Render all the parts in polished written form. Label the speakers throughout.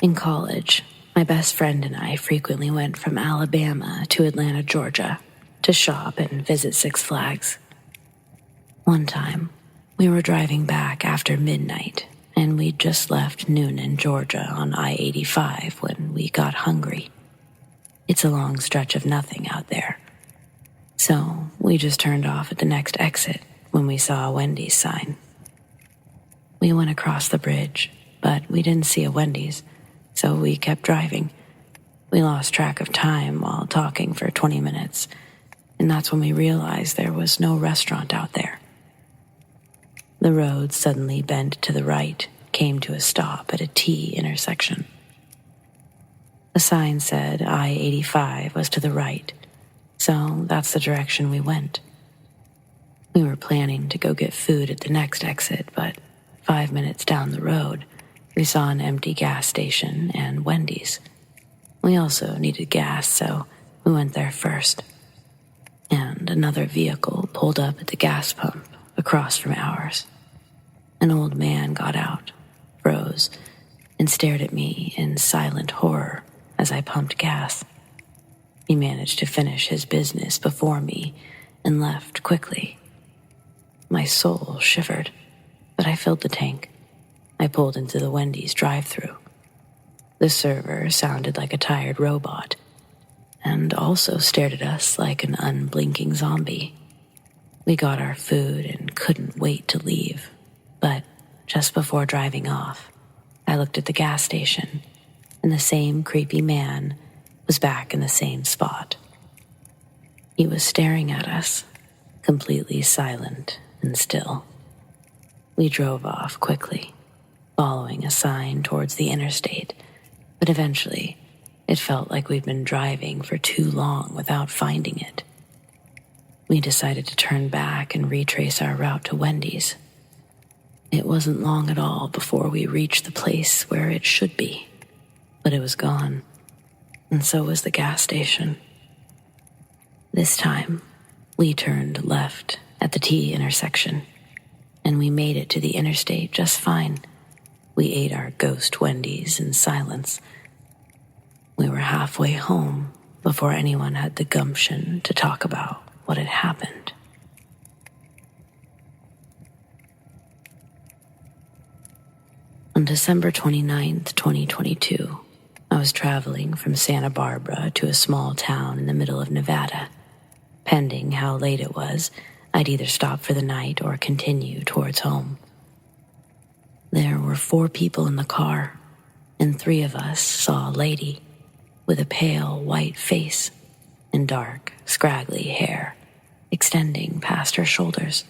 Speaker 1: In college, my best friend and I frequently went from Alabama to Atlanta, Georgia, to shop and visit Six Flags. One time, we were driving back after midnight, and we'd just left Noonan, Georgia on I-85 when we got hungry. It's a long stretch of nothing out there. So we just turned off at the next exit when we saw a Wendy's sign. We went across the bridge, but we didn't see a Wendy's, so we kept driving. We lost track of time while talking for 20 minutes, and that's when we realized there was no restaurant out there. The road suddenly bent to the right, came to a stop at a T intersection. The sign said I-85 was to the right, so that's the direction we went. We were planning to go get food at the next exit, but 5 minutes down the road, we saw an empty gas station and Wendy's. We also needed gas, so we went there first. And another vehicle pulled up at the gas pump across from ours. An old man got out, froze, and stared at me in silent horror as I pumped gas. He managed to finish his business before me and left quickly. My soul shivered, but I filled the tank. I pulled into the Wendy's drive-thru. The server sounded like a tired robot and also stared at us like an unblinking zombie. We got our food and couldn't wait to leave, but just before driving off, I looked at the gas station, and the same creepy man was back in the same spot. He was staring at us, completely silent and still. We drove off quickly, following a sign towards the interstate, but eventually it felt like we'd been driving for too long without finding it. We decided to turn back and retrace our route to Wendy's. It wasn't long at all before we reached the place where it should be, but it was gone, and so was the gas station. This time, we turned left at the T intersection, and we made it to the interstate just fine. We ate our ghost Wendy's in silence. We were halfway home before anyone had the gumption to talk about what had happened. On December 29th, 2022, I was traveling from Santa Barbara to a small town in the middle of Nevada. Pending how late it was, I'd either stop for the night or continue towards home. There were 4 people in the car, and 3 of us saw a lady with a pale white face and dark, scraggly hair extending past her shoulders.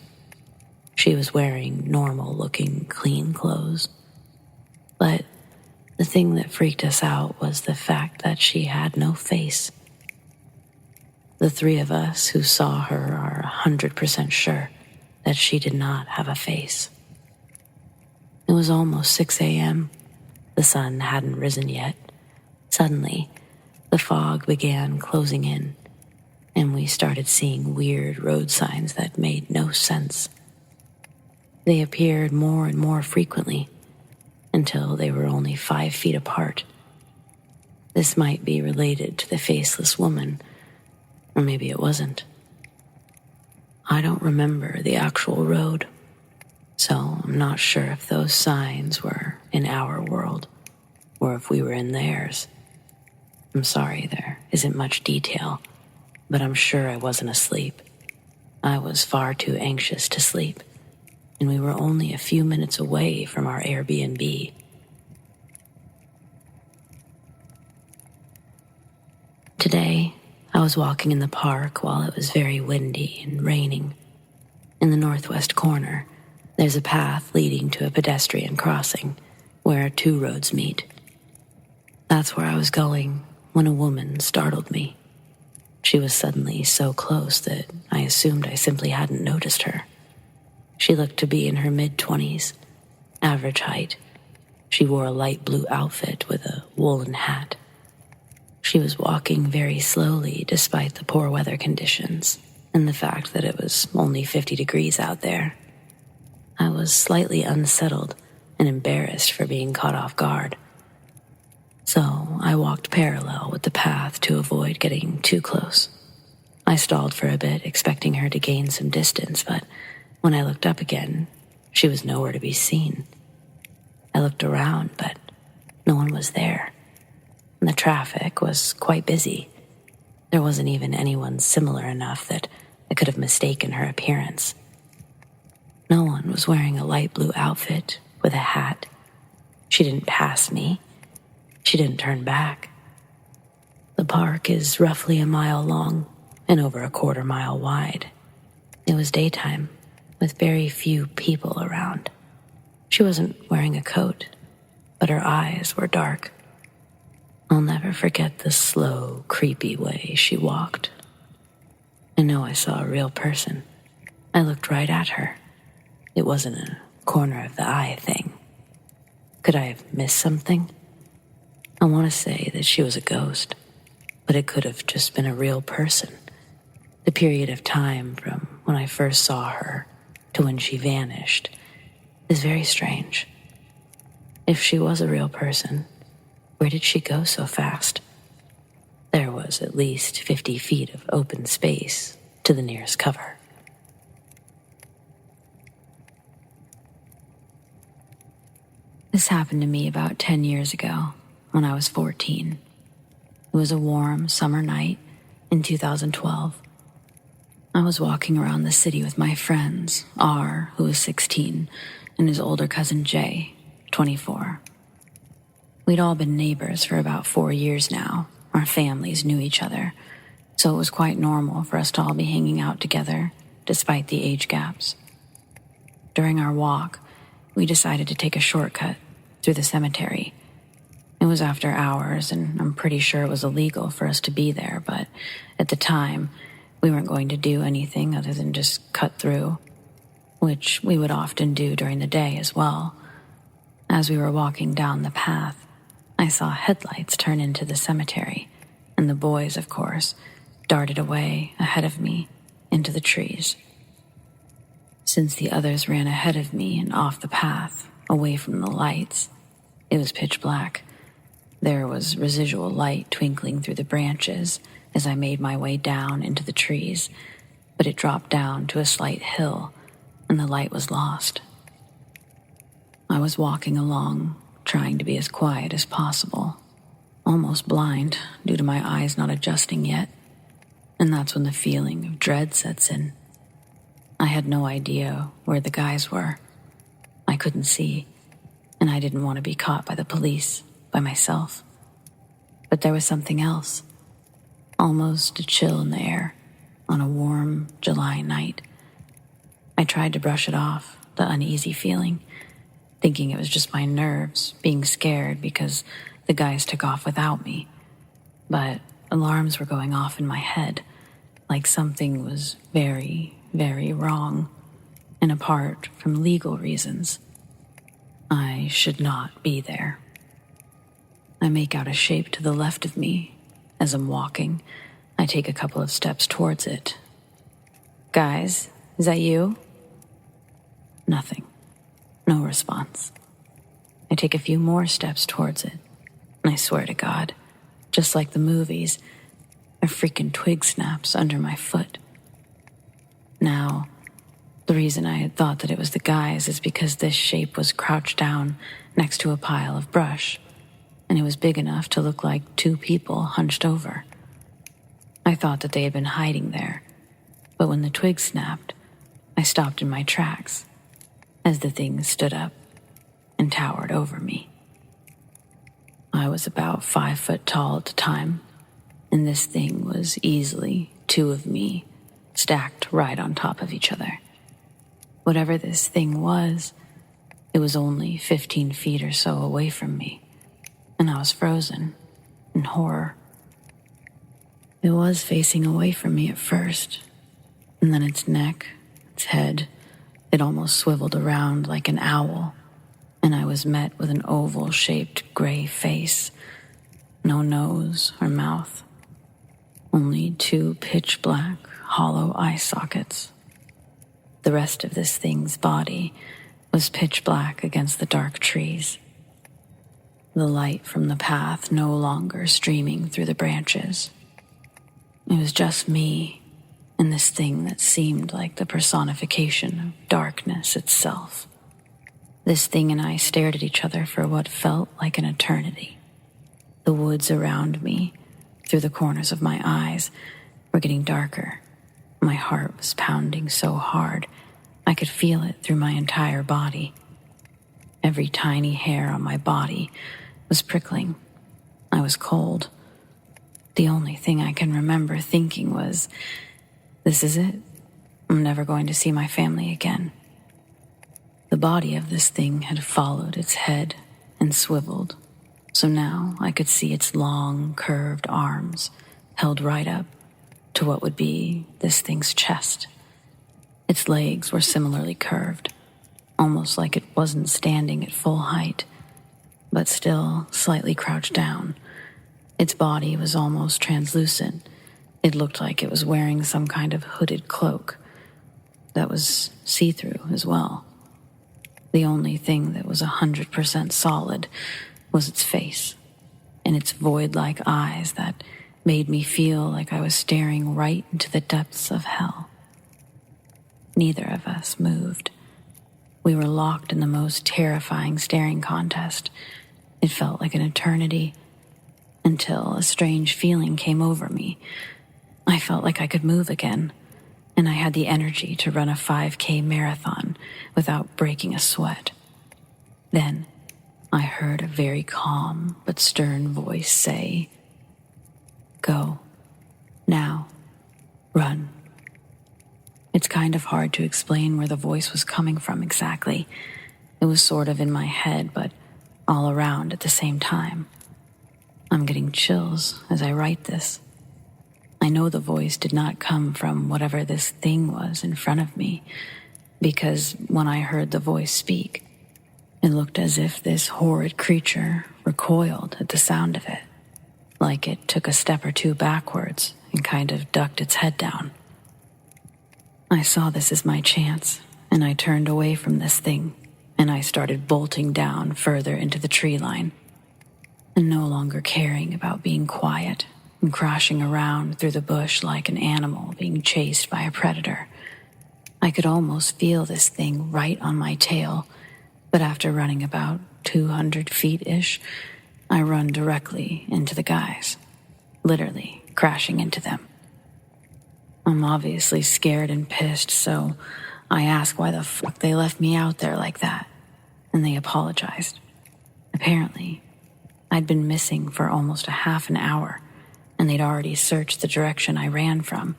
Speaker 1: She was wearing normal-looking, clean clothes. But the thing that freaked us out was the fact that she had no face. The 3 of us who saw her are 100% sure that she did not have a face. It was almost 6 a.m. The sun hadn't risen yet. Suddenly, the fog began closing in, and we started seeing weird road signs that made no sense. They appeared more and more frequently until they were only 5 feet apart. This might be related to the faceless woman, or maybe it wasn't. I don't remember the actual road, so I'm not sure if those signs were in our world or if we were in theirs. I'm sorry there isn't much detail, but I'm sure I wasn't asleep. I was far too anxious to sleep, and we were only a few minutes away from our Airbnb. Today, I was walking in the park while it was very windy and raining. In the northwest corner, there's a path leading to a pedestrian crossing where 2 roads meet. That's where I was going when a woman startled me. She was suddenly so close that I assumed I simply hadn't noticed her. She looked to be in her mid-20s, average height. She wore a light blue outfit with a woolen hat. She was walking very slowly despite the poor weather conditions and the fact that it was only 50 degrees out there. I was slightly unsettled and embarrassed for being caught off guard. So I walked parallel with the path to avoid getting too close. I stalled for a bit, expecting her to gain some distance, but when I looked up again, she was nowhere to be seen. I looked around, but no one was there. And the traffic was quite busy. There wasn't even anyone similar enough that I could have mistaken her appearance. No one was wearing a light blue outfit with a hat. She didn't pass me. She didn't turn back. The park is roughly a mile long and over a quarter mile wide. It was daytime, with very few people around. She wasn't wearing a coat, but her eyes were dark. I'll never forget the slow, creepy way she walked. I know I saw a real person. I looked right at her. It wasn't a corner of the eye thing. Could I have missed something? I want to say that she was a ghost, but it could have just been a real person. The period of time from when I first saw her to when she vanished is very strange. If she was a real person, where did she go so fast? There was at least 50 feet of open space to the nearest cover. This happened to me about 10 years ago when I was 14. It was a warm summer night in 2012. I was walking around the city with my friends, R, who was 16, and his older cousin Jay, 24. We'd all been neighbors for about 4 years now. Our families knew each other, so it was quite normal for us to all be hanging out together, despite the age gaps. During our walk, we decided to take a shortcut through the cemetery. It was after hours, and I'm pretty sure it was illegal for us to be there, but at the time, we weren't going to do anything other than just cut through, which we would often do during the day as well. As we were walking down the path, I saw headlights turn into the cemetery, and the boys, of course, darted away ahead of me into the trees. Since the others ran ahead of me and off the path, away from the lights, it was pitch black. There was residual light twinkling through the branches as I made my way down into the trees, but it dropped down to a slight hill, and the light was lost. I was walking along, trying to be as quiet as possible, almost blind due to my eyes not adjusting yet, and that's when the feeling of dread sets in. I had no idea where the guys were. I couldn't see, and I didn't want to be caught by the police, by myself. But there was something else, almost a chill in the air on a warm July night. I tried to brush it off, the uneasy feeling, thinking it was just my nerves being scared because the guys took off without me. But alarms were going off in my head, like something was very, very wrong, and apart from legal reasons, I should not be there. I make out a shape to the left of me. As I'm walking, I take a couple of steps towards it. Guys, is that you? Nothing. No response. I take a few more steps towards it, and I swear to God, just like the movies, a freaking twig snaps under my foot. Now, the reason I had thought that it was the guys is because this shape was crouched down next to a pile of brush, and it was big enough to look like two people hunched over. I thought that they had been hiding there, but when the twig snapped, I stopped in my tracks as the thing stood up and towered over me. I was about 5 foot tall at the time, and this thing was easily 2 of me stacked right on top of each other. Whatever this thing was, it was only 15 feet or so away from me, and I was frozen in horror. It was facing away from me at first, and then its neck, its head, it almost swiveled around like an owl, and I was met with an oval-shaped gray face, no nose or mouth, only 2 pitch-black, hollow eye sockets. The rest of this thing's body was pitch black against the dark trees. the light from the path no longer streaming through the branches. It was just me and this thing that seemed like the personification of darkness itself. This thing and I stared at each other for what felt like an eternity. The woods around me, through the corners of my eyes, were getting darker. My heart was pounding so hard, I could feel it through my entire body. Every tiny hair on my body was prickling. I was cold. The only thing I can remember thinking was, this is it. I'm never going to see my family again. The body of this thing had followed its head and swiveled, so now I could see its long, curved arms held right up to what would be this thing's chest. Its legs were similarly curved, almost like it wasn't standing at full height, but still slightly crouched down. Its body was almost translucent. It looked like it was wearing some kind of hooded cloak that was see-through as well. The only thing that was 100% solid was its face and its void-like eyes that made me feel like I was staring right into the depths of hell. Neither of us moved. We were locked in the most terrifying staring contest. It felt like an eternity until a strange feeling came over me. I felt like I could move again, and I had the energy to run a 5K marathon without breaking a sweat. Then I heard a very calm but stern voice say, "Go. Now. Run." It's kind of hard to explain where the voice was coming from exactly. It was sort of in my head, but all around at the same time. I'm getting chills as I write this. I know the voice did not come from whatever this thing was in front of me, because when I heard the voice speak, it looked as if this horrid creature recoiled at the sound of it, like it took a step or two backwards and kind of ducked its head down. I saw this as my chance, and I turned away from this thing, and I started bolting down further into the tree line, and no longer caring about being quiet and crashing around through the bush like an animal being chased by a predator. I could almost feel this thing right on my tail, but after running about 200 feet-ish, I run directly into the guys, literally crashing into them. I'm obviously scared and pissed, so I ask why the fuck they left me out there like that, and they apologized. Apparently, I'd been missing for almost a half an hour, and they'd already searched the direction I ran from.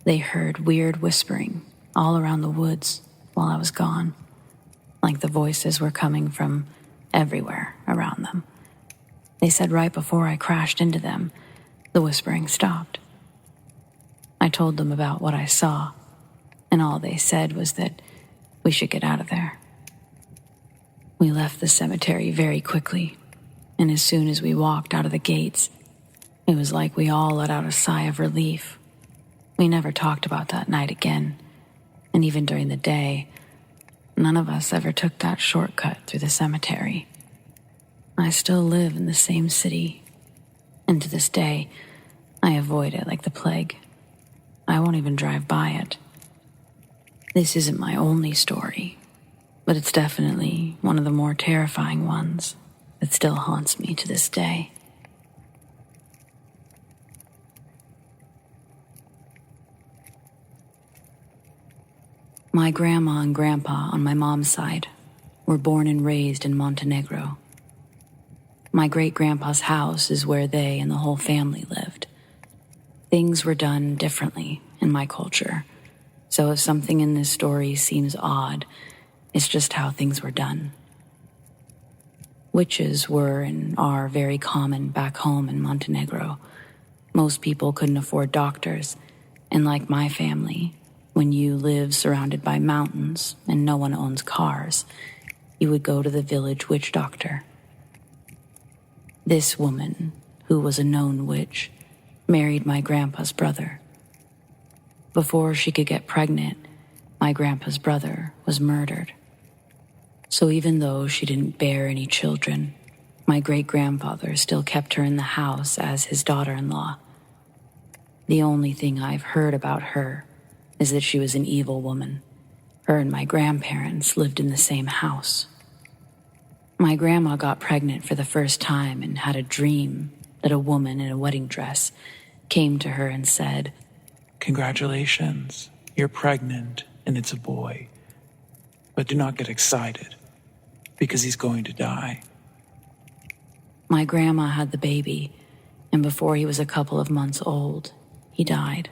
Speaker 1: They heard weird whispering all around the woods while I was gone, like the voices were coming from everywhere around them. They said right before I crashed into them, the whispering stopped. I told them about what I saw, and all they said was that we should get out of there. We left the cemetery very quickly, and as soon as we walked out of the gates, it was like we all let out a sigh of relief. We never talked about that night again, and even during the day, none of us ever took that shortcut through the cemetery. I still live in the same city, and to this day, I avoid it like the plague. I won't even drive by it. This isn't my only story, but it's definitely one of the more terrifying ones that still haunts me to this day. My grandma and grandpa on my mom's side were born and raised in Montenegro. My great-grandpa's house is where they and the whole family lived. Things were done differently in my culture, so if something in this story seems odd, it's just how things were done. Witches were and are very common back home in Montenegro. Most people couldn't afford doctors, and like my family, when you live surrounded by mountains and no one owns cars, you would go to the village witch doctor. This woman, who was a known witch, married my grandpa's brother. Before she could get pregnant, my grandpa's brother was murdered. So even though she didn't bear any children, my great-grandfather still kept her in the house as his daughter-in-law. The only thing I've heard about her is that she was an evil woman. Her and my grandparents lived in the same house. My grandma got pregnant for the first time and had a dream that a woman in a wedding dress came to her and said,
Speaker 2: "Congratulations, you're pregnant and it's a boy. But do not get excited, because he's going to die."
Speaker 1: My grandma had the baby, and before he was a couple of months old, he died.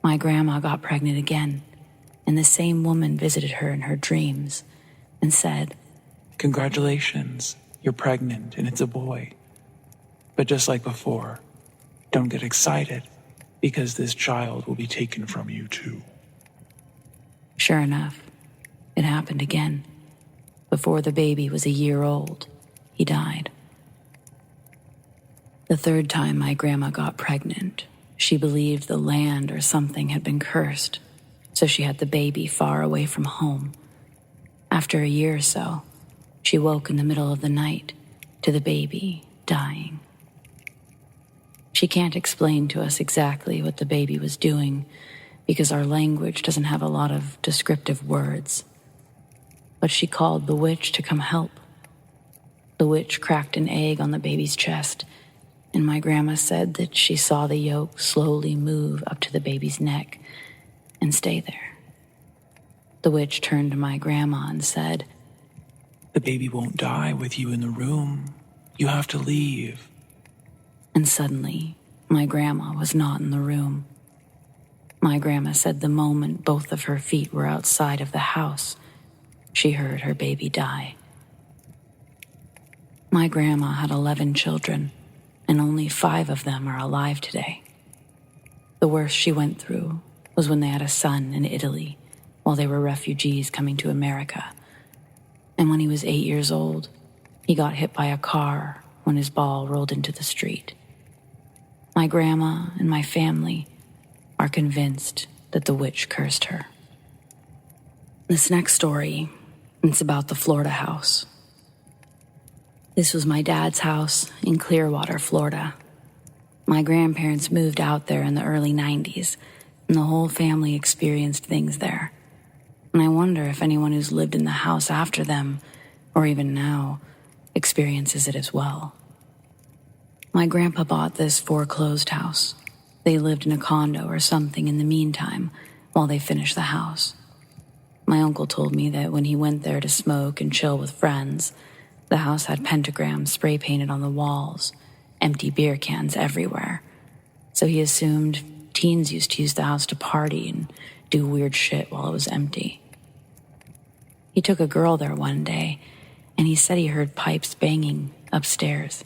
Speaker 1: My grandma got pregnant again, and the same woman visited her in her dreams and said,
Speaker 2: "Congratulations, you're pregnant and it's a boy. But just like before, don't get excited, because this child will be taken from you too."
Speaker 1: Sure enough, it happened again. Before the baby was a year old, he died. The third time my grandma got pregnant, she believed the land or something had been cursed, so she had the baby far away from home. After a year or so, she woke in the middle of the night to the baby dying. She can't explain to us exactly what the baby was doing because our language doesn't have a lot of descriptive words. But she called the witch to come help. The witch cracked an egg on the baby's chest, and my grandma said that she saw the yolk slowly move up to the baby's neck and stay there. The witch turned to my grandma and said,
Speaker 2: "The baby won't die with you in the room. You have to leave."
Speaker 1: And suddenly, my grandma was not in the room. My grandma said the moment both of her feet were outside of the house, she heard her baby die. My grandma had 11 children, and only 5 of them are alive today. The worst she went through was when they had a son in Italy while they were refugees coming to America. And when he was 8 years old, he got hit by a car when his ball rolled into the street. My grandma and my family are convinced that the witch cursed her. This next story, it's about the Florida house. This was my dad's house in Clearwater, Florida. My grandparents moved out there in the early 90s, and the whole family experienced things there. And I wonder if anyone who's lived in the house after them, or even now, experiences it as well. My grandpa bought this foreclosed house. They lived in a condo or something in the meantime while they finished the house. My uncle told me that when he went there to smoke and chill with friends, the house had pentagrams spray painted on the walls, empty beer cans everywhere. So he assumed teens used to use the house to party and do weird shit while it was empty. He took a girl there one day, and he said he heard pipes banging upstairs.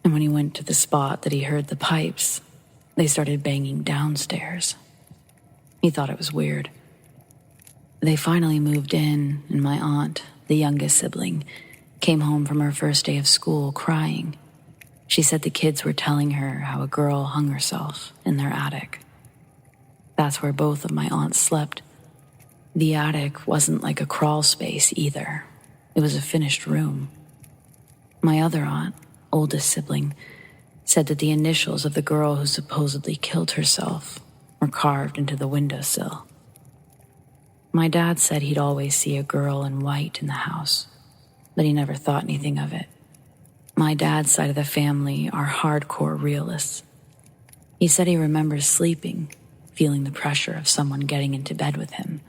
Speaker 1: And when he went to the spot that he heard the pipes, they started banging downstairs. He thought it was weird. They finally moved in, and my aunt, the youngest sibling, came home from her first day of school crying. She said the kids were telling her how a girl hung herself in their attic. That's where both of my aunts slept. The attic wasn't like a crawl space either. It was a finished room. My other aunt, oldest sibling, said that the initials of the girl who supposedly killed herself were carved into the windowsill. My dad said he'd always see a girl in white in the house, but he never thought anything of it. My dad's side of the family are hardcore realists. He said he remembers sleeping, feeling the pressure of someone getting into bed with him,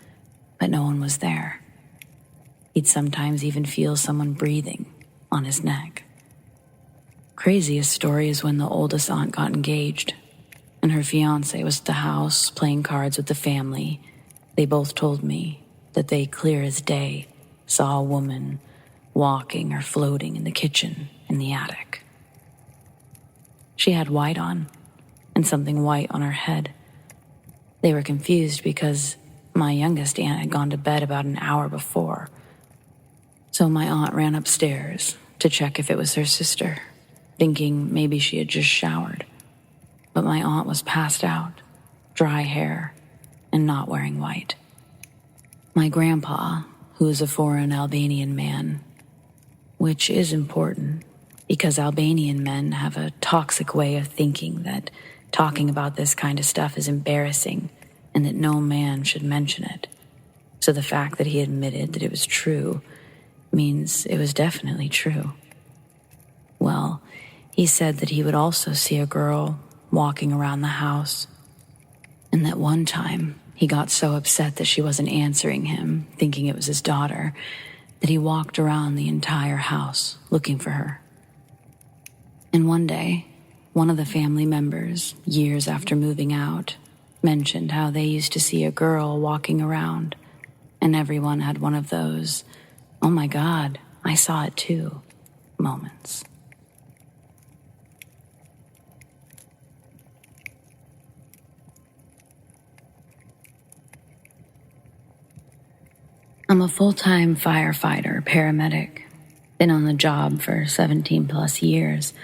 Speaker 1: but no one was there. He'd sometimes even feel someone breathing on his neck. Craziest story is when the oldest aunt got engaged, and her fiancé was at the house playing cards with the family. They both told me that they, clear as day, saw a woman walking or floating in the kitchen in the attic. She had white on, and something white on her head. They were confused because my youngest aunt had gone to bed about an hour before. So my aunt ran upstairs to check if it was her sister, thinking maybe she had just showered. But my aunt was passed out, dry hair, and not wearing white. My grandpa, who was a foreign Albanian man, which is important because Albanian men have a toxic way of thinking that talking about this kind of stuff is embarrassing and that no man should mention it. So the fact that he admitted that it was true means it was definitely true. Well, he said that he would also see a girl walking around the house, and that one time he got so upset that she wasn't answering him, thinking it was his daughter, that he walked around the entire house looking for her. And one day, one of the family members, years after moving out, mentioned how they used to see a girl walking around, and everyone had one of those, "Oh my God, I saw it too," moments. I'm a full-time firefighter, paramedic. Been on the job for 17 plus years.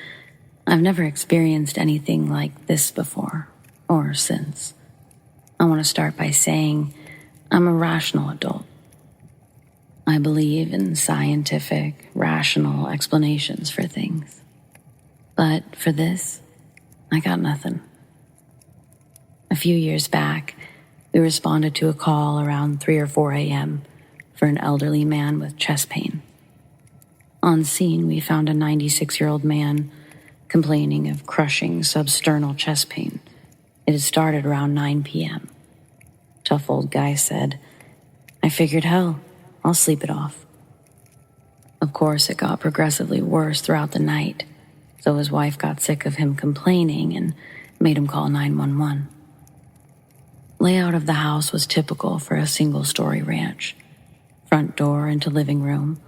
Speaker 1: I've never experienced anything like this before, or since. I want to start by saying I'm a rational adult. I believe in scientific, rational explanations for things. But for this, I got nothing. A few years back, we responded to a call around 3 or 4 a.m. for an elderly man with chest pain. On scene, we found a 96-year-old man complaining of crushing substernal chest pain. It had started around 9 p.m. Tough old guy said, "I figured, hell, I'll sleep it off." Of course, it got progressively worse throughout the night, so his wife got sick of him complaining and made him call 911. Layout of the house was typical for a single-story ranch. Front door into living room.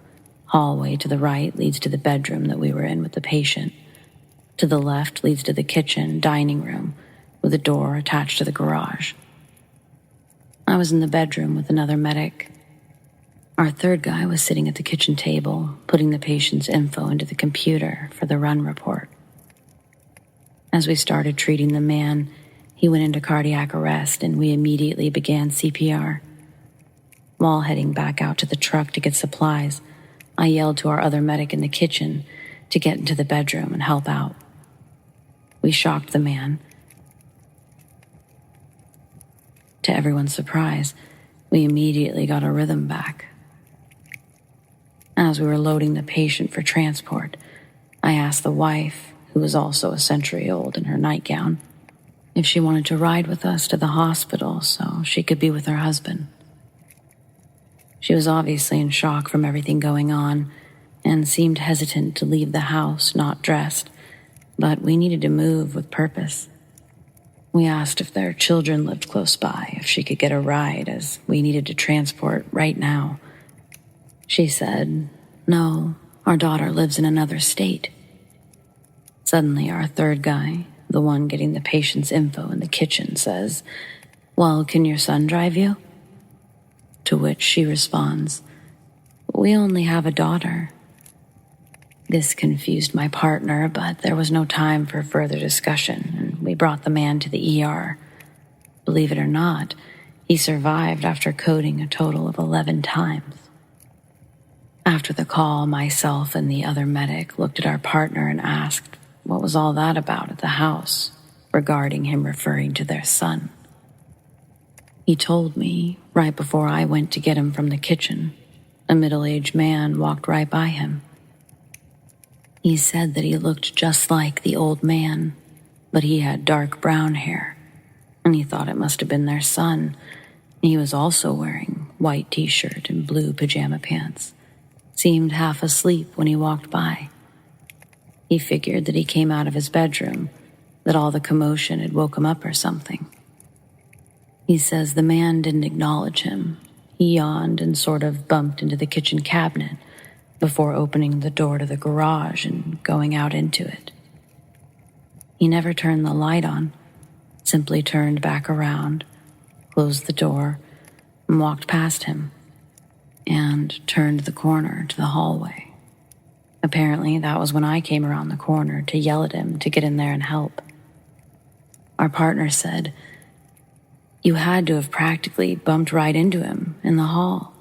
Speaker 1: Hallway to the right leads to the bedroom that we were in with the patient. To the left leads to the kitchen, dining room, with a door attached to the garage. I was in the bedroom with another medic. Our third guy was sitting at the kitchen table, putting the patient's info into the computer for the run report. As we started treating the man, he went into cardiac arrest and we immediately began CPR. While heading back out to the truck to get supplies, I yelled to our other medic in the kitchen to get into the bedroom and help out. We shocked the man. To everyone's surprise, we immediately got our rhythm back. As we were loading the patient for transport, I asked the wife, who was also a century old in her nightgown, if she wanted to ride with us to the hospital so she could be with her husband. She was obviously in shock from everything going on and seemed hesitant to leave the house not dressed, but we needed to move with purpose. We asked if their children lived close by, if she could get a ride, as we needed to transport right now. She said, "No, our daughter lives in another state." Suddenly, our third guy, the one getting the patient's info in the kitchen, says, "Well, can your son drive you?" To which she responds, "We only have a daughter." This confused my partner, but there was no time for further discussion, and we brought the man to the ER. Believe it or not, he survived after coding a total of 11 times. After the call, myself and the other medic looked at our partner and asked what was all that about at the house regarding him referring to their son. He told me right before I went to get him from the kitchen, a middle-aged man walked right by him. He said that he looked just like the old man, but he had dark brown hair, and he thought it must have been their son. He was also wearing white t-shirt and blue pajama pants. Seemed half asleep when he walked by. He figured that he came out of his bedroom, that all the commotion had woke him up or something. He says the man didn't acknowledge him. He yawned and sort of bumped into the kitchen cabinet before opening the door to the garage and going out into it. He never turned the light on, simply turned back around, closed the door, and walked past him, and turned the corner to the hallway. Apparently, that was when I came around the corner to yell at him to get in there and help. Our partner said, "You had to have practically bumped right into him in the hall."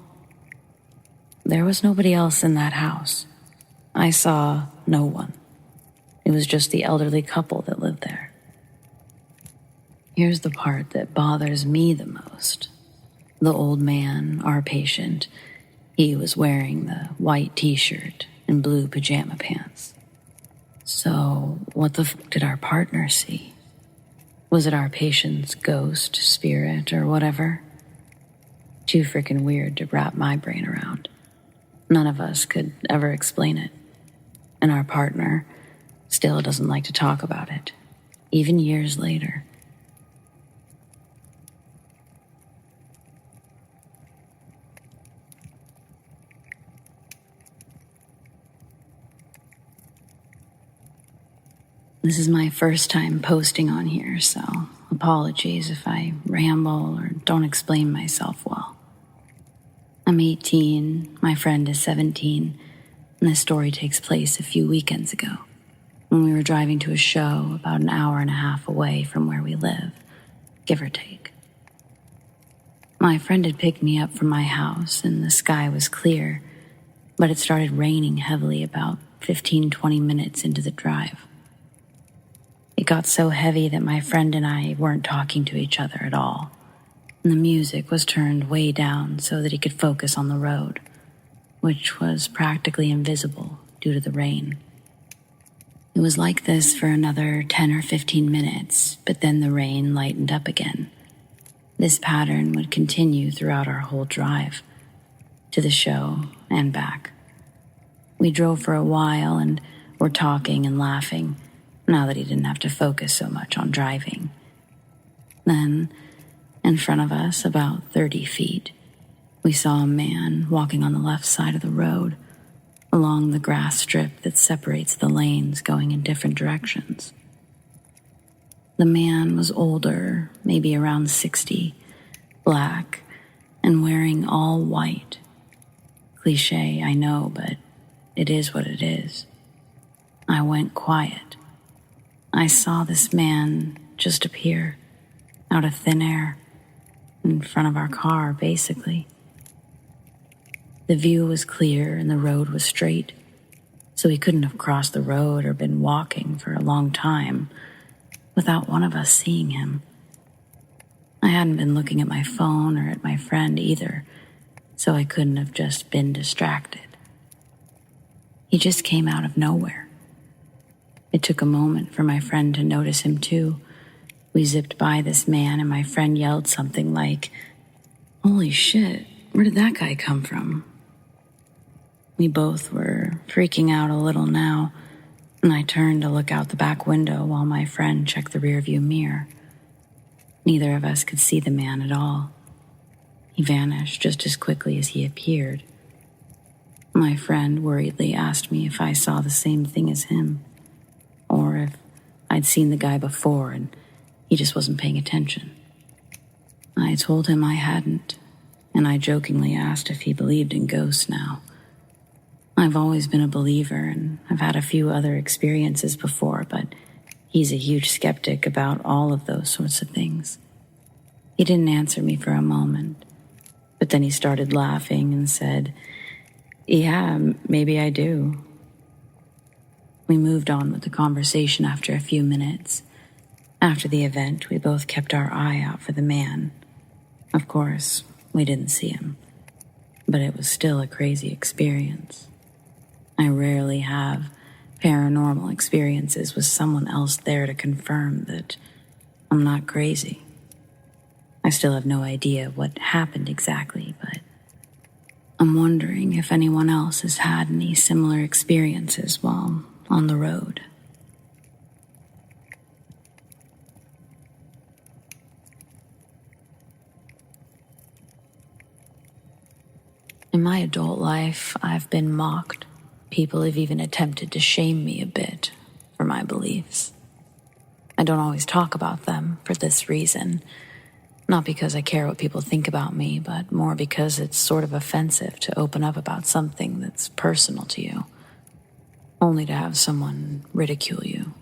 Speaker 1: There was nobody else in that house. I saw no one. It was just the elderly couple that lived there. Here's the part that bothers me the most. The old man, our patient, he was wearing the white t-shirt and blue pajama pants. So, what the f*** did our partner see? Was it our patient's ghost, spirit, or whatever? Too freaking weird to wrap my brain around. None of us could ever explain it. And our partner still doesn't like to talk about it, even years later. This is my first time posting on here, so apologies if I ramble or don't explain myself well. I'm 18, my friend is 17, and this story takes place a few weekends ago when we were driving to a show about an hour and a half away from where we live, give or take. My friend had picked me up from my house and the sky was clear, but it started raining heavily about 15-20 minutes into the drive. It got so heavy that my friend and I weren't talking to each other at all, and the music was turned way down so that he could focus on the road, which was practically invisible due to the rain. It was like this for another 10 or 15 minutes, but then the rain lightened up again. This pattern would continue throughout our whole drive, to the show and back. We drove for a while and were talking and laughing, now that he didn't have to focus so much on driving. Then, in front of us, about 30 feet, we saw a man walking on the left side of the road, along the grass strip that separates the lanes going in different directions. The man was older, maybe around 60, black, and wearing all white. Cliché, I know, but it is what it is. I went quiet. I saw this man just appear out of thin air in front of our car, basically. The view was clear and the road was straight, so he couldn't have crossed the road or been walking for a long time without one of us seeing him. I hadn't been looking at my phone or at my friend either, so I couldn't have just been distracted. He just came out of nowhere. It took a moment for my friend to notice him too. We zipped by this man and my friend yelled something like, "Holy shit, where did that guy come from?" We both were freaking out a little now, and I turned to look out the back window while my friend checked the rearview mirror. Neither of us could see the man at all. He vanished just as quickly as he appeared. My friend worriedly asked me if I saw the same thing as him, or if I'd seen the guy before and he just wasn't paying attention. I told him I hadn't, and I jokingly asked if he believed in ghosts now. I've always been a believer, and I've had a few other experiences before, but he's a huge skeptic about all of those sorts of things. He didn't answer me for a moment, but then he started laughing and said, "Yeah, maybe I do." We moved on with the conversation after a few minutes. After the event, we both kept our eye out for the man. Of course, we didn't see him, but it was still a crazy experience. I rarely have paranormal experiences with someone else there to confirm that I'm not crazy. I still have no idea what happened exactly, but I'm wondering if anyone else has had any similar experiences while on the road. In my adult life, I've been mocked. People have even attempted to shame me a bit for my beliefs. I don't always talk about them for this reason. Not because I care what people think about me, but more because it's sort of offensive to open up about something that's personal to you, only to have someone ridicule you.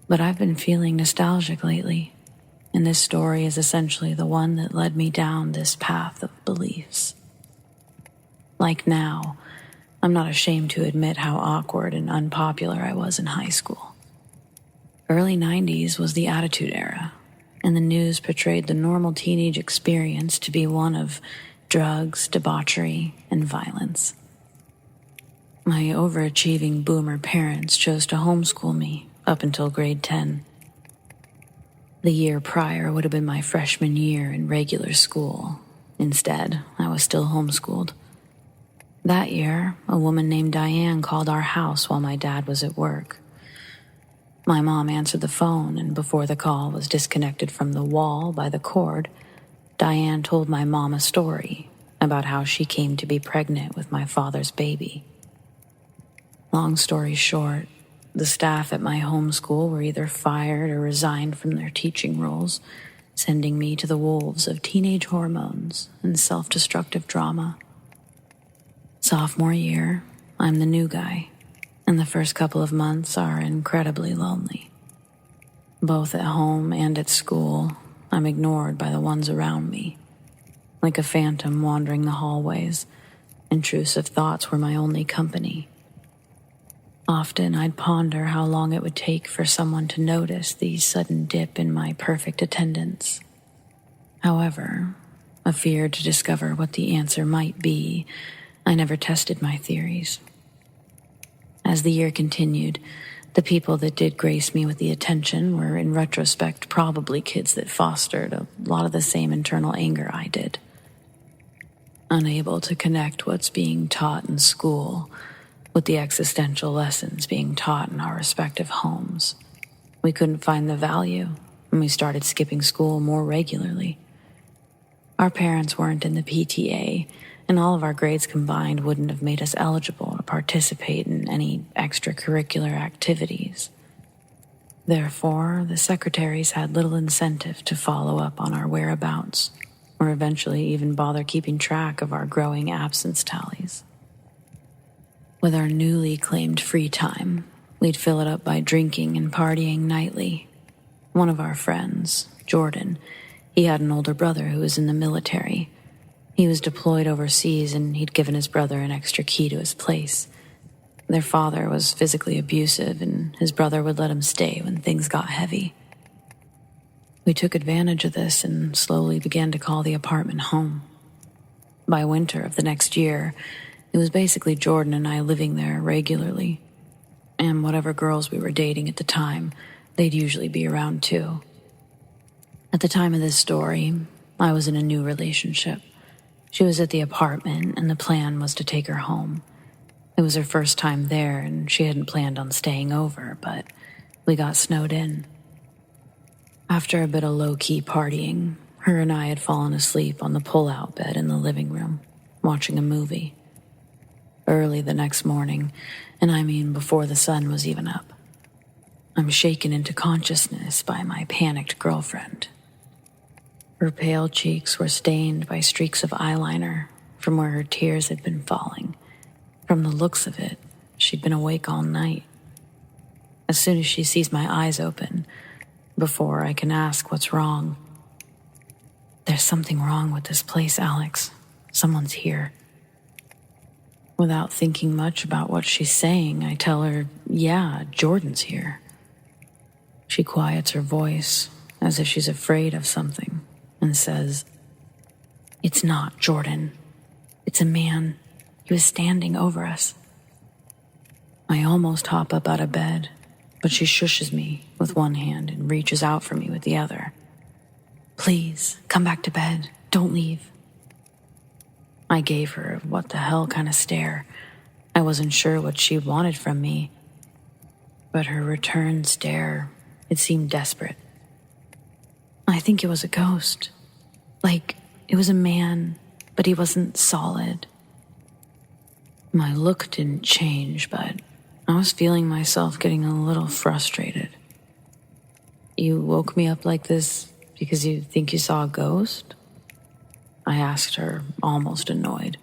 Speaker 1: But I've been feeling nostalgic lately, and this story is essentially the one that led me down this path of beliefs. Like now, I'm not ashamed to admit how awkward and unpopular I was in high school. Early 90s was the Attitude Era, and the news portrayed the normal teenage experience to be one of drugs, debauchery, and violence. My overachieving boomer parents chose to homeschool me up until grade 10. The year prior would have been my freshman year in regular school. Instead, I was still homeschooled. That year, a woman named Diane called our house while my dad was at work. My mom answered the phone, and before the call was disconnected from the wall by the cord, Diane told my mom a story about how she came to be pregnant with my father's baby. Long story short, the staff at my home school were either fired or resigned from their teaching roles, sending me to the wolves of teenage hormones and self-destructive drama. Sophomore year, I'm the new guy, and the first couple of months are incredibly lonely. Both at home and at school, I'm ignored by the ones around me. Like a phantom wandering the hallways, intrusive thoughts were my only company. Often I'd ponder how long it would take for someone to notice the sudden dip in my perfect attendance. However, afeared to discover what the answer might be, I never tested my theories. As the year continued, the people that did grace me with the attention were, in retrospect, probably kids that fostered a lot of the same internal anger I did. Unable to connect what's being taught in school with the existential lessons being taught in our respective homes, we couldn't find the value, and we started skipping school more regularly. Our parents weren't in the PTA, and all of our grades combined wouldn't have made us eligible to participate in any extracurricular activities. Therefore, the secretaries had little incentive to follow up on our whereabouts, or eventually even bother keeping track of our growing absence tallies. With our newly claimed free time, we'd fill it up by drinking and partying nightly. One of our friends, Jordan, he had an older brother who was in the military. He was deployed overseas, and he'd given his brother an extra key to his place. Their father was physically abusive, and his brother would let him stay when things got heavy. We took advantage of this and slowly began to call the apartment home. By winter of the next year, it was basically Jordan and I living there regularly. And whatever girls we were dating at the time, they'd usually be around too. At the time of this story, I was in a new relationship. She was at the apartment, and the plan was to take her home. It was her first time there, and she hadn't planned on staying over, but we got snowed in. After a bit of low-key partying, her and I had fallen asleep on the pull-out bed in the living room, watching a movie. Early the next morning, and I mean before the sun was even up, I'm shaken into consciousness by my panicked girlfriend. Her pale cheeks were stained by streaks of eyeliner from where her tears had been falling. From the looks of it, she'd been awake all night. As soon as she sees my eyes open, before I can ask what's wrong, "There's something wrong with this place, Alex. Someone's here." Without thinking much about what she's saying, I tell her, "Yeah, Jordan's here." She quiets her voice as if she's afraid of something and says, "It's not Jordan. It's a man. He was standing over us." I almost hop up out of bed, but she shushes me with one hand and reaches out for me with the other. "Please, come back to bed. Don't leave." I gave her a what the hell kind of stare. I wasn't sure what she wanted from me, but her return stare, it seemed desperate. "I think it was a ghost. Like, it was a man, but he wasn't solid." My look didn't change, but I was feeling myself getting a little frustrated. "You woke me up like this because you think you saw a ghost?" I asked her, almost annoyed.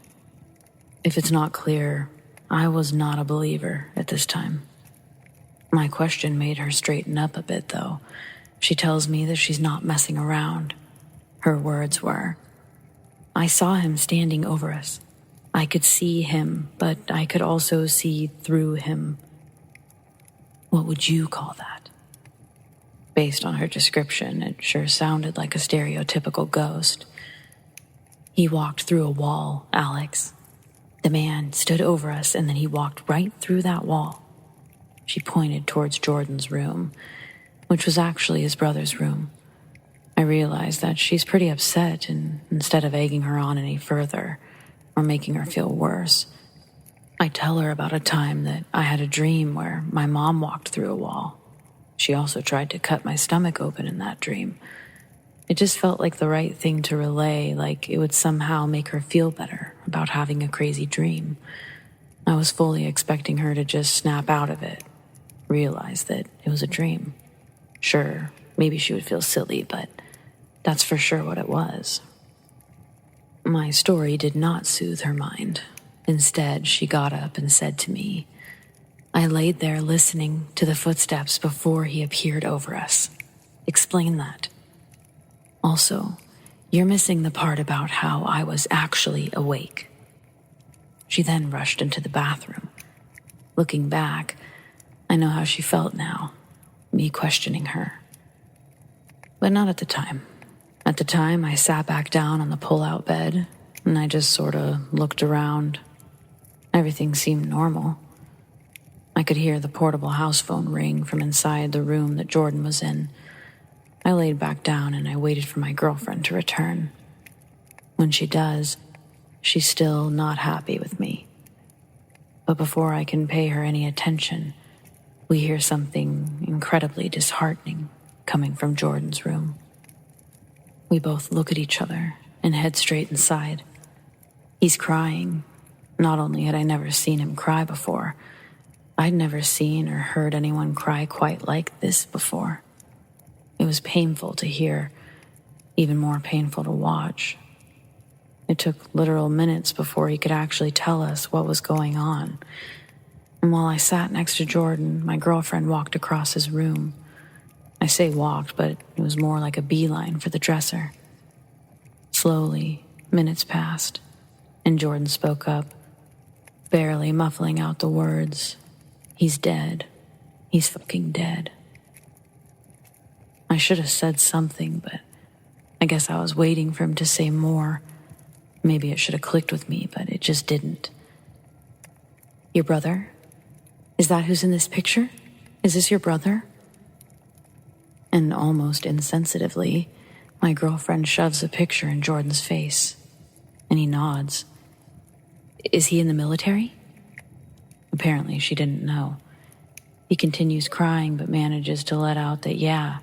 Speaker 1: If it's not clear, I was not a believer at this time. My question made her straighten up a bit, though. She tells me that she's not messing around. Her words were, "I saw him standing over us. I could see him, but I could also see through him. What would you call that? Based on her description, it sure sounded like a stereotypical ghost. He walked through a wall, Alex. The man stood over us, and then he walked right through that wall. She pointed towards Jordan's room, which was actually his brother's room. I realized that she's pretty upset, and instead of egging her on any further or making her feel worse, I tell her about a time that I had a dream where my mom walked through a wall. She also tried to cut my stomach open in that dream. It just felt like the right thing to relay, like it would somehow make her feel better about having a crazy dream. I was fully expecting her to just snap out of it, realize that it was a dream. Sure, maybe she would feel silly, but that's for sure what it was. My story did not soothe her mind. Instead, she got up and said to me, I laid there listening to the footsteps before he appeared over us. Explain that. Also, you're missing the part about how I was actually awake. She then rushed into the bathroom. Looking back, I know how she felt now, me questioning her. But not at the time. At the time, I sat back down on the pull-out bed, and I just sort of looked around. Everything seemed normal. I could hear the portable house phone ring from inside the room that Jordan was in. I laid back down and I waited for my girlfriend to return. When she does, she's still not happy with me. But before I can pay her any attention, we hear something incredibly disheartening coming from Jordan's room. We both look at each other and head straight inside. He's crying. Not only had I never seen him cry before, I'd never seen or heard anyone cry quite like this before. It was painful to hear, even more painful to watch. It took literal minutes before he could actually tell us what was going on. And while I sat next to Jordan, my girlfriend walked across his room. I say walked, but it was more like a beeline for the dresser. Slowly, minutes passed, and Jordan spoke up, barely muffling out the words, "He's dead. He's fucking dead." I should have said something, but I guess I was waiting for him to say more. Maybe it should have clicked with me, but it just didn't. Your brother? Is that who's in this picture? Is this your brother? And almost insensitively, my girlfriend shoves a picture in Jordan's face, and he nods. Is he in the military? Apparently she didn't know. He continues crying but manages to let out that, yeah,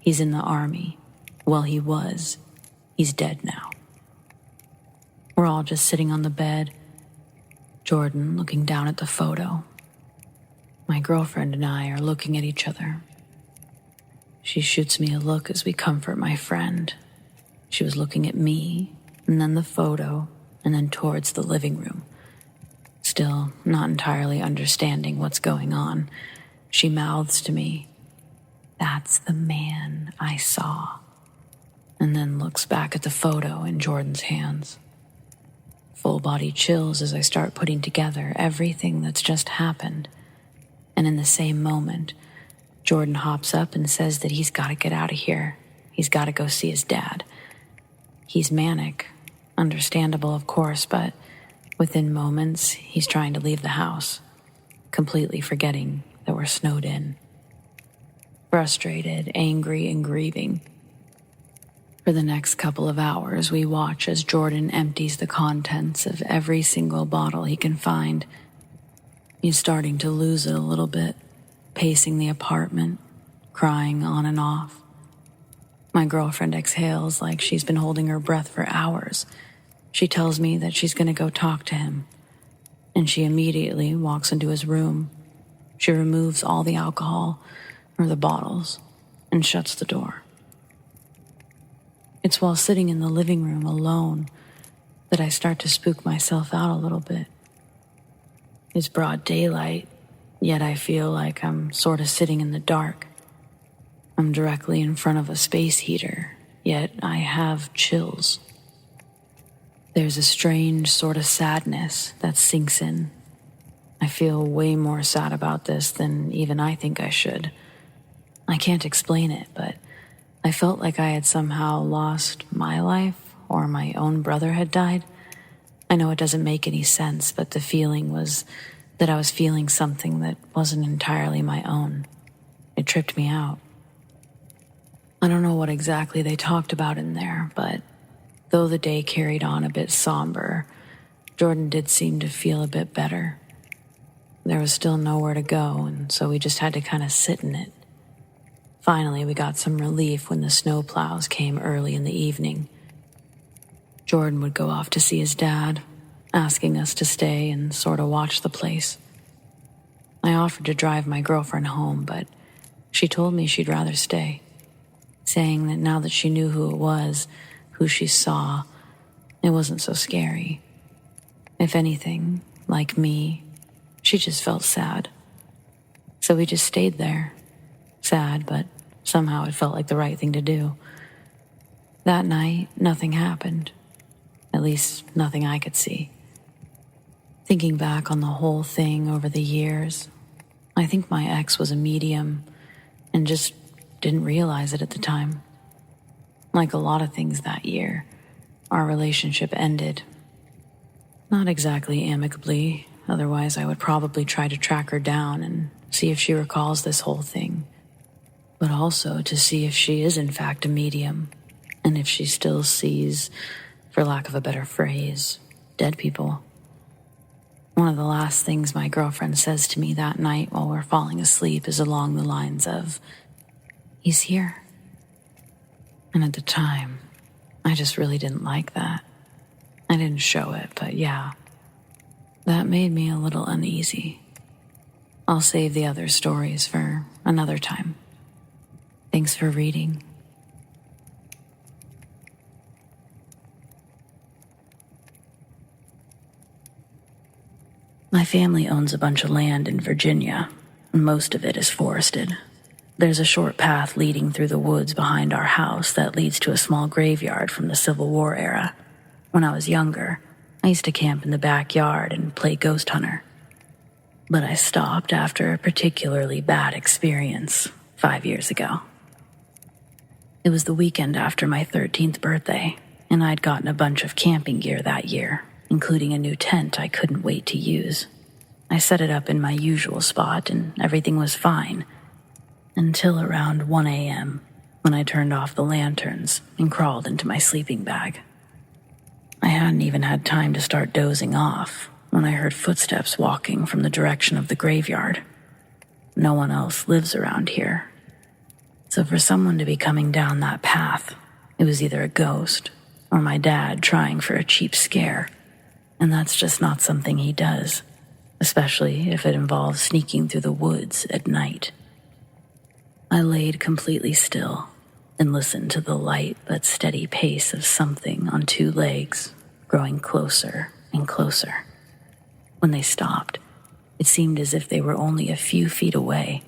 Speaker 1: he's in the army. Well, he was. He's dead now. We're all just sitting on the bed, Jordan looking down at the photo. My girlfriend and I are looking at each other. She shoots me a look as we comfort my friend. She was looking at me, and then the photo, and then towards the living room. Still not entirely understanding what's going on, she mouths to me, "That's the man I saw," and then looks back at the photo in Jordan's hands. Full body chills as I start putting together everything that's just happened. And in the same moment, Jordan hops up and says that he's got to get out of here. He's got to go see his dad. He's manic, understandable of course, but within moments, he's trying to leave the house, completely forgetting that we're snowed in. Frustrated, angry, and grieving. For the next couple of hours, we watch as Jordan empties the contents of every single bottle he can find. He's starting to lose it a little bit, pacing the apartment, crying on and off. My girlfriend exhales like she's been holding her breath for hours. She tells me that she's going to go talk to him, and she immediately walks into his room. She removes all the alcohol, or the bottles, and shuts the door. It's while sitting in the living room alone that I start to spook myself out a little bit. It's broad daylight, yet I feel like I'm sort of sitting in the dark. I'm directly in front of a space heater, yet I have chills. There's a strange sort of sadness that sinks in. I feel way more sad about this than even I think I should. I can't explain it, but I felt like I had somehow lost my life, or my own brother had died. I know it doesn't make any sense, but the feeling was that I was feeling something that wasn't entirely my own. It tripped me out. I don't know what exactly they talked about in there, but though the day carried on a bit somber, Jordan did seem to feel a bit better. There was still nowhere to go, and so we just had to kind of sit in it. Finally, we got some relief when the snowplows came early in the evening. Jordan would go off to see his dad, asking us to stay and sort of watch the place. I offered to drive my girlfriend home, but she told me she'd rather stay, saying that now that she knew who it was, who she saw, it wasn't so scary. If anything, like me, she just felt sad. So we just stayed there. Sad, but somehow it felt like the right thing to do. That night, nothing happened. At least, nothing I could see. Thinking back on the whole thing over the years, I think my ex was a medium and just didn't realize it at the time. Like a lot of things that year, our relationship ended. Not exactly amicably, otherwise I would probably try to track her down and see if she recalls this whole thing. But also to see if she is in fact a medium, and if she still sees, for lack of a better phrase, dead people. One of the last things my girlfriend says to me that night while we're falling asleep is along the lines of, "He's here." And at the time, I just really didn't like that. I didn't show it, but yeah, that made me a little uneasy. I'll save the other stories for another time. Thanks for reading. My family owns a bunch of land in Virginia, and most of it is forested. There's a short path leading through the woods behind our house that leads to a small graveyard from the Civil War era. When I was younger, I used to camp in the backyard and play ghost hunter. But I stopped after a particularly bad experience 5 years ago. It was the weekend after my 13th birthday, and I'd gotten a bunch of camping gear that year, including a new tent I couldn't wait to use. I set it up in my usual spot and everything was fine, until around 1 a.m. when I turned off the lanterns and crawled into my sleeping bag. I hadn't even had time to start dozing off when I heard footsteps walking from the direction of the graveyard. No one else lives around here. So for someone to be coming down that path, it was either a ghost or my dad trying for a cheap scare. And that's just not something he does, especially if it involves sneaking through the woods at night. I laid completely still and listened to the light but steady pace of something on 2 legs, growing closer and closer. When they stopped, it seemed as if they were only a few feet away.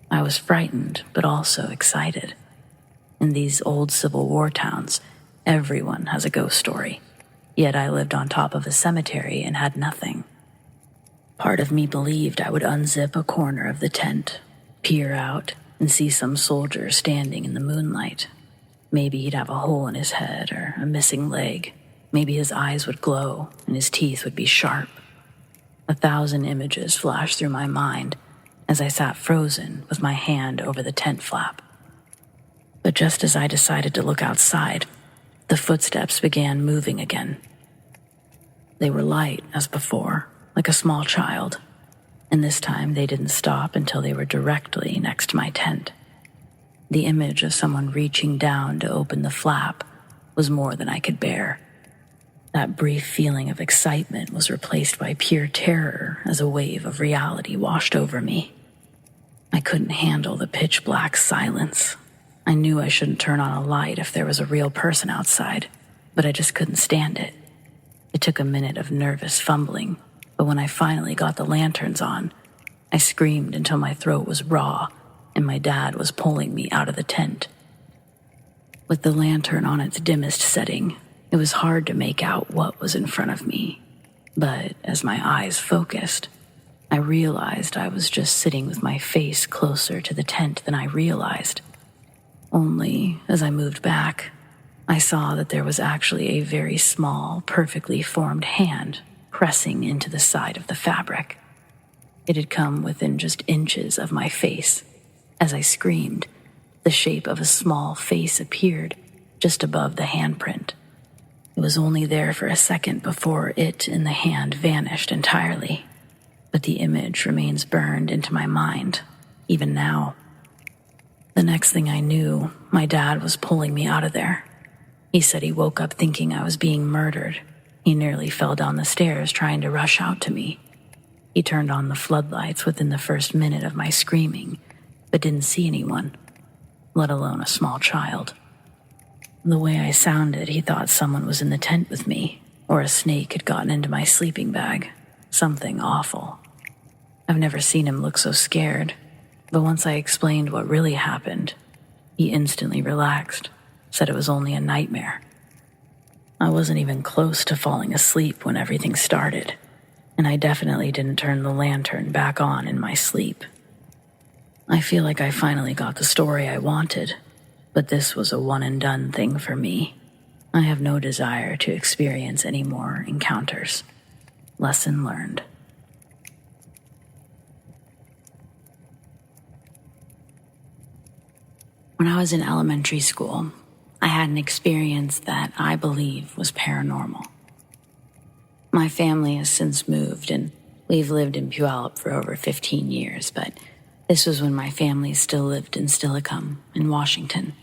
Speaker 1: I was frightened, but also excited. In these old Civil War towns, everyone has a ghost story. Yet I lived on top of a cemetery and had nothing. Part of me believed I would unzip a corner of the tent, peer out, and see some soldier standing in the moonlight. Maybe he'd have a hole in his head or a missing leg. Maybe his eyes would glow and his teeth would be sharp. 1,000 images flashed through my mind as I sat frozen with my hand over the tent flap. But just as I decided to look outside, the footsteps began moving again. They were light as before, like a small child, and this time they didn't stop until they were directly next to my tent. The image of someone reaching down to open the flap was more than I could bear. That brief feeling of excitement was replaced by pure terror as a wave of reality washed over me. I couldn't handle the pitch-black silence. I knew I shouldn't turn on a light if there was a real person outside, but I just couldn't stand it. It took a minute of nervous fumbling, but when I finally got the lanterns on, I screamed until my throat was raw and my dad was pulling me out of the tent. With the lantern on its dimmest setting, It was hard to make out what was in front of me, but as my eyes focused, I realized I was just sitting with my face closer to the tent than I realized. Only, as I moved back, I saw that there was actually a very small, perfectly formed hand pressing into the side of the fabric. It had come within just inches of my face. As I screamed, the shape of a small face appeared just above the handprint. It was only there for a second before it and the hand vanished entirely, but the image remains burned into my mind, even now. The next thing I knew, my dad was pulling me out of there. He said he woke up thinking I was being murdered. He nearly fell down the stairs trying to rush out to me. He turned on the floodlights within the first minute of my screaming, but didn't see anyone, let alone a small child. The way I sounded, he thought someone was in the tent with me, or a snake had gotten into my sleeping bag. Something awful. I've never seen him look so scared, but once I explained what really happened, he instantly relaxed, said it was only a nightmare. I wasn't even close to falling asleep when everything started, and I definitely didn't turn the lantern back on in my sleep. I feel like I finally got the story I wanted, but this was a one-and-done thing for me. I have no desire to experience any more encounters. Lesson learned. When I was in elementary school, I had an experience that I believe was paranormal. My family has since moved, and we've lived in Puyallup for over 15 years, but this was when my family still lived in Steilacoom in Washington.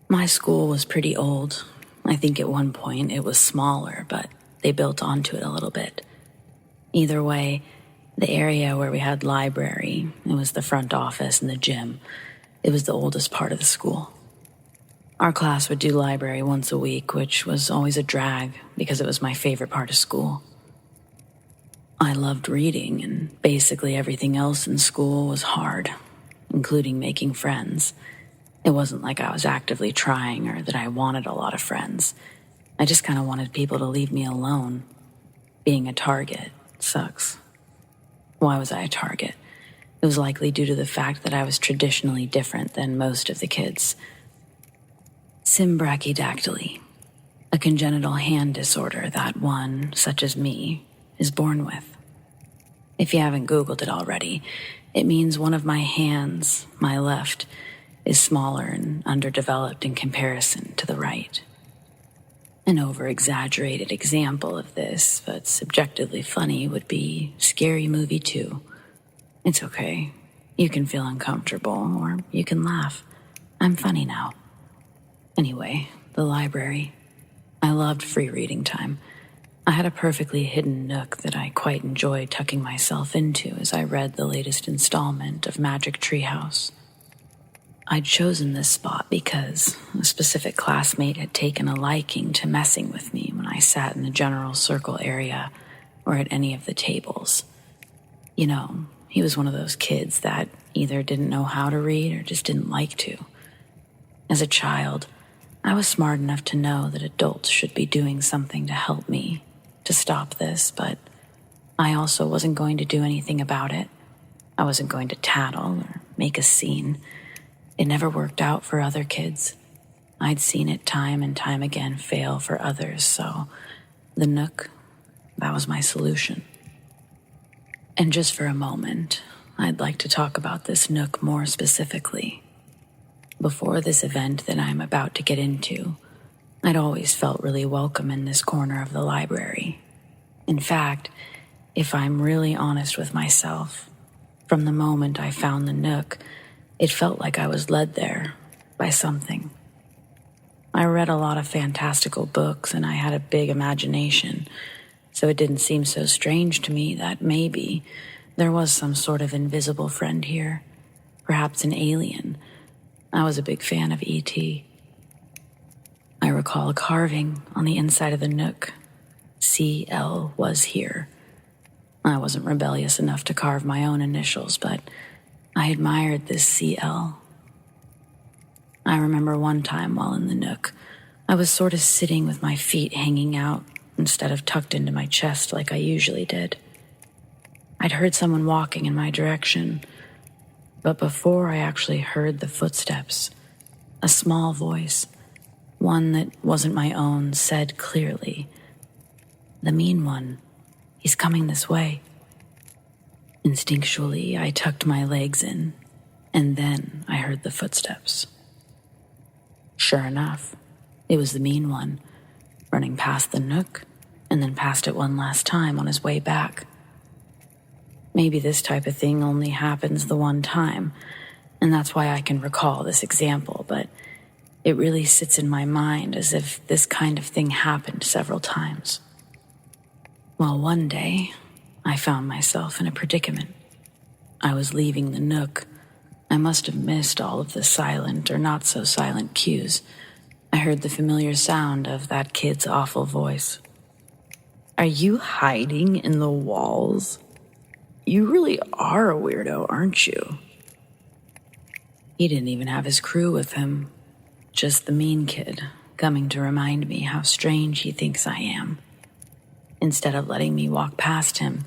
Speaker 1: My school was pretty old. I think at one point it was smaller, but they built onto it a little bit. Either way, the area where we had library, it was the front office and the gym. It was the oldest part of the school. Our class would do library once a week, which was always a drag because it was my favorite part of school. I loved reading, and basically everything else in school was hard, including making friends. It wasn't like I was actively trying or that I wanted a lot of friends. I just kind of wanted people to leave me alone. Being a target sucks. Why was I a target? It was likely due to the fact that I was traditionally different than most of the kids. Symbrachydactyly, a congenital hand disorder that one, such as me, is born with. If you haven't Googled it already, it means one of my hands, my left, is smaller and underdeveloped in comparison to the right. An over-exaggerated example of this, but subjectively funny, would be Scary Movie 2. It's okay. You can feel uncomfortable, or you can laugh. I'm funny now. Anyway, the library. I loved free reading time. I had a perfectly hidden nook that I quite enjoyed tucking myself into as I read the latest installment of Magic Treehouse. I'd chosen this spot because a specific classmate had taken a liking to messing with me when I sat in the general circle area or at any of the tables. You know, he was one of those kids that either didn't know how to read or just didn't like to. As a child, I was smart enough to know that adults should be doing something to help me, to stop this, but I also wasn't going to do anything about it. I wasn't going to tattle or make a scene. It never worked out for other kids. I'd seen it time and time again fail for others, so the nook, that was my solution. And just for a moment, I'd like to talk about this nook more specifically. Before this event that I'm about to get into, I'd always felt really welcome in this corner of the library. In fact, if I'm really honest with myself, from the moment I found the nook, it felt like I was led there by something. I read a lot of fantastical books and I had a big imagination, so it didn't seem so strange to me that maybe there was some sort of invisible friend here, perhaps an alien. I was a big fan of E.T. I recall a carving on the inside of the nook. C.L. was here. I wasn't rebellious enough to carve my own initials, but I admired this C.L. I remember one time while in the nook, I was sort of sitting with my feet hanging out instead of tucked into my chest like I usually did. I'd heard someone walking in my direction, but before I actually heard the footsteps, a small voice, one that wasn't my own, said clearly, "The mean one, he's coming this way." Instinctually, I tucked my legs in, and then I heard the footsteps. Sure enough, it was the mean one, running past the nook, and then past it one last time on his way back. Maybe this type of thing only happens the one time, and that's why I can recall this example, but it really sits in my mind as if this kind of thing happened several times. Well, one day, I found myself in a predicament. I was leaving the nook. I must have missed all of the silent or not so silent cues. I heard the familiar sound of that kid's awful voice. "Are you hiding in the walls? You really are a weirdo, aren't you?" He didn't even have his crew with him, just the mean kid, coming to remind me how strange he thinks I am. Instead of letting me walk past him,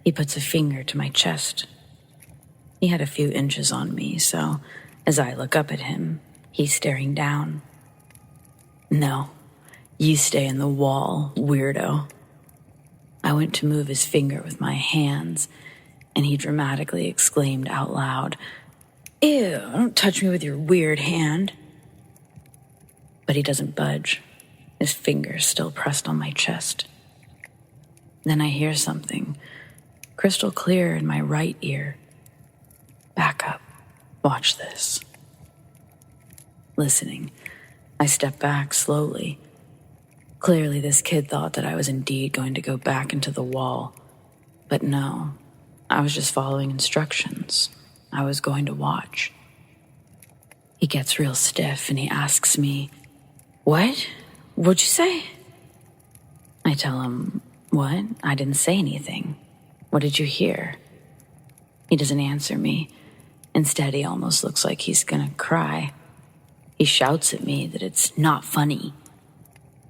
Speaker 1: he puts a finger to my chest. He had a few inches on me, so as I look up at him, he's staring down. "No, you stay in the wall, weirdo." I went to move his finger with my hands, and he dramatically exclaimed out loud, "Ew, don't touch me with your weird hand." But he doesn't budge, his finger still pressed on my chest. Then I hear something, crystal clear in my right ear. "Back up, watch this." Listening, I step back slowly. Clearly this kid thought that I was indeed going to go back into the wall. But no, I was just following instructions. I was going to watch. He gets real stiff and he asks me, "What? What'd you say?" I tell him, "What? I didn't say anything. What did you hear?" He doesn't answer me. Instead, he almost looks like he's gonna cry. He shouts at me that it's not funny.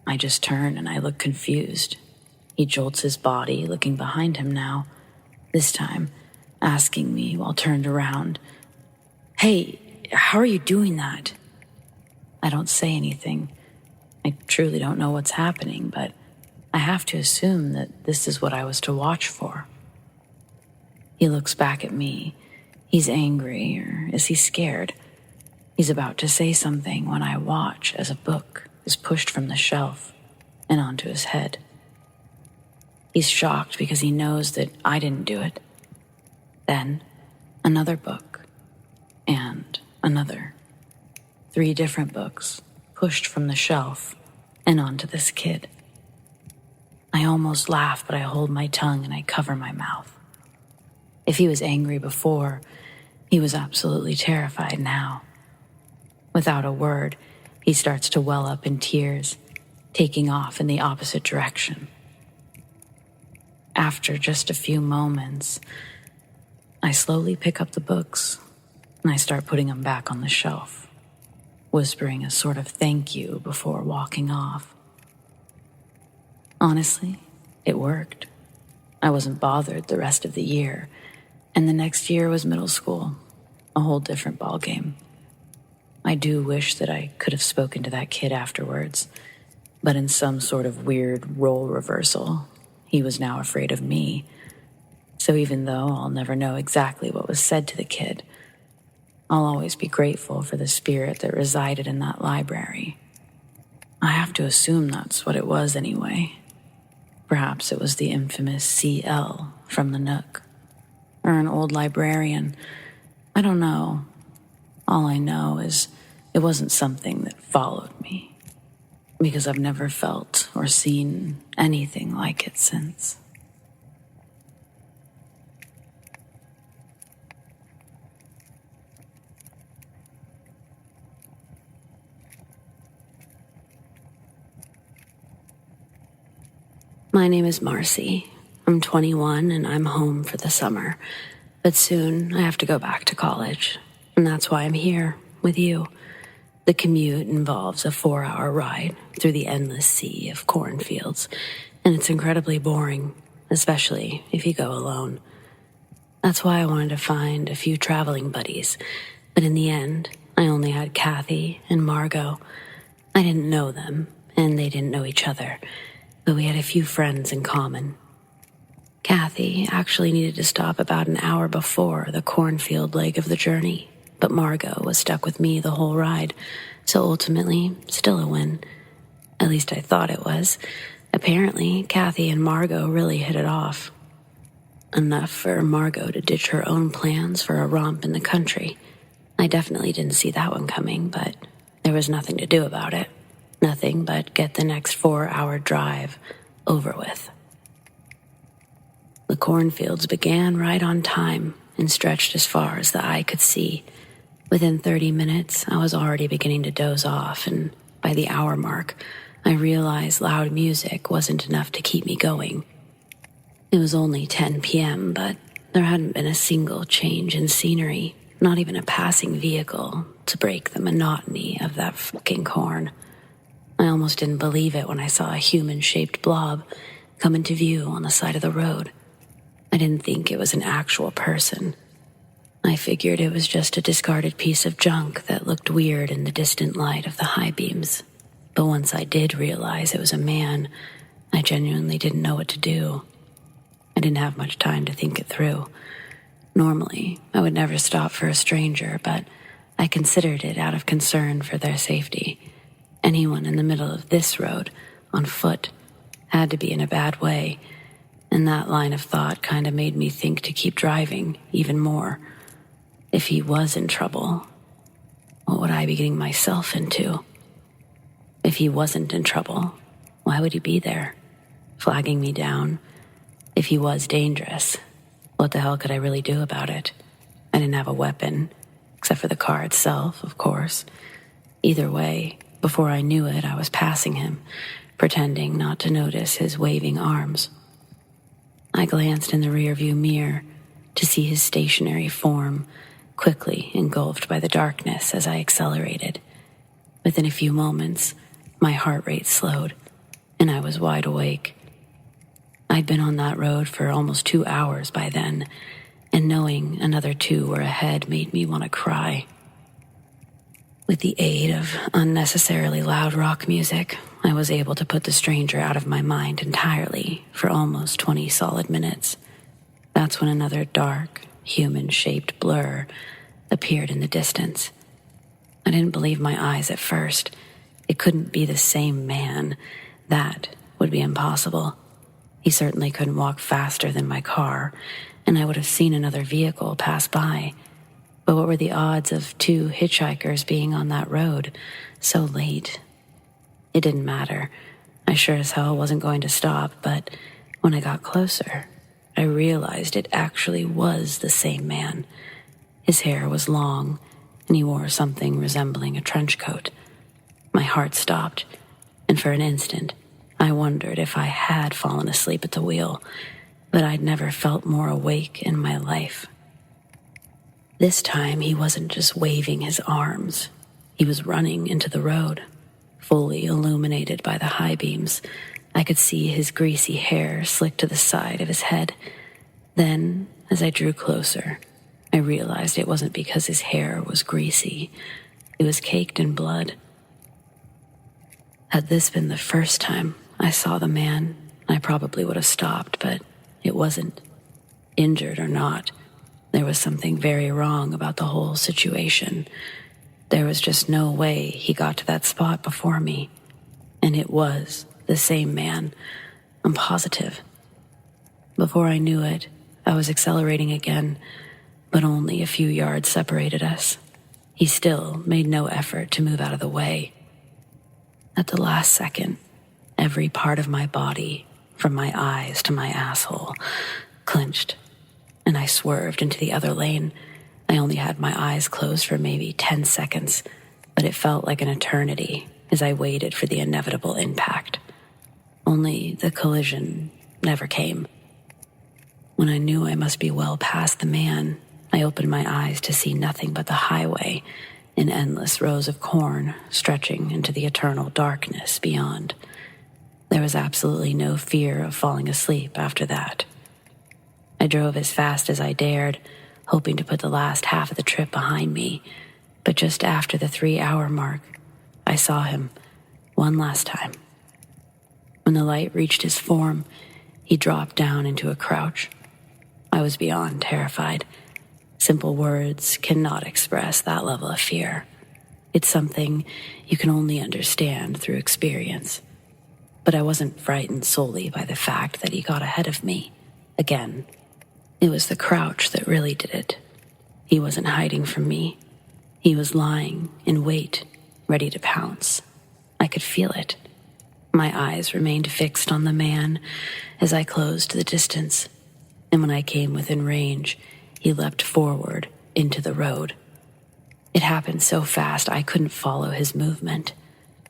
Speaker 1: I just turn and I look confused. He jolts his body, looking behind him now, this time asking me while turned around, "Hey, how are you doing that?" I don't say anything. I truly don't know what's happening, but I have to assume that this is what I was to watch for. He looks back at me. He's angry, or is he scared? He's about to say something when I watch as a book is pushed from the shelf and onto his head. He's shocked because he knows that I didn't do it. Then, another book, and another. 3 different books pushed from the shelf and onto this kid. I almost laugh, but I hold my tongue and I cover my mouth. If he was angry before, he was absolutely terrified now. Without a word, he starts to well up in tears, taking off in the opposite direction. After just a few moments, I slowly pick up the books and I start putting them back on the shelf, whispering a sort of thank you before walking off. Honestly, it worked. I wasn't bothered the rest of the year, and the next year was middle school, a whole different ballgame. I do wish that I could have spoken to that kid afterwards, but in some sort of weird role reversal, he was now afraid of me. So even though I'll never know exactly what was said to the kid, I'll always be grateful for the spirit that resided in that library. I have to assume that's what it was anyway. Perhaps it was the infamous CL from the Nook, or an old librarian. I don't know. All I know is it wasn't something that followed me, because I've never felt or seen anything like it since. My name is Marcy. I'm 21 and I'm home for the summer, but soon I have to go back to college, and that's why I'm here with you. The commute involves a 4-hour ride through the endless sea of cornfields, and it's incredibly boring, especially if you go alone. That's why I wanted to find a few traveling buddies, but in the end, I only had Kathy and Margot. I didn't know them, and they didn't know each other, but we had a few friends in common. Kathy actually needed to stop about an hour before the cornfield leg of the journey, but Margot was stuck with me the whole ride, so ultimately, still a win. At least I thought it was. Apparently, Kathy and Margot really hit it off. Enough for Margot to ditch her own plans for a romp in the country. I definitely didn't see that one coming, but there was nothing to do about it. Nothing but get the next 4-hour drive over with. The cornfields began right on time and stretched as far as the eye could see. Within 30 minutes, I was already beginning to doze off, and by the hour mark, I realized loud music wasn't enough to keep me going. It was only 10 p.m., but there hadn't been a single change in scenery, not even a passing vehicle, to break the monotony of that fucking corn. I almost didn't believe it when I saw a human-shaped blob come into view on the side of the road. I didn't think it was an actual person. I figured it was just a discarded piece of junk that looked weird in the distant light of the high beams. But once I did realize it was a man, I genuinely didn't know what to do. I didn't have much time to think it through. Normally, I would never stop for a stranger, but I considered it out of concern for their safety. Anyone in the middle of this road, on foot, had to be in a bad way, and that line of thought kind of made me think to keep driving even more. If he was in trouble, what would I be getting myself into? If he wasn't in trouble, why would he be there, flagging me down? If he was dangerous, what the hell could I really do about it? I didn't have a weapon, except for the car itself, of course. Either way, before I knew it, I was passing him, pretending not to notice his waving arms. I glanced in the rearview mirror to see his stationary form quickly engulfed by the darkness as I accelerated. Within a few moments, my heart rate slowed, and I was wide awake. I'd been on that road for almost 2 hours by then, and knowing another 2 were ahead made me want to cry. With the aid of unnecessarily loud rock music, I was able to put the stranger out of my mind entirely for almost 20 solid minutes. That's when another dark, human-shaped blur appeared in the distance. I didn't believe my eyes at first. It couldn't be the same man. That would be impossible. He certainly couldn't walk faster than my car, and I would have seen another vehicle pass by. But what were the odds of 2 hitchhikers being on that road so late? It didn't matter. I sure as hell wasn't going to stop, but when I got closer, I realized it actually was the same man. His hair was long, and he wore something resembling a trench coat. My heart stopped, and for an instant, I wondered if I had fallen asleep at the wheel, but I'd never felt more awake in my life. This time, he wasn't just waving his arms. He was running into the road, fully illuminated by the high beams. I could see his greasy hair slicked to the side of his head. Then, as I drew closer, I realized it wasn't because his hair was greasy. It was caked in blood. Had this been the first time I saw the man, I probably would have stopped, but it wasn't. Injured or not, there was something very wrong about the whole situation. There was just no way he got to that spot before me. And it was the same man. I'm positive. Before I knew it, I was accelerating again, but only a few yards separated us. He still made no effort to move out of the way. At the last second, every part of my body, from my eyes to my asshole, clenched, and I swerved into the other lane. I only had my eyes closed for maybe 10 seconds, but it felt like an eternity as I waited for the inevitable impact. Only the collision never came. When I knew I must be well past the man, I opened my eyes to see nothing but the highway in endless rows of corn stretching into the eternal darkness beyond. There was absolutely no fear of falling asleep after that. I drove as fast as I dared, hoping to put the last half of the trip behind me, but just after the 3-hour mark, I saw him one last time. When the light reached his form, he dropped down into a crouch. I was beyond terrified. Simple words cannot express that level of fear. It's something you can only understand through experience. But I wasn't frightened solely by the fact that he got ahead of me. Again, it was the crouch that really did it. He wasn't hiding from me. He was lying in wait, ready to pounce. I could feel it. My eyes remained fixed on the man as I closed the distance, and when I came within range, he leapt forward into the road. It happened so fast I couldn't follow his movement.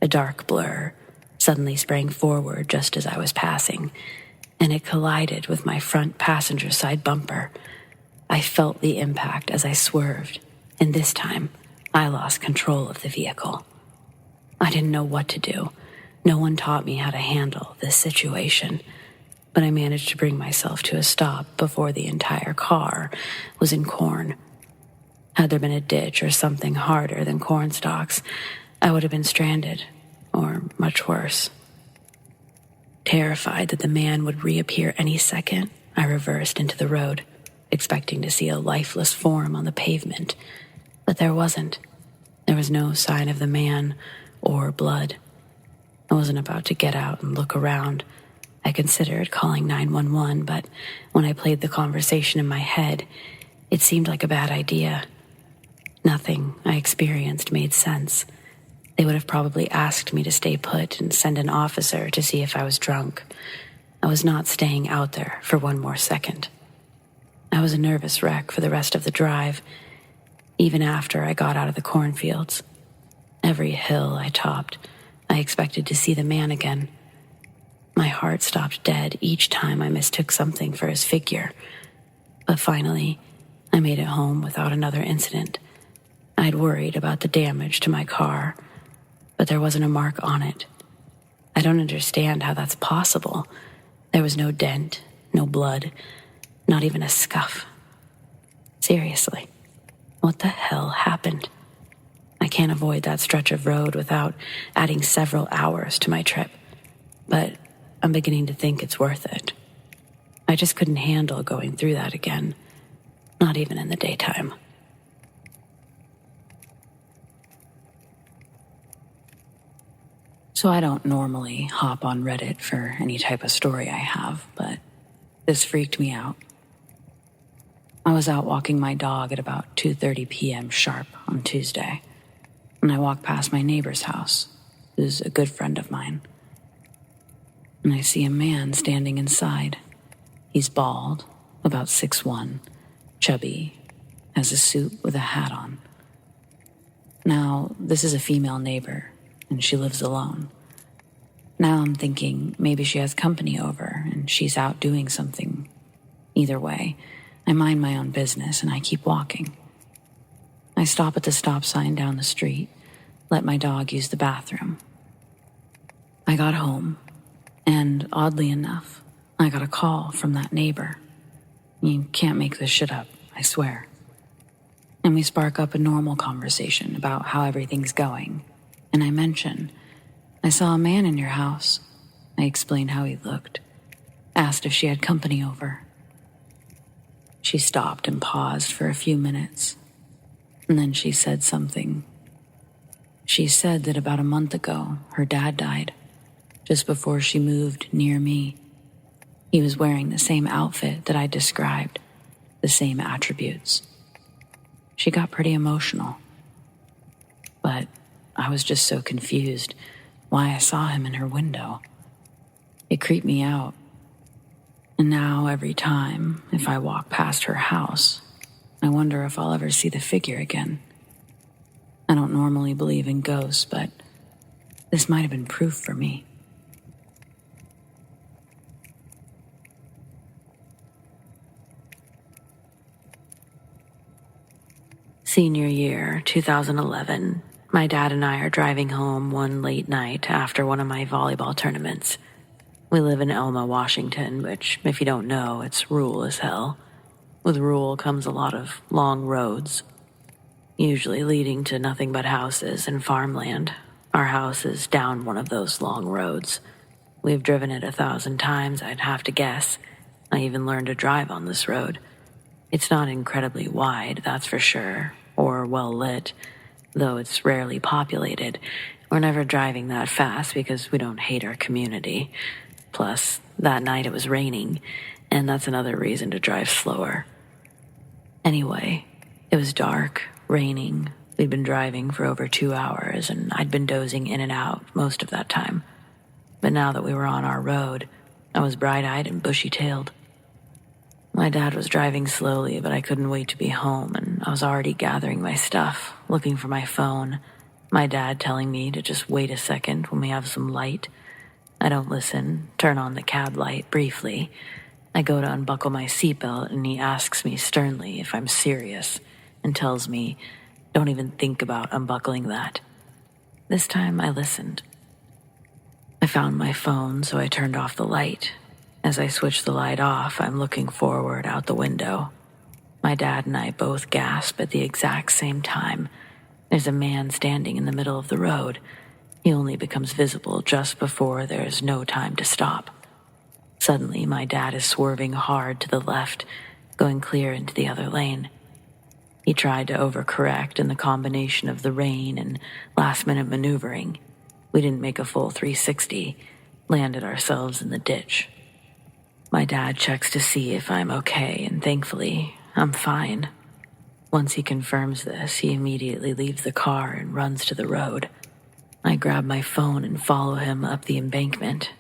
Speaker 1: A dark blur suddenly sprang forward just as I was passing, and it collided with my front passenger side bumper. I felt the impact as I swerved, and this time I lost control of the vehicle. I didn't know what to do. No one taught me how to handle this situation, but I managed to bring myself to a stop before the entire car was in corn. Had there been a ditch or something harder than corn stalks, I would have been stranded, or much worse. Terrified that the man would reappear any second, I reversed into the road, expecting to see a lifeless form on the pavement, but there wasn't. There was no sign of the man or blood. I wasn't about to get out and look around. I considered calling 911, but when I played the conversation in my head, it seemed like a bad idea. Nothing I experienced made sense. They would have probably asked me to stay put and send an officer to see if I was drunk. I was not staying out there for one more second. I was a nervous wreck for the rest of the drive, even after I got out of the cornfields. Every hill I topped, I expected to see the man again. My heart stopped dead each time I mistook something for his figure. But finally, I made it home without another incident. I'd worried about the damage to my car, but there wasn't a mark on it. I don't understand how that's possible. There was no dent, no blood, not even a scuff. Seriously, what the hell happened? I can't avoid that stretch of road without adding several hours to my trip, but I'm beginning to think it's worth it. I just couldn't handle going through that again, not even in the daytime. So I don't normally hop on Reddit for any type of story I have, but this freaked me out. I was out walking my dog at about 2:30 p.m. sharp on Tuesday, and I walked past my neighbor's house, who's a good friend of mine. And I see a man standing inside. He's bald, about 6'1", chubby, has a suit with a hat on. Now, this is a female neighbor, and she lives alone. Now I'm thinking maybe she has company over and she's out doing something. Either way, I mind my own business and I keep walking. I stop at the stop sign down the street, let my dog use the bathroom. I got home, and oddly enough, I got a call from that neighbor. You can't make this shit up, I swear. And we spark up a normal conversation about how everything's going, and I mention, I saw a man in your house. I explained how he looked, asked if she had company over. She stopped and paused for a few minutes, and then she said something. She said that about a month ago, her dad died, just before she moved near me. He was wearing the same outfit that I described, the same attributes. She got pretty emotional, but I was just so confused why I saw him in her window. It creeped me out. And now every time, if I walk past her house, I wonder if I'll ever see the figure again. I don't normally believe in ghosts, but this might have been proof for me. Senior year, 2011, my dad and I are driving home one late night after one of my volleyball tournaments. We live in Elma, Washington, which, if you don't know, it's rural as hell. With rural comes a lot of long roads, usually leading to nothing but houses and farmland. Our house is down one of those long roads. We've driven it 1,000 times, I'd have to guess. I even learned to drive on this road. It's not incredibly wide, that's for sure, or well lit, though it's rarely populated. We're never driving that fast because we don't hate our community. Plus, that night it was raining, and that's another reason to drive slower. Anyway, it was dark, raining. We'd been driving for over 2 hours, and I'd been dozing in and out most of that time. But now that we were on our road, I was bright-eyed and bushy-tailed. My dad was driving slowly, but I couldn't wait to be home, and I was already gathering my stuff, looking for my phone. My dad telling me to just wait a second when we have some light. I don't listen, turn on the cab light briefly. I go to unbuckle my seatbelt, and he asks me sternly if I'm serious, and tells me, don't even think about unbuckling that. This time I listened. I found my phone, so I turned off the light. As I switch the light off, I'm looking forward out the window. My dad and I both gasp at the exact same time. There's a man standing in the middle of the road. He only becomes visible just before there's no time to stop. Suddenly, my dad is swerving hard to the left, going clear into the other lane. He tried to overcorrect, and the combination of the rain and last-minute maneuvering, we didn't make a full 360, landed ourselves in the ditch. My dad checks to see if I'm okay, and thankfully, I'm fine. Once he confirms this, he immediately leaves the car and runs to the road. I grab my phone and follow him up the embankment.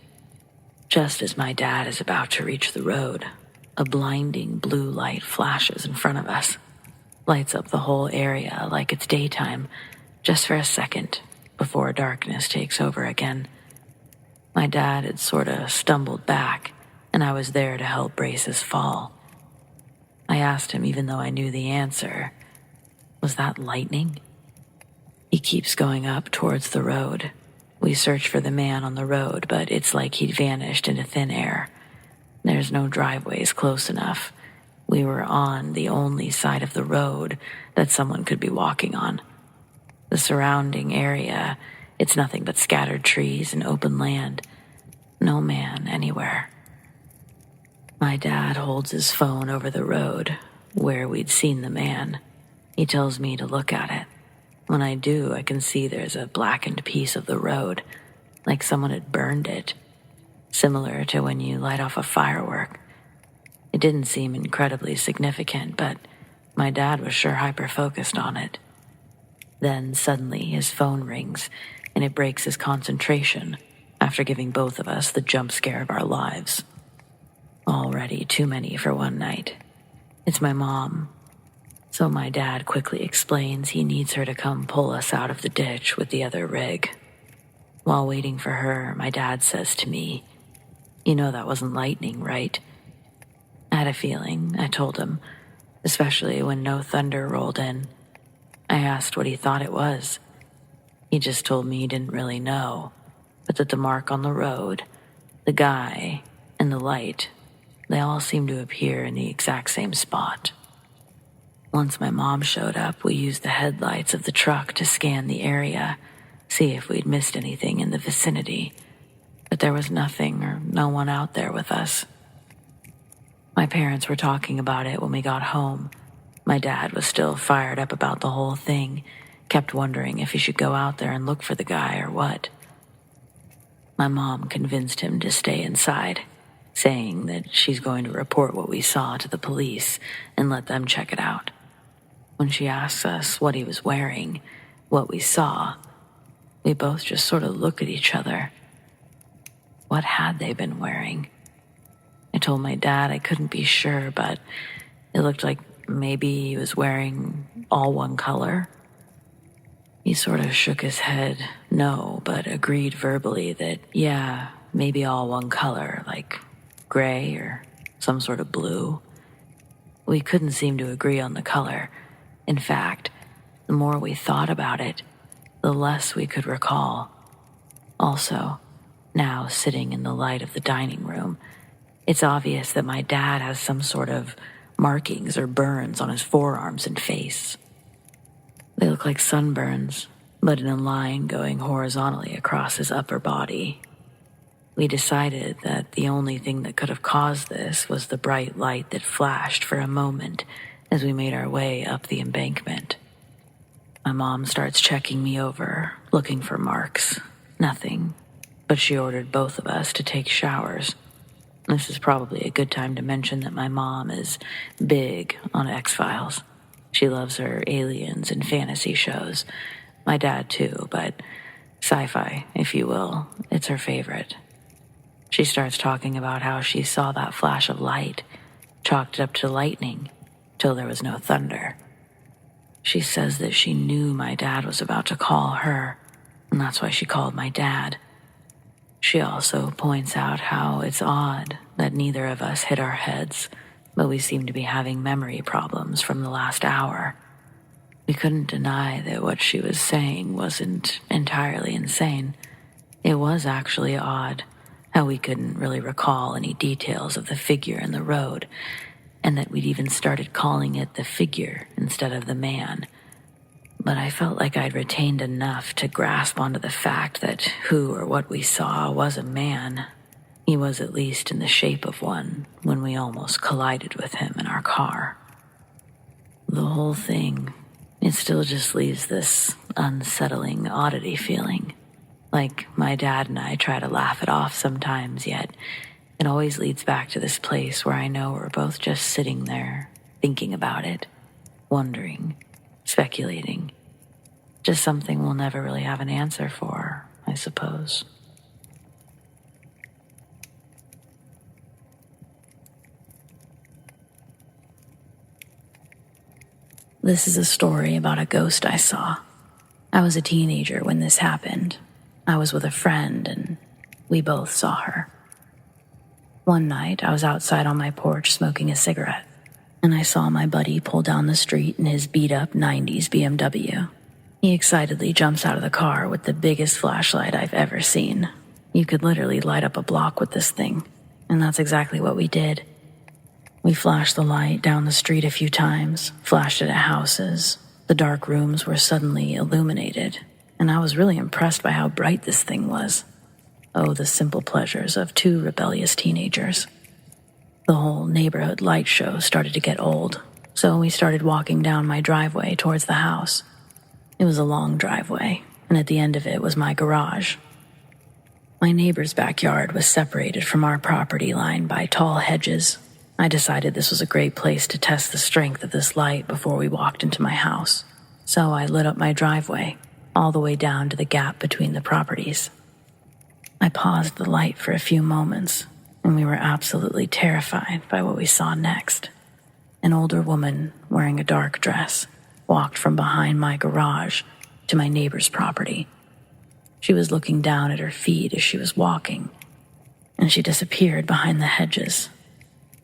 Speaker 1: Just as my dad is about to reach the road, a blinding blue light flashes in front of us, lights up the whole area like it's daytime, just for a second, before darkness takes over again. My dad had sort of stumbled back, and I was there to help brace his fall. I asked him, even though I knew the answer, was that lightning? He keeps going up towards the road. We search for the man on the road, but it's like he'd vanished into thin air. There's no driveways close enough. We were on the only side of the road that someone could be walking on. The surrounding area, it's nothing but scattered trees and open land. No man anywhere. My dad holds his phone over the road, where we'd seen the man. He tells me to look at it. When I do, I can see there's a blackened piece of the road, like someone had burned it, similar to when you light off a firework. It didn't seem incredibly significant, but my dad was sure hyper-focused on it. Then suddenly his phone rings, and it breaks his concentration after giving both of us the jump scare of our lives. Already too many for one night. It's my mom. So my dad quickly explains he needs her to come pull us out of the ditch with the other rig. While waiting for her, my dad says to me, "You know that wasn't lightning, right?" I had a feeling, I told him, especially when no thunder rolled in. I asked what he thought it was. He just told me he didn't really know, but that the mark on the road, the guy, and the light, they all seemed to appear in the exact same spot. Once my mom showed up, we used the headlights of the truck to scan the area, see if we'd missed anything in the vicinity, but there was nothing or no one out there with us. My parents were talking about it when we got home. My dad was still fired up about the whole thing, kept wondering if he should go out there and look for the guy or what. My mom convinced him to stay inside, saying that she's going to report what we saw to the police and let them check it out. When she asks us what he was wearing, what we saw, we both just sort of look at each other. What had they been wearing? I told my dad I couldn't be sure, but it looked like maybe he was wearing all one color. He sort of shook his head, no, but agreed verbally that, yeah, maybe all one color, like gray or some sort of blue. We couldn't seem to agree on the color. In fact, The more we thought about it, the less we could recall. Also, now sitting in the light of the dining room, it's obvious that my dad has some sort of markings or burns on his forearms and face. They look like sunburns, but in a line going horizontally across his upper body. We decided that the only thing that could have caused this was the bright light that flashed for a moment as we made our way up the embankment. My mom starts checking me over, looking for marks. Nothing, but she ordered both of us to take showers. This is probably a good time to mention that my mom is big on X-Files. She loves her aliens and fantasy shows. My dad too, but sci-fi, if you will, it's her favorite. She starts talking about how she saw that flash of light, chalked it up to lightning, till there was no thunder. She says that she knew my dad was about to call her, and that's why she called my dad. She also points out how it's odd that neither of us hit our heads, but we seem to be having memory problems from the last hour. We couldn't deny that what she was saying wasn't entirely insane. It was actually odd how we couldn't really recall any details of the figure in the road, and that we'd even started calling it the figure instead of the man. But I felt like I'd retained enough to grasp onto the fact that who or what we saw was a man. He was at least in the shape of one when we almost collided with him in our car. The whole thing, it still just leaves this unsettling oddity feeling. Like my dad and I try to laugh it off sometimes, yet it always leads back to this place where I know we're both just sitting there, thinking about it, wondering, speculating. Just something we'll never really have an answer for, I suppose. This is a story about a ghost I saw. I was a teenager when this happened. I was with a friend, and we both saw her. One night, I was outside on my porch smoking a cigarette, and I saw my buddy pull down the street in his beat-up 90s BMW. He excitedly jumps out of the car with the biggest flashlight I've ever seen. You could literally light up a block with this thing, and that's exactly what we did. We flashed the light down the street a few times, flashed it at houses. The dark rooms were suddenly illuminated, and I was really impressed by how bright this thing was. Oh, the simple pleasures of two rebellious teenagers. The whole neighborhood light show started to get old, so we started walking down my driveway towards the house. It was a long driveway, and at the end of it was my garage. My neighbor's backyard was separated from our property line by tall hedges. I decided this was a great place to test the strength of this light before we walked into my house, so I lit up my driveway, all the way down to the gap between the properties. I paused the light for a few moments, and we were absolutely terrified by what we saw next. An older woman wearing a dark dress walked from behind my garage to my neighbor's property. She was looking down at her feet as she was walking, and she disappeared behind the hedges.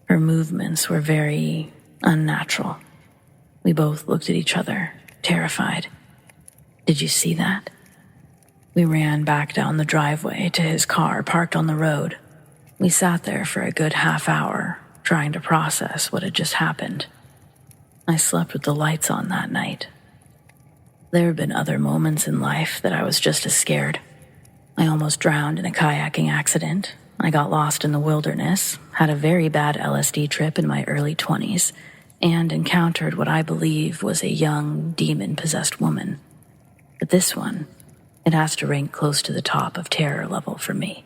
Speaker 1: Her movements were very unnatural. We both looked at each other, terrified. Did you see that? We ran back down the driveway to his car parked on the road. We sat there for a good half hour, trying to process what had just happened. I slept with the lights on that night. There have been other moments in life that I was just as scared. I almost drowned in a kayaking accident. I got lost in the wilderness, had a very bad LSD trip in my early 20s, and encountered what I believe was a young, demon-possessed woman. But this one, it has to rank close to the top of terror level for me.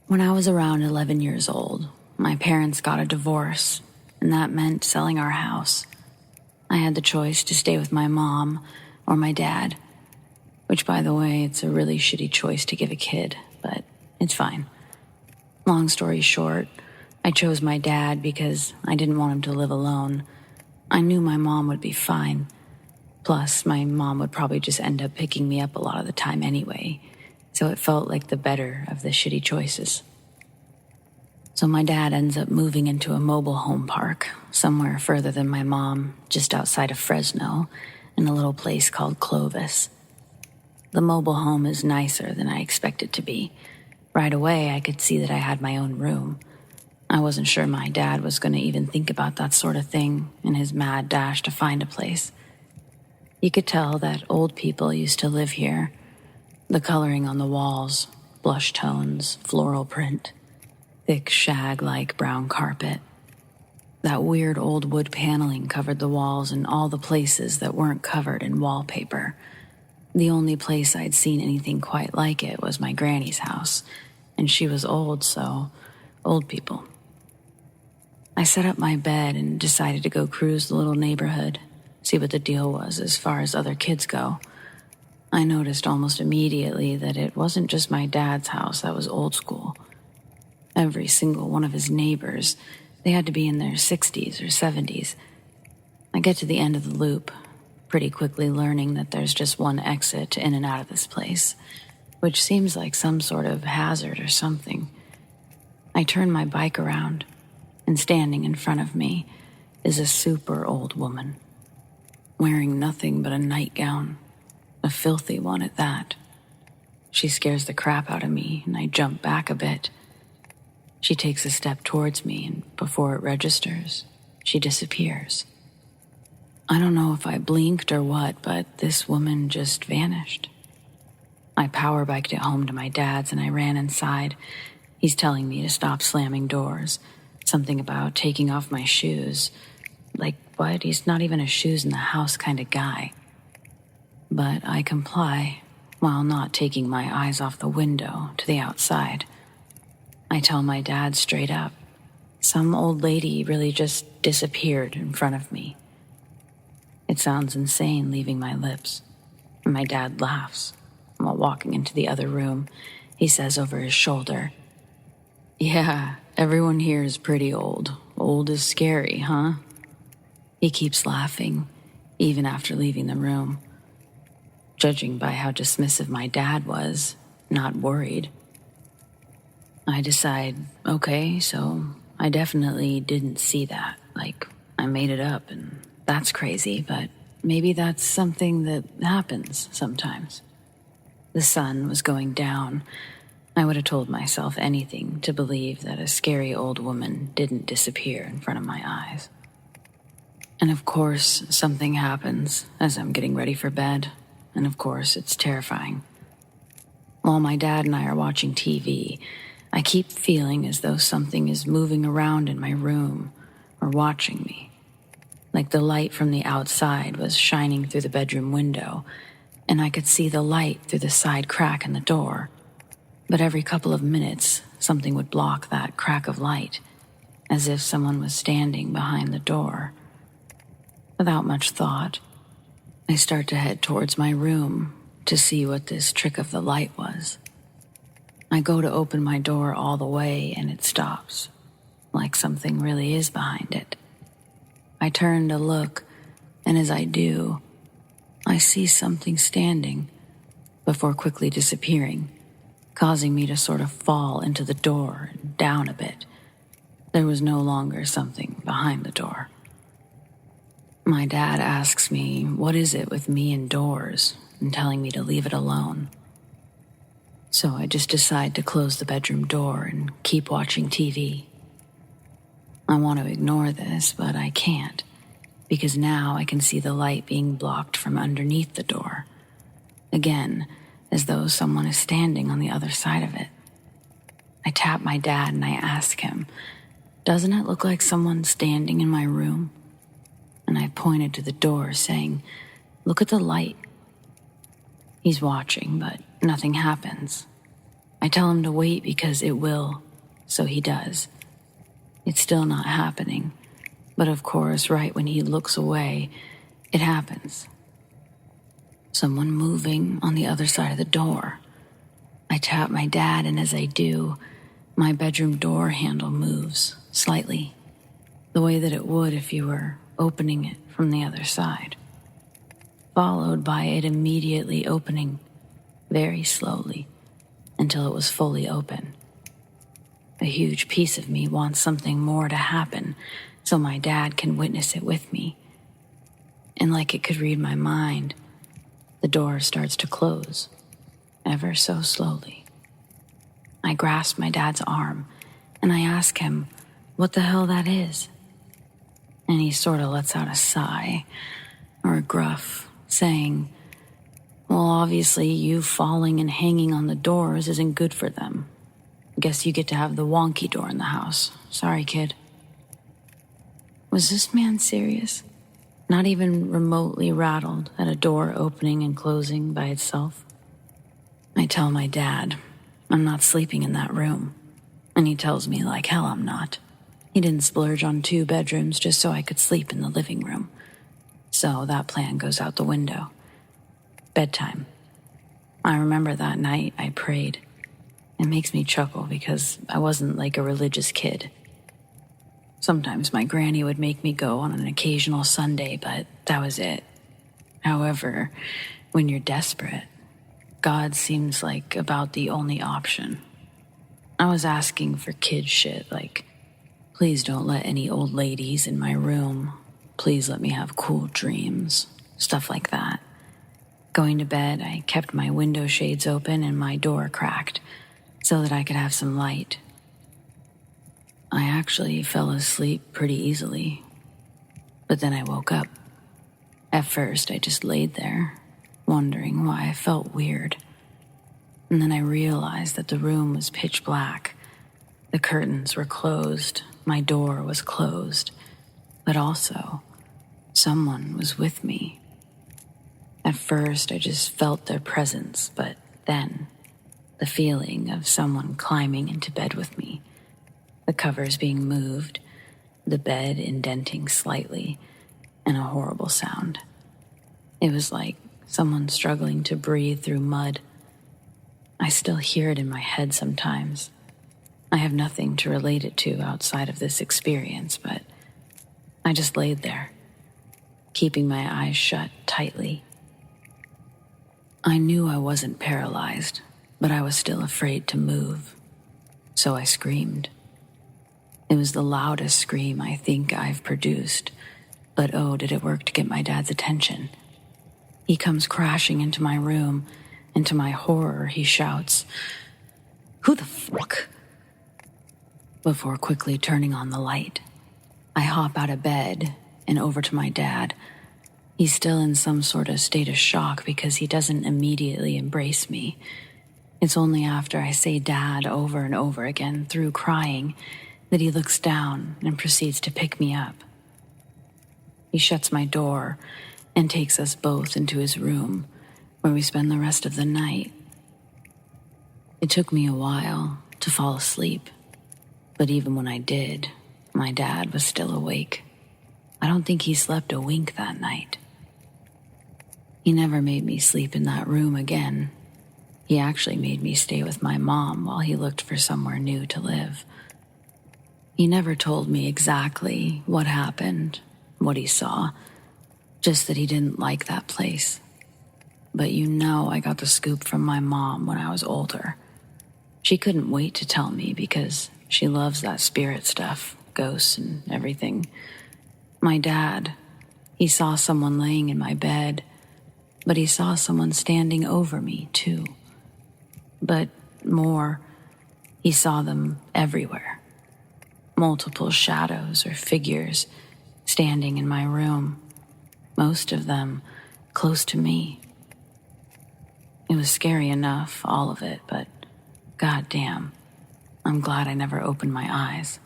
Speaker 1: When I was around 11 years old, my parents got a divorce, and that meant selling our house. I had the choice to stay with my mom or my dad, which, by the way, it's a really shitty choice to give a kid, but it's fine. Long story short, I chose my dad because I didn't want him to live alone. I knew my mom would be fine. Plus, my mom would probably just end up picking me up a lot of the time anyway, so it felt like the better of the shitty choices. So my dad ends up moving into a mobile home park, somewhere further than my mom, just outside of Fresno, in a little place called Clovis. The mobile home is nicer than I expected to be. Right away, I could see that I had my own room. I wasn't sure my dad was going to even think about that sort of thing in his mad dash to find a place. You could tell that old people used to live here. The coloring on the walls, blush tones, floral print, thick shag-like brown carpet. That weird old wood paneling covered the walls in all the places that weren't covered in wallpaper. The only place I'd seen anything quite like it was my granny's house, and she was old, so old people. I set up my bed and decided to go cruise the little neighborhood, see what the deal was as far as other kids go. I noticed almost immediately that it wasn't just my dad's house that was old school. Every single one of his neighbors, they had to be in their 60s or 70s. I get to the end of the loop, pretty quickly learning that there's just one exit in and out of this place, which seems like some sort of hazard or something. I turn my bike around, and standing in front of me is a super old woman, wearing nothing but a nightgown, a filthy one at that. She scares the crap out of me, and I jump back a bit. She takes a step towards me, and before it registers, she disappears. I don't know if I blinked or what, but this woman just vanished. I power biked it home to my dad's, and I ran inside. He's telling me to stop slamming doors. Something about taking off my shoes. Like, what? He's not even a shoes in the house kind of guy. But I comply, while not taking my eyes off the window to the outside. I tell my dad straight up, some old lady really just disappeared in front of me. It sounds insane leaving my lips, and my dad laughs. While walking into the other room, he says over his shoulder, "Yeah, everyone here is pretty old. Old is scary, huh?" He keeps laughing, even after leaving the room. Judging by how dismissive my dad was, not worried. I decide, okay, so I definitely didn't see that. Like, I made it up, and that's crazy, but maybe that's something that happens sometimes. The sun was going down. I would have told myself anything to believe that a scary old woman didn't disappear in front of my eyes. And of course, something happens as I'm getting ready for bed, and of course, it's terrifying. While my dad and I are watching TV, I keep feeling as though something is moving around in my room or watching me. Like the light from the outside was shining through the bedroom window, and I could see the light through the side crack in the door. But every couple of minutes, something would block that crack of light, as if someone was standing behind the door. Without much thought, I start to head towards my room to see what this trick of the light was. I go to open my door all the way, and it stops, like something really is behind it. I turn to look, and as I do, I see something standing before quickly disappearing, causing me to sort of fall into the door and down a bit. There was no longer something behind the door. My dad asks me, what is it with me and doors, and telling me to leave it alone. So I just decide to close the bedroom door and keep watching TV. I want to ignore this, but I can't, because now I can see the light being blocked from underneath the door. Again, as though someone is standing on the other side of it. I tap my dad and I ask him, doesn't it look like someone standing in my room? And I pointed to the door, saying, look at the light. He's watching, but nothing happens. I tell him to wait because it will, so he does. It's still not happening, but of course, right when he looks away, it happens. Someone moving on the other side of the door. I tap my dad, and as I do, my bedroom door handle moves slightly, the way that it would if you were opening it from the other side, followed by it immediately opening very slowly until it was fully open. A huge piece of me wants something more to happen so my dad can witness it with me. And like it could read my mind, the door starts to close, ever so slowly. I grasp my dad's arm and I ask him what the hell that is. And he sort of lets out a sigh, or a gruff, saying, well, obviously you falling and hanging on the doors isn't good for them. Guess you get to have the wonky door in the house. Sorry, kid. Was this man serious? Not even remotely rattled at a door opening and closing by itself? I tell my dad I'm not sleeping in that room, and he tells me like hell I'm not. He didn't splurge on 2 bedrooms just so I could sleep in the living room. So that plan goes out the window. Bedtime. I remember that night I prayed. It makes me chuckle because I wasn't like a religious kid. Sometimes my granny would make me go on an occasional Sunday, but that was it. However, when you're desperate, God seems like about the only option. I was asking for kid shit like, please don't let any old ladies in my room. Please let me have cool dreams. Stuff like that. Going to bed, I kept my window shades open and my door cracked so that I could have some light. I actually fell asleep pretty easily, but then I woke up. At first, I just laid there, wondering why I felt weird. And then I realized that the room was pitch black. The curtains were closed, my door was closed, but also someone was with me. At first, I just felt their presence, but then the feeling of someone climbing into bed with me, the covers being moved, the bed indenting slightly, and a horrible sound. It was like someone struggling to breathe through mud. I still hear it in my head sometimes. I have nothing to relate it to outside of this experience, but I just laid there, keeping my eyes shut tightly. I knew I wasn't paralyzed, but I was still afraid to move, so I screamed. It was the loudest scream I think I've produced, but oh, did it work to get my dad's attention. He comes crashing into my room, and to my horror, he shouts, "Who the fuck?" Before quickly turning on the light. I hop out of bed and over to my dad. He's still in some sort of state of shock because he doesn't immediately embrace me. It's only after I say dad over and over again through crying that he looks down and proceeds to pick me up. He shuts my door and takes us both into his room, where we spend the rest of the night. It took me a while to fall asleep, but even when I did, my dad was still awake. I don't think he slept a wink that night. He never made me sleep in that room again. He actually made me stay with my mom while he looked for somewhere new to live. He never told me exactly what happened, what he saw, just that he didn't like that place. But you know I got the scoop from my mom when I was older. She couldn't wait to tell me because she loves that spirit stuff, ghosts and everything. My dad, he saw someone laying in my bed, but he saw someone standing over me too. But more, he saw them everywhere. Multiple shadows or figures standing in my room, most of them close to me. It was scary enough, all of it, but goddamn, I'm glad I never opened my eyes.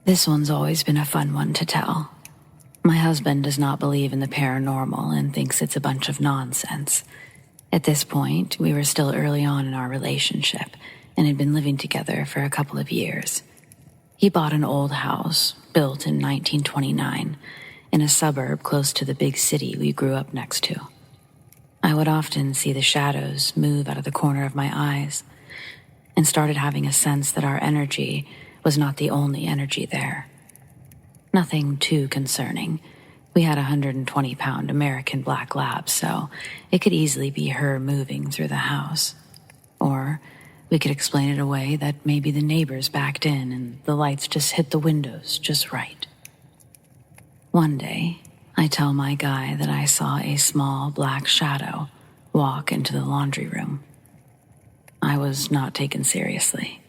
Speaker 1: This one's always been a fun one to tell. My husband does not believe in the paranormal and thinks it's a bunch of nonsense. At this point, we were still early on in our relationship and had been living together for a couple of years. He bought an old house, built in 1929, in a suburb close to the big city we grew up next to. I would often see the shadows move out of the corner of my eyes and started having a sense that our energy was not the only energy there. Nothing too concerning, We had a 120-pound American black lab, so it could easily be her moving through the house. Or we could explain it away that maybe the neighbors backed in and the lights just hit the windows just right. One day, I tell my guy that I saw a small black shadow walk into the laundry room. I was not taken seriously.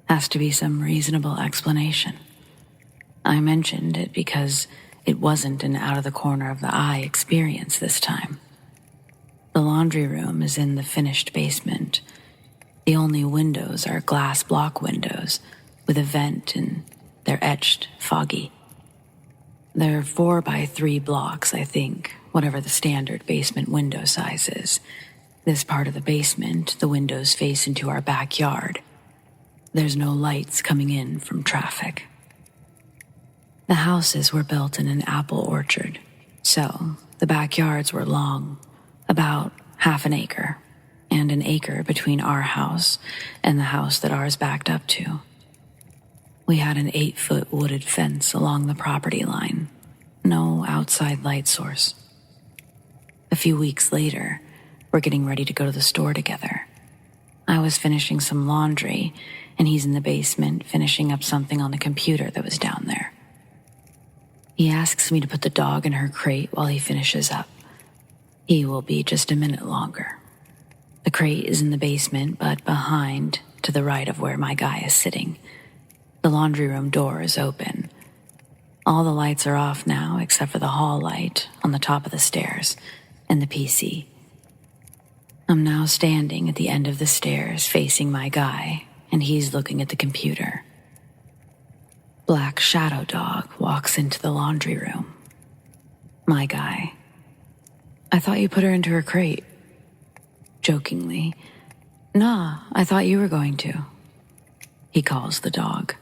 Speaker 1: Has to be some reasonable explanation. I mentioned it because it wasn't an out-of-the-corner-of-the-eye experience this time. The laundry room is in the finished basement. The only windows are glass block windows with a vent, and they're etched foggy. They're 4 by 3 blocks, I think, whatever the standard basement window size is. This part of the basement, the windows face into our backyard. There's no lights coming in from traffic. The houses were built in an apple orchard, so the backyards were long, about half an acre, and an acre between our house and the house that ours backed up to. We had an 8-foot wooded fence along the property line. No outside light source. A few weeks later, we're getting ready to go to the store together. I was finishing some laundry, and he's in the basement finishing up something on the computer that was down there. He asks me to put the dog in her crate while he finishes up. He will be just a minute longer. The crate is in the basement, but behind, to the right of where my guy is sitting. The laundry room door is open. All the lights are off now except for the hall light on the top of the stairs and the PC. I'm now standing at the end of the stairs facing my guy, and he's looking at the computer. Black Shadow Dog walks into the laundry room. My guy. I thought you put her into her crate. Jokingly. Nah, I thought you were going to. He calls the dog.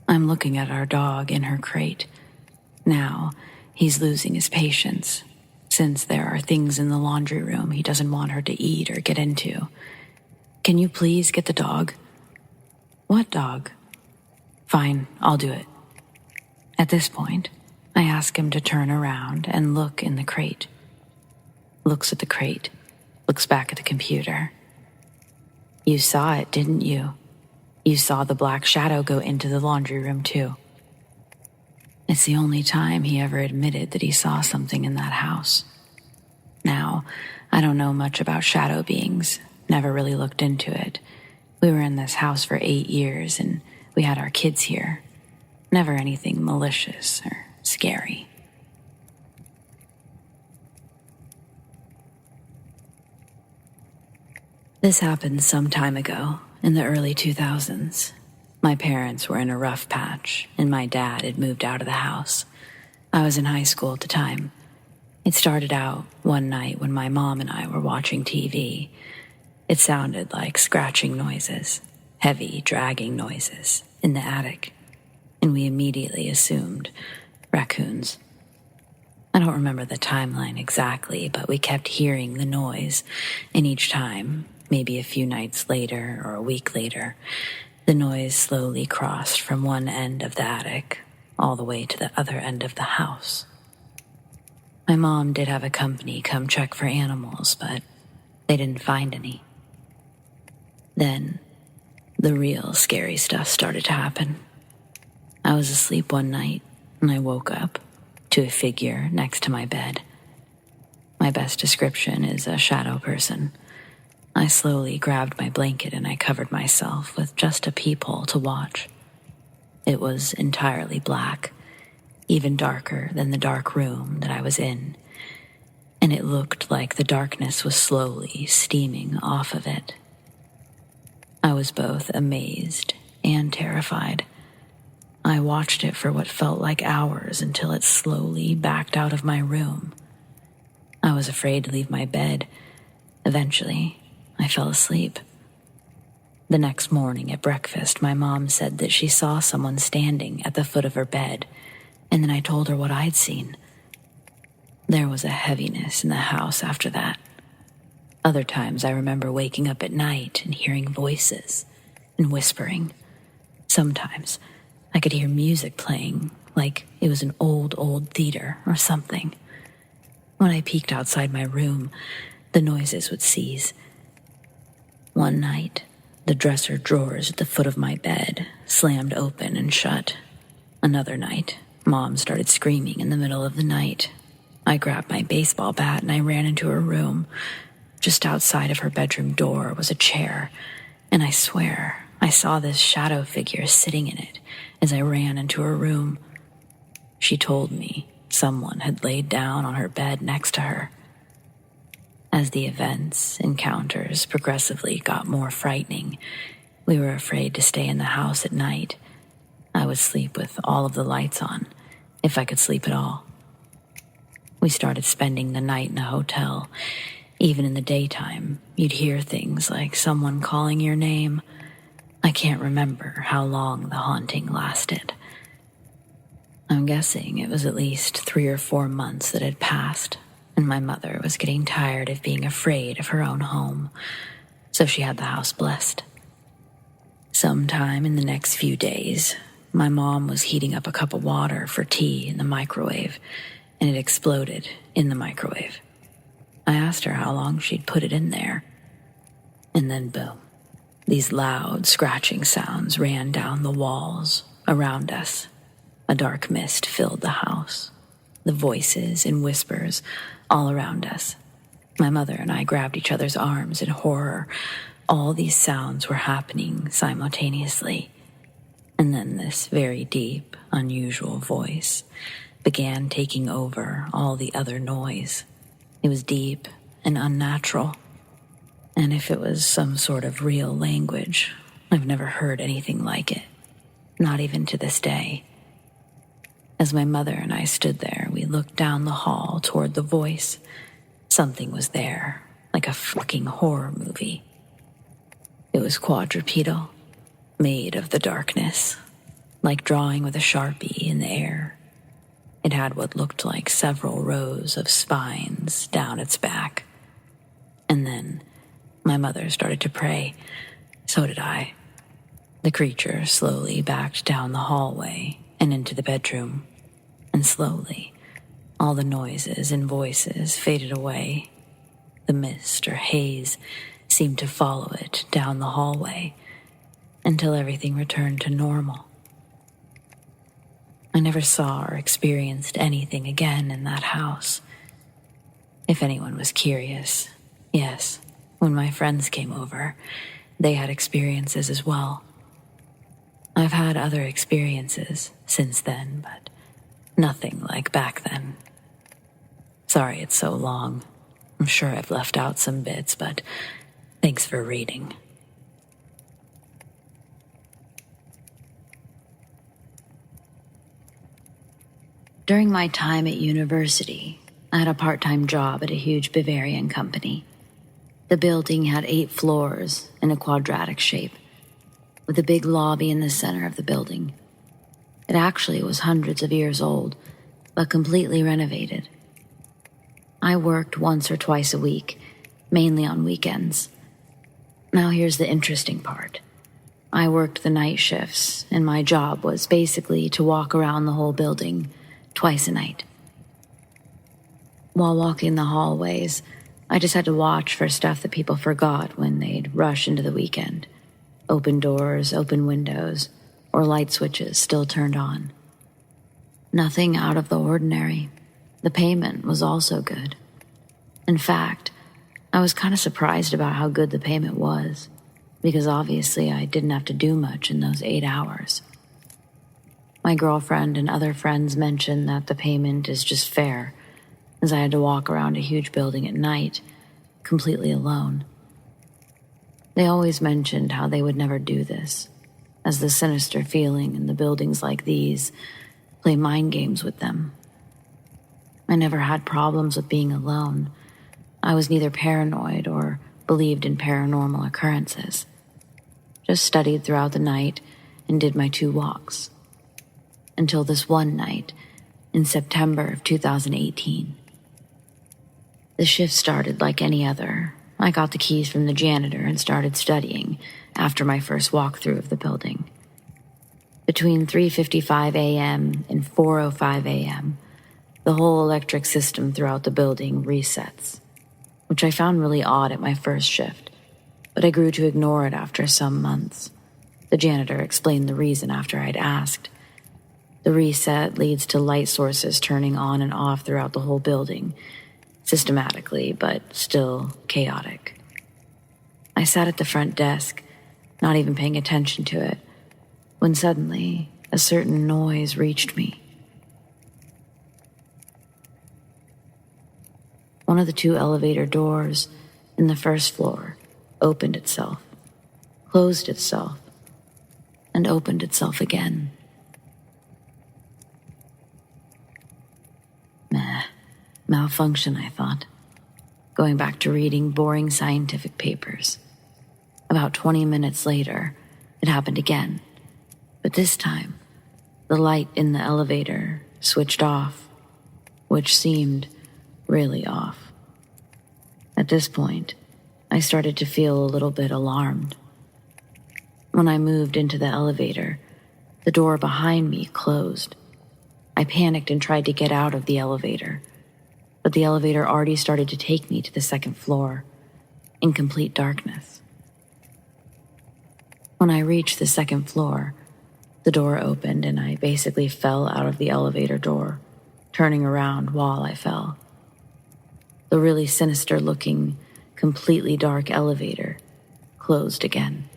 Speaker 1: I'm looking at our dog in her crate. Now, he's losing his patience, since there are things in the laundry room he doesn't want her to eat or get into. Can you please get the dog? What dog? Fine, I'll do it. At this point, I ask him to turn around and look in the crate. Looks at the crate, looks back at the computer. You saw it, didn't you? You saw the black shadow go into the laundry room too. It's the only time he ever admitted that he saw something in that house. Now, I don't know much about shadow beings, never really looked into it. We were in this house for 8 years and we had our kids here. Never anything malicious or scary. This happened some time ago, in the early 2000s. My parents were in a rough patch, and my dad had moved out of the house. I was in high school at the time. It started out one night when my mom and I were watching TV. It sounded like scratching noises, heavy, dragging noises, in the attic, and we immediately assumed raccoons. I don't remember the timeline exactly, but we kept hearing the noise, and each time, maybe a few nights later or a week later, the noise slowly crossed from one end of the attic all the way to the other end of the house. My mom did have a company come check for animals, but they didn't find any. Then, the real scary stuff started to happen. I was asleep one night, and I woke up to a figure next to my bed. My best description is a shadow person. I slowly grabbed my blanket and I covered myself with just a peephole to watch. It was entirely black, even darker than the dark room that I was in, and it looked like the darkness was slowly steaming off of it. I was both amazed and terrified. I watched it for what felt like hours until it slowly backed out of my room. I was afraid to leave my bed. Eventually, I fell asleep. The next morning at breakfast, my mom said that she saw someone standing at the foot of her bed, and then I told her what I'd seen. There was a heaviness in the house after that. Other times I remember waking up at night and hearing voices and whispering. Sometimes I could hear music playing, like it was an old theater or something. When I peeked outside my room, the noises would cease. One night, the dresser drawers at the foot of my bed slammed open and shut. Another night, Mom started screaming in the middle of the night. I grabbed my baseball bat and I ran into her room. Just outside of her bedroom door was a chair, and I swear I saw this shadow figure sitting in it as I ran into her room. She told me someone had laid down on her bed next to her. As the encounters progressively got more frightening, we were afraid to stay in the house at night. I would sleep with all of the lights on, if I could sleep at all. We started spending the night in a hotel. Even in the daytime, you'd hear things like someone calling your name. I can't remember how long the haunting lasted. I'm guessing it was at least 3 or 4 months that had passed, and my mother was getting tired of being afraid of her own home, so she had the house blessed. Sometime in the next few days, my mom was heating up a cup of water for tea in the microwave, and it exploded in the microwave. I asked her how long she'd put it in there, and then boom. These loud, scratching sounds ran down the walls around us. A dark mist filled the house. The voices and whispers all around us. My mother and I grabbed each other's arms in horror. All these sounds were happening simultaneously. And then this very deep, unusual voice began taking over all the other noise. It was deep and unnatural. And if it was some sort of real language, I've never heard anything like it. Not even to this day. As my mother and I stood there, we looked down the hall toward the voice. Something was there, like a fucking horror movie. It was quadrupedal, made of the darkness, like drawing with a Sharpie in the air. It had what looked like several rows of spines down its back. And then my mother started to pray. So did I. The creature slowly backed down the hallway and into the bedroom. And slowly, all the noises and voices faded away. The mist or haze seemed to follow it down the hallway until everything returned to normal. I never saw or experienced anything again in that house. If anyone was curious, yes, when my friends came over, they had experiences as well. I've had other experiences since then, but nothing like back then. Sorry it's so long. I'm sure I've left out some bits, but thanks for reading. During my time at university, I had a part-time job at a huge Bavarian company. The building had 8 floors in a quadratic shape, with a big lobby in the center of the building. It actually was hundreds of years old, but completely renovated. I worked once or twice a week, mainly on weekends. Now here's the interesting part. I worked the night shifts, and my job was basically to walk around the whole building twice a night. While walking the hallways, I just had to watch for stuff that people forgot when they'd rush into the weekend. Open doors, open windows, or light switches still turned on. Nothing out of the ordinary. The payment was also good. In fact, I was kind of surprised about how good the payment was, because obviously I didn't have to do much in those 8 hours. My girlfriend and other friends mentioned that the payment is just fair, as I had to walk around a huge building at night, completely alone. They always mentioned how they would never do this, as the sinister feeling in the buildings like these play mind games with them. I never had problems with being alone. I was neither paranoid or believed in paranormal occurrences. Just studied throughout the night and did my 2 walks. Until this one night in September of 2018. The shift started like any other. I got the keys from the janitor and started studying after my first walkthrough of the building. Between 3:55 a.m. and 4:05 a.m., the whole electric system throughout the building resets, which I found really odd at my first shift, but I grew to ignore it after some months. The janitor explained the reason after I'd asked. The reset leads to light sources turning on and off throughout the whole building, systematically, but still chaotic. I sat at the front desk, not even paying attention to it, when suddenly a certain noise reached me. One of the 2 elevator doors in the first floor opened itself, closed itself, and opened itself again. Malfunction, I thought, going back to reading boring scientific papers. About 20 minutes later, it happened again, but this time, the light in the elevator switched off, which seemed really off. At this point, I started to feel a little bit alarmed. When I moved into the elevator, the door behind me closed. I panicked and tried to get out of the elevator, but the elevator already started to take me to the second floor, in complete darkness. When I reached the second floor, the door opened and I basically fell out of the elevator door, turning around while I fell. The really sinister-looking, completely dark elevator closed again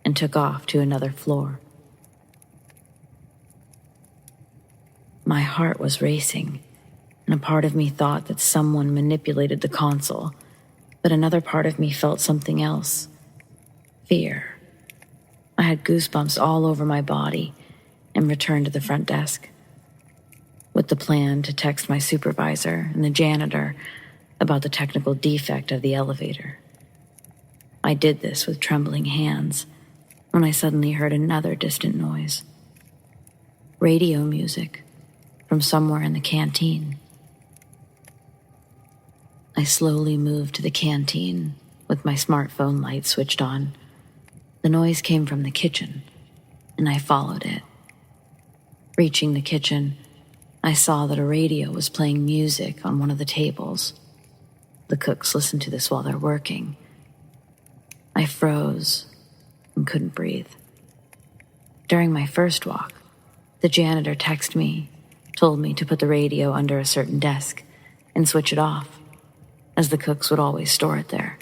Speaker 1: and took off to another floor. My heart was racing, and a part of me thought that someone manipulated the console, but another part of me felt something else. Fear. I had goosebumps all over my body and returned to the front desk, with the plan to text my supervisor and the janitor about the technical defect of the elevator. I did this with trembling hands when I suddenly heard another distant noise. Radio music from somewhere in the canteen. I slowly moved to the canteen with my smartphone light switched on. The noise came from the kitchen, and I followed it. Reaching the kitchen, I saw that a radio was playing music on one of the tables. The cooks listen to this while they're working. I froze and couldn't breathe. During my first walk, the janitor texted me, told me to put the radio under a certain desk and switch it off, as the cooks would always store it there.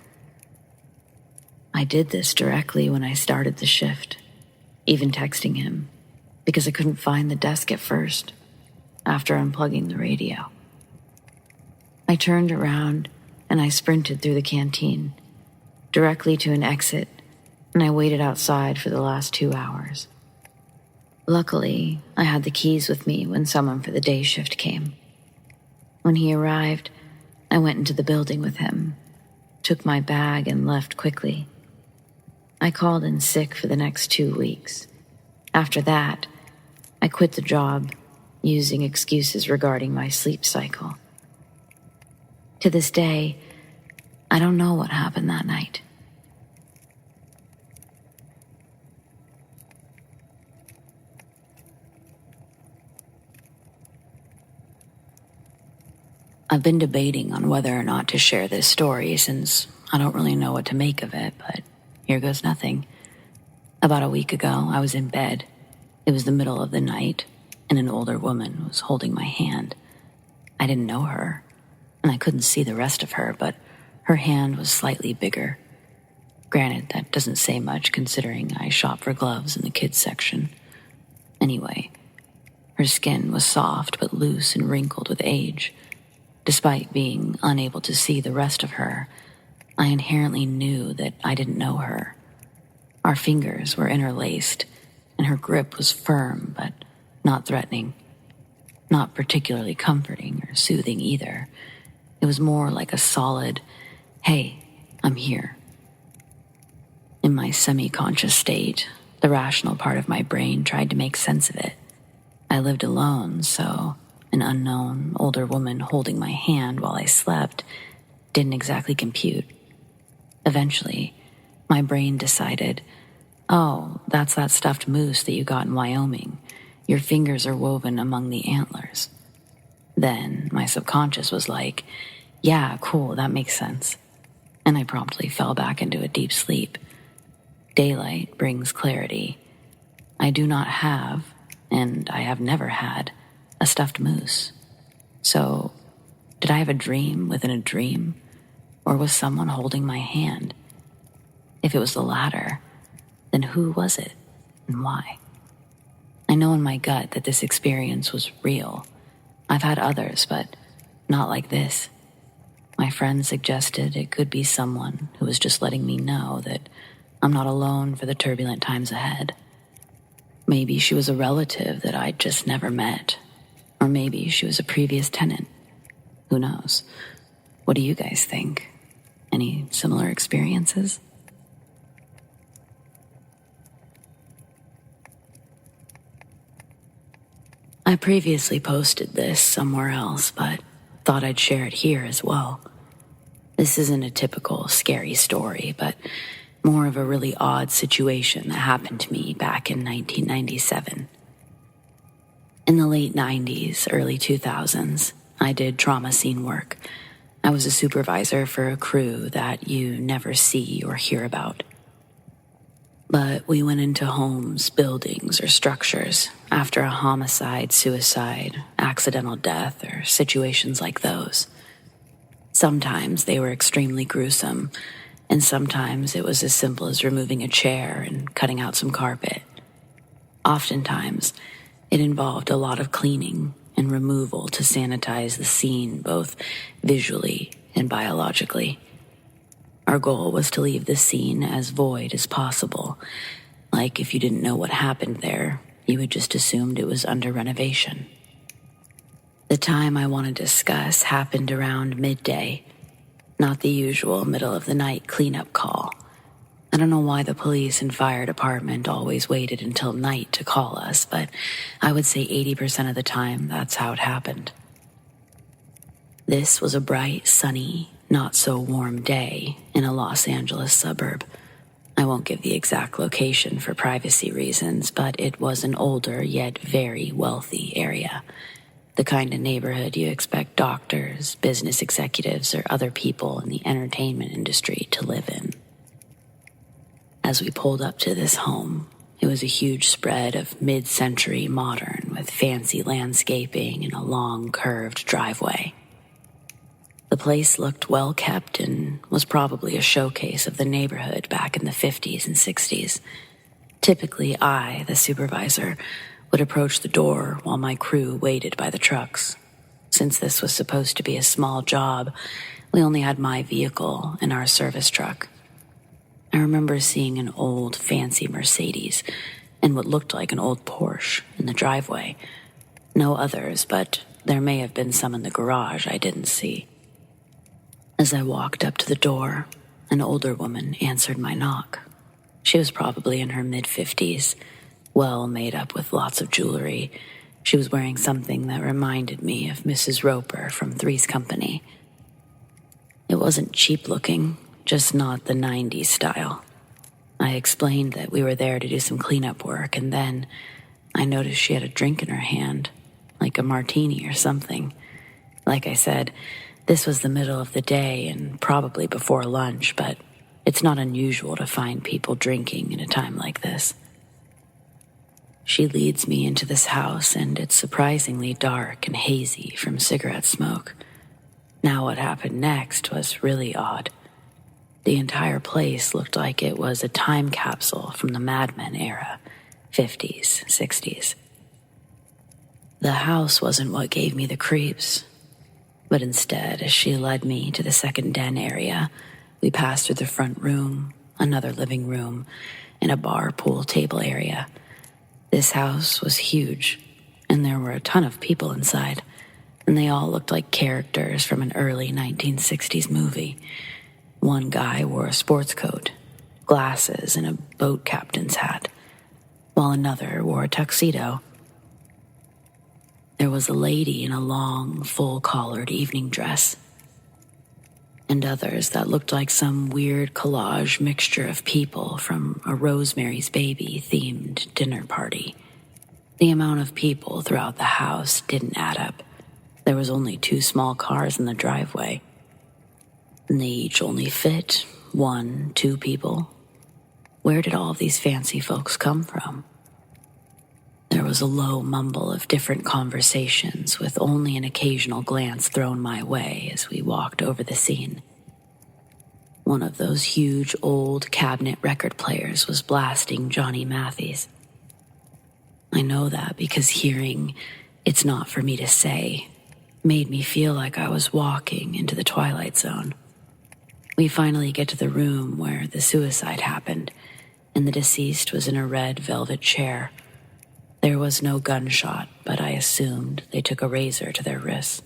Speaker 1: I did this directly when I started the shift, even texting him, because I couldn't find the desk at first, after unplugging the radio. I turned around and I sprinted through the canteen, directly to an exit, and I waited outside for the last 2 hours. Luckily, I had the keys with me when someone for the day shift came. When he arrived, I went into the building with him, took my bag, and left quickly. I called in sick for the next 2 weeks. After that, I quit the job, using excuses regarding my sleep cycle. To this day, I don't know what happened that night. I've been debating on whether or not to share this story since I don't really know what to make of it, but here goes nothing. About a week ago, I was in bed. It was the middle of the night, and an older woman was holding my hand. I didn't know her, and I couldn't see the rest of her, but her hand was slightly bigger. Granted, that doesn't say much considering I shop for gloves in the kids section. Anyway, her skin was soft but loose and wrinkled with age. Despite being unable to see the rest of her, I inherently knew that I didn't know her. Our fingers were interlaced, and her grip was firm but not threatening. Not particularly comforting or soothing either. It was more like a solid, "Hey, I'm here." In my semi-conscious state, the rational part of my brain tried to make sense of it. I lived alone, so an unknown, older woman holding my hand while I slept didn't exactly compute. Eventually, my brain decided "Oh, that's that stuffed moose that you got in Wyoming. Your fingers are woven among the antlers." Then my subconscious was like, "Yeah, cool, that makes sense." And I promptly fell back into a deep sleep. Daylight brings clarity. I do not have, and I have never had, a stuffed moose. So, did I have a dream within a dream? Or was someone holding my hand? If it was the latter, then who was it and why? I know in my gut that this experience was real. I've had others, but not like this. My friend suggested it could be someone who was just letting me know that I'm not alone for the turbulent times ahead. Maybe she was a relative that I'd just never met. Or maybe she was a previous tenant. Who knows? What do you guys think? Any similar experiences? I previously posted this somewhere else, but thought I'd share it here as well. This isn't a typical scary story, but more of a really odd situation that happened to me back in 1997. In the late 90s, early 2000s, I did trauma scene work. I was a supervisor for a crew that you never see or hear about. But we went into homes, buildings, or structures after a homicide, suicide, accidental death, or situations like those. Sometimes they were extremely gruesome, and sometimes it was as simple as removing a chair and cutting out some carpet. Oftentimes, it involved a lot of cleaning and removal to sanitize the scene, both visually and biologically. Our goal was to leave the scene as void as possible. Like if you didn't know what happened there, you had just assumed it was under renovation. The time I want to discuss happened around midday, not the usual middle of the night cleanup call. I don't know why the police and fire department always waited until night to call us, but I would say 80% of the time that's how it happened. This was a bright, sunny, not so warm day in a Los Angeles suburb. I won't give the exact location for privacy reasons, but it was an older yet very wealthy area. The kind of neighborhood you expect doctors, business executives, or other people in the entertainment industry to live in. As we pulled up to this home, it was a huge spread of mid-century modern with fancy landscaping and a long curved driveway. The place looked well kept and was probably a showcase of the neighborhood back in the 50s and 60s. Typically, I, the supervisor, would approach the door while my crew waited by the trucks. Since this was supposed to be a small job, we only had my vehicle and our service truck. I remember seeing an old, fancy Mercedes and what looked like an old Porsche in the driveway. No others, but there may have been some in the garage I didn't see. As I walked up to the door, an older woman answered my knock. She was probably in her mid-50s, well made up with lots of jewelry. She was wearing something that reminded me of Mrs. Roper from Three's Company. It wasn't cheap looking, just not the 90s style. I explained that we were there to do some cleanup work, and then I noticed she had a drink in her hand, like a martini or something. Like I said, this was the middle of the day and probably before lunch, but it's not unusual to find people drinking in a time like this. She leads me into this house, and it's surprisingly dark and hazy from cigarette smoke. Now what happened next was really odd. The entire place looked like it was a time capsule from the Mad Men era, 50s, 60s. The house wasn't what gave me the creeps, but instead, as she led me to the second den area, we passed through the front room, another living room, and a bar pool table area. This house was huge, and there were a ton of people inside, and they all looked like characters from an early 1960s movie. One guy wore a sports coat, glasses, and a boat captain's hat, while another wore a tuxedo. There was a lady in a long, full-collared evening dress. and others that looked like some weird collage mixture of people from a Rosemary's Baby themed dinner party. The amount of people throughout the house didn't add up. There was only 2 small cars in the driveway, and they each only fit 1-2 people. Where did all of these fancy folks come from? There was a low mumble of different conversations, with only an occasional glance thrown my way as we walked over the scene. One of those huge old cabinet record players was blasting Johnny Matthys. I know that because hearing "It's Not For Me to Say" made me feel like I was walking into the Twilight Zone. We finally get to the room where the suicide happened, and the deceased was in a red velvet chair. There was no gunshot, but I assumed they took a razor to their wrists.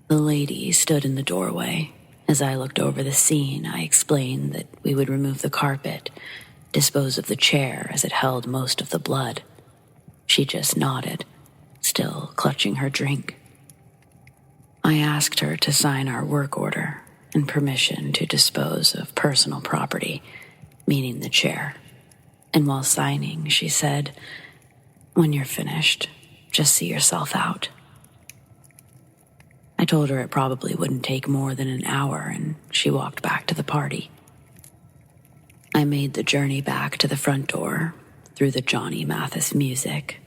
Speaker 1: The lady stood in the doorway. As I looked over the scene, I explained that we would remove the carpet, dispose of the chair as it held most of the blood. She just nodded, still clutching her drink. I asked her to sign our work order and permission to dispose of personal property, meaning the chair. And while signing, she said, "When you're finished, just see yourself out." I told her it probably wouldn't take more than an hour, and she walked back to the party. I made the journey back to the front door, through the Johnny Mathis music,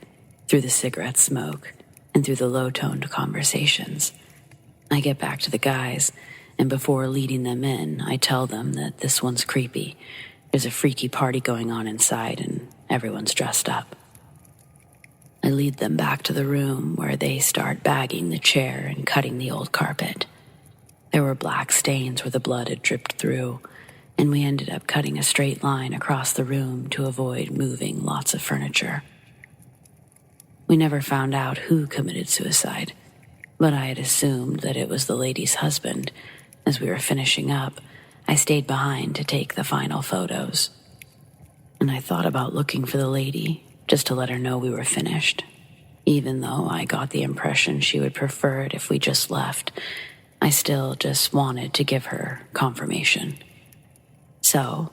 Speaker 1: through the cigarette smoke, and through the low-toned conversations. I get back to the guys, and before leading them in, I tell them that this one's creepy. There's a freaky party going on inside, and everyone's dressed up. I lead them back to the room where they start bagging the chair and cutting the old carpet. There were black stains where the blood had dripped through, and we ended up cutting a straight line across the room to avoid moving lots of furniture. We never found out who committed suicide, but I had assumed that it was the lady's husband. As we were finishing up, I stayed behind to take the final photos. And I thought about looking for the lady, just to let her know we were finished. Even though I got the impression she would prefer it if we just left, I still just wanted to give her confirmation. So,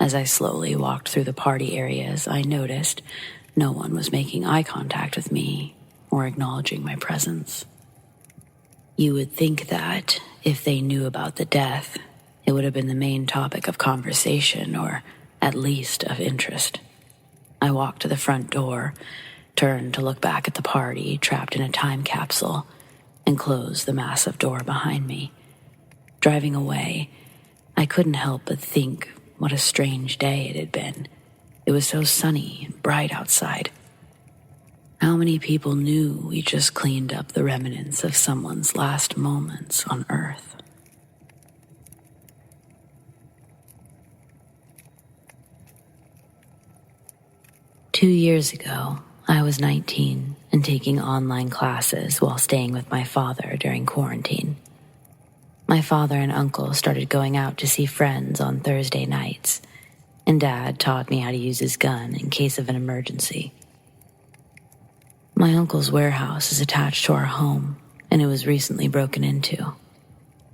Speaker 1: as I slowly walked through the party areas, I noticed no one was making eye contact with me or acknowledging my presence. You would think that, if they knew about the death, it would have been the main topic of conversation, or at least of interest. I walked to the front door, turned to look back at the party trapped in a time capsule, and closed the massive door behind me. Driving away, I couldn't help but think what a strange day it had been. It was so sunny and bright outside. How many people knew we just cleaned up the remnants of someone's last moments on Earth? Two years ago, I was 19 and taking online classes while staying with my father during quarantine. My father and uncle started going out to see friends on Thursday nights, and Dad taught me how to use his gun in case of an emergency. My uncle's warehouse is attached to our home, and it was recently broken into.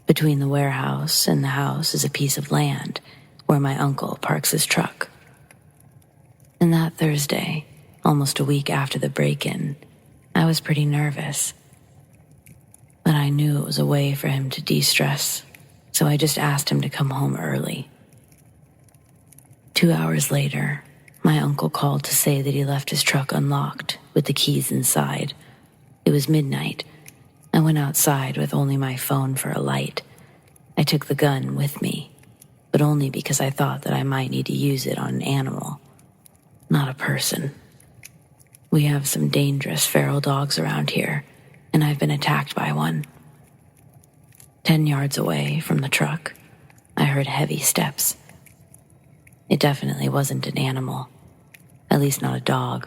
Speaker 1: Between the warehouse and the house is a piece of land where my uncle parks his truck. And that Thursday, almost a week after the break-in, I was pretty nervous. But I knew it was a way for him to de-stress, so I just asked him to come home early. 2 hours later, my uncle called to say that he left his truck unlocked with the keys inside. It was midnight. I went outside with only my phone for a light. I took the gun with me, but only because I thought that I might need to use it on an animal, not a person. We have some dangerous feral dogs around here, and I've been attacked by one. 10 yards away from the truck, I heard heavy steps. It definitely wasn't an animal, at least not a dog.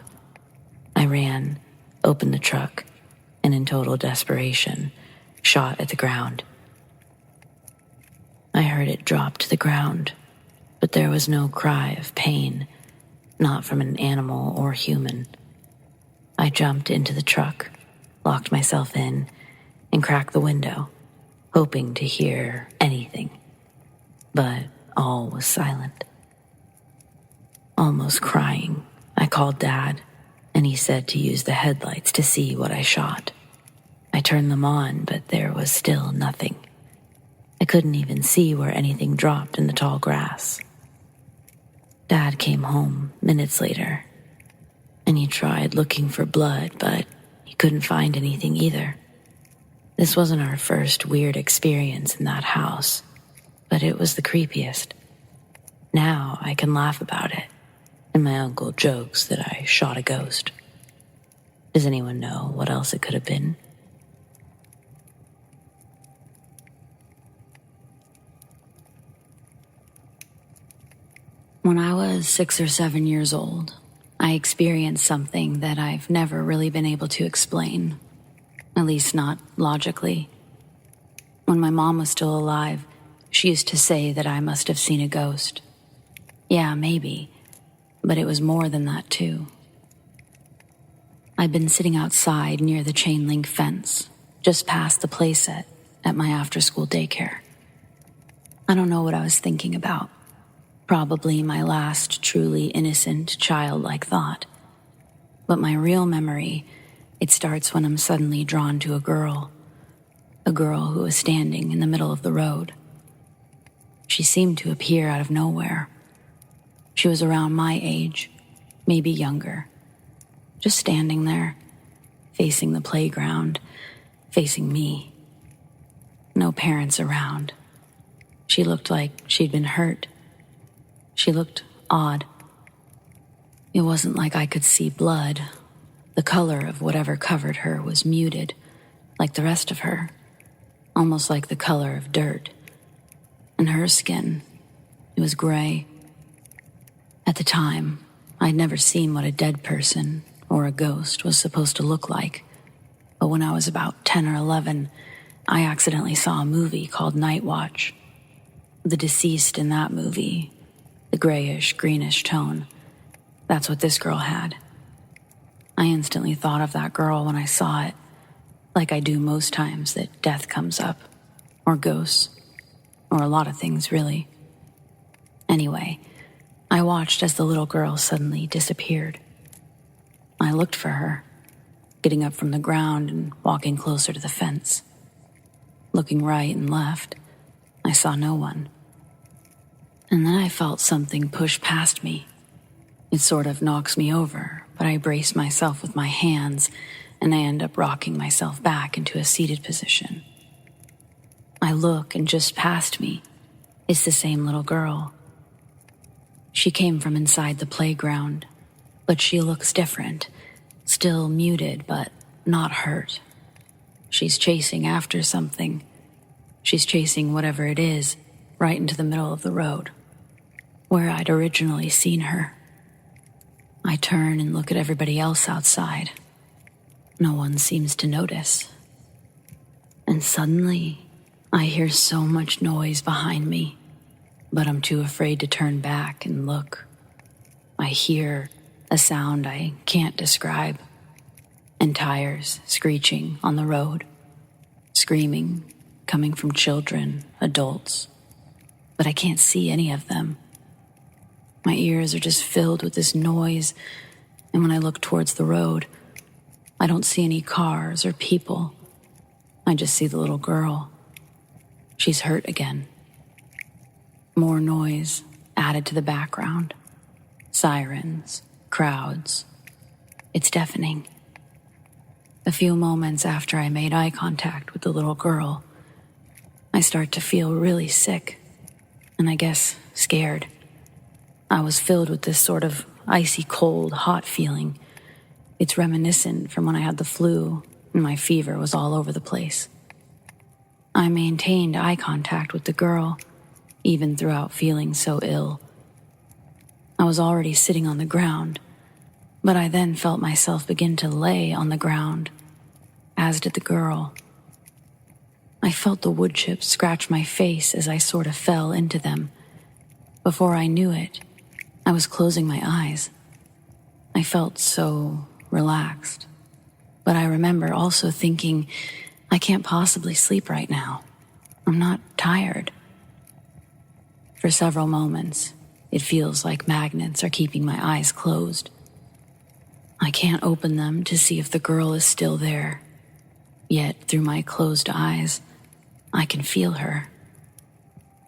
Speaker 1: I ran, opened the truck, and in total desperation, shot at the ground. I heard it drop to the ground, but there was no cry of pain, not from an animal or human. I jumped into the truck, locked myself in, and cracked the window. hoping to hear anything, but all was silent. Almost crying, I called Dad, and he said to use the headlights to see what I shot. I turned them on, but there was still nothing. I couldn't even see where anything dropped in the tall grass. Dad came home minutes later, and he tried looking for blood, but he couldn't find anything either. This wasn't our first weird experience in that house, but it was the creepiest. Now I can laugh about it, and my uncle jokes that I shot a ghost. Does anyone know what else it could have been? When I was 6 or 7 years old, I experienced something that I've never really been able to explain, at least not logically. When my mom was still alive, she used to say that I must have seen a ghost. Yeah, maybe, but it was more than that too. I'd been sitting outside near the chain link fence, just past the playset at my after-school daycare. I don't know what I was thinking about. Probably my last truly innocent, childlike thought. But my real memory, it starts when I'm suddenly drawn to a girl who was standing in the middle of the road. She seemed to appear out of nowhere. She was around my age, maybe younger, just standing there, facing the playground, facing me. No parents around. She looked like she'd been hurt. She looked odd. It wasn't like I could see blood. The color of whatever covered her was muted, like the rest of her, almost like the color of dirt. And her skin, it was gray. At the time, I'd never seen what a dead person or a ghost was supposed to look like. But when I was about 10 or 11, I accidentally saw a movie called Night Watch. The deceased in that movie, the grayish, greenish tone, that's what this girl had. I instantly thought of that girl when I saw it, like I do most times that death comes up, or ghosts, or a lot of things, really. Anyway, I watched as the little girl suddenly disappeared. I looked for her, getting up from the ground and walking closer to the fence. Looking right and left, I saw no one. And then I felt something push past me. It sort of knocks me over, but I brace myself with my hands, and I end up rocking myself back into a seated position. I look, and just past me, it's the same little girl. She came from inside the playground, but she looks different, still muted, but not hurt. She's chasing after something. She's chasing whatever it is right into the middle of the road, where I'd originally seen her. I turn and look at everybody else outside. No one seems to notice. And suddenly, I hear so much noise behind me, but I'm too afraid to turn back and look. I hear a sound I can't describe, and tires screeching on the road, screaming, coming from children, adults, but I can't see any of them. My ears are just filled with this noise, and when I look towards the road, I don't see any cars or people. I just see the little girl. She's hurt again. More noise added to the background. Sirens, crowds. It's deafening. A few moments after I made eye contact with the little girl, I start to feel really sick, and I guess scared. I was filled with this sort of icy cold, hot feeling. It's reminiscent from when I had the flu and my fever was all over the place. I maintained eye contact with the girl, even throughout feeling so ill. I was already sitting on the ground, but I then felt myself begin to lay on the ground, as did the girl. I felt the wood chips scratch my face as I sort of fell into them. Before I knew it, I was closing my eyes. I felt so relaxed, but I remember also thinking, I can't possibly sleep right now. I'm not tired. For several moments, it feels like magnets are keeping my eyes closed. I can't open them to see if the girl is still there. Yet, through my closed eyes, I can feel her.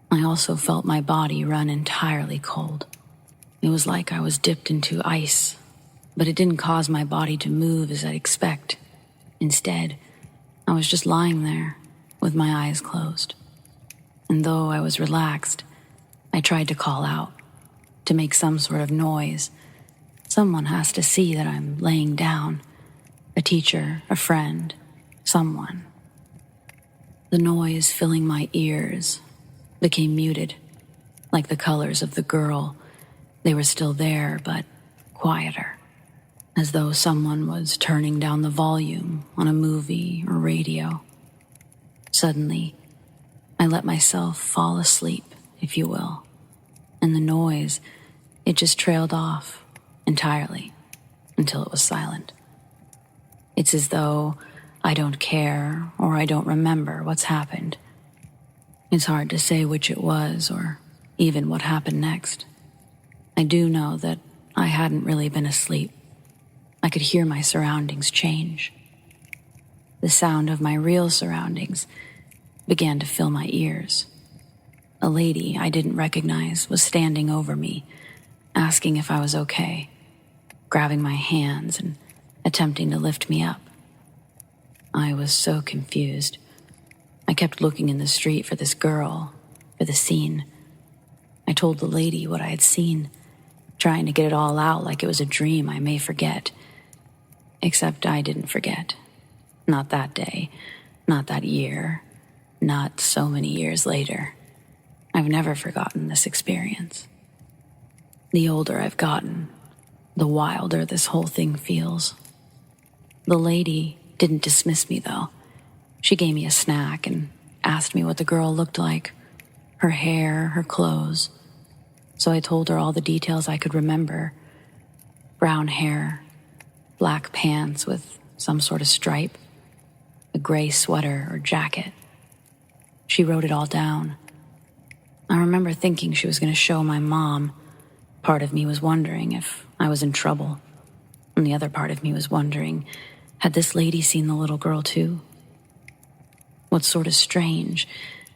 Speaker 1: I also felt my body run entirely cold. It was like I was dipped into ice, but it didn't cause my body to move as I'd expect. Instead, I was just lying there with my eyes closed. And though I was relaxed, I tried to call out, to make some sort of noise. Someone has to see that I'm laying down. A teacher, a friend, someone. The noise filling my ears became muted, like the colors of the girl. They were still there, but quieter, as though someone was turning down the volume on a movie or radio. Suddenly, I let myself fall asleep, if you will, and the noise, it just trailed off entirely until it was silent. It's as though I don't care or I don't remember what's happened. It's hard to say which it was or even what happened next. I do know that I hadn't really been asleep. I could hear my surroundings change. The sound of my real surroundings began to fill my ears. A lady I didn't recognize was standing over me, asking if I was okay, grabbing my hands and attempting to lift me up. I was so confused. I kept looking in the street for this girl, for the scene. I told the lady what I had seen, trying to get it all out like it was a dream I may forget. Except I didn't forget. Not that day, not that year, not so many years later. I've never forgotten this experience. The older I've gotten, the wilder this whole thing feels. The lady didn't dismiss me, though. She gave me a snack and asked me what the girl looked like, her hair, her clothes. So I told her all the details I could remember. Brown hair, black pants with some sort of stripe, a gray sweater or jacket. She wrote it all down. I remember thinking she was going to show my mom. Part of me was wondering if I was in trouble, and the other part of me was wondering, had this lady seen the little girl too? What's sort of strange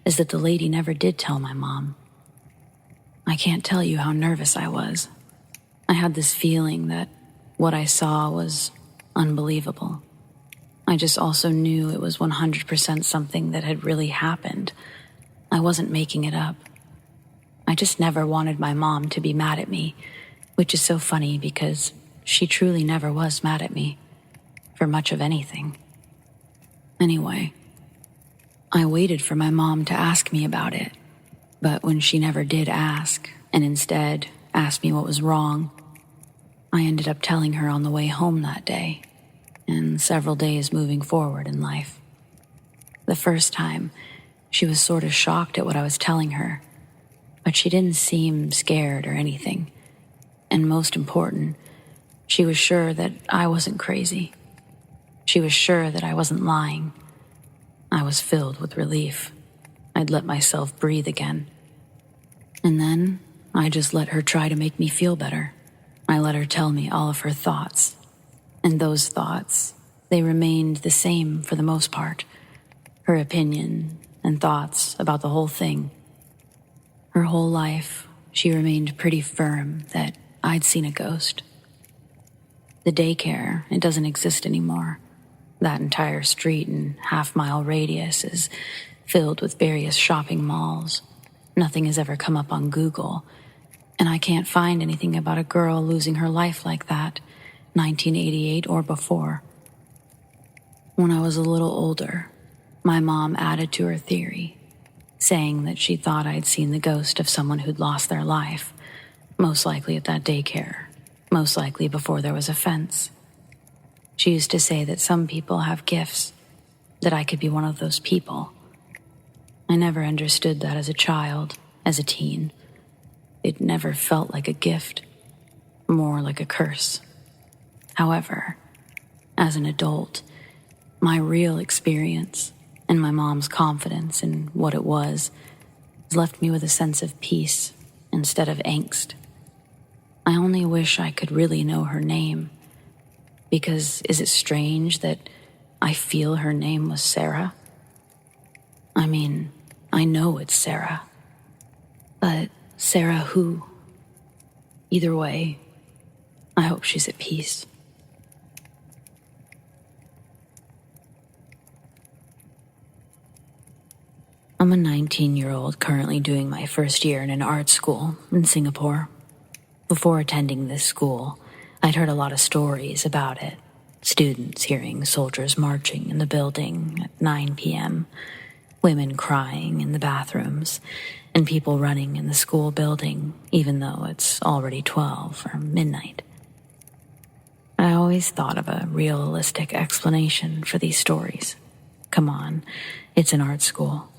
Speaker 1: is that the lady never did tell my mom. I can't tell you how nervous I was. I had this feeling that what I saw was unbelievable. I just also knew it was 100% something that had really happened. I wasn't making it up. I just never wanted my mom to be mad at me, which is so funny because she truly never was mad at me for much of anything. Anyway, I waited for my mom to ask me about it, but when she never did ask, and instead asked me what was wrong, I ended up telling her on the way home that day, and several days moving forward in life. The first time, she was sort of shocked at what I was telling her, but she didn't seem scared or anything. And most important, she was sure that I wasn't crazy. She was sure that I wasn't lying. I was filled with relief. I'd let myself breathe again. And then I just let her try to make me feel better. I let her tell me all of her thoughts. And those thoughts, they remained the same for the most part. Her opinion and thoughts about the whole thing. Her whole life, she remained pretty firm that I'd seen a ghost. The daycare, it doesn't exist anymore. That entire street and half-mile radius is filled with various shopping malls. Nothing has ever come up on Google, and I can't find anything about a girl losing her life like that, 1988 or before. When I was a little older, my mom added to her theory, saying that she thought I'd seen the ghost of someone who'd lost their life, most likely at that daycare, most likely before there was a fence. She used to say that some people have gifts, that I could be one of those people. I never understood that as a child, as a teen. It never felt like a gift, more like a curse. However, as an adult, my real experience, and my mom's confidence in what it was has left me with a sense of peace instead of angst. I only wish I could really know her name, because is it strange that I feel her name was Sarah? I mean, I know it's Sarah, but Sarah who? Either way, I hope she's at peace. I'm a 19-year-old currently doing my first year in an art school in Singapore. Before attending this school, I'd heard a lot of stories about it. Students hearing soldiers marching in the building at 9 p.m., women crying in the bathrooms, and people running in the school building even though it's already 12 or midnight. I always thought of a realistic explanation for these stories. Come on, it's an art school.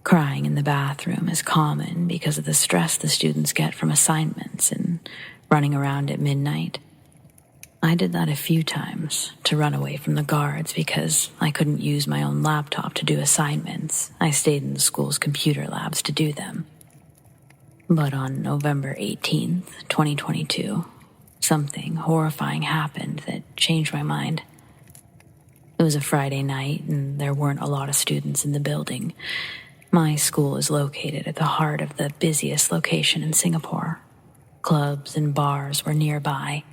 Speaker 1: Crying in the bathroom is common because of the stress the students get from assignments and running around at midnight. I did that a few times to run away from the guards because I couldn't use my own laptop to do assignments. I stayed in the school's computer labs to do them. But on November 18th, 2022, something horrifying happened that changed my mind. It was a Friday night and there weren't a lot of students in the building. My school is located at the heart of the busiest location in Singapore. Clubs and bars were nearby.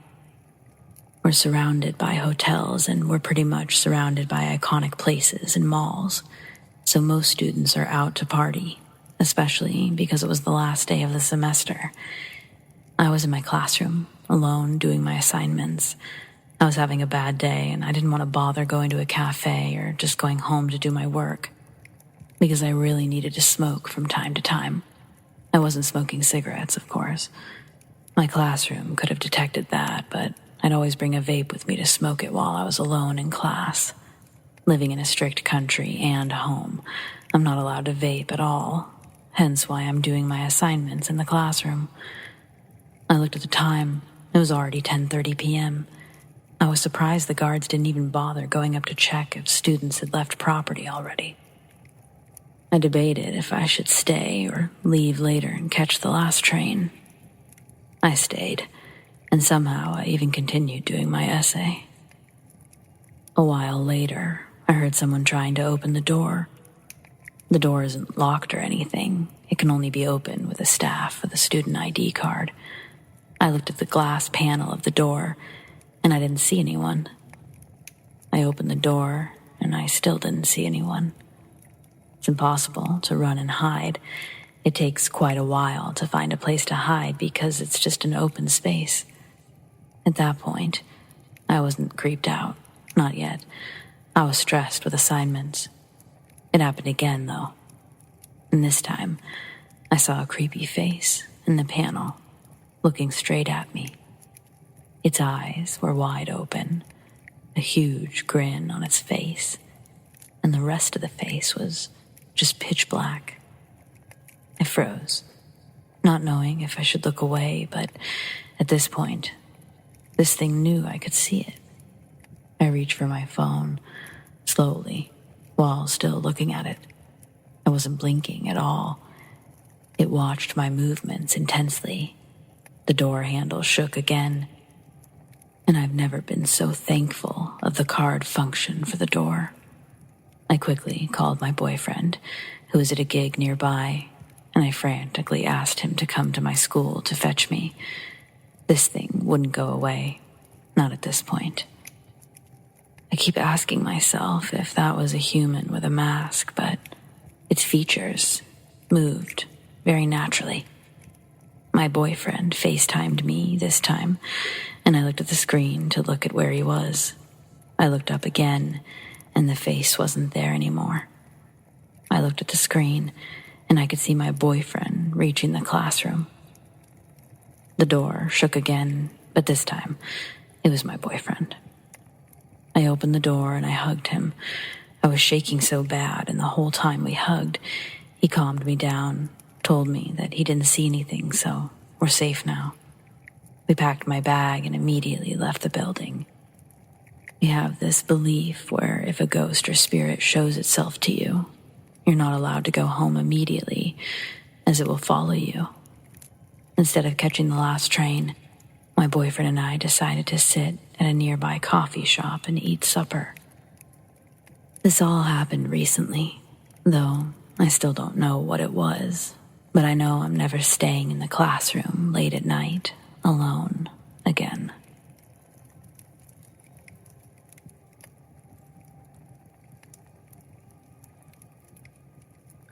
Speaker 1: We're surrounded by hotels and we're pretty much surrounded by iconic places and malls. So most students are out to party, especially because it was the last day of the semester. I was in my classroom, alone, doing my assignments. I was having a bad day and I didn't want to bother going to a cafe or just going home to do my work, because I really needed to smoke from time to time. I wasn't smoking cigarettes, of course. My classroom could have detected that, but I'd always bring a vape with me to smoke it while I was alone in class. Living in a strict country and home, I'm not allowed to vape at all, hence why I'm doing my assignments in the classroom. I looked at the time. It was already 10:30 p.m. I was surprised the guards didn't even bother going up to check if students had left property already. I debated if I should stay or leave later and catch the last train. I stayed, and somehow I even continued doing my essay. A while later, I heard someone trying to open the door. The door isn't locked or anything. It can only be opened with a staff with a student ID card. I looked at the glass panel of the door, and I didn't see anyone. I opened the door, and I still didn't see anyone. It's impossible to run and hide. It takes quite a while to find a place to hide because it's just an open space. At that point, I wasn't creeped out. Not yet. I was stressed with assignments. It happened again, though. And this time, I saw a creepy face in the panel, looking straight at me. Its eyes were wide open, a huge grin on its face, and the rest of the face was just pitch black. I froze, not knowing if I should look away, but at this point, this thing knew I could see it. I reached for my phone, slowly, while still looking at it. I wasn't blinking at all. It watched my movements intensely. The door handle shook again, and I've never been so thankful of the card function for the door. I quickly called my boyfriend, who was at a gig nearby, and I frantically asked him to come to my school to fetch me. This thing wouldn't go away, not at this point. I keep asking myself if that was a human with a mask, but its features moved very naturally. My boyfriend FaceTimed me this time, and I looked at the screen to look at where he was. I looked up again, and the face wasn't there anymore. I looked at the screen, and I could see my boyfriend reaching the classroom. The door shook again, but this time, it was my boyfriend. I opened the door and I hugged him. I was shaking so bad, and the whole time we hugged, he calmed me down, told me that he didn't see anything, so we're safe now. We packed my bag and immediately left the building. We have this belief where if a ghost or spirit shows itself to you, you're not allowed to go home immediately, as it will follow you. Instead of catching the last train, my boyfriend and I decided to sit at a nearby coffee shop and eat supper. This all happened recently, though I still don't know what it was, but I know I'm never staying in the classroom late at night, alone, again.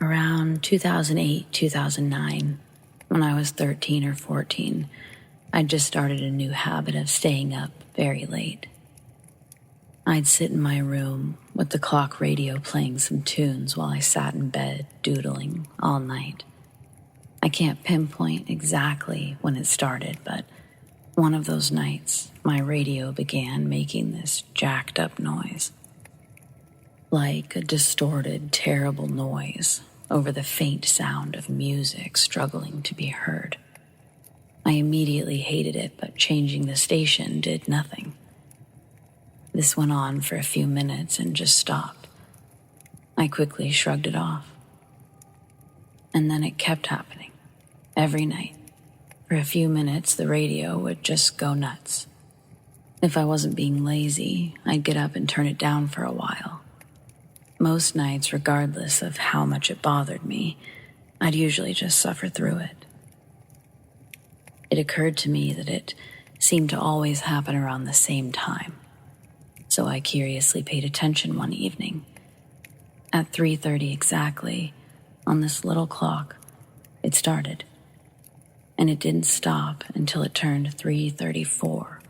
Speaker 1: Around 2008-2009, when I was 13 or 14, I'd just started a new habit of staying up very late. I'd sit in my room with the clock radio playing some tunes while I sat in bed doodling all night. I can't pinpoint exactly when it started, but one of those nights, my radio began making this jacked up noise. Like a distorted, terrible noise over the faint sound of music struggling to be heard. I immediately hated it, but changing the station did nothing. This went on for a few minutes and just stopped. I quickly shrugged it off. And then it kept happening. Every night. For a few minutes, the radio would just go nuts. If I wasn't being lazy, I'd get up and turn it down for a while. Most nights, regardless of how much it bothered me, I'd usually just suffer through it. It occurred to me that it seemed to always happen around the same time. So I curiously paid attention one evening. At 3:30 exactly, on this little clock, it started. And it didn't stop until it turned 3:34.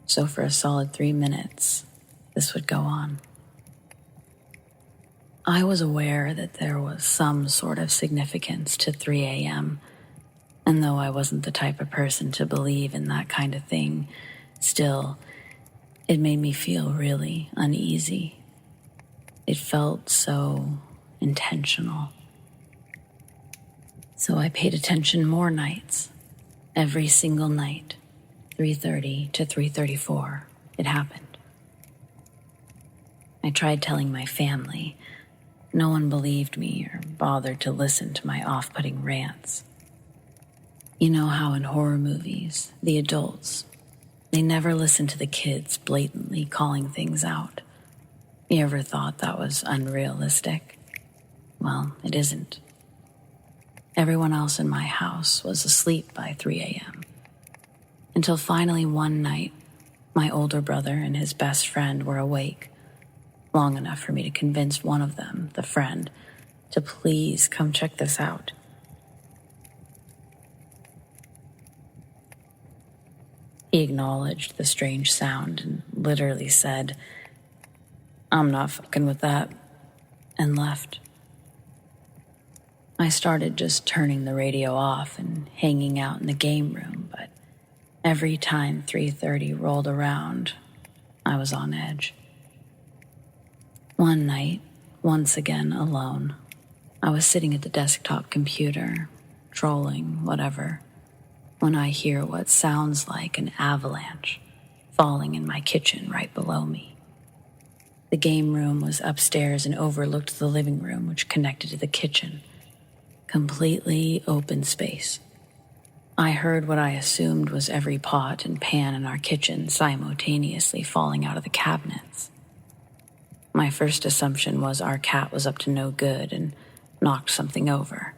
Speaker 1: So for a solid 3 minutes, this would go on. I was aware that there was some sort of significance to 3 a.m., and though I wasn't the type of person to believe in that kind of thing, still, it made me feel really uneasy. It felt so intentional. So I paid attention more nights. Every single night, 3:30 to 3:34, it happened. I tried telling my family. No one believed me or bothered to listen to my off-putting rants. You know how in horror movies, the adults, they never listen to the kids blatantly calling things out. You ever thought that was unrealistic? Well, it isn't. Everyone else in my house was asleep by 3 a.m. Until finally one night, my older brother and his best friend were awake, long enough for me to convince one of them, the friend, to please come check this out. He acknowledged the strange sound and literally said, "I'm not fucking with that," and left. I started just turning the radio off and hanging out in the game room, but every time 3:30 rolled around, I was on edge. One night, once again alone, I was sitting at the desktop computer, trolling, whatever, when I hear what sounds like an avalanche falling in my kitchen right below me. The game room was upstairs and overlooked the living room, which connected to the kitchen. Completely open space. I heard what I assumed was every pot and pan in our kitchen simultaneously falling out of the cabinets. My first assumption was our cat was up to no good and knocked something over.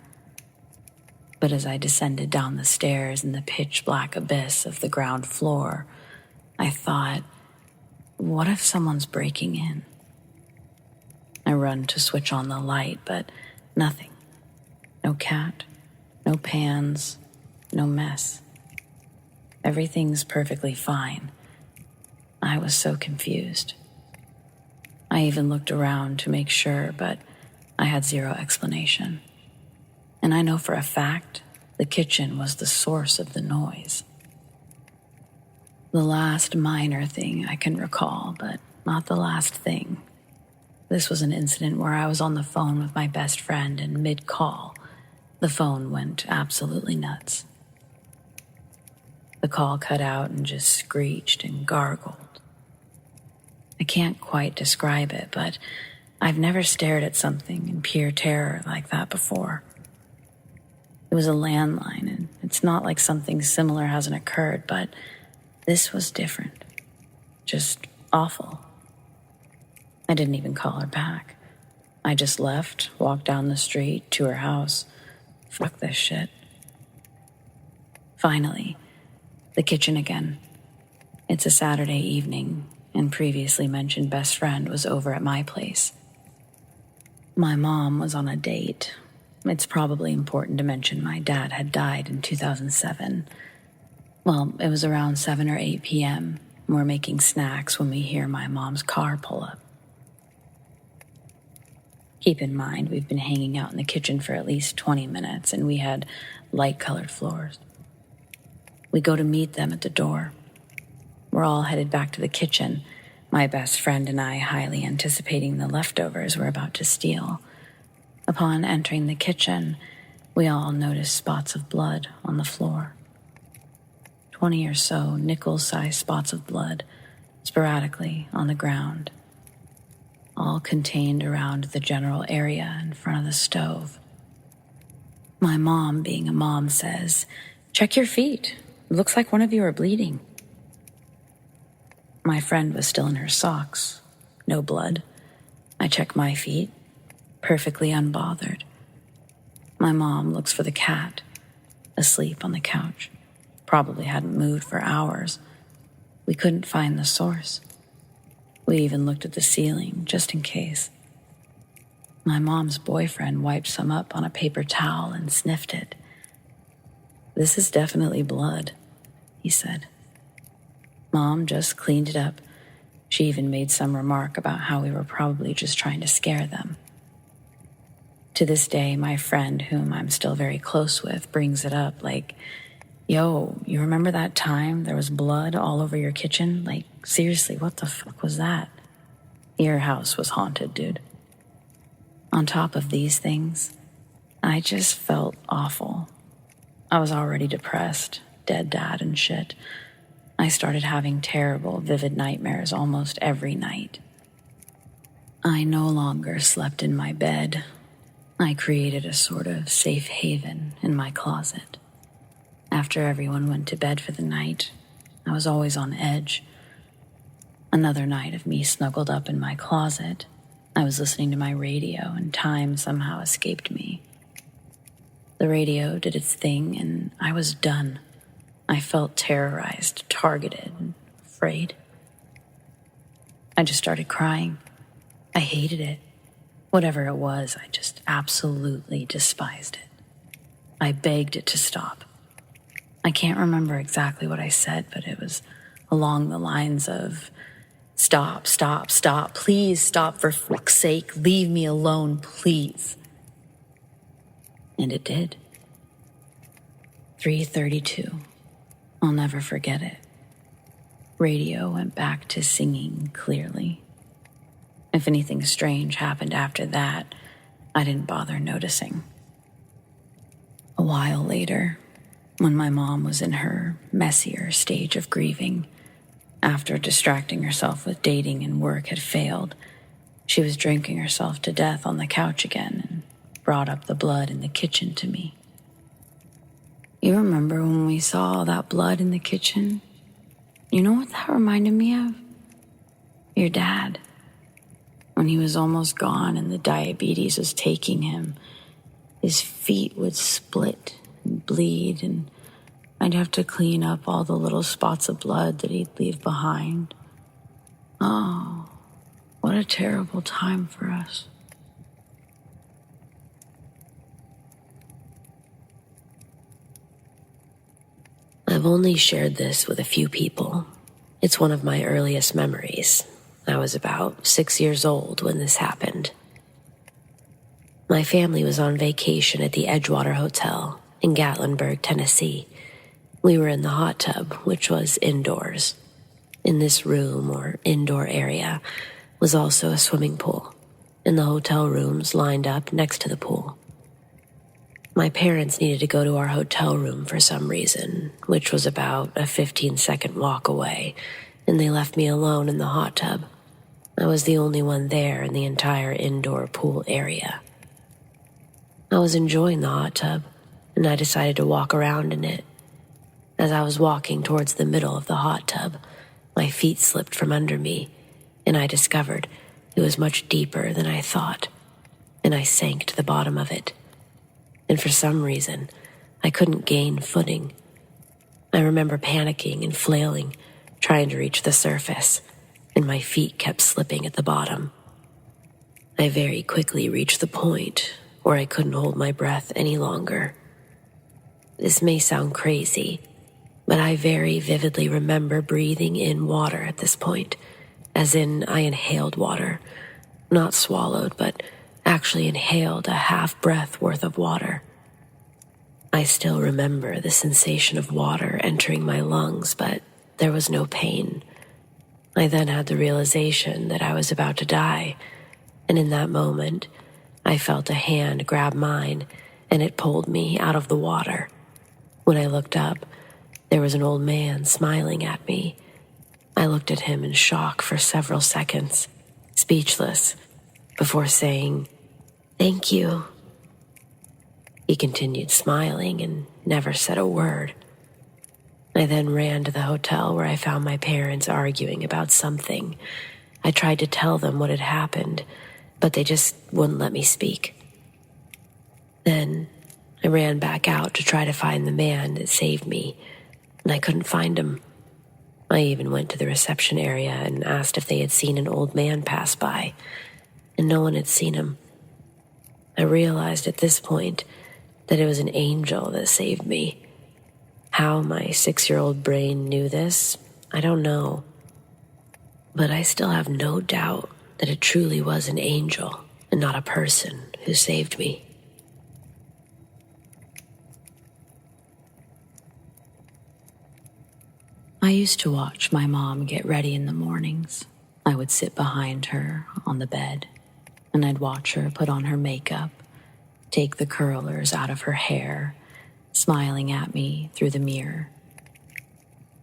Speaker 1: But as I descended down the stairs in the pitch-black abyss of the ground floor, I thought, what if someone's breaking in? I run to switch on the light, but nothing. No cat, no pans, no mess. Everything's perfectly fine. I was so confused. I even looked around to make sure, but I had zero explanation. And I know for a fact the kitchen was the source of the noise. The last minor thing I can recall, but not the last thing. This was an incident where I was on the phone with my best friend, and mid-call, the phone went absolutely nuts. The call cut out and just screeched and gargled. I can't quite describe it, but I've never stared at something in pure terror like that before. It was a landline, and it's not like something similar hasn't occurred, but this was different. Just awful. I didn't even call her back. I just left, walked down the street to her house. Fuck this shit. Finally, the kitchen again. It's a Saturday evening, and previously mentioned best friend was over at my place. My mom was on a date. It's probably important to mention my dad had died in 2007. Well, it was around 7 or 8 p.m. We're making snacks when we hear my mom's car pull up. Keep in mind, we've been hanging out in the kitchen for at least 20 minutes, and we had light-colored floors. We go to meet them at the door. We're all headed back to the kitchen, my best friend and I highly anticipating the leftovers we're about to steal. Upon entering the kitchen, we all notice spots of blood on the floor. 20 or so nickel-sized spots of blood, sporadically on the ground, all contained around the general area in front of the stove. My mom, being a mom, says, "Check your feet. It looks like one of you are bleeding." My friend was still in her socks. No blood. I check my feet, perfectly unbothered. My mom looks for the cat, asleep on the couch. Probably hadn't moved for hours. We couldn't find the source. We even looked at the ceiling, just in case. My mom's boyfriend wiped some up on a paper towel and sniffed it. "This is definitely blood," he said. Mom just cleaned it up. She even made some remark about how we were probably just trying to scare them. To this day, my friend, whom I'm still very close with, brings it up like, "Yo, you remember that time there was blood all over your kitchen? Like, seriously, what the fuck was that? Your house was haunted, dude." On top of these things, I just felt awful. I was already depressed, dead dad and shit. I started having terrible, vivid nightmares almost every night. I no longer slept in my bed. I created a sort of safe haven in my closet. After everyone went to bed for the night, I was always on edge. Another night of me snuggled up in my closet, I was listening to my radio and time somehow escaped me. The radio did its thing and I was done. I felt terrorized, targeted, and afraid. I just started crying. I hated it. Whatever it was, I just absolutely despised it. I begged it to stop. I can't remember exactly what I said, but it was along the lines of, "Stop, stop, stop, please stop, for fuck's sake, leave me alone, please." And it did. 3:32. I'll never forget it. Radio went back to singing clearly. If anything strange happened after that, I didn't bother noticing. A while later, when my mom was in her messier stage of grieving, after distracting herself with dating and work had failed, she was drinking herself to death on the couch again and brought up the blood in the kitchen to me. "You remember when we saw all that blood in the kitchen? You know what that reminded me of? Your dad. When he was almost gone and the diabetes was taking him, his feet would split and bleed, and I'd have to clean up all the little spots of blood that he'd leave behind. Oh, what a terrible time for us." I've only shared this with a few people. It's one of my earliest memories. I was about 6 years old when this happened. My family was on vacation at the Edgewater Hotel in Gatlinburg, Tennessee. We were in the hot tub, which was indoors. In this room or indoor area was also a swimming pool, and the hotel rooms lined up next to the pool. My parents needed to go to our hotel room for some reason, which was about a 15-second walk away, and they left me alone in the hot tub. I was the only one there in the entire indoor pool area. I was enjoying the hot tub, and I decided to walk around in it. As I was walking towards the middle of the hot tub, my feet slipped from under me, and I discovered it was much deeper than I thought, and I sank to the bottom of it. And for some reason, I couldn't gain footing. I remember panicking and flailing, trying to reach the surface, and my feet kept slipping at the bottom. I very quickly reached the point where I couldn't hold my breath any longer. This may sound crazy, but I very vividly remember breathing in water at this point, as in I inhaled water, not swallowed, but actually inhaled a half-breath worth of water. I still remember the sensation of water entering my lungs, but there was no pain. I then had the realization that I was about to die, and in that moment, I felt a hand grab mine, and it pulled me out of the water. When I looked up, there was an old man smiling at me. I looked at him in shock for several seconds, speechless, before saying, "Thank you." He continued smiling and never said a word. I then ran to the hotel where I found my parents arguing about something. I tried to tell them what had happened, but they just wouldn't let me speak. Then I ran back out to try to find the man that saved me, and I couldn't find him. I even went to the reception area and asked if they had seen an old man pass by, and no one had seen him. I realized at this point that it was an angel that saved me. How my 6-year-old brain knew this, I don't know. But I still have no doubt that it truly was an angel and not a person who saved me. I used to watch my mom get ready in the mornings. I would sit behind her on the bed, and I'd watch her put on her makeup, take the curlers out of her hair, smiling at me through the mirror.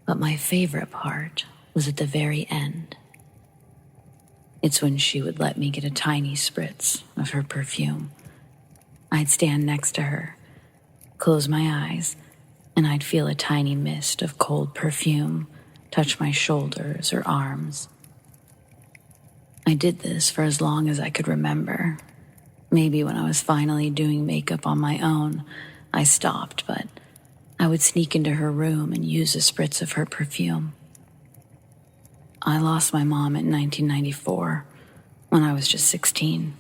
Speaker 1: But my favorite part was at the very end. It's when she would let me get a tiny spritz of her perfume. I'd stand next to her, close my eyes, and I'd feel a tiny mist of cold perfume touch my shoulders or arms. I did this for as long as I could remember. Maybe when I was finally doing makeup on my own, I stopped, but I would sneak into her room and use a spritz of her perfume. I lost my mom in 1994 when I was just 16.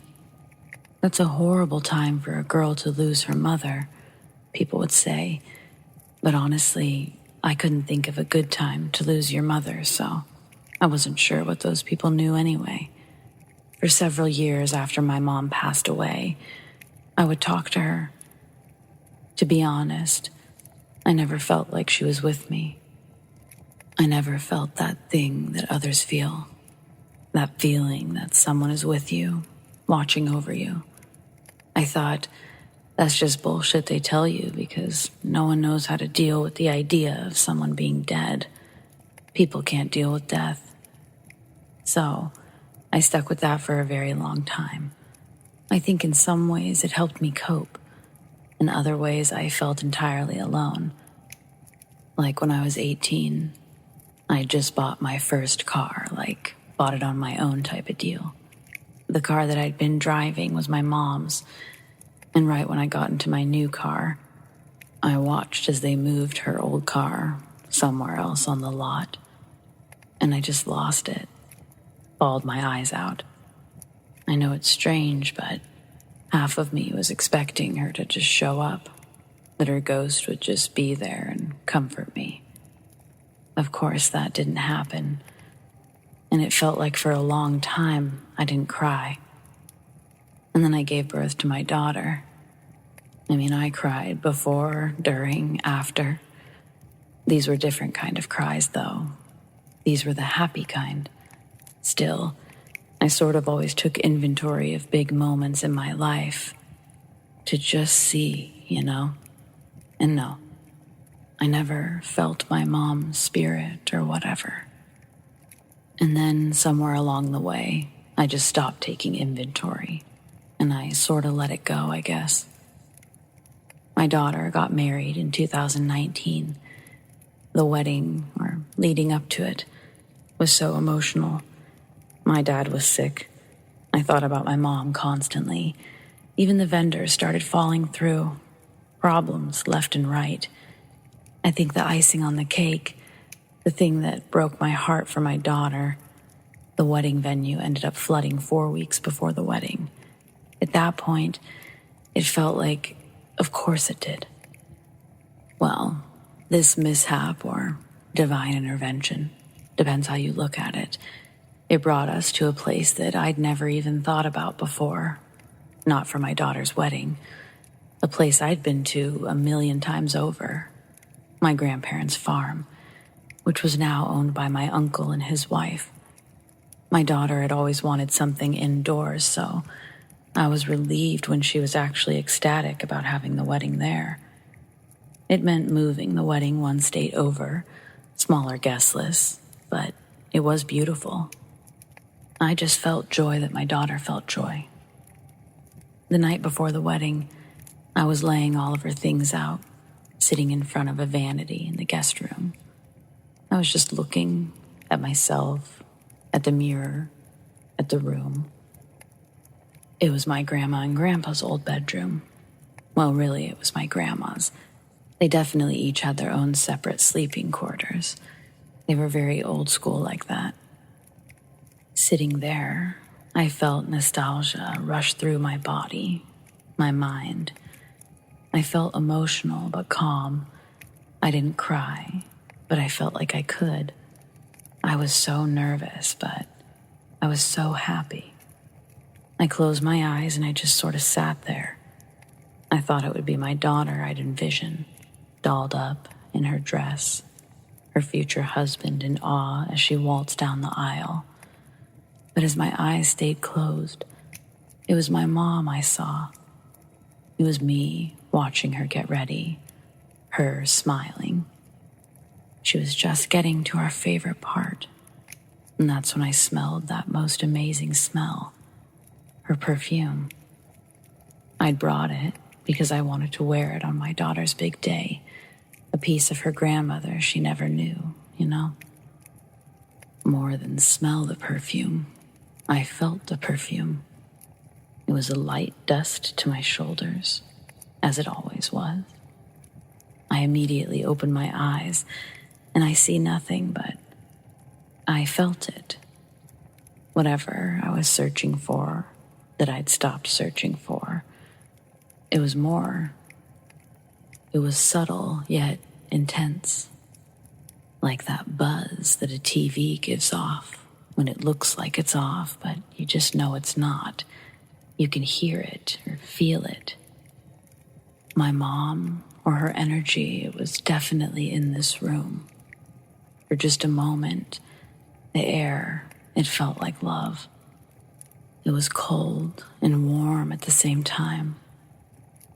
Speaker 1: That's a horrible time for a girl to lose her mother, people would say. But honestly, I couldn't think of a good time to lose your mother, so I wasn't sure what those people knew anyway. For several years after my mom passed away, I would talk to her. To be honest, I never felt like she was with me. I never felt that thing that others feel. That feeling that someone is with you, watching over you. I thought, that's just bullshit they tell you because no one knows how to deal with the idea of someone being dead. People can't deal with death. So, I stuck with that for a very long time. I think in some ways it helped me cope. In other ways, I felt entirely alone. Like when I was 18, I had just bought my first car, bought it on my own type of deal. The car that I'd been driving was my mom's, and right when I got into my new car, I watched as they moved her old car somewhere else on the lot, and I just lost it, bawled my eyes out. I know it's strange, but half of me was expecting her to just show up, that her ghost would just be there and comfort me. Of course, that didn't happen, and it felt like for a long time I didn't cry. And then I gave birth to my daughter. I cried before, during, after. These were different kind of cries, though. These were the happy kind. Still, I sort of always took inventory of big moments in my life to just see, And no, I never felt my mom's spirit or whatever. And then somewhere along the way, I just stopped taking inventory, and I sort of let it go, I guess. My daughter got married in 2019. The wedding, or leading up to it, was so emotional. My dad was sick. I thought about my mom constantly. Even the vendors started falling through. Problems left and right. I think the icing on the cake, the thing that broke my heart for my daughter, the wedding venue ended up flooding 4 weeks before the wedding. At that point, it felt like, of course it did. Well, this mishap or divine intervention, depends how you look at it, it brought us to a place that I'd never even thought about before. Not for my daughter's wedding. A place I'd been to 1,000,000 times over. My grandparents' farm, which was now owned by my uncle and his wife. My daughter had always wanted something indoors, so I was relieved when she was actually ecstatic about having the wedding there. It meant moving the wedding 1 state over, smaller guest lists, but it was beautiful. I just felt joy that my daughter felt joy. The night before the wedding, I was laying all of her things out, sitting in front of a vanity in the guest room. I was just looking at myself, at the mirror, at the room. It was my grandma and grandpa's old bedroom. Well, really, it was my grandma's. They definitely each had their own separate sleeping quarters. They were very old school like that. Sitting there, I felt nostalgia rush through my body, my mind. I felt emotional but calm. I didn't cry, but I felt like I could. I was so nervous, but I was so happy. I closed my eyes and I just sort of sat there. I thought it would be my daughter I'd envisioned, dolled up in her dress, her future husband in awe as she waltzed down the aisle. But as my eyes stayed closed, it was my mom I saw. It was me watching her get ready, her smiling. She was just getting to our favorite part, and that's when I smelled that most amazing smell, her perfume. I'd brought it because I wanted to wear it on my daughter's big day, a piece of her grandmother she never knew, you know? More than smell the perfume, I felt the perfume. It was a light dust to my shoulders, as it always was. I immediately opened my eyes, and I see nothing, but I felt it. Whatever I was searching for, that I'd stopped searching for, it was more. It was subtle, yet intense. Like that buzz that a TV gives off when it looks like it's off, but you just know it's not. You can hear it or feel it. My mom, or her energy, it was definitely in this room. For just a moment, the air, it felt like love. It was cold and warm at the same time.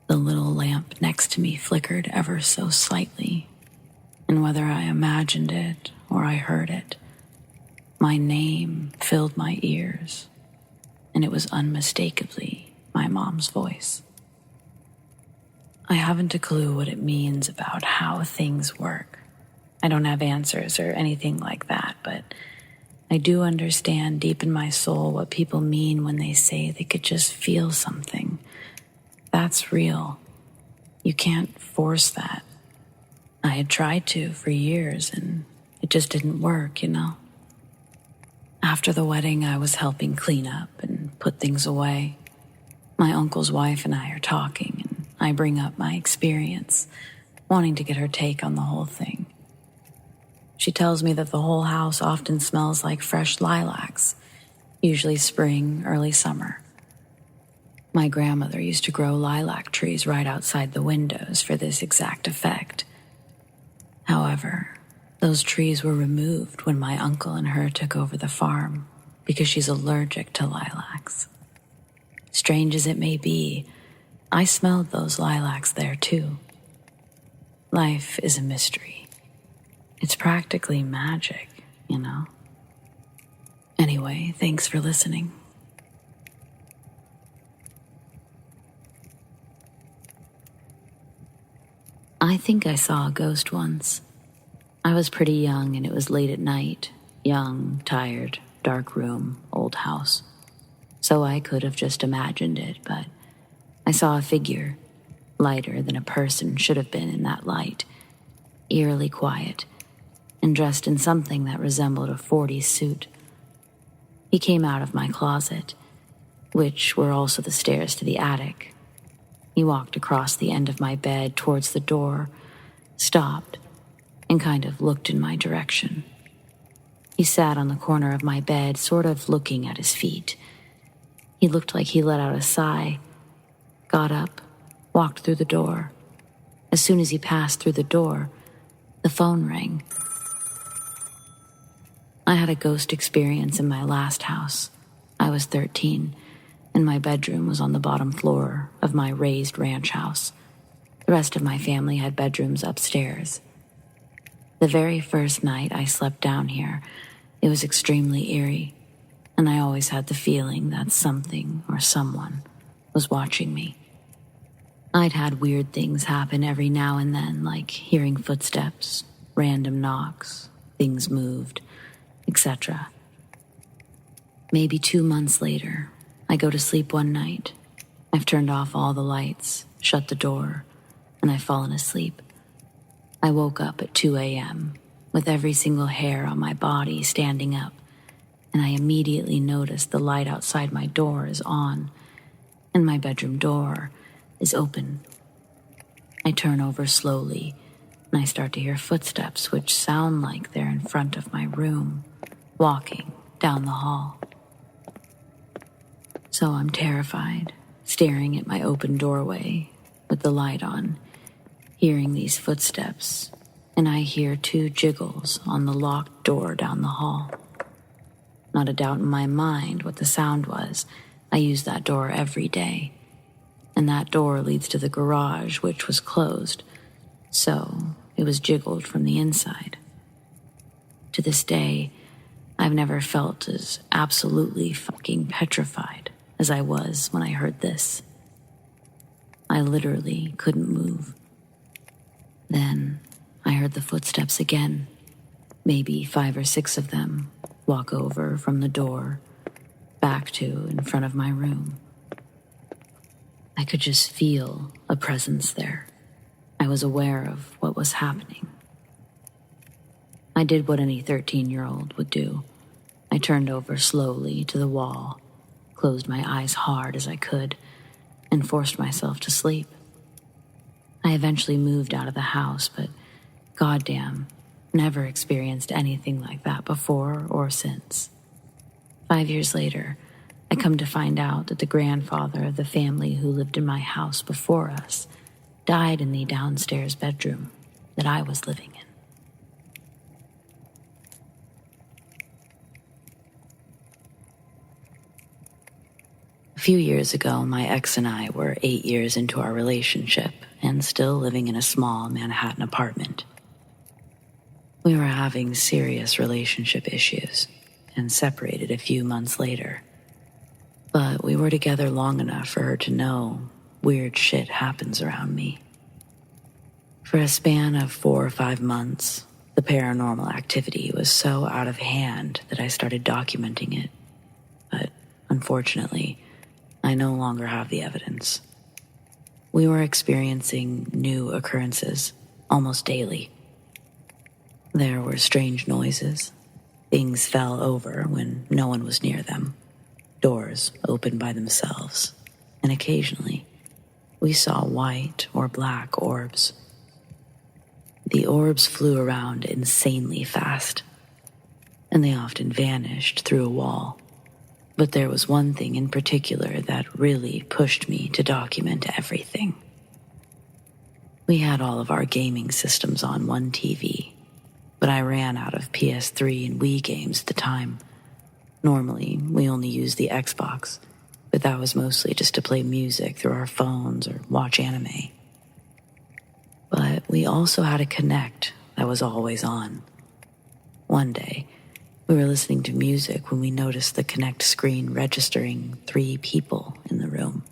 Speaker 1: The little lamp next to me flickered ever so slightly, and whether I imagined it or I heard it, my name filled my ears, and it was unmistakably my mom's voice. I haven't a clue what it means about how things work. I don't have answers or anything like that, but I do understand deep in my soul what people mean when they say they could just feel something. That's real. You can't force that. I had tried to for years, and it just didn't work, you know? After the wedding, I was helping clean up and put things away. My uncle's wife and I are talking, and I bring up my experience, wanting to get her take on the whole thing. She tells me that the whole house often smells like fresh lilacs, usually spring, early summer. My grandmother used to grow lilac trees right outside the windows for this exact effect. However, those trees were removed when my uncle and her took over the farm because she's allergic to lilacs. Strange as it may be, I smelled those lilacs there too. Life is a mystery. It's practically magic, you know? Anyway, thanks for listening. I think I saw a ghost once. I was pretty young and it was late at night. Young, tired, dark room, old house. So I could have just imagined it, but I saw a figure, lighter than a person should have been in that light, eerily quiet, and dressed in something that resembled a 40s suit. He came out of my closet, which were also the stairs to the attic. He walked across the end of my bed towards the door, stopped, and kind of looked in my direction. He sat on the corner of my bed, sort of looking at his feet. He looked like he let out a sigh, got up, walked through the door. As soon as he passed through the door, the phone rang. I had a ghost experience in my last house. I was 13, and my bedroom was on the bottom floor of my raised ranch house. The rest of my family had bedrooms upstairs. The very first night I slept down here, it was extremely eerie, and I always had the feeling that something or someone was watching me. I'd had weird things happen every now and then, like hearing footsteps, random knocks, things moved, etc. Maybe 2 months later, I go to sleep one night. I've turned off all the lights, shut the door, and I've fallen asleep. I woke up at 2 a.m. with every single hair on my body standing up, and I immediately noticed the light outside my door is on, and my bedroom door is open. I turn over slowly, and I start to hear footsteps which sound like they're in front of my room, walking down the hall. So I'm terrified, staring at my open doorway with the light on, hearing these footsteps, and I hear 2 jiggles on the locked door down the hall. Not a doubt in my mind what the sound was. I use that door every day, and that door leads to the garage, which was closed, so it was jiggled from the inside. To this day, I've never felt as absolutely fucking petrified as I was when I heard this. I literally couldn't move. Then I heard the footsteps again, maybe 5 or 6 of them, walk over from the door, back to in front of my room. I could just feel a presence there. I was aware of what was happening. I did what any 13-year-old would do. I turned over slowly to the wall, closed my eyes hard as I could, and forced myself to sleep. I eventually moved out of the house, but goddamn, never experienced anything like that before or since. 5 years later, I come to find out that the grandfather of the family who lived in my house before us died in the downstairs bedroom that I was living in. A few years ago, my ex and I were 8 years into our relationship and still living in a small Manhattan apartment. We were having serious relationship issues and separated a few months later. But we were together long enough for her to know weird shit happens around me. For a span of 4 or 5 months, the paranormal activity was so out of hand that I started documenting it. But unfortunately, I no longer have the evidence. We were experiencing new occurrences almost daily. There were strange noises. Things fell over when no one was near them. Doors opened by themselves. And occasionally, we saw white or black orbs. The orbs flew around insanely fast, and they often vanished through a wall. But there was one thing in particular that really pushed me to document everything. We had all of our gaming systems on one TV, but I ran out of PS3 and Wii games at the time. Normally, we only used the Xbox, but that was mostly just to play music through our phones or watch anime. But we also had a Kinect that was always on. One day, We were listening to music when we noticed the Connect screen registering 3 people in the room.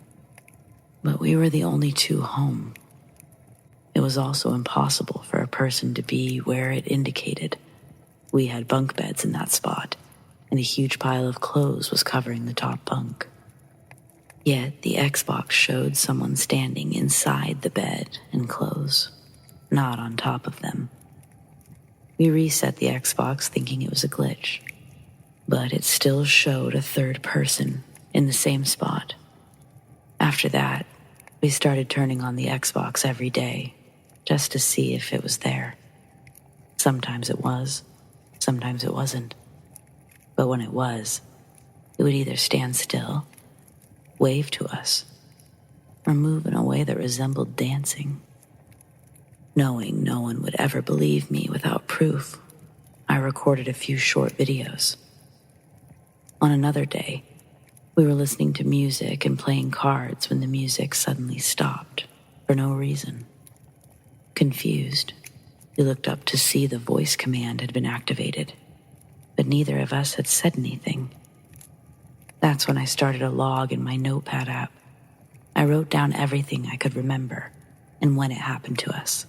Speaker 1: But we were the only 2 home. It was also impossible for a person to be where it indicated. We had bunk beds in that spot, and a huge pile of clothes was covering the top bunk. Yet the Xbox showed someone standing inside the bed and clothes, not on top of them. We reset the Xbox thinking it was a glitch, but it still showed a 3rd person in the same spot. After that, we started turning on the Xbox every day just to see if it was there. Sometimes it was, sometimes it wasn't. But when it was, it would either stand still, wave to us, or move in a way that resembled dancing. Knowing no one would ever believe me without proof, I recorded a few short videos. On another day, we were listening to music and playing cards when the music suddenly stopped for no reason. Confused, we looked up to see the voice command had been activated, but neither of us had said anything. That's when I started a log in my notepad app. I wrote down everything I could remember and when it happened to us.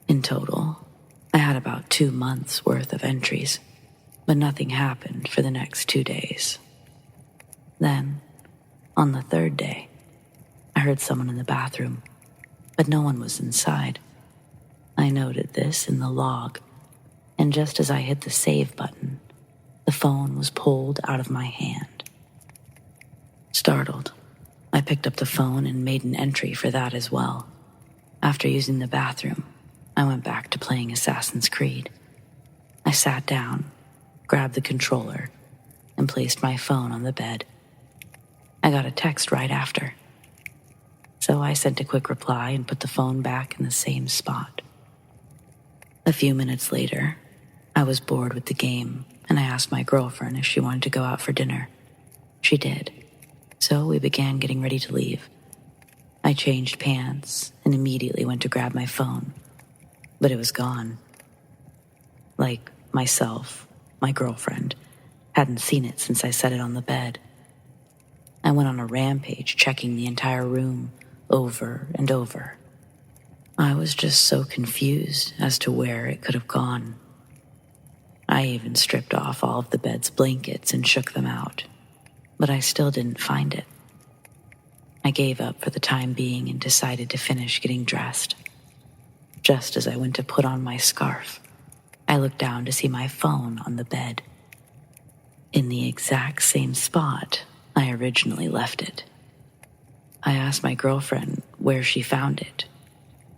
Speaker 1: In total, I had about 2 months' worth of entries, but nothing happened for the next 2 days. Then, on the 3rd day, I heard someone in the bathroom, but no one was inside. I noted this in the log, and just as I hit the save button, the phone was pulled out of my hand. Startled, I picked up the phone and made an entry for that as well. After using the bathroom, I went back to playing Assassin's Creed. I sat down, grabbed the controller, and placed my phone on the bed. I got a text right after, so I sent a quick reply and put the phone back in the same spot. A few minutes later, I was bored with the game, and I asked my girlfriend if she wanted to go out for dinner. She did, so we began getting ready to leave. I changed pants and immediately went to grab my phone, but it was gone. Like myself, my girlfriend, hadn't seen it since I set it on the bed. I went on a rampage checking the entire room over and over. I was just so confused as to where it could have gone. I even stripped off all of the bed's blankets and shook them out, but I still didn't find it. I gave up for the time being and decided to finish getting dressed. Just as I went to put on my scarf, I looked down to see my phone on the bed, in the exact same spot I originally left it. I asked my girlfriend where she found it,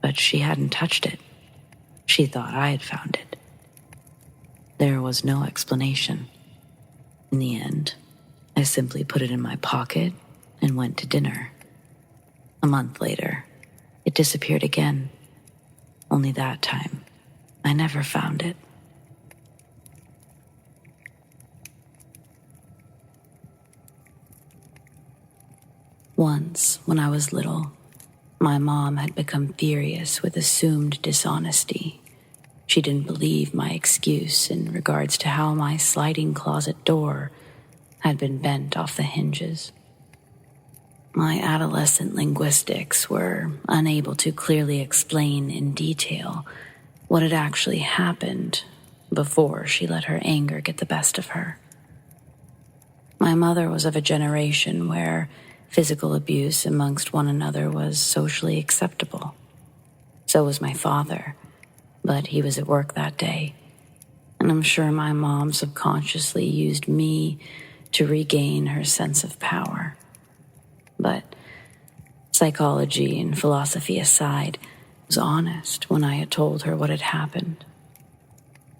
Speaker 1: but she hadn't touched it. She thought I had found it. There was no explanation. In the end, I simply put it in my pocket and went to dinner. A month later, it disappeared again. Only that time, I never found it. Once, when I was little, my mom had become furious with assumed dishonesty. She didn't believe my excuse in regards to how my sliding closet door had been bent off the hinges. My adolescent linguistics were unable to clearly explain in detail what had actually happened before she let her anger get the best of her. My mother was of a generation where physical abuse amongst one another was socially acceptable. So was my father, but he was at work that day, and I'm sure my mom subconsciously used me to regain her sense of power. But psychology and philosophy aside, I was honest when I had told her what had happened.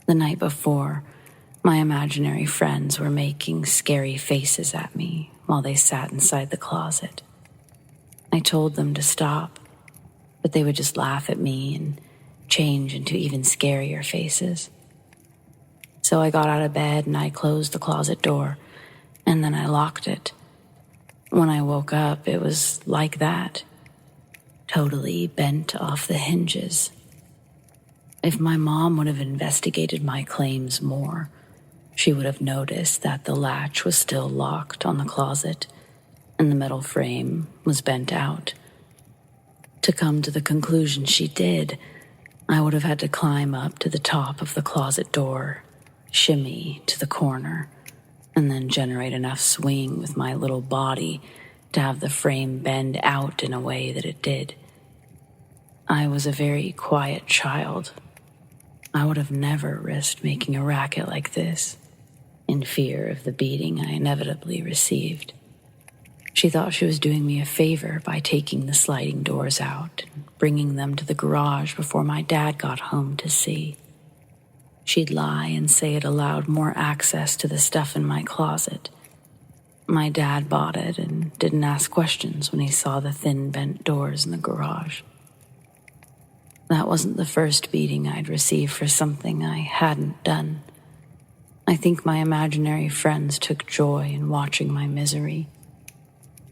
Speaker 1: The night before, my imaginary friends were making scary faces at me while they sat inside the closet. I told them to stop, but they would just laugh at me and change into even scarier faces. So I got out of bed and I closed the closet door, and then I locked it. When I woke up, it was like that, totally bent off the hinges. If my mom would have investigated my claims more, she would have noticed that the latch was still locked on the closet and the metal frame was bent out. To come to the conclusion she did, I would have had to climb up to the top of the closet door, shimmy to the corner, and then generate enough swing with my little body to have the frame bend out in a way that it did. I was a very quiet child. I would have never risked making a racket like this, in fear of the beating I inevitably received. She thought she was doing me a favor by taking the sliding doors out and bringing them to the garage before my dad got home to see. She'd lie and say it allowed more access to the stuff in my closet. My dad bought it and didn't ask questions when he saw the thin bent doors in the garage. That wasn't the first beating I'd received for something I hadn't done. I think my imaginary friends took joy in watching my misery.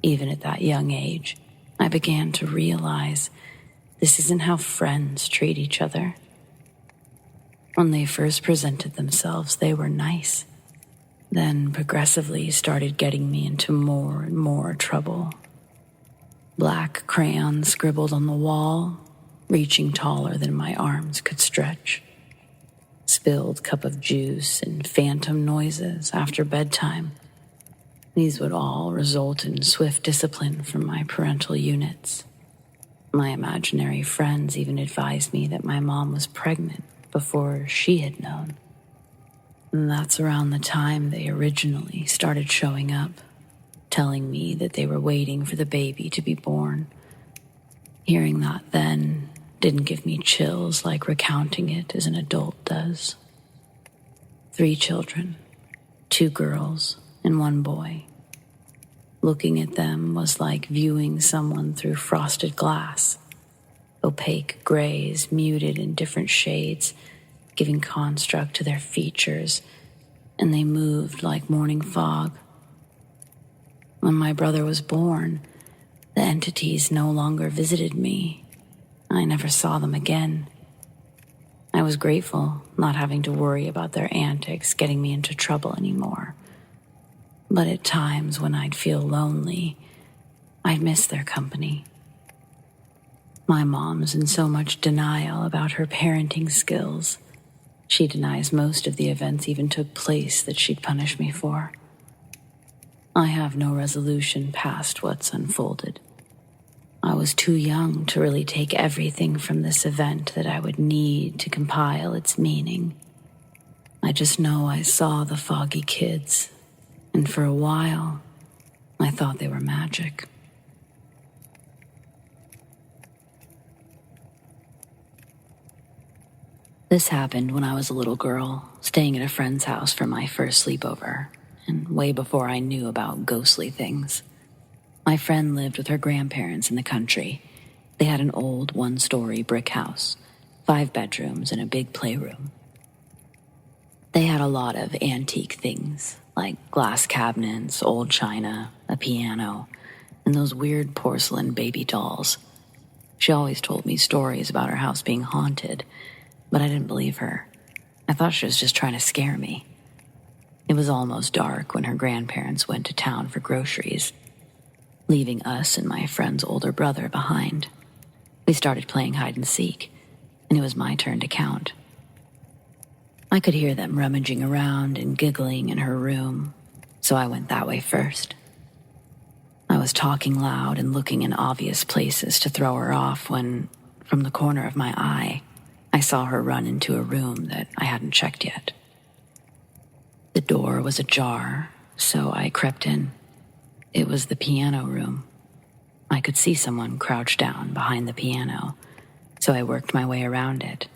Speaker 1: Even at that young age, I began to realize this isn't how friends treat each other. When they first presented themselves, they were nice, then progressively started getting me into more and more trouble. Black crayons scribbled on the wall, reaching taller than my arms could stretch. Spilled cup of juice and phantom noises after bedtime. These would all result in swift discipline from my parental units. My imaginary friends even advised me that my mom was pregnant before she had known. And that's around the time they originally started showing up, telling me that they were waiting for the baby to be born. Hearing that then didn't give me chills like recounting it as an adult does. 3 children, 2 girls, and 1 boy. Looking at them was like viewing someone through frosted glass. Opaque grays muted in different shades, giving construct to their features, and they moved like morning fog. When my brother was born, the entities no longer visited me. I never saw them again. I was grateful not having to worry about their antics getting me into trouble anymore. But at times when I'd feel lonely, I'd miss their company. My mom's in so much denial about her parenting skills. She denies most of the events even took place that she'd punish me for. I have no resolution past what's unfolded. I was too young to really take everything from this event that I would need to compile its meaning. I just know I saw the foggy kids, and for a while, I thought they were magic. This happened when I was a little girl, staying at a friend's house for my first sleepover, and way before I knew about ghostly things. My friend lived with her grandparents in the country. They had an old 1-story brick house, 5 bedrooms and a big playroom. They had a lot of antique things, like glass cabinets, old china, a piano, and those weird porcelain baby dolls. She always told me stories about her house being haunted, but I didn't believe her. I thought she was just trying to scare me. It was almost dark when her grandparents went to town for groceries, leaving us and my friend's older brother behind. We started playing hide and seek, and it was my turn to count. I could hear them rummaging around and giggling in her room, so I went that way first. I was talking loud and looking in obvious places to throw her off when, from the corner of my eye, I saw her run into a room that I hadn't checked yet. The door was ajar, so I crept in. It was the piano room. I could see someone crouched down behind the piano, so I worked my way around it,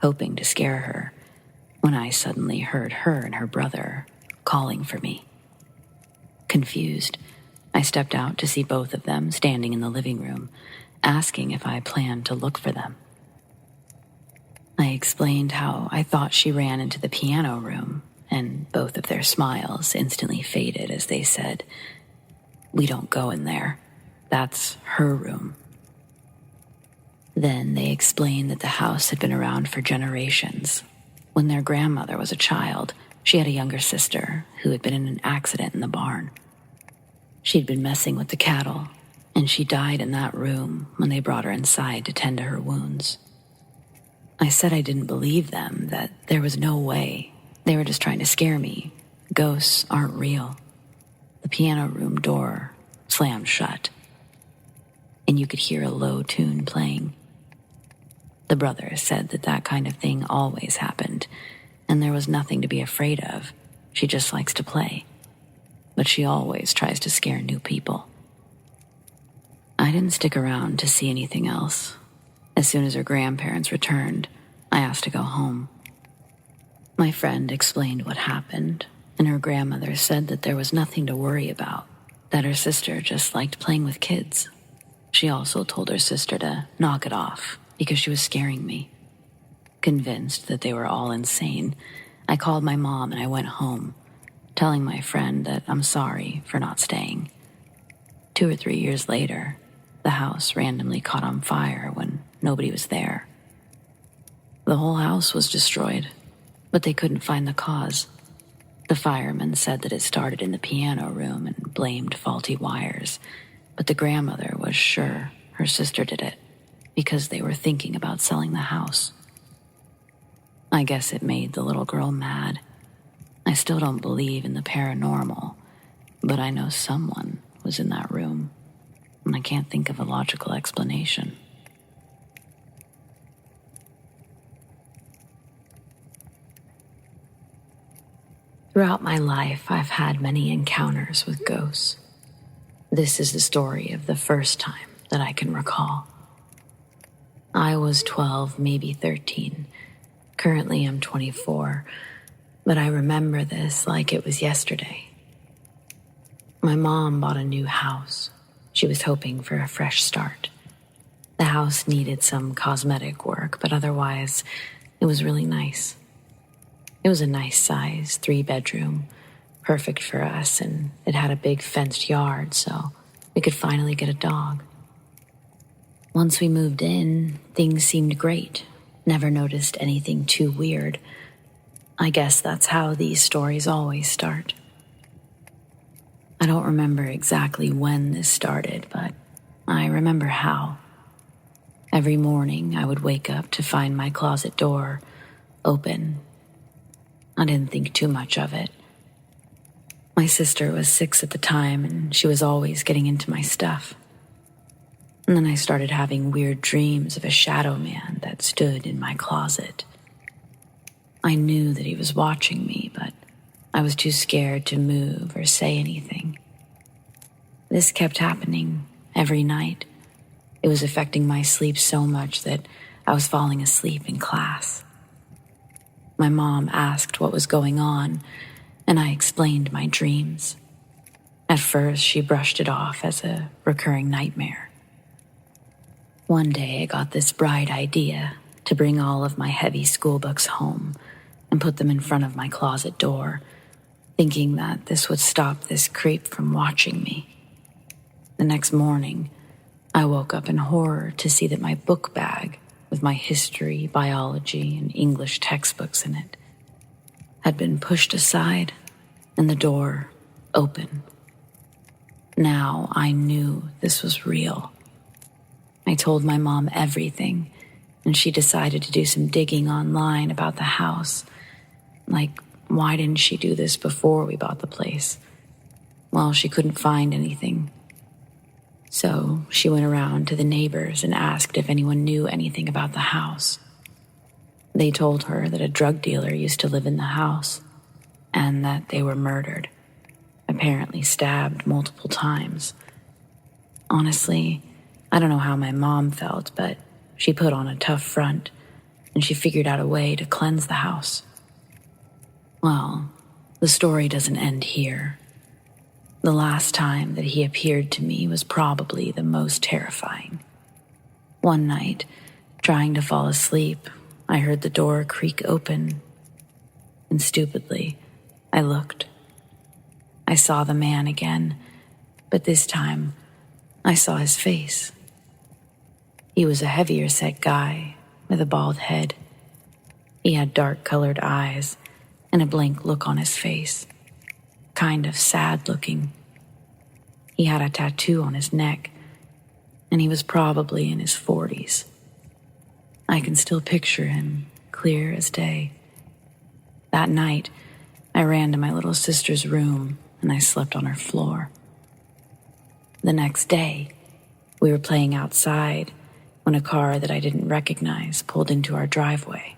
Speaker 1: hoping to scare her, when I suddenly heard her and her brother calling for me. Confused, I stepped out to see both of them standing in the living room, asking if I planned to look for them. I explained how I thought she ran into the piano room, and both of their smiles instantly faded as they said, "We don't go in there. That's her room." Then they explained that the house had been around for generations. When their grandmother was a child, She had a younger sister who had been in an accident in the barn. She'd been messing with the cattle, and she died in that room when they brought her inside to tend to her wounds. I said I didn't believe them, that there was no way. They were just trying to scare me. Ghosts aren't real. The piano room door slammed shut, and you could hear a low tune playing. The brother said that that kind of thing always happened, and there was nothing to be afraid of. She just likes to play. But she always tries to scare new people. I didn't stick around to see anything else. As soon as her grandparents returned, I asked to go home. My friend explained what happened, and her grandmother said that there was nothing to worry about, that her sister just liked playing with kids. She also told her sister to knock it off because she was scaring me. Convinced that they were all insane, I called my mom and I went home, telling my friend that I'm sorry for not staying. 2 or 3 years later, the house randomly caught on fire when nobody was there. The whole house was destroyed, but they couldn't find the cause. The firemen said that it started in the piano room and blamed faulty wires, but the grandmother was sure her sister did it because they were thinking about selling the house. I guess it made the little girl mad. I still don't believe in the paranormal, but I know someone was in that room, and I can't think of a logical explanation. Throughout my life, I've had many encounters with ghosts. This is the story of the first time that I can recall. I was 12, maybe 13. Currently, I'm 24, but I remember this like it was yesterday. My mom bought a new house. She was hoping for a fresh start. The house needed some cosmetic work, but otherwise, it was really nice. It was a nice size 3-bedroom, perfect for us, and it had a big fenced yard, so we could finally get a dog. Once we moved in, things seemed great. Never noticed anything too weird. I guess that's how these stories always start. I don't remember exactly when this started, but I remember how. Every morning, I would wake up to find my closet door open. I didn't think too much of it. My sister was 6 at the time, and she was always getting into my stuff. And then I started having weird dreams of a shadow man that stood in my closet. I knew that he was watching me, but I was too scared to move or say anything. This kept happening every night. It was affecting my sleep so much that I was falling asleep in class. My mom asked what was going on, and I explained my dreams. At first, she brushed it off as a recurring nightmare. One day, I got this bright idea to bring all of my heavy school books home and put them in front of my closet door, thinking that this would stop this creep from watching me. The next morning, I woke up in horror to see that my book bag, with my history, biology, and English textbooks in it, had been pushed aside and the door open. Now I knew this was real. I told my mom everything, and she decided to do some digging online about the house. Like, why didn't she do this before we bought the place? Well, she couldn't find anything. So she went around to the neighbors and asked if anyone knew anything about the house. They told her that a drug dealer used to live in the house and that they were murdered, apparently stabbed multiple times. Honestly, I don't know how my mom felt, but she put on a tough front and she figured out a way to cleanse the house. Well, the story doesn't end here. The last time that he appeared to me was probably the most terrifying. One night, trying to fall asleep, I heard the door creak open, and stupidly, I looked. I saw the man again, but this time, I saw his face. He was a heavier-set guy with a bald head. He had dark-colored eyes, and a blank look on his face, kind of sad looking. He had a tattoo on his neck, and he was probably in his 40s. I can still picture him, clear as day. That night, I ran to my little sister's room and I slept on her floor. The next day, we were playing outside when a car that I didn't recognize pulled into our driveway.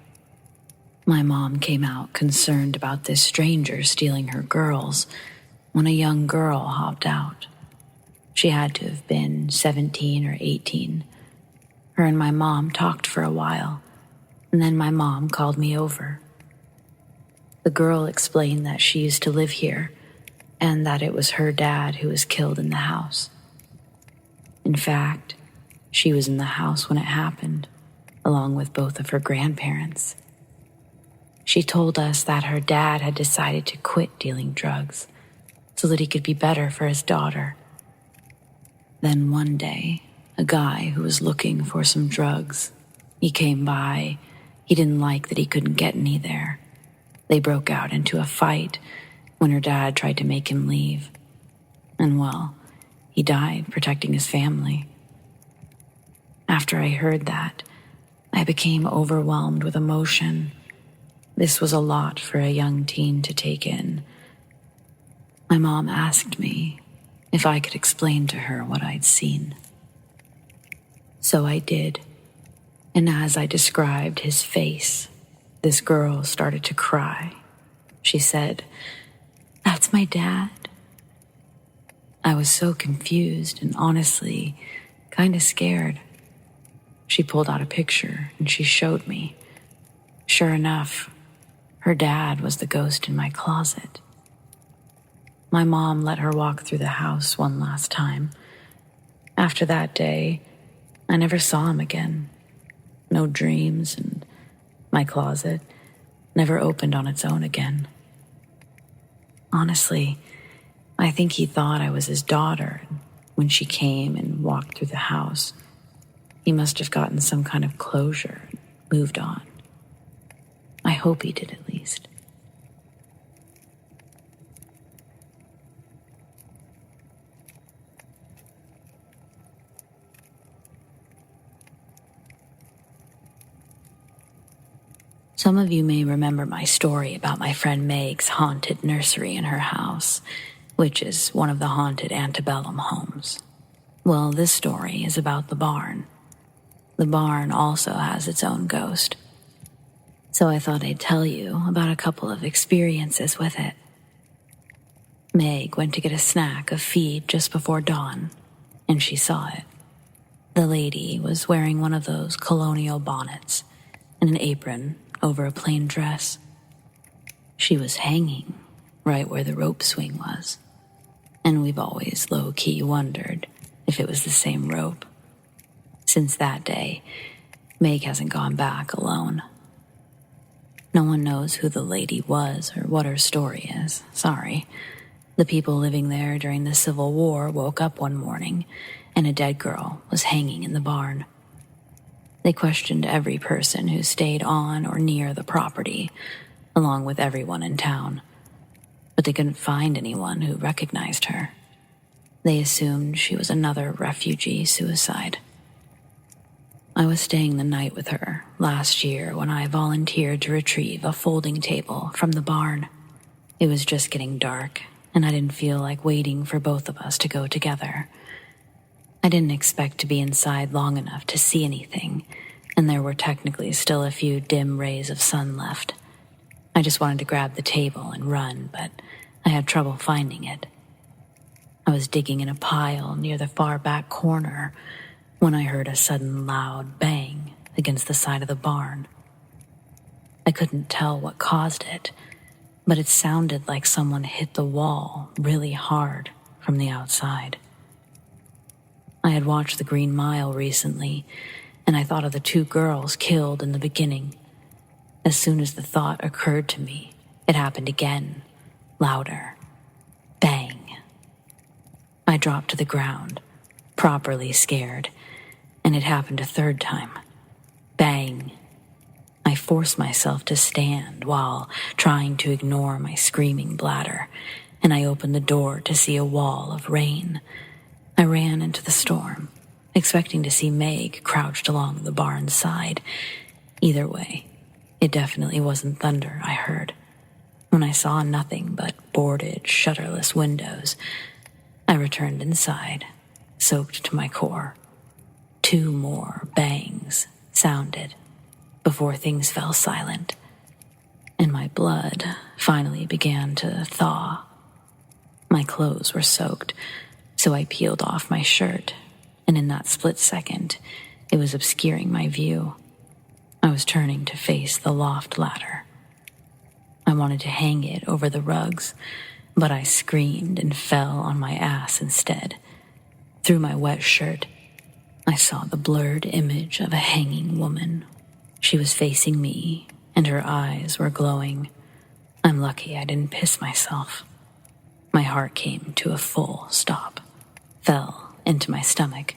Speaker 1: My mom came out concerned about this stranger stealing her girls when a young girl hopped out. She had to have been 17 or 18. Her and my mom talked for a while, and then my mom called me over. The girl explained that she used to live here and that it was her dad who was killed in the house. In fact, she was in the house when it happened, along with both of her grandparents. She told us that her dad had decided to quit dealing drugs so that he could be better for his daughter. Then one day, a guy who was looking for some drugs, he came by. He didn't like that he couldn't get any there. They broke out into a fight when her dad tried to make him leave. And well, he died protecting his family. After I heard that, I became overwhelmed with emotion. This was a lot for a young teen to take in. My mom asked me if I could explain to her what I'd seen. So I did, and as I described his face, this girl started to cry. She said, "That's my dad." I was so confused and honestly kind of scared. She pulled out a picture and she showed me. Sure enough, her dad was the ghost in my closet. My mom let her walk through the house one last time. After that day, I never saw him again. No dreams, and my closet never opened on its own again. Honestly, I think he thought I was his daughter. When she came and walked through the house, he must have gotten some kind of closure and moved on. I hope he did at least. Some of you may remember my story about my friend Meg's haunted nursery in her house, which is one of the haunted antebellum homes. Well, this story is about the barn. The barn also has its own ghost. So I thought I'd tell you about a couple of experiences with it. Meg went to get a snack of feed just before dawn, and she saw it. The lady was wearing one of those colonial bonnets and an apron over a plain dress. She was hanging right where the rope swing was, and we've always low-key wondered if it was the same rope. Since that day, Meg hasn't gone back alone. No one knows who the lady was or what her story is. Sorry. The people living there during the Civil War woke up one morning and a dead girl was hanging in the barn. They questioned every person who stayed on or near the property, along with everyone in town. But they couldn't find anyone who recognized her. They assumed she was another refugee suicide. I was staying the night with her last year when I volunteered to retrieve a folding table from the barn. It was just getting dark, and I didn't feel like waiting for both of us to go together. I didn't expect to be inside long enough to see anything, and there were technically still a few dim rays of sun left. I just wanted to grab the table and run, but I had trouble finding it. I was digging in a pile near the far back corner when I heard a sudden loud bang against the side of the barn. I couldn't tell what caused it, but it sounded like someone hit the wall really hard from the outside. I had watched The Green Mile recently, and I thought of the two girls killed in the beginning. As soon as the thought occurred to me, it happened again, louder. Bang. I dropped to the ground, properly scared, and it happened a third time. Bang. I I forced myself to stand while trying to ignore my screaming bladder, and I opened the door to see a wall of rain. I ran into the storm, expecting to see Meg crouched along the barn's side. Either way, it definitely wasn't thunder I heard. When I saw nothing but boarded, shutterless windows, I returned inside, soaked to my core. 2 more bangs sounded before things fell silent, and my blood finally began to thaw. My clothes were soaked, so I peeled off my shirt, and in that split second, it was obscuring my view. I was turning to face the loft ladder. I wanted to hang it over the rugs, but I screamed and fell on my ass instead. Through my wet shirt, I saw the blurred image of a hanging woman. She was facing me, and her eyes were glowing. I'm lucky I didn't piss myself. My heart came to a full stop, fell into my stomach,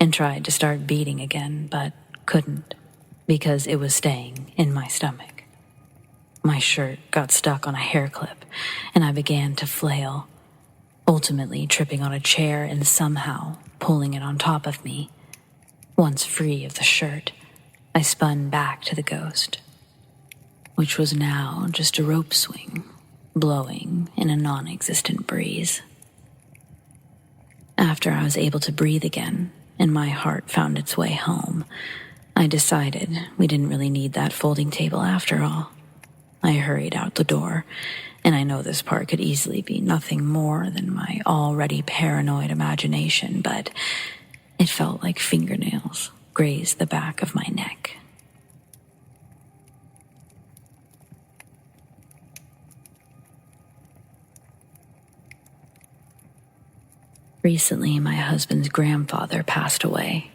Speaker 1: and tried to start beating again, but couldn't, because it was staying in my stomach. My shirt got stuck on a hair clip, and I began to flail, ultimately tripping on a chair and somehow pulling it on top of me. Once free of the shirt, I spun back to the ghost, which was now just a rope swing, blowing in a non-existent breeze. After I was able to breathe again, and my heart found its way home, I decided we didn't really need that folding table after all. I hurried out the door, and I know this part could easily be nothing more than my already paranoid imagination, but it felt like fingernails grazed the back of my neck. Recently, my husband's grandfather passed away.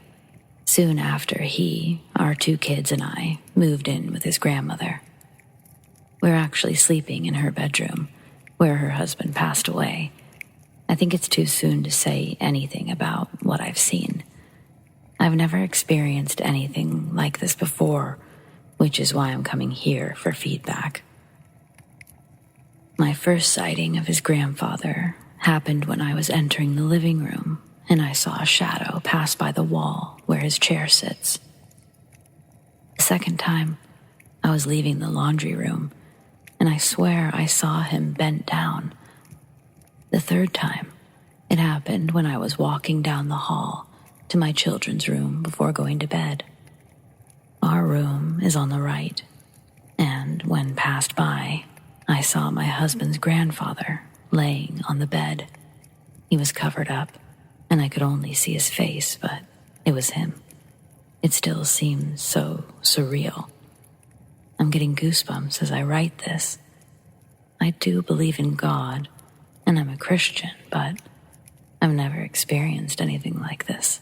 Speaker 1: Soon after, he, our 2 kids, and I moved in with his grandmother. We're actually sleeping in her bedroom, where her husband passed away. I think it's too soon to say anything about what I've seen. I've never experienced anything like this before, which is why I'm coming here for feedback. My first sighting of his grandfather happened when I was entering the living room, and I saw a shadow pass by the wall where his chair sits. The second time, I was leaving the laundry room, and I swear I saw him bent down. The third time, it happened when I was walking down the hall to my children's room before going to bed. Our room is on the right, and when passed by, I saw my husband's grandfather laying on the bed. He was covered up, and I could only see his face, but it was him. It still seems so surreal. I'm getting goosebumps as I write this. I do believe in God, and I'm a Christian, but I've never experienced anything like this.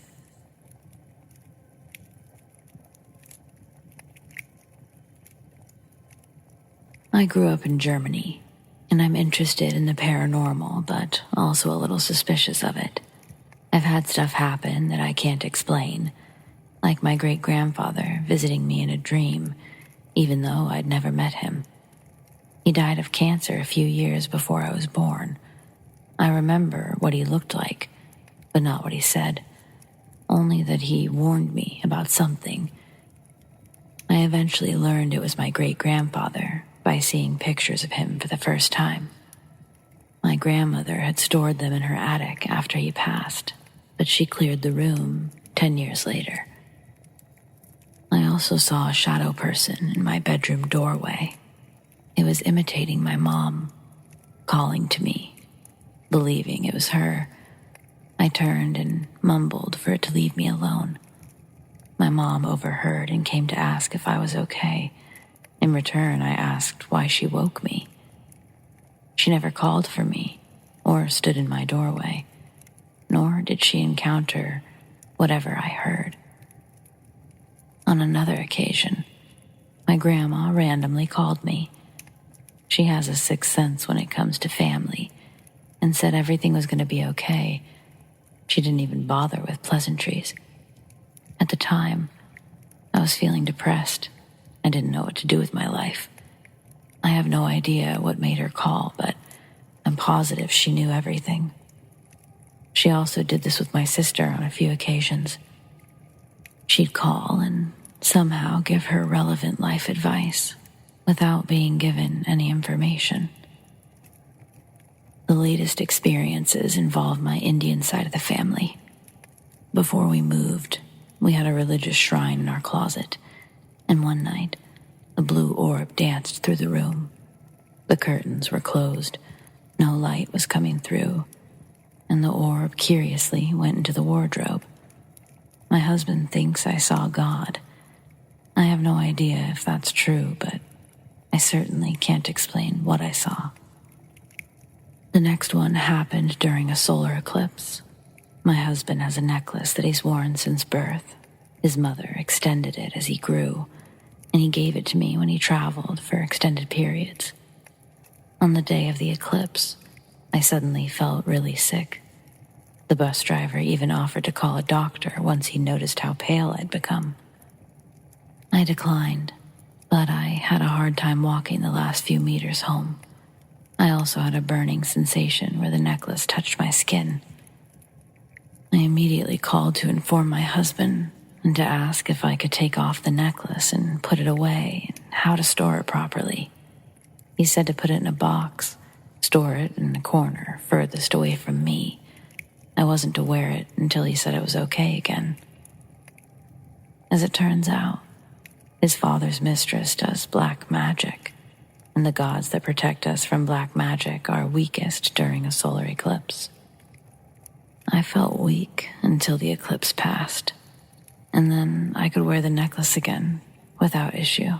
Speaker 1: I grew up in Germany, and I'm interested in the paranormal, but also a little suspicious of it. I've had stuff happen that I can't explain, like my great-grandfather visiting me in a dream, even though I'd never met him. He died of cancer a few years before I was born. I remember what he looked like, but not what he said, only that he warned me about something. I eventually learned it was my great-grandfather by seeing pictures of him for the first time. My grandmother had stored them in her attic after he passed, but she cleared the room 10 years later. I also saw a shadow person in my bedroom doorway. It was imitating my mom, calling to me. Believing it was her, I turned and mumbled for it to leave me alone. My mom overheard and came to ask if I was okay. In return, I asked why she woke me. She never called for me or stood in my doorway, nor did she encounter whatever I heard. On another occasion, my grandma randomly called me. She has a sixth sense when it comes to family and said everything was going to be okay. She didn't even bother with pleasantries. At the time, I was feeling depressed, I didn't know what to do with my life. I have no idea what made her call, but I'm positive she knew everything. She also did this with my sister on a few occasions. She'd call and somehow give her relevant life advice without being given any information. The latest experiences involve my Indian side of the family. Before we moved, we had a religious shrine in our closet, and one night, a blue orb danced through the room. The curtains were closed, no light was coming through, and the orb curiously went into the wardrobe. My husband thinks I saw God. I have no idea if that's true, but I certainly can't explain what I saw. The next one happened during a solar eclipse. My husband has a necklace that he's worn since birth. His mother extended it as he grew, and he gave it to me when he traveled for extended periods. On the day of the eclipse, I suddenly felt really sick. The bus driver even offered to call a doctor once he noticed how pale I'd become. I declined, but I had a hard time walking the last few meters home. I also had a burning sensation where the necklace touched my skin. I immediately called to inform my husband and to ask if I could take off the necklace and put it away and how to store it properly. He said to put it in a box, store it in the corner furthest away from me. I wasn't to wear it until he said it was okay again. As it turns out, his father's mistress does black magic, and the gods that protect us from black magic are weakest during a solar eclipse. I felt weak until the eclipse passed, and then I could wear the necklace again without issue.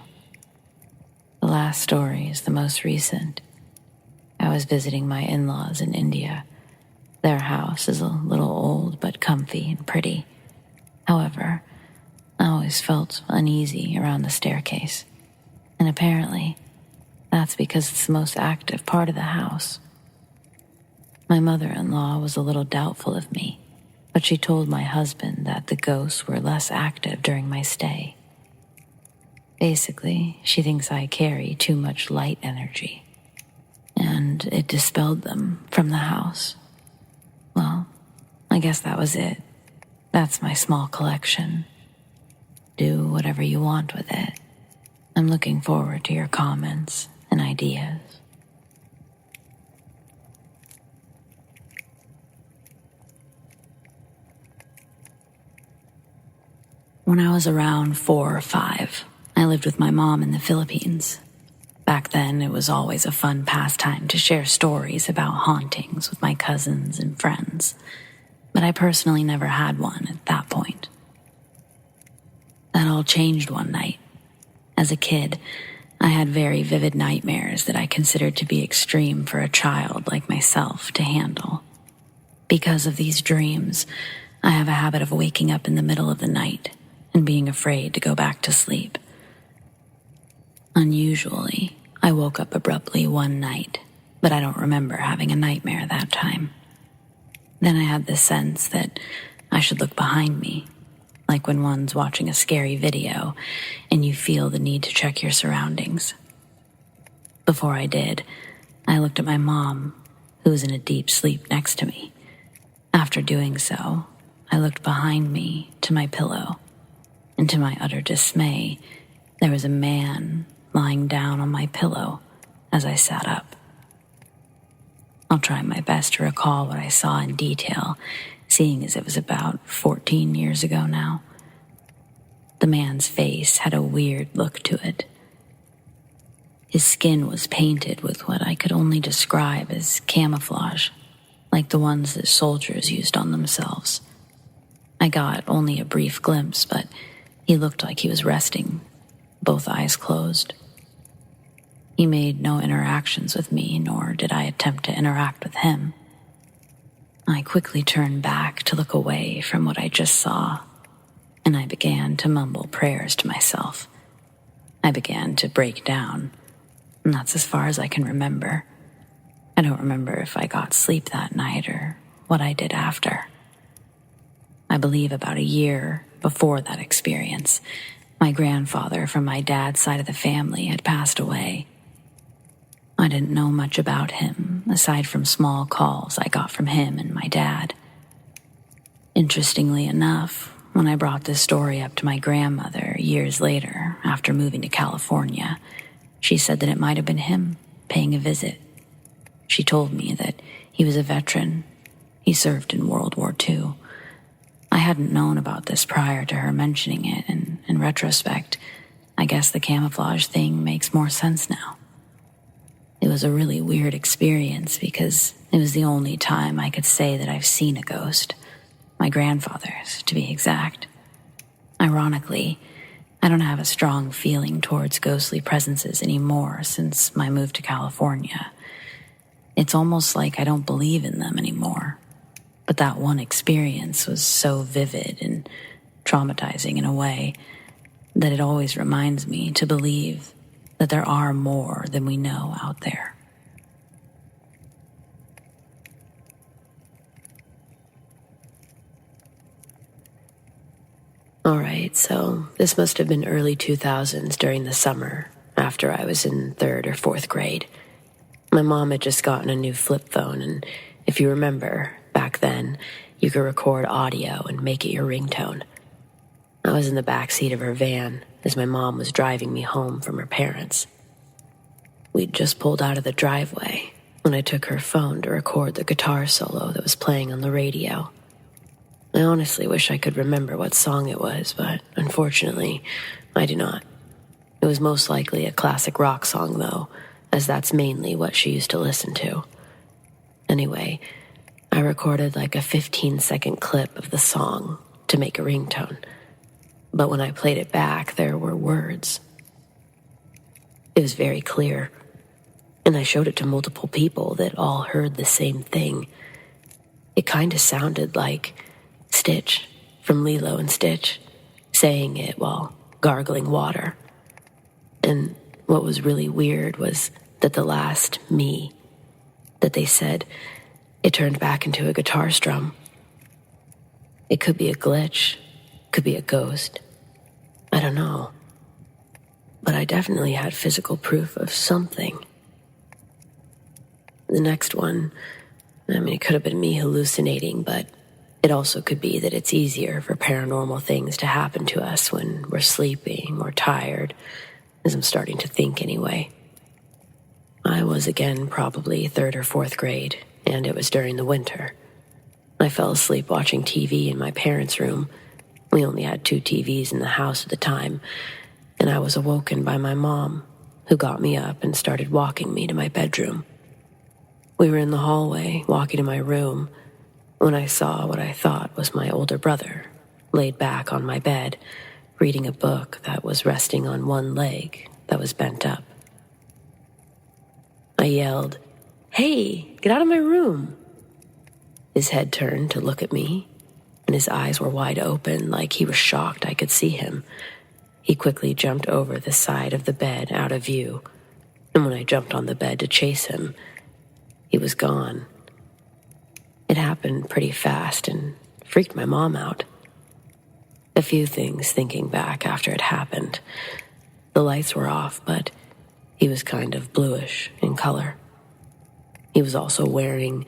Speaker 1: The last story is the most recent. I was visiting my in-laws in India. Their house is a little old but comfy and pretty. However, I always felt uneasy around the staircase, and apparently that's because it's the most active part of the house. My mother-in-law was a little doubtful of me, but she told my husband that the ghosts were less active during my stay. Basically, she thinks I carry too much light energy, and it dispelled them from the house. Well, I guess that was it. That's my small collection. Do whatever you want with it. I'm looking forward to your comments and ideas. When I was around 4 or 5, I lived with my mom in the Philippines. Back then, it was always a fun pastime to share stories about hauntings with my cousins and friends, but I personally never had one at that point. That all changed one night. As a kid, I had very vivid nightmares that I considered to be extreme for a child like myself to handle. Because of these dreams, I have a habit of waking up in the middle of the night and being afraid to go back to sleep. Unusually, I woke up abruptly one night, but I don't remember having a nightmare that time. Then I had this sense that I should look behind me, like when one's watching a scary video and you feel the need to check your surroundings. Before I did, I looked at my mom, who was in a deep sleep next to me. After doing so, I looked behind me to my pillow, and to my utter dismay, there was a man lying down on my pillow as I sat up. I'll try my best to recall what I saw in detail, seeing as it was about 14 years ago now. The man's face had a weird look to it. His skin was painted with what I could only describe as camouflage, like the ones that soldiers used on themselves. I got only a brief glimpse, but he looked like he was resting, both eyes closed. He made no interactions with me, nor did I attempt to interact with him. I quickly turned back to look away from what I just saw, and I began to mumble prayers to myself. I began to break down, and that's as far as I can remember. I don't remember if I got sleep that night or what I did after. I believe about a year before that experience, My grandfather from my dad's side of the family had passed away. I didn't know much about him, aside from small calls I got from him and my dad. Interestingly enough, when I brought this story up to my grandmother years later, after moving to California, she said that it might have been him paying a visit. She told me that he was a veteran. He served in World War II. I hadn't known about this prior to her mentioning it, and in retrospect, I guess the camouflage thing makes more sense now. It was a really weird experience because it was the only time I could say that I've seen a ghost. My grandfather's, to be exact. Ironically, I don't have a strong feeling towards ghostly presences anymore since my move to California. It's almost like I don't believe in them anymore. But that one experience was so vivid and traumatizing in a way that it always reminds me to believe that there are more than we know out there. Alright, so this must have been early 2000s during the summer, after I was in 3rd or 4th grade. My mom had just gotten a new flip phone, and if you remember, back then, you could record audio and make it your ringtone. I was in the back seat of her van as my mom was driving me home from her parents. We'd just pulled out of the driveway when I took her phone to record the guitar solo that was playing on the radio. I honestly wish I could remember what song it was, but unfortunately, I do not. It was most likely a classic rock song, though, as that's mainly what she used to listen to. Anyway, I recorded like a 15-second clip of the song to make a ringtone. But when I played it back, there were words. It was very clear, and I showed it to multiple people that all heard the same thing. It kind of sounded like Stitch from Lilo and Stitch, saying it while gargling water. And what was really weird was that the last me that they said, it turned back into a guitar strum. It could be a glitch, could be a ghost. I don't know. But I definitely had physical proof of something. The next one, it could have been me hallucinating, but it also could be that it's easier for paranormal things to happen to us when we're sleeping or tired, as I'm starting to think anyway. I was again probably 3rd or 4th grade, and it was during the winter. I fell asleep watching TV in my parents' room. We only had 2 TVs in the house at the time, and I was awoken by my mom, who got me up and started walking me to my bedroom. We were in the hallway, walking to my room, when I saw what I thought was my older brother, laid back on my bed, reading a book that was resting on one leg that was bent up. I yelled, "Hey, get out of my room!" His head turned to look at me, and his eyes were wide open like he was shocked I could see him. He quickly jumped over the side of the bed out of view, and when I jumped on the bed to chase him, he was gone. It happened pretty fast and freaked my mom out. A few things thinking back after it happened. The lights were off, but he was kind of bluish in color. He was also wearing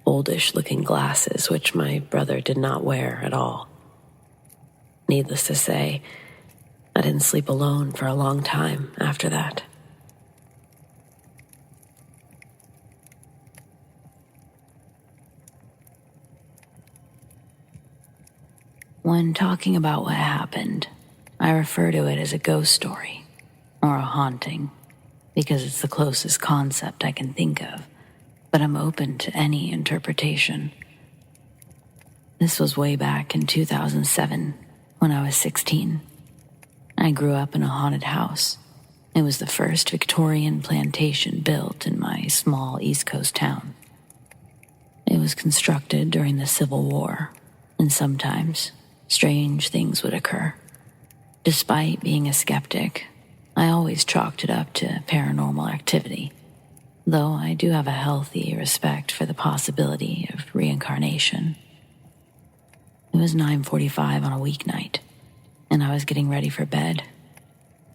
Speaker 1: oldish-looking glasses, which my brother did not wear at all. Needless to say, I didn't sleep alone for a long time after that. When talking about what happened, I refer to it as a ghost story, or a haunting, because it's the closest concept I can think of, but I'm open to any interpretation. This was way back in 2007, when I was 16. I grew up in a haunted house. It was the first Victorian plantation built in my small East Coast town. It was constructed during the Civil War, and sometimes strange things would occur. Despite being a skeptic, I always chalked it up to paranormal activity, though I do have a healthy respect for the possibility of reincarnation. It was 9:45 on a weeknight, and I was getting ready for bed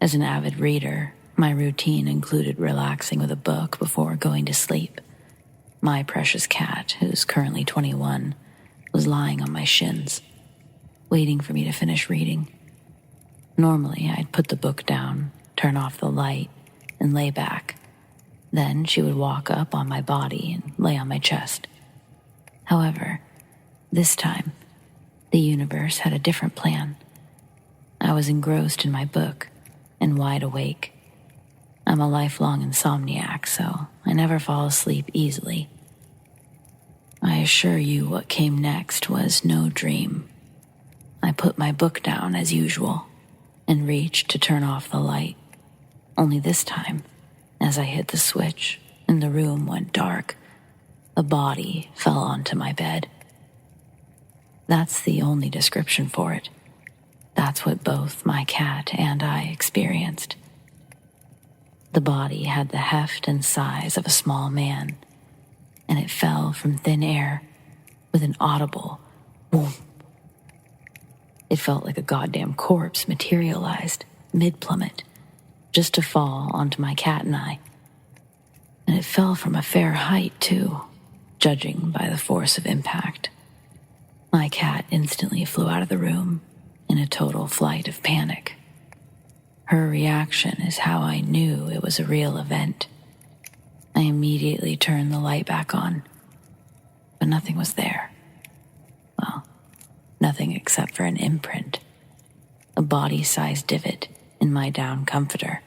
Speaker 1: As an avid reader, my routine included relaxing with a book before going to sleep. My precious cat, who's currently 21, was lying on my shins, waiting for me to finish reading. Normally, I'd put the book down, turn off the light, and lay back. Then she would walk up on my body and lay on my chest. However, this time, the universe had a different plan. I was engrossed in my book and wide awake. I'm a lifelong insomniac, so I never fall asleep easily. I assure you what came next was no dream. I put my book down as usual and reached to turn off the light. Only this time, as I hit the switch and the room went dark, a body fell onto my bed. That's the only description for it. That's what both my cat and I experienced. The body had the heft and size of a small man, and it fell from thin air with an audible boom. It felt like a goddamn corpse materialized mid-plummet, just to fall onto my cat and I. And it fell from a fair height, too, judging by the force of impact. My cat instantly flew out of the room in a total flight of panic. Her reaction is how I knew it was a real event. I immediately turned the light back on, but nothing was there. Well, nothing except for an imprint, a body-sized divot in my down comforter,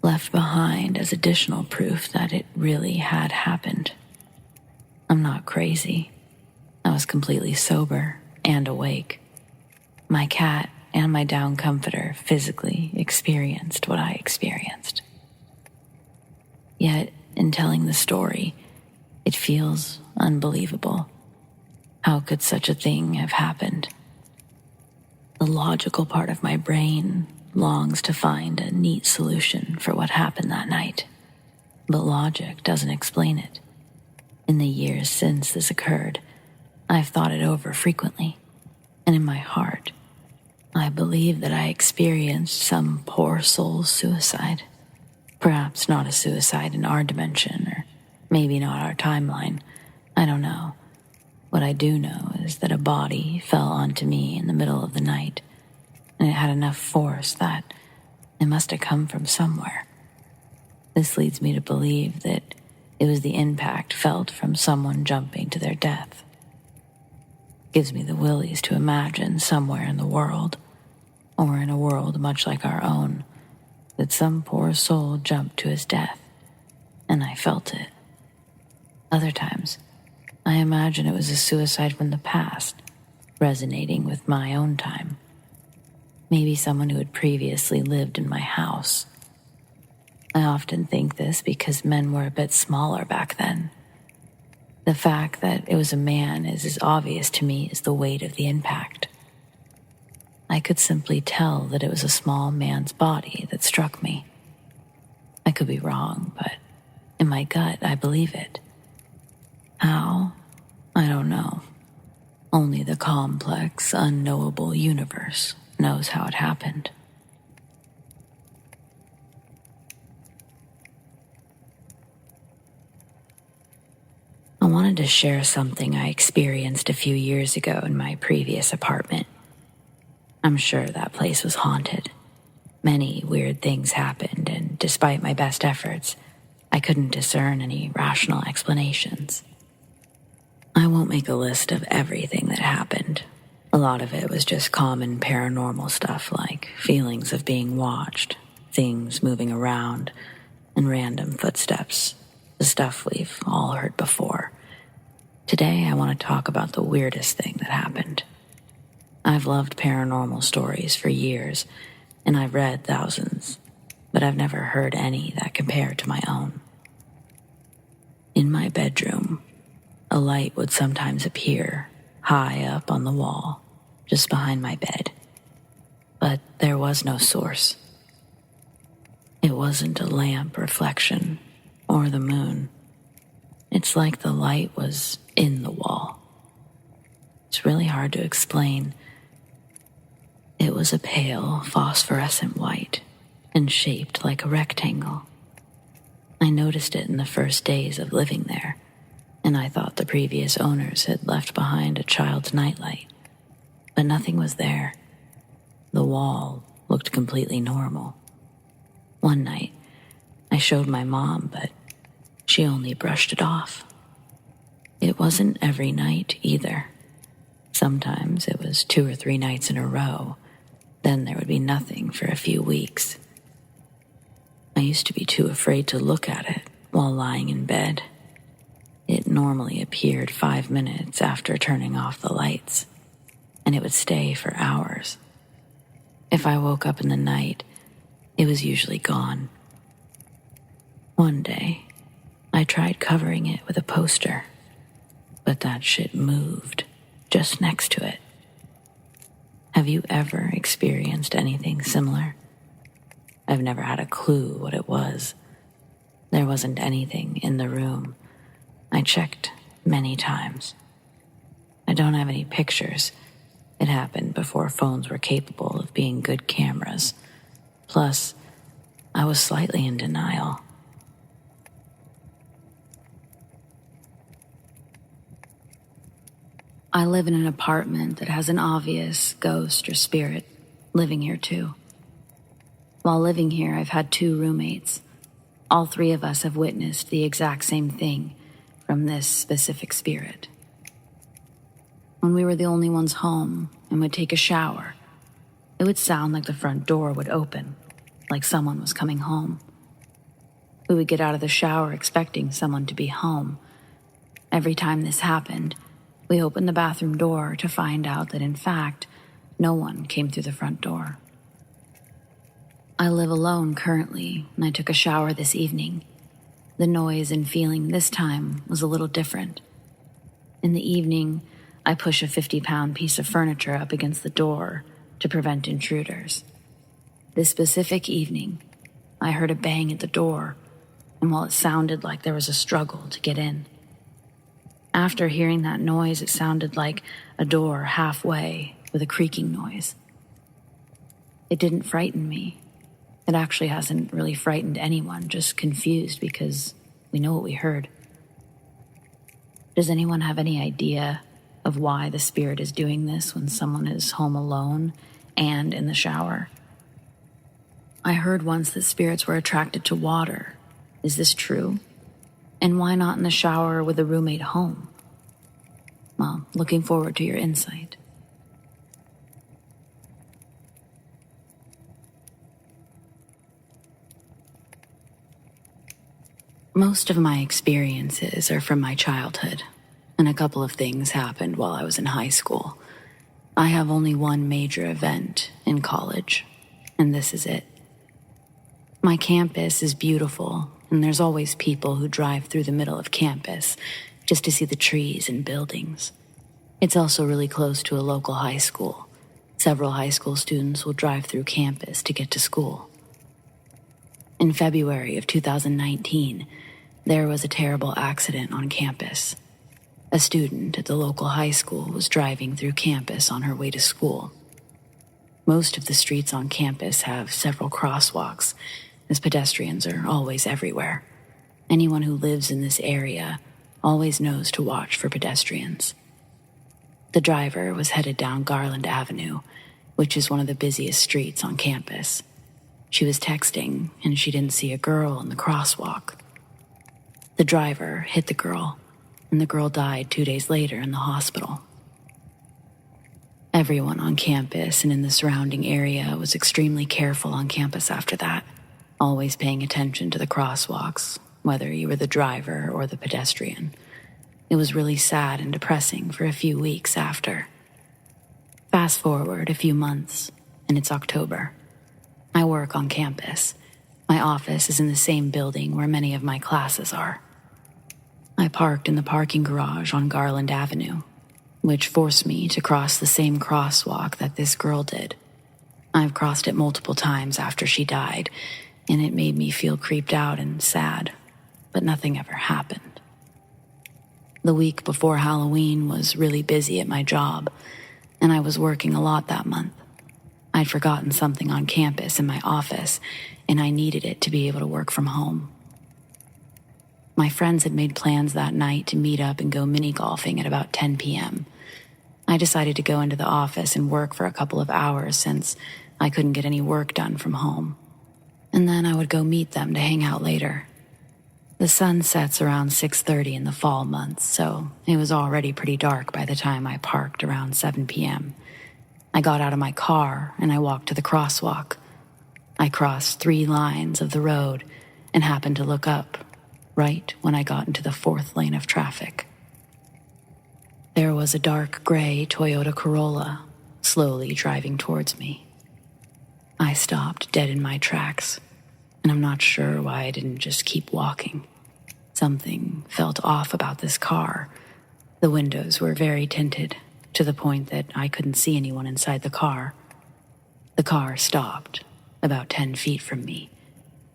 Speaker 1: left behind as additional proof that it really had happened. I'm not crazy. I was completely sober and awake. My cat and my down comforter physically experienced what I experienced. Yet, in telling the story, it feels unbelievable. How could such a thing have happened? The logical part of my brain longs to find a neat solution for what happened that night, but logic doesn't explain it. In the years since this occurred, I've thought it over frequently, and in my heart, I believe that I experienced some poor soul's suicide. Perhaps not a suicide in our dimension, or maybe not our timeline. I don't know. What I do know is that a body fell onto me in the middle of the night, and it had enough force that it must have come from somewhere. This leads me to believe that it was the impact felt from someone jumping to their death. Gives me the willies to imagine somewhere in the world, or in a world much like our own, that some poor soul jumped to his death, and I felt it. Other times, I imagine it was a suicide from the past, resonating with my own time. Maybe someone who had previously lived in my house. I often think this because men were a bit smaller back then. The fact that it was a man is as obvious to me as the weight of the impact. I could simply tell that it was a small man's body that struck me. I could be wrong, but in my gut, I believe it. How? I don't know. Only the complex, unknowable universe knows how it happened. I wanted to share something I experienced a few years ago in my previous apartment. I'm sure that place was haunted. Many weird things happened, and despite my best efforts, I couldn't discern any rational explanations. I won't make a list of everything that happened. A lot of it was just common paranormal stuff like feelings of being watched, things moving around, and random footsteps, the stuff we've all heard before. Today, I want to talk about the weirdest thing that happened. I've loved paranormal stories for years, and I've read thousands, but I've never heard any that compare to my own. In my bedroom, a light would sometimes appear high up on the wall, just behind my bed. But there was no source. It wasn't a lamp reflection or the moon. It's like the light was in the wall. It's really hard to explain. It was a pale, phosphorescent white, and shaped like a rectangle. I noticed it in the first days of living there, and I thought the previous owners had left behind a child's nightlight, but nothing was there. The wall looked completely normal. One night, I showed my mom, but she only brushed it off. It wasn't every night either. Sometimes it was 2 or 3 nights in a row. Then there would be nothing for a few weeks. I used to be too afraid to look at it while lying in bed. It normally appeared 5 minutes after turning off the lights, and it would stay for hours. If I woke up in the night, it was usually gone. One day, I tried covering it with a poster, but that shit moved just next to it. Have you ever experienced anything similar? I've never had a clue what it was. There wasn't anything in the room. I checked many times. I don't have any pictures. It happened before phones were capable of being good cameras. Plus, I was slightly in denial. I live in an apartment that has an obvious ghost or spirit living here too. While living here, I've had 2 roommates. All 3 of us have witnessed the exact same thing from this specific spirit. When we were the only ones home and would take a shower, it would sound like the front door would open, like someone was coming home. We would get out of the shower expecting someone to be home. Every time this happened, we opened the bathroom door to find out that, in fact, no one came through the front door. I live alone currently, and I took a shower this evening. The noise and feeling this time was a little different. In the evening, I push a 50-pound piece of furniture up against the door to prevent intruders. This specific evening, I heard a bang at the door, and while it sounded like there was a struggle to get in, after hearing that noise, it sounded like a door halfway with a creaking noise. It didn't frighten me. It actually hasn't really frightened anyone, just confused because we know what we heard. Does anyone have any idea of why the spirit is doing this when someone is home alone and in the shower? I heard once that spirits were attracted to water. Is this true? And why not in the shower with a roommate home? Well, looking forward to your insight. Most of my experiences are from my childhood, and a couple of things happened while I was in high school. I have only one major event in college, and this is it. My campus is beautiful, and there's always people who drive through the middle of campus just to see the trees and buildings. It's also really close to a local high school. Several high school students will drive through campus to get to school. In February of 2019, there was a terrible accident on campus. A student at the local high school was driving through campus on her way to school. Most of the streets on campus have several crosswalks, as pedestrians are always everywhere. Anyone who lives in this area always knows to watch for pedestrians. The driver was headed down Garland Avenue, which is one of the busiest streets on campus. She was texting, and she didn't see a girl in the crosswalk. The driver hit the girl, and the girl died 2 days later in the hospital. Everyone on campus and in the surrounding area was extremely careful on campus after that, always paying attention to the crosswalks, whether you were the driver or the pedestrian. It was really sad and depressing for a few weeks after. Fast forward a few months, and it's October. I work on campus. My office is in the same building where many of my classes are. I parked in the parking garage on Garland Avenue, which forced me to cross the same crosswalk that this girl did. I've crossed it multiple times after she died, and it made me feel creeped out and sad, but nothing ever happened. The week before Halloween was really busy at my job, and I was working a lot that month. I I'd forgotten something on campus in my office, and I needed it to be able to work from home. My friends had made plans that night to meet up and go mini-golfing at about 10 p.m. I decided to go into the office and work for a couple of hours since I couldn't get any work done from home. And then I would go meet them to hang out later. The sun sets around 6:30 in the fall months, so it was already pretty dark by the time I parked around 7 p.m. I got out of my car and I walked to the crosswalk. I crossed 3 lines of the road and happened to look up right when I got into the 4th lane of traffic. There was a dark gray Toyota Corolla slowly driving towards me. I stopped dead in my tracks, and I'm not sure why I didn't just keep walking. Something felt off about this car. The windows were very tinted, to the point that I couldn't see anyone inside the car. The car stopped about 10 feet from me,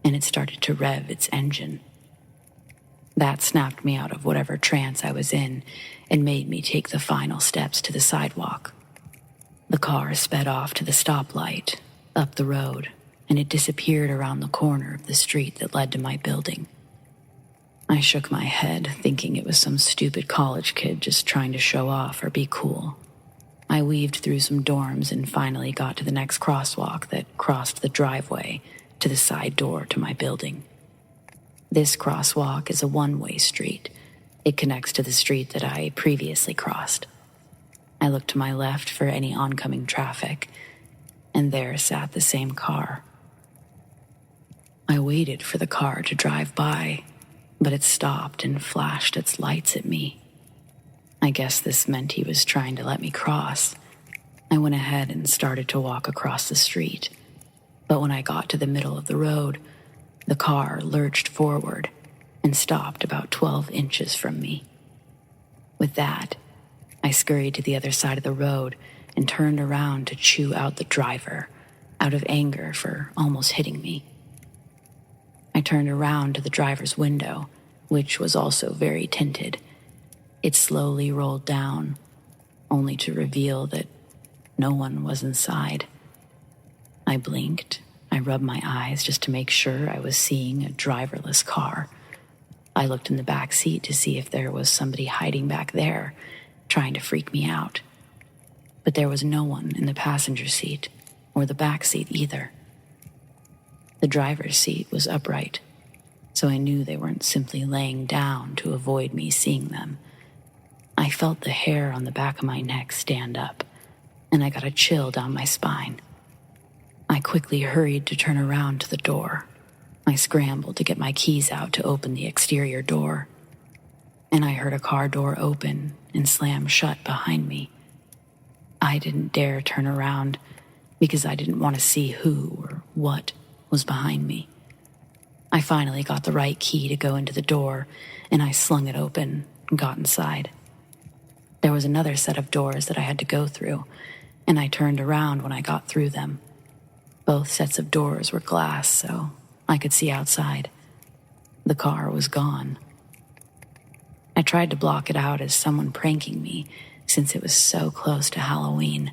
Speaker 1: and it started to rev its engine. That snapped me out of whatever trance I was in and made me take the final steps to the sidewalk. The car sped off to the stoplight, up the road, and it disappeared around the corner of the street that led to my building. I shook my head, thinking it was some stupid college kid just trying to show off or be cool. I weaved through some dorms and finally got to the next crosswalk that crossed the driveway to the side door to my building. This crosswalk is a one-way street. It connects to the street that I previously crossed. I looked to my left for any oncoming traffic, and there sat the same car. I waited for the car to drive by, but it stopped and flashed its lights at me. I guess this meant he was trying to let me cross. I went ahead and started to walk across the street, but when I got to the middle of the road, the car lurched forward and stopped about 12 inches from me. With that, I scurried to the other side of the road and turned around to chew out the driver, out of anger for almost hitting me. I turned around to the driver's window, which was also very tinted. It slowly rolled down, only to reveal that no one was inside. I blinked. I rubbed my eyes just to make sure I was seeing a driverless car. I looked in the back seat to see if there was somebody hiding back there, trying to freak me out. But there was no one in the passenger seat or the back seat either. The driver's seat was upright, so I knew they weren't simply laying down to avoid me seeing them. I felt the hair on the back of my neck stand up, and I got a chill down my spine. I quickly hurried to turn around to the door. I scrambled to get my keys out to open the exterior door, and I heard a car door open and slam shut behind me. I didn't dare turn around because I didn't want to see who or what was behind me. I finally got the right key to go into the door, and I slung it open and got inside. There was another set of doors that I had to go through, and I turned around when I got through them. Both sets of doors were glass, so I could see outside. The car was gone. I tried to block it out as someone pranking me, since it was so close to Halloween.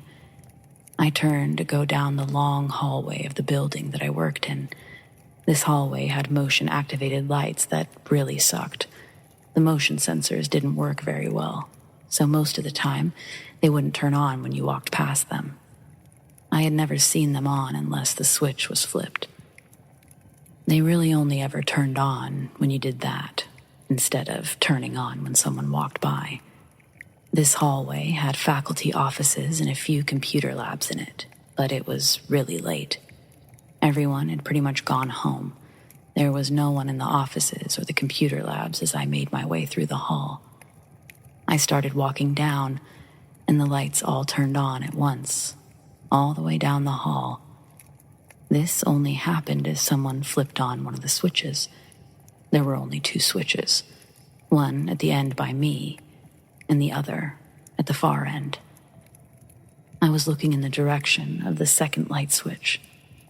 Speaker 1: I turned to go down the long hallway of the building that I worked in. This hallway had motion-activated lights that really sucked. The motion sensors didn't work very well, so most of the time, they wouldn't turn on when you walked past them. I had never seen them on unless the switch was flipped. They really only ever turned on when you did that, instead of turning on when someone walked by. This hallway had faculty offices and a few computer labs in it, but it was really late. Everyone had pretty much gone home. There was no one in the offices or the computer labs as I made my way through the hall. I started walking down, and the lights all turned on at once, all the way down the hall. This only happened as someone flipped on one of the switches. There were only 2 switches, one at the end by me, and the other at the far end. I was looking in the direction of the second light switch,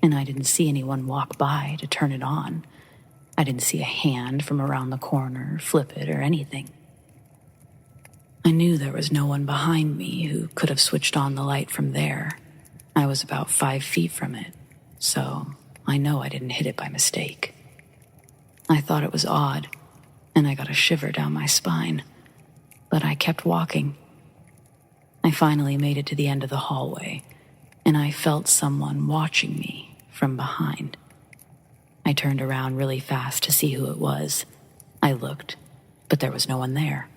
Speaker 1: and I didn't see anyone walk by to turn it on. I didn't see a hand from around the corner flip it or anything. I knew there was no one behind me who could have switched on the light from there, I was about 5 feet from it, so I know I didn't hit it by mistake. I thought it was odd, and I got a shiver down my spine, but I kept walking. I finally made it to the end of the hallway, and I felt someone watching me from behind. I turned around really fast to see who it was. I looked, but there was no one there.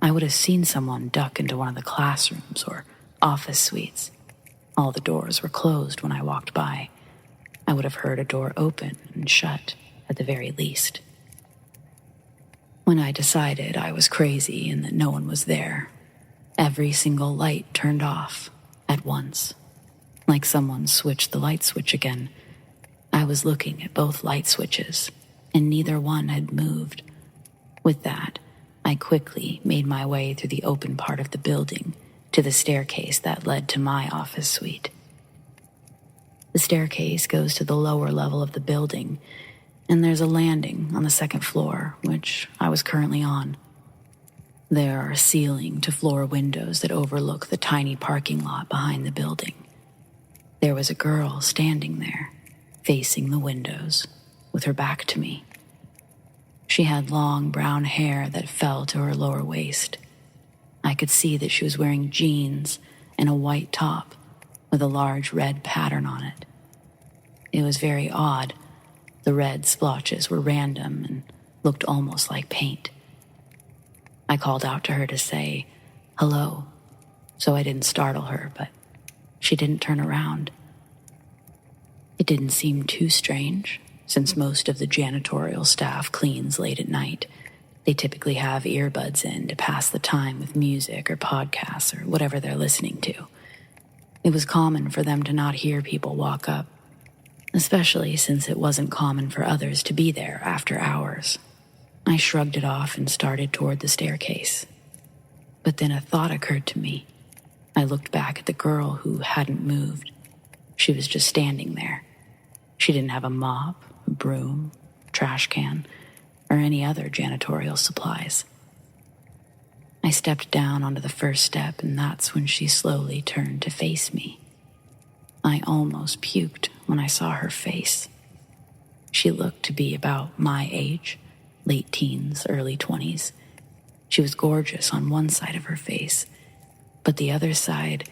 Speaker 1: I would have seen someone duck into one of the classrooms or office suites. All the doors were closed when I walked by. I would have heard a door open and shut, at the very least. When I decided I was crazy and that no one was there, every single light turned off at once, like someone switched the light switch again. I was looking at both light switches, and neither one had moved. With that, I quickly made my way through the open part of the building to the staircase that led to my office suite. The staircase goes to the lower level of the building, and there's a landing on the second floor, which I was currently on. There are ceiling-to-floor windows that overlook the tiny parking lot behind the building. There was a girl standing there, facing the windows, with her back to me. She had long brown hair that fell to her lower waist. I could see that she was wearing jeans and a white top with a large red pattern on it. It was very odd. The red splotches were random and looked almost like paint. I called out to her to say, "Hello," so I didn't startle her, but she didn't turn around. It didn't seem too strange, since most of the janitorial staff cleans late at night. They typically have earbuds in to pass the time with music or podcasts or whatever they're listening to. It was common for them to not hear people walk up, especially since it wasn't common for others to be there after hours. I shrugged it off and started toward the staircase. But then a thought occurred to me. I looked back at the girl who hadn't moved. She was just standing there. She didn't have a mop, a broom, trash can, or any other janitorial supplies. I stepped down onto the first step, and that's when she slowly turned to face me. I almost puked when I saw her face. She looked to be about my age, late teens, early 20s. She was gorgeous on one side of her face, but the other side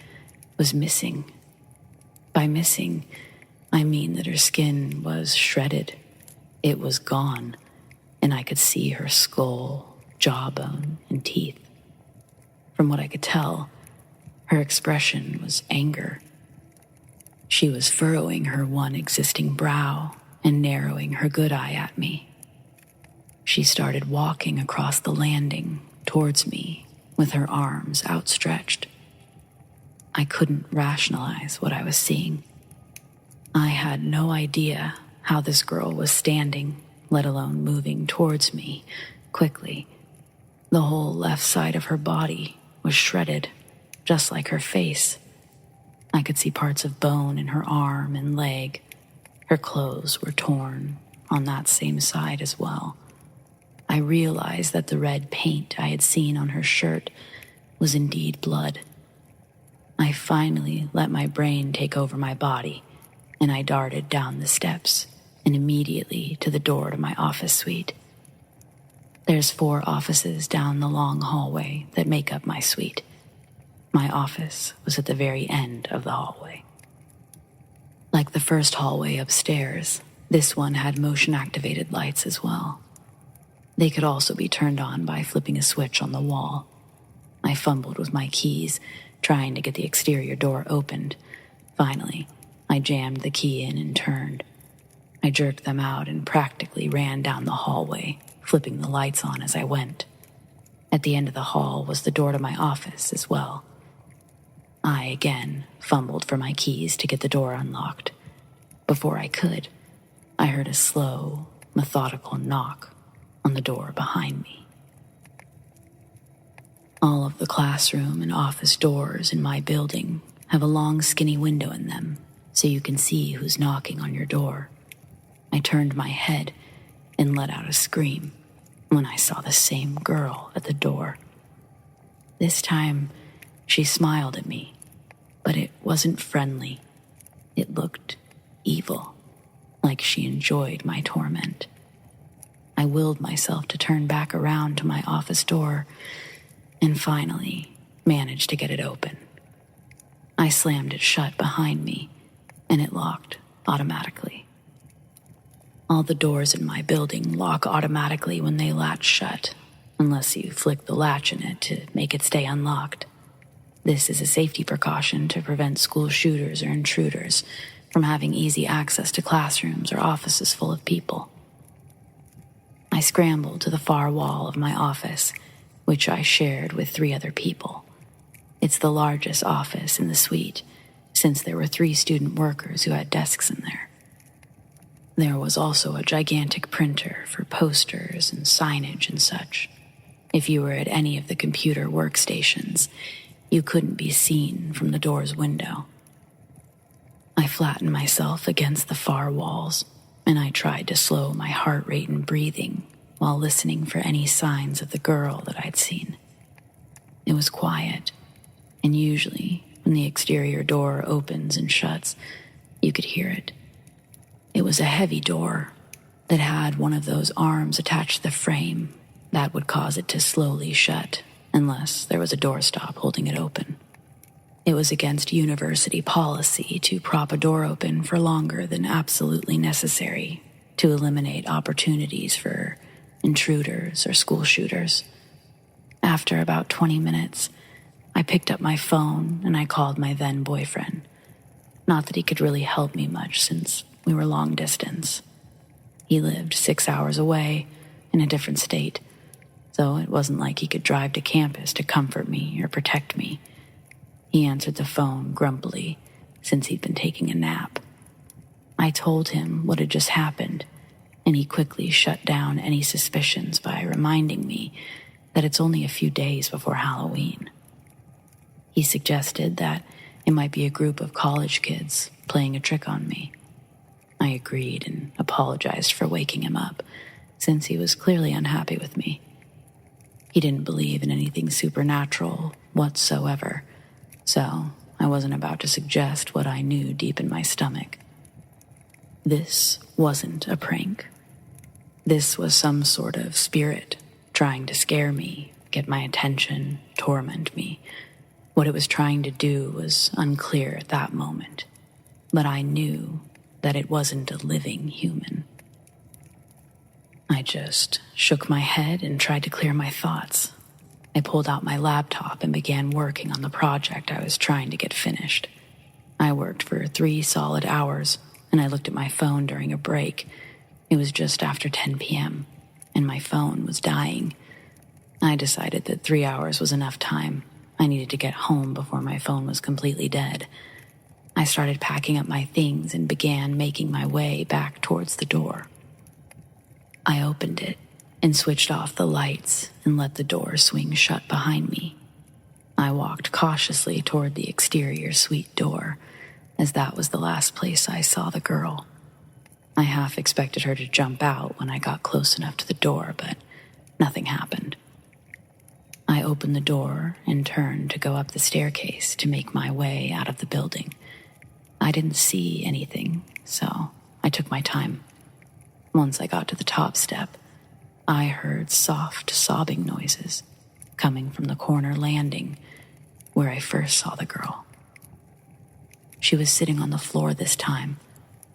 Speaker 1: was missing. By missing, I mean that her skin was shredded. It was gone, and I could see her skull, jawbone, and teeth. From what I could tell, her expression was anger. She was furrowing her one existing brow and narrowing her good eye at me. She started walking across the landing towards me with her arms outstretched. I couldn't rationalize what I was seeing. I had no idea how this girl was standing, let alone moving towards me quickly. The whole left side of her body was shredded, just like her face. I could see parts of bone in her arm and leg. Her clothes were torn on that same side as well. I realized that the red paint I had seen on her shirt was indeed blood. I finally let my brain take over my body, and I darted down the steps and immediately to the door to my office suite. There's 4 offices down the long hallway that make up my suite. My office was at the very end of the hallway. Like the first hallway upstairs, this one had motion-activated lights as well. They could also be turned on by flipping a switch on the wall. I fumbled with my keys, trying to get the exterior door opened. Finally, I jammed the key in and turned. I jerked them out and practically ran down the hallway, flipping the lights on as I went. At the end of the hall was the door to my office as well. I again fumbled for my keys to get the door unlocked. Before I could, I heard a slow, methodical knock on the door behind me. All of the classroom and office doors in my building have a long, skinny window in them, so you can see who's knocking on your door. I turned my head and let out a scream when I saw the same girl at the door. This time, she smiled at me, but it wasn't friendly. It looked evil, like she enjoyed my torment. I willed myself to turn back around to my office door and finally managed to get it open. I slammed it shut behind me and it locked automatically. All the doors in my building lock automatically when they latch shut, unless you flick the latch in it to make it stay unlocked. This is a safety precaution to prevent school shooters or intruders from having easy access to classrooms or offices full of people. I scrambled to the far wall of my office, which I shared with 3 other people. It's the largest office in the suite, since there were 3 student workers who had desks in there. There was also a gigantic printer for posters and signage and such. If you were at any of the computer workstations, you couldn't be seen from the door's window. I flattened myself against the far walls, and I tried to slow my heart rate and breathing while listening for any signs of the girl that I'd seen. It was quiet, and usually when the exterior door opens and shuts, you could hear it. It was a heavy door that had one of those arms attached to the frame that would cause it to slowly shut unless there was a doorstop holding it open. It was against university policy to prop a door open for longer than absolutely necessary to eliminate opportunities for intruders or school shooters. After about 20 minutes, I picked up my phone and I called my then boyfriend. Not that he could really help me much since we were long distance. He lived 6 hours away in a different state, so it wasn't like he could drive to campus to comfort me or protect me. He answered the phone grumpily since he'd been taking a nap. I told him what had just happened, and he quickly shut down any suspicions by reminding me that it's only a few days before Halloween. He suggested that it might be a group of college kids playing a trick on me. I agreed and apologized for waking him up, since he was clearly unhappy with me. He didn't believe in anything supernatural whatsoever, so I wasn't about to suggest what I knew deep in my stomach. This wasn't a prank. This was some sort of spirit trying to scare me, get my attention, torment me. What it was trying to do was unclear at that moment, but I knew that it wasn't a living human. I just shook my head and tried to clear my thoughts. I pulled out my laptop and began working on the project I was trying to get finished. I worked for 3 solid hours, and I looked at my phone during a break. It was just after 10 p.m., and my phone was dying. I decided that 3 hours was enough time. I needed to get home before my phone was completely dead. I started packing up my things and began making my way back towards the door. I opened it and switched off the lights and let the door swing shut behind me. I walked cautiously toward the exterior suite door, as that was the last place I saw the girl. I half expected her to jump out when I got close enough to the door, but nothing happened. I opened the door and turned to go up the staircase to make my way out of the building. I didn't see anything, so I took my time. Once I got to the top step, I heard soft sobbing noises coming from the corner landing where I first saw the girl. She was sitting on the floor this time,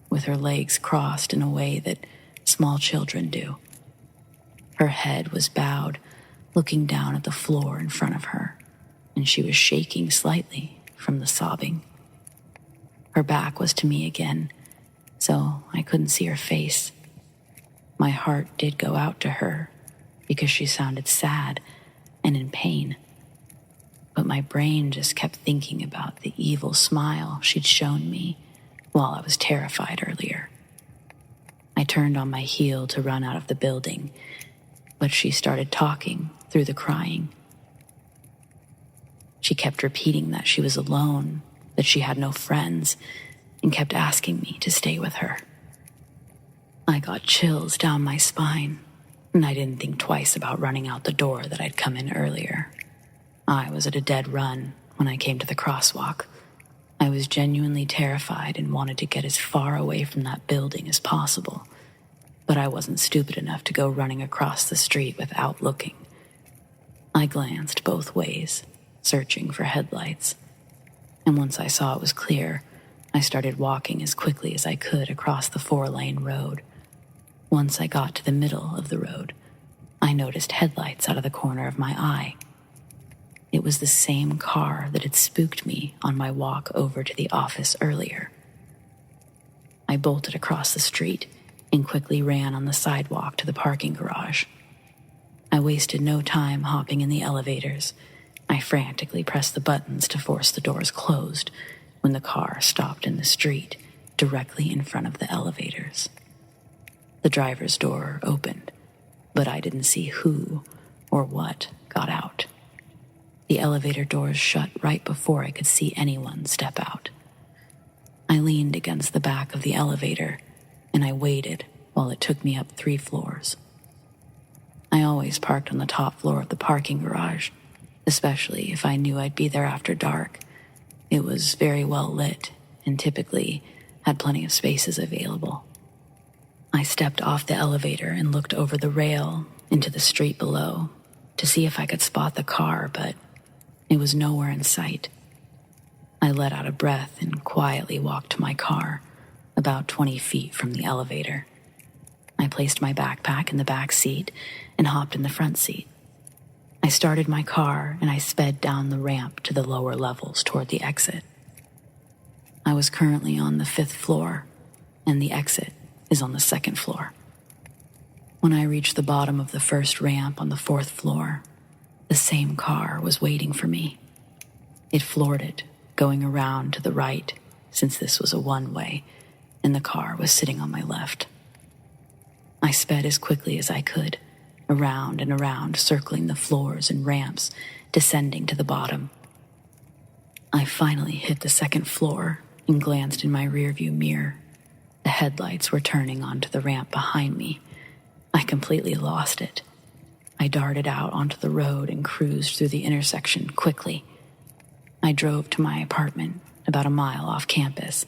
Speaker 1: with her legs crossed in a way that small children do. Her head was bowed, looking down at the floor in front of her, and she was shaking slightly from the sobbing. Her back was to me again, so I couldn't see her face. My heart did go out to her because she sounded sad and in pain. But my brain just kept thinking about the evil smile she'd shown me while I was terrified earlier. I turned on my heel to run out of the building, but she started talking through the crying. She kept repeating that she was alone, that she had no friends, and kept asking me to stay with her. I got chills down my spine, and I didn't think twice about running out the door that I'd come in earlier. I was at a dead run when I came to the crosswalk. I was genuinely terrified and wanted to get as far away from that building as possible, but I wasn't stupid enough to go running across the street without looking. I glanced both ways, searching for headlights, and once I saw it was clear, I started walking as quickly as I could across the 4-lane road. Once I got to the middle of the road, I noticed headlights out of the corner of my eye. It was the same car that had spooked me on my walk over to the office earlier. I bolted across the street and quickly ran on the sidewalk to the parking garage. I wasted no time hopping in the elevators. I frantically pressed the buttons to force the doors closed when the car stopped in the street directly in front of the elevators. The driver's door opened, but I didn't see who or what got out. The elevator doors shut right before I could see anyone step out. I leaned against the back of the elevator, and I waited while it took me up 3 floors. I always parked on the top floor of the parking garage, especially if I knew I'd be there after dark. It was very well lit and typically had plenty of spaces available. I stepped off the elevator and looked over the rail into the street below to see if I could spot the car, but it was nowhere in sight. I let out a breath and quietly walked to my car, about 20 feet from the elevator. I placed my backpack in the back seat and hopped in the front seat. I started my car and I sped down the ramp to the lower levels toward the exit. I was currently on the 5th floor, and the exit is on the 2nd floor. When I reached the bottom of the first ramp on the 4th floor, the same car was waiting for me. It floored it, going around to the right, since this was a one-way, and the car was sitting on my left. I sped as quickly as I could, around and around, circling the floors and ramps, descending to the bottom. I finally hit the 2nd floor and glanced in my rearview mirror. The headlights were turning onto the ramp behind me. I completely lost it. I darted out onto the road and cruised through the intersection quickly. I drove to my apartment about a mile off campus,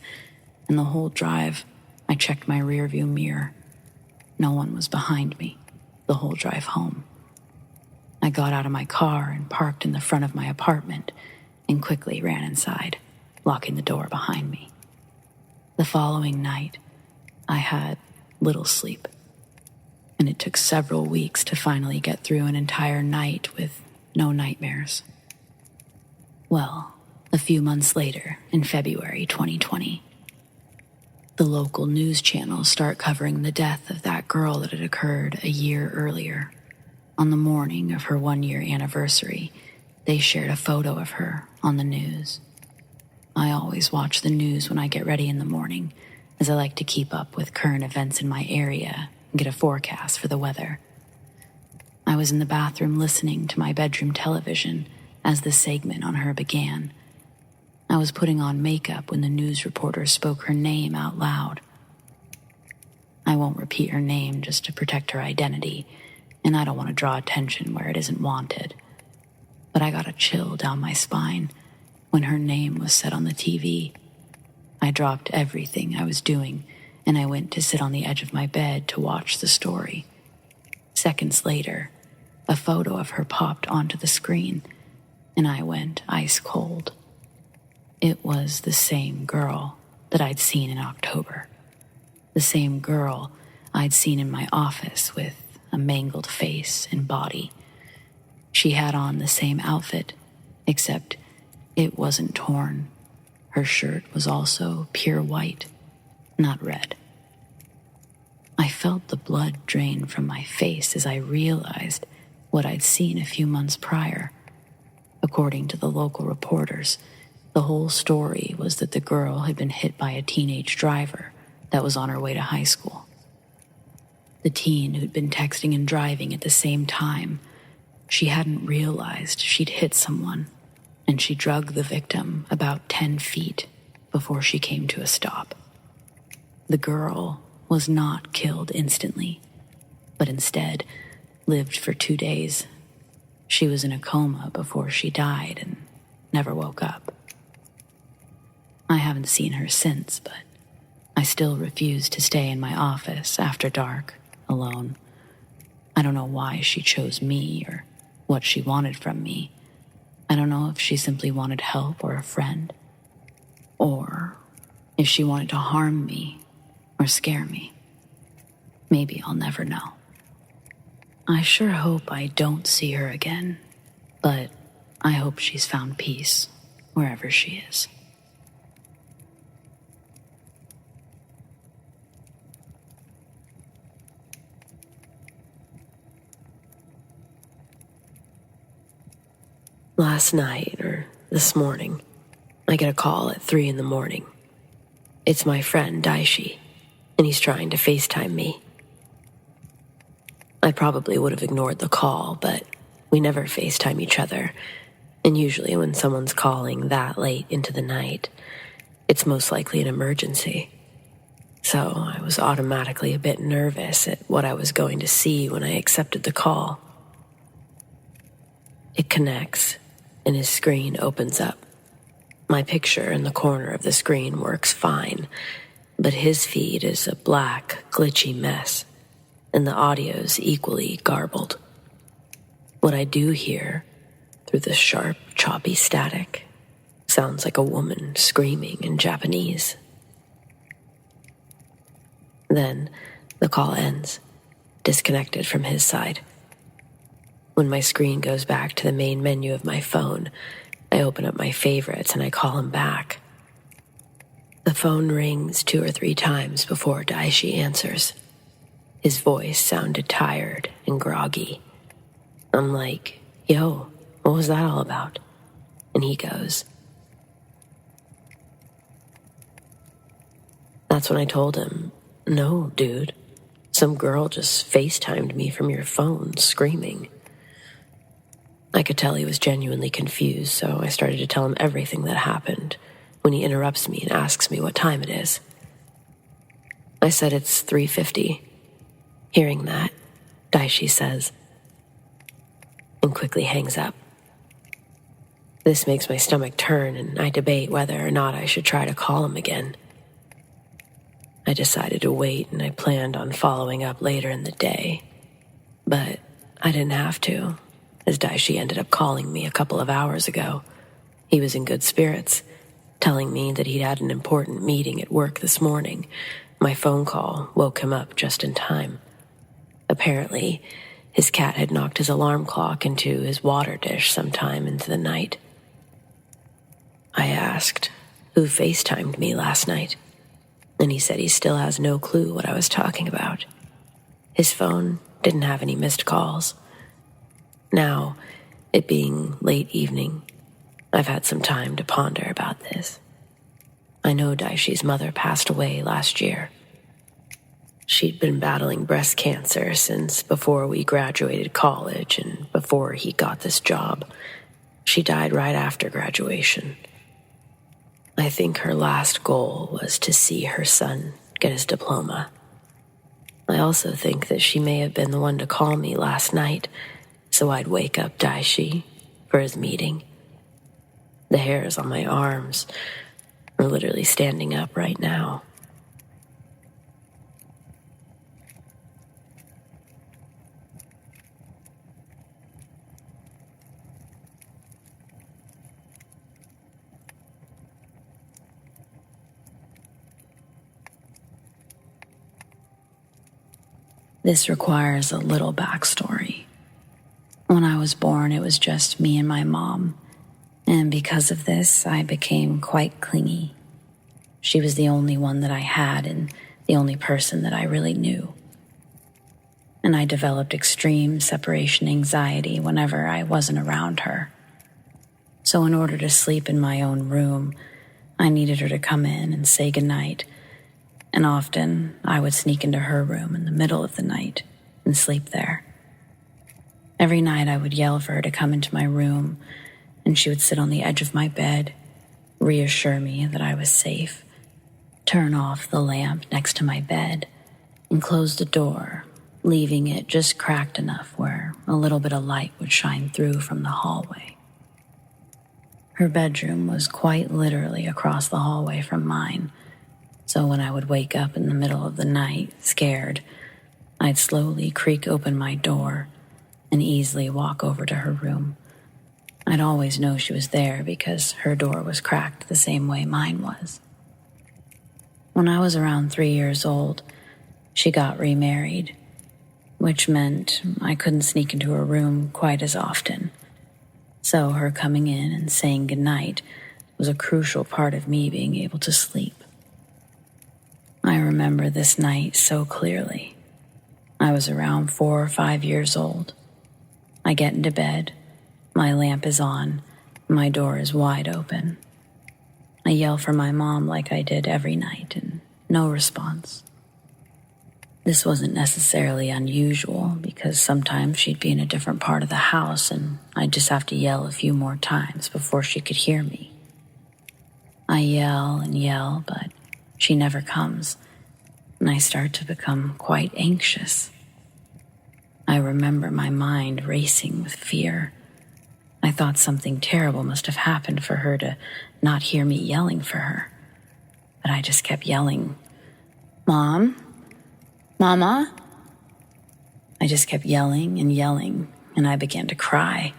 Speaker 1: and the whole drive, I checked my rearview mirror. No one was behind me the whole drive home. I got out of my car and parked in the front of my apartment and quickly ran inside, locking the door behind me. The following night, I had little sleep, and it took several weeks to finally get through an entire night with no nightmares. Well, a few months later, in February 2020, the local news channels start covering the death of that girl that had occurred a year earlier. On the morning of her 1-year anniversary, they shared a photo of her on the news. I always watch the news when I get ready in the morning, as I like to keep up with current events in my area and get a forecast for the weather. I was in the bathroom listening to my bedroom television as the segment on her began. I was putting on makeup when the news reporter spoke her name out loud. I won't repeat her name just to protect her identity, and I don't want to draw attention where it isn't wanted. But I got a chill down my spine when her name was said on the TV. I dropped everything I was doing, and I went to sit on the edge of my bed to watch the story. Seconds later, a photo of her popped onto the screen, and I went ice cold. It was the same girl that I'd seen in October. The same girl I'd seen in my office with a mangled face and body. She had on the same outfit, except it wasn't torn. Her shirt was also pure white, not red. I felt the blood drain from my face as I realized what I'd seen a few months prior. According to the local reporters, the whole story was that the girl had been hit by a teenage driver that was on her way to high school. The teen who'd been texting and driving at the same time, she hadn't realized she'd hit someone, and she drugged the victim about 10 feet before she came to a stop. The girl was not killed instantly, but instead lived for 2 days. She was in a coma before she died and never woke up. I haven't seen her since, but I still refuse to stay in my office after dark, alone. I don't know why she chose me or what she wanted from me. I don't know if she simply wanted help or a friend, or if she wanted to harm me or scare me. Maybe I'll never know. I sure hope I don't see her again, but I hope she's found peace wherever she is.
Speaker 3: Last night, or this morning, I get a call at 3 a.m. It's my friend Daishi, and he's trying to FaceTime me. I probably would have ignored the call, but we never FaceTime each other, and usually when someone's calling that late into the night, it's most likely an emergency. So I was automatically a bit nervous at what I was going to see when I accepted the call. It connects, and his screen opens up. My picture in the corner of the screen works fine, but his feed is a black, glitchy mess, and the audio's equally garbled. What I do hear, through the sharp, choppy static, sounds like a woman screaming in Japanese. Then the call ends, disconnected from his side. When my screen goes back to the main menu of my phone, I open up my favorites and I call him back. The phone rings 2 or 3 times before Daishi answers. His voice sounded tired and groggy. I'm like, "Yo, what was that all about?" And he goes, That's when I told him, "No, dude, some girl just FaceTimed me from your phone, screaming." I could tell he was genuinely confused, so I started to tell him everything that happened when he interrupts me and asks me what time it is. I said it's 3:50. Hearing that, Daishi says, and quickly hangs up. This makes my stomach turn, and I debate whether or not I should try to call him again. I decided to wait, and I planned on following up later in the day. But I didn't have to, as Daishi ended up calling me a couple of hours ago. He was in good spirits, telling me that he'd had an important meeting at work this morning. My phone call woke him up just in time. Apparently, his cat had knocked his alarm clock into his water dish sometime into the night. I asked who FaceTimed me last night, and he said he still has no clue what I was talking about. His phone didn't have any missed calls. Now, it being late evening, I've had some time to ponder about this. I know Daishi's mother passed away last year. She'd been battling breast cancer since before we graduated college and before he got this job. She died right after graduation. I think her last goal was to see her son get his diploma. I also think that she may have been the one to call me last night so I'd wake up Daishi for his meeting. The hairs on my arms are literally standing up right now.
Speaker 1: This requires a little backstory. When I was born, it was just me and my mom, and because of this, I became quite clingy. She was the only one that I had and the only person that I really knew. And I developed extreme separation anxiety whenever I wasn't around her. So in order to sleep in my own room, I needed her to come in and say goodnight. And often, I would sneak into her room in the middle of the night and sleep there. Every night, I would yell for her to come into my room, and she would sit on the edge of my bed, reassure me that I was safe, turn off the lamp next to my bed, and close the door, leaving it just cracked enough where a little bit of light would shine through from the hallway. Her bedroom was quite literally across the hallway from mine, so when I would wake up in the middle of the night, scared, I'd slowly creak open my door and easily walk over to her room. I'd always know she was there because her door was cracked the same way mine was. When I was around 3 years old, she got remarried, which meant I couldn't sneak into her room quite as often. So her coming in and saying goodnight was a crucial part of me being able to sleep. I remember this night so clearly. I was around 4 or 5 years old. I get into bed, my lamp is on, my door is wide open. I yell for my mom like I did every night, and no response. This wasn't necessarily unusual because sometimes she'd be in a different part of the house and I'd just have to yell a few more times before she could hear me. I yell and yell, but she never comes, and I start to become quite anxious. I remember my mind racing with fear. I thought something terrible must have happened for her to not hear me yelling for her, but I just kept yelling, "Mom? Mama?" I just kept yelling, and I began to cry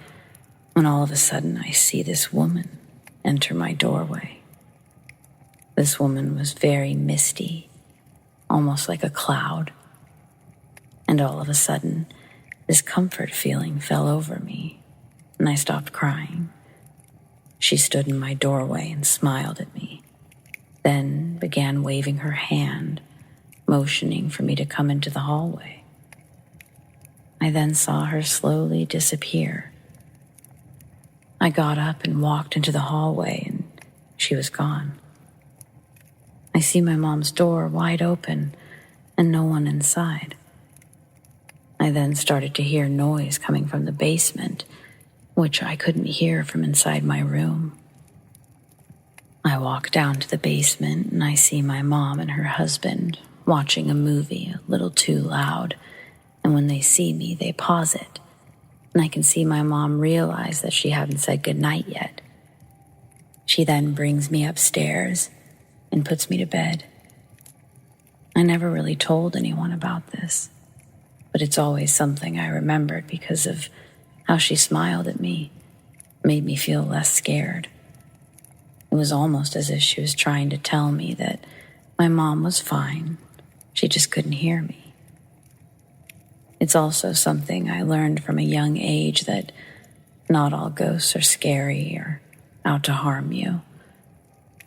Speaker 1: when all of a sudden I see this woman enter my doorway. This woman was very misty, almost like a cloud, and all of a sudden this comfort feeling fell over me, and I stopped crying. She stood in my doorway and smiled at me, then began waving her hand, motioning for me to come into the hallway. I then saw her slowly disappear. I got up and walked into the hallway, and she was gone. I see my mom's door wide open and no one inside. I then started to hear noise coming from the basement, which I couldn't hear from inside my room. I walk down to the basement and I see my mom and her husband watching a movie a little too loud, and when they see me, they pause it, and I can see my mom realize that she hadn't said goodnight yet. She then brings me upstairs and puts me to bed. I never really told anyone about this, but it's always something I remembered because of how she smiled at me, made me feel less scared. It was almost as if she was trying to tell me that my mom was fine, she just couldn't hear me. It's also something I learned from a young age that not all ghosts are scary or out to harm you.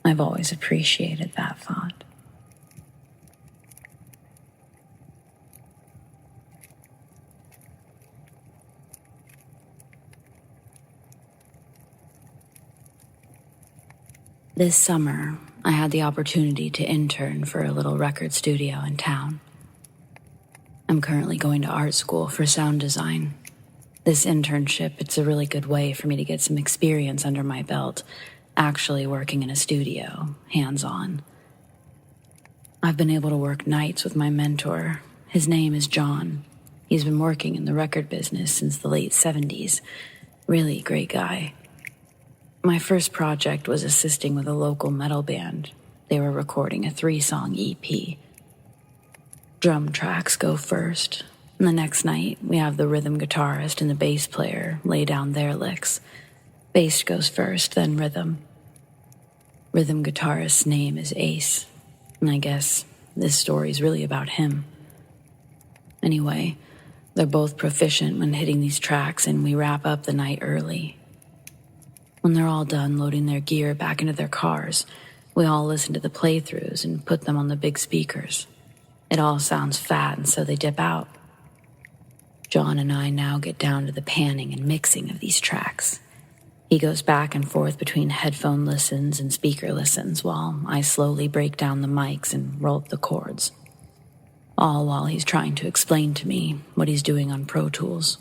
Speaker 1: I've always appreciated that thought. This summer, I had the opportunity to intern for a little record studio in town. I'm currently going to art school for sound design. This internship, it's a really good way for me to get some experience under my belt, actually working in a studio, hands-on. I've been able to work nights with my mentor. His name is John. He's been working in the record business since the late 70s. Really great guy. My first project was assisting with a local metal band. They were recording a 3-song EP. Drum tracks go first, and the next night we have the rhythm guitarist and the bass player lay down their licks. Bass goes first, then rhythm. Rhythm guitarist's name is Ace, and I guess this story's really about him. Anyway, they're both proficient when hitting these tracks, and we wrap up the night early. When they're all done loading their gear back into their cars, we all listen to the playthroughs and put them on the big speakers. It all sounds fat, and so they dip out. John and I now get down to the panning and mixing of these tracks. He goes back and forth between headphone listens and speaker listens while I slowly break down the mics and roll up the chords. All while he's trying to explain to me what he's doing on Pro Tools.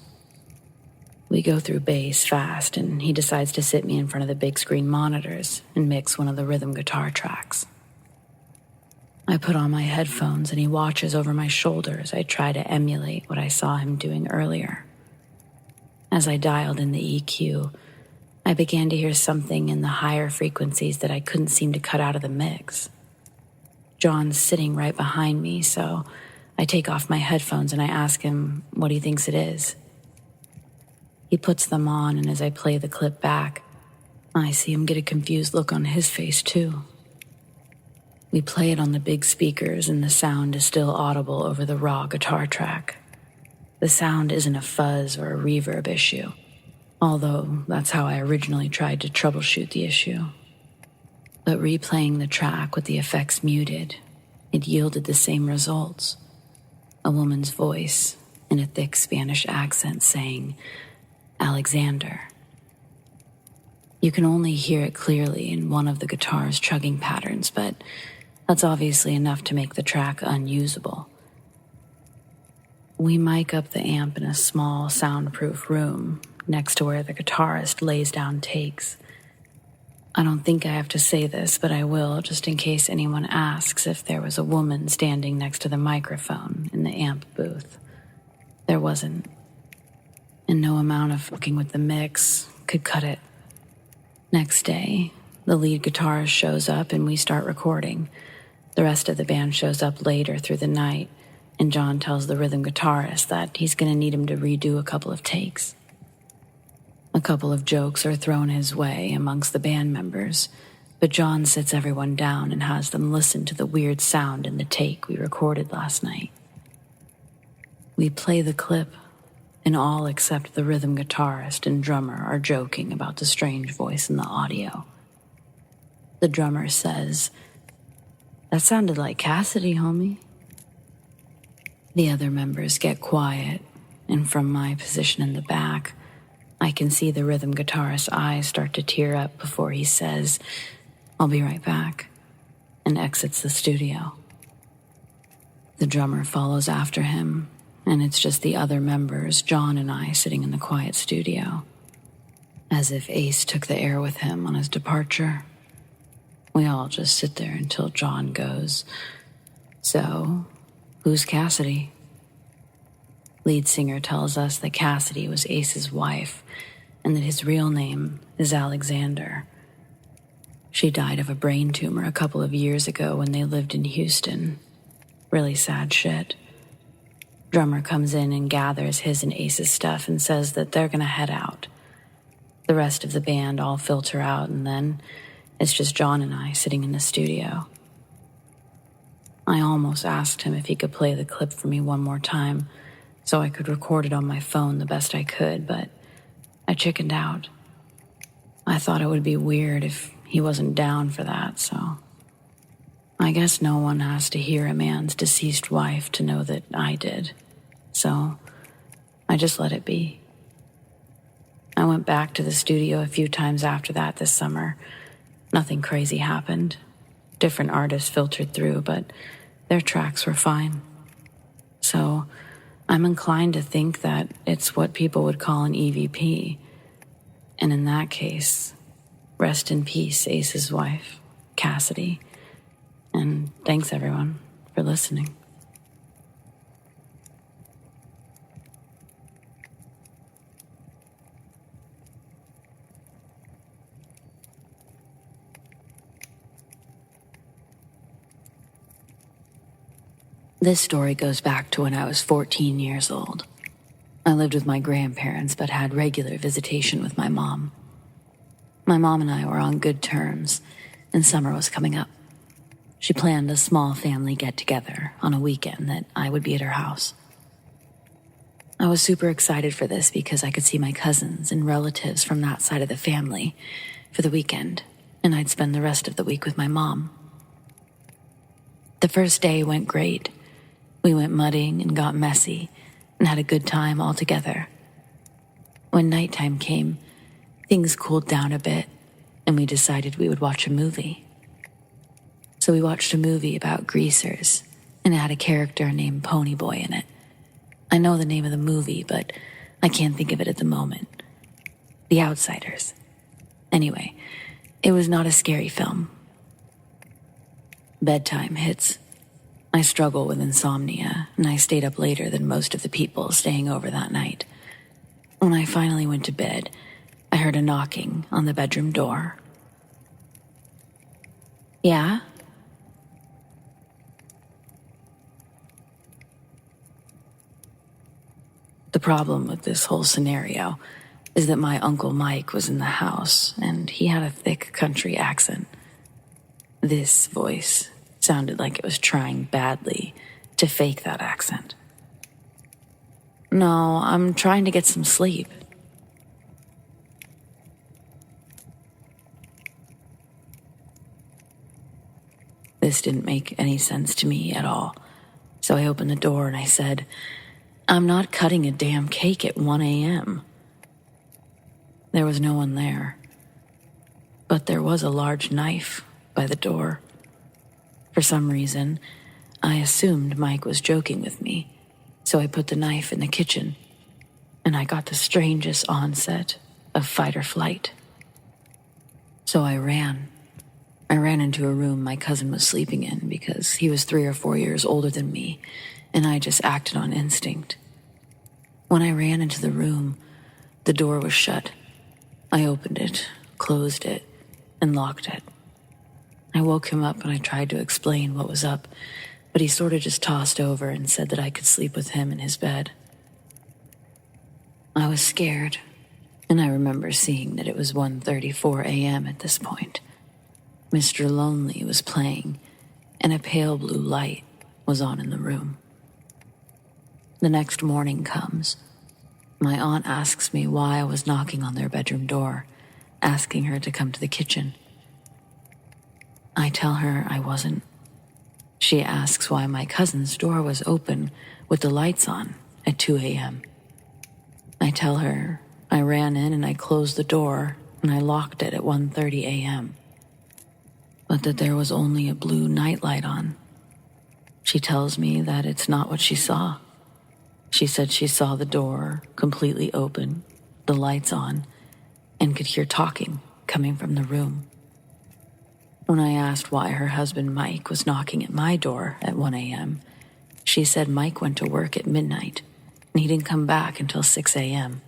Speaker 1: We go through bass fast, and he decides to sit me in front of the big screen monitors and mix one of the rhythm guitar tracks. I put on my headphones, and he watches over my shoulder as I try to emulate what I saw him doing earlier. As I dialed in the EQ, I began to hear something in the higher frequencies that I couldn't seem to cut out of the mix. John's sitting right behind me, so I take off my headphones and I ask him what he thinks it is. He puts them on, and as I play the clip back, I see him get a confused look on his face, too. We play it on the big speakers, and the sound is still audible over the raw guitar track. The sound isn't a fuzz or a reverb issue, although that's how I originally tried to troubleshoot the issue. But replaying the track with the effects muted, it yielded the same results. A woman's voice in a thick Spanish accent saying, "Alexander." You can only hear it clearly in one of the guitar's chugging patterns, but that's obviously enough to make the track unusable. We mic up the amp in a small, soundproof room next to where the guitarist lays down takes. I don't think I have to say this, but I will, just in case anyone asks if there was a woman standing next to the microphone in the amp booth. There wasn't. And no amount of fucking with the mix could cut it. Next day, the lead guitarist shows up and we start recording. The rest of the band shows up later through the night, and John tells the rhythm guitarist that he's going to need him to redo a couple of takes. A couple of jokes are thrown his way amongst the band members, but John sits everyone down and has them listen to the weird sound in the take we recorded last night. We play the clip, and all except the rhythm guitarist and drummer are joking about the strange voice in the audio. The drummer says, "That sounded like Cassidy, homie." The other members get quiet, and from my position in the back, I can see the rhythm guitarist's eyes start to tear up before he says, "I'll be right back," and exits the studio. The drummer follows after him, and it's just the other members, John and I, sitting in the quiet studio. As if Ace took the air with him on his departure. We all just sit there until John goes, "So, who's Cassidy?" Lead singer tells us that Cassidy was Ace's wife and that his real name is Alexander. She died of a brain tumor a couple of years ago when they lived in Houston. Really sad shit. Drummer comes in and gathers his and Ace's stuff and says that they're gonna head out. The rest of the band all filter out, and then it's just John and I sitting in the studio. I almost asked him if he could play the clip for me one more time so I could record it on my phone the best I could, but I chickened out. I thought it would be weird if he wasn't down for that, so I guess no one has to hear a man's deceased wife to know that I did. So I just let it be. I went back to the studio a few times after that this summer. Nothing crazy happened. Different artists filtered through, but their tracks were fine. So I'm inclined to think that it's what people would call an EVP. And in that case, rest in peace, Ace's wife, Cassidy. And thanks, everyone, for listening. This story goes back to when I was 14 years old. I lived with my grandparents but had regular visitation with my mom. My mom and I were on good terms, and summer was coming up. She planned a small family get-together on a weekend that I would be at her house. I was super excited for this because I could see my cousins and relatives from that side of the family for the weekend, and I'd spend the rest of the week with my mom. The first day went great. We went mudding and got messy and had a good time all together. When nighttime came, things cooled down a bit, and we decided we would watch a movie. So we watched a movie about greasers, and it had a character named Ponyboy in it. I know the name of the movie, but I can't think of it at the moment. The Outsiders. Anyway, it was not a scary film. Bedtime hits. I struggle with insomnia, and I stayed up later than most of the people staying over that night. When I finally went to bed, I heard a knocking on the bedroom door. Yeah? The problem with this whole scenario is that my Uncle Mike was in the house, and he had a thick country accent. This voice sounded like it was trying badly to fake that accent. No, I'm trying to get some sleep. This didn't make any sense to me at all, so I opened the door and I said, I'm not cutting a damn cake at 1 a.m. There was no one there, but there was a large knife by the door. For some reason, I assumed Mike was joking with me, so I put the knife in the kitchen, and I got the strangest onset of fight or flight. So I ran. I ran into a room my cousin was sleeping in because he was 3 or 4 years older than me, and I just acted on instinct. When I ran into the room, the door was shut. I opened it, closed it, and locked it. I woke him up and I tried to explain what was up, but he sort of just tossed over and said that I could sleep with him in his bed. I was scared, and I remember seeing that it was 1:34 a.m. at this point. Mr. Lonely was playing, and a pale blue light was on in the room. The next morning comes. My aunt asks me why I was knocking on their bedroom door, asking her to come to the kitchen. I tell her I wasn't. She asks why my cousin's door was open with the lights on at 2 a.m. I tell her I ran in and I closed the door and I locked it at 1:30 a.m., but that there was only a blue nightlight on. She tells me that it's not what she saw. She said she saw the door completely open, the lights on, and could hear talking coming from the room. When I asked why her husband Mike was knocking at my door at 1 a.m., she said Mike went to work at midnight and he didn't come back until 6 a.m.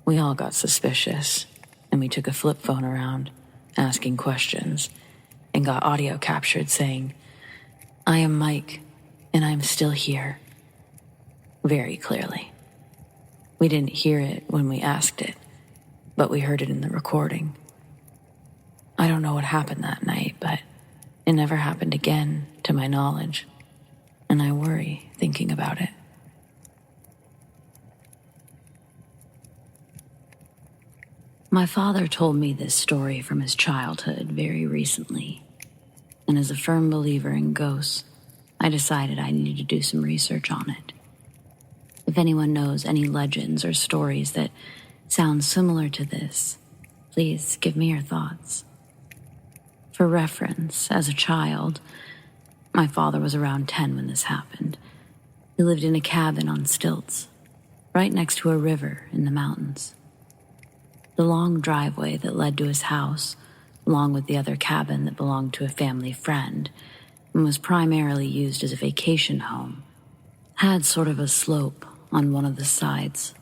Speaker 1: We all got suspicious, and we took a flip phone around, asking questions, and got audio captured saying, I am Mike, and I'm still here. Very clearly. We didn't hear it when we asked it, but we heard it in the recording. I don't know what happened that night, but it never happened again, to my knowledge, and I worry thinking about it. My father told me this story from his childhood very recently, and as a firm believer in ghosts, I decided I needed to do some research on it. If anyone knows any legends or stories that sound similar to this, please give me your thoughts. For reference, as a child, my father was around 10 when this happened. He lived in a cabin on stilts, right next to a river in the mountains. The long driveway that led to his house, along with the other cabin that belonged to a family friend and was primarily used as a vacation home, had sort of a slope on one of the sides.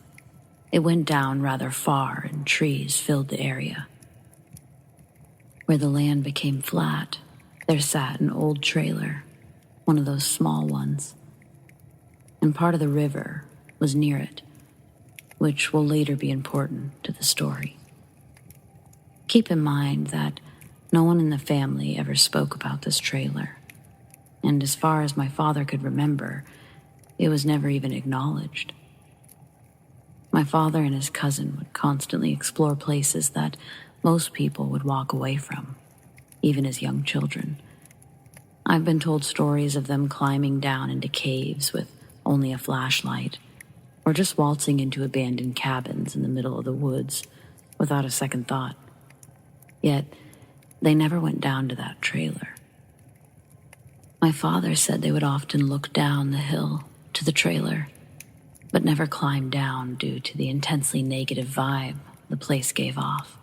Speaker 1: It went down rather far and trees filled the area. Where the land became flat, there sat an old trailer, one of those small ones, and part of the river was near it, which will later be important to the story. Keep in mind that no one in the family ever spoke about this trailer, and as far as my father could remember, it was never even acknowledged. My father and his cousin would constantly explore places that most people would walk away from, even as young children. I've been told stories of them climbing down into caves with only a flashlight, or just waltzing into abandoned cabins in the middle of the woods without a second thought. Yet, they never went down to that trailer. My father said they would often look down the hill to the trailer, but never climb down due to the intensely negative vibe the place gave off.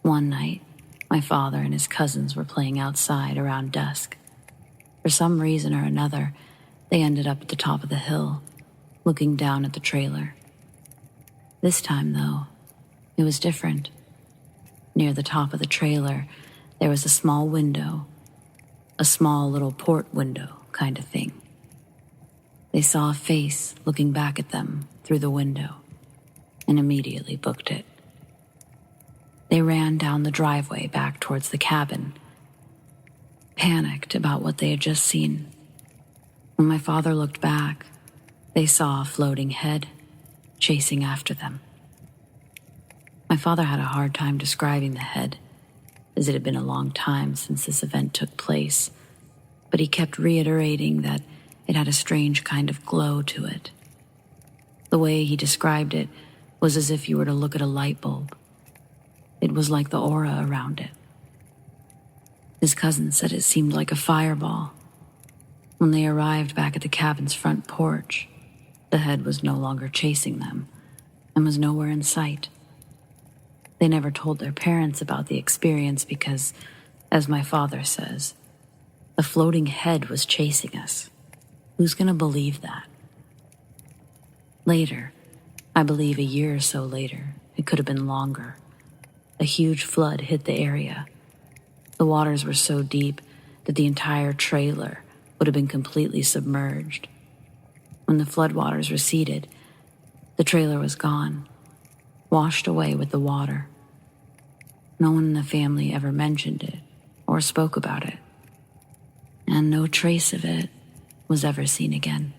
Speaker 1: One night, my father and his cousins were playing outside around dusk. For some reason or another, they ended up at the top of the hill, looking down at the trailer. This time, though, It was different. Near the top of the trailer, there was a small window, a small little port window kind of thing. They saw a face looking back at them through the window and immediately booked it. They ran down the driveway back towards the cabin, panicked about what they had just seen. When my father looked back, they saw a floating head chasing after them. My father had a hard time describing the head, as it had been a long time since this event took place, but he kept reiterating that it had a strange kind of glow to it. The way he described it was as if you were to look at a light bulb. It was like the aura around it. His cousin said it seemed like a fireball. When they arrived back at the cabin's front porch, the head was no longer chasing them and was nowhere in sight. They never told their parents about the experience because, as my father says, the floating head was chasing us. Who's going to believe that? Later, I believe a year or so later, it could have been longer, a huge flood hit the area. The waters were so deep that the entire trailer would have been completely submerged. When the floodwaters receded, the trailer was gone, washed away with the water. No one in the family ever mentioned it or spoke about it, and no trace of it was ever seen again.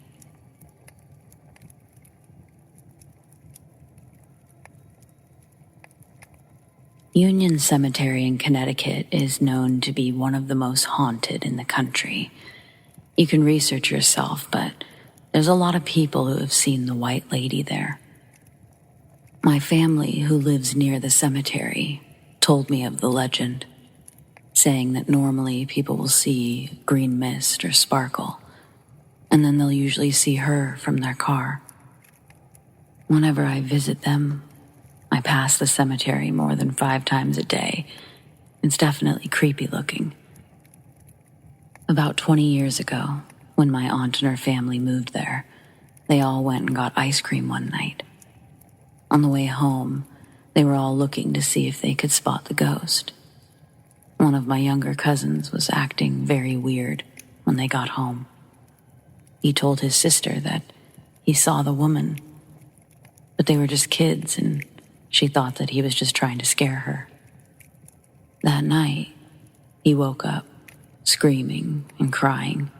Speaker 1: Union Cemetery in Connecticut is known to be one of the most haunted in the country. You can research yourself, but there's a lot of people who have seen the White Lady there. My family, who lives near the cemetery, told me of the legend, saying that normally people will see green mist or sparkle, and then they'll usually see her from their car. Whenever I visit them, I pass the cemetery more than 5 times a day. It's definitely creepy looking. About 20 years ago, when my aunt and her family moved there, they all went and got ice cream one night. On the way home, they were all looking to see if they could spot the ghost. One of my younger cousins was acting very weird when they got home. He told his sister that he saw the woman, but they were just kids and she thought that he was just trying to scare her. That night, he woke up, screaming and crying.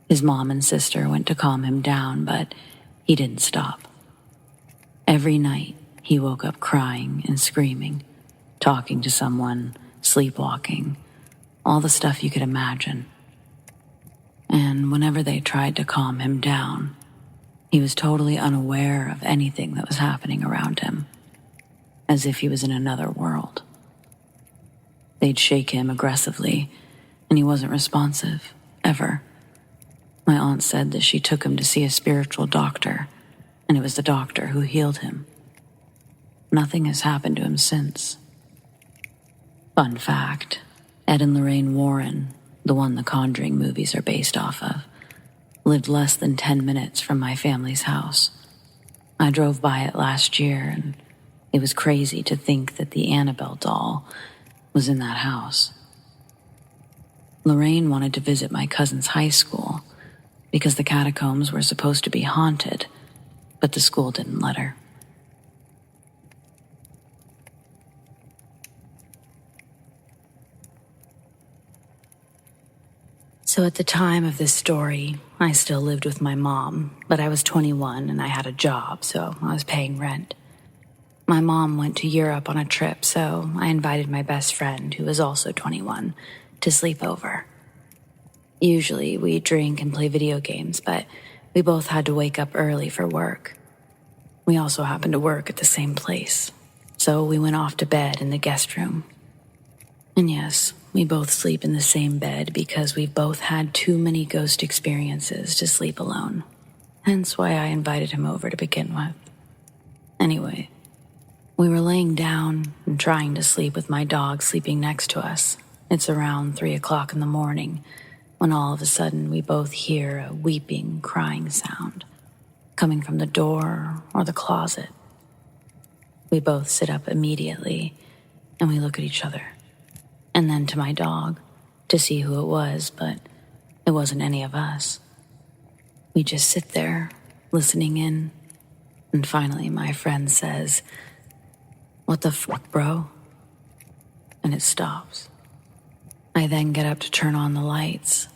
Speaker 1: His mom and sister went to calm him down, but he didn't stop. Every night, he woke up crying and screaming, talking to someone, sleepwalking, all the stuff you could imagine. And whenever they tried to calm him down, he was totally unaware of anything that was happening around him, as if he was in another world. They'd shake him aggressively, and he wasn't responsive, ever. My aunt said that she took him to see a spiritual doctor, and it was the doctor who healed him. Nothing has happened to him since. Fun fact, Ed and Lorraine Warren, the one the Conjuring movies are based off of, lived less than 10 minutes from my family's house. I drove by it last year, and it was crazy to think that the Annabelle doll was in that house. Lorraine wanted to visit my cousin's high school because the catacombs were supposed to be haunted, but the school didn't let her. So at the time of this story, I still lived with my mom, but I was 21 and I had a job, so I was paying rent. My mom went to Europe on a trip, so I invited my best friend, who was also 21, to sleep over. Usually we drink and play video games, but we both had to wake up early for work. We also happened to work at the same place, so we went off to bed in the guest room. And yes, we both sleep in the same bed because we've both had too many ghost experiences to sleep alone. Hence why I invited him over to begin with. Anyway, we were laying down and trying to sleep with my dog sleeping next to us. It's around 3 o'clock in the morning when all of a sudden we both hear a weeping, crying sound coming from the door or the closet. We both sit up immediately, and we look at each other, and then to my dog to see who it was, but it wasn't any of us. We just sit there, listening in, and finally my friend says, "What the fuck, bro?" And it stops. I then get up to turn on the lights,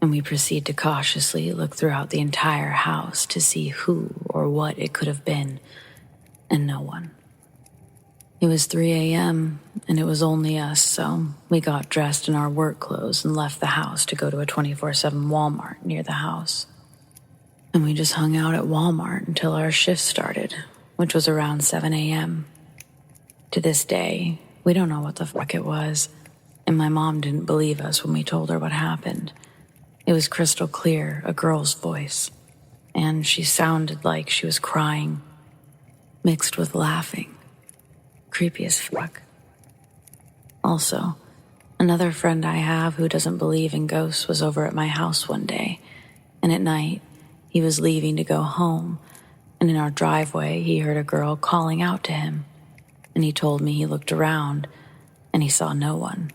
Speaker 1: and we proceed to cautiously look throughout the entire house to see who or what it could have been, and no one. It was 3 a.m., and it was only us, so we got dressed in our work clothes and left the house to go to a 24/7 Walmart near the house. And we just hung out at Walmart until our shift started, which was around 7 a.m. To this day, we don't know what the fuck it was, and my mom didn't believe us when we told her what happened. It was crystal clear, a girl's voice, and she sounded like she was crying, mixed with laughing. Creepy as fuck. Also, another friend I have who doesn't believe in ghosts was over at my house one day, and at night, he was leaving to go home, and in our driveway, he heard a girl calling out to him, and he told me he looked around, and he saw no one.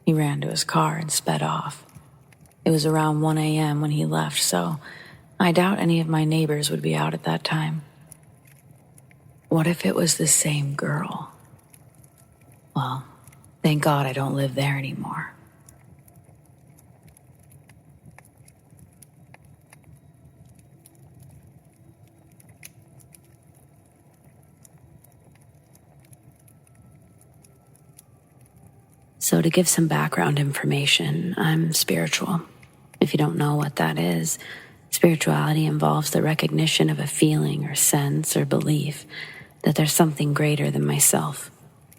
Speaker 1: He ran to his car and sped off. It was around 1 a.m. when he left, so I doubt any of my neighbors would be out at that time. What if it was the same girl? Well, thank God I don't live there anymore. So to give some background information, I'm spiritual. If you don't know what that is, spirituality involves the recognition of a feeling or sense or belief that there's something greater than myself,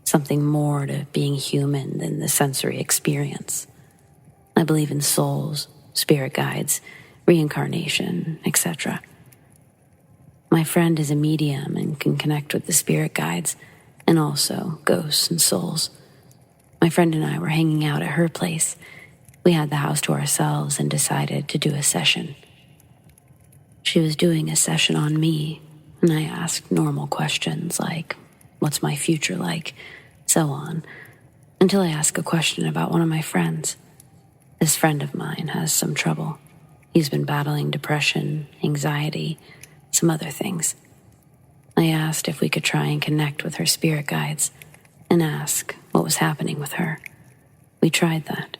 Speaker 1: something more to being human than the sensory experience. I believe in souls, spirit guides, reincarnation, etc. My friend is a medium and can connect with the spirit guides and also ghosts and souls. My friend and I were hanging out at her place. We had the house to ourselves and decided to do a session. She was doing a session on me, and I asked normal questions like, what's my future like, so on, until I asked a question about one of my friends. This friend of mine has some trouble. He's been battling depression, anxiety, some other things. I asked if we could try and connect with her spirit guides and ask what was happening with her. We tried that.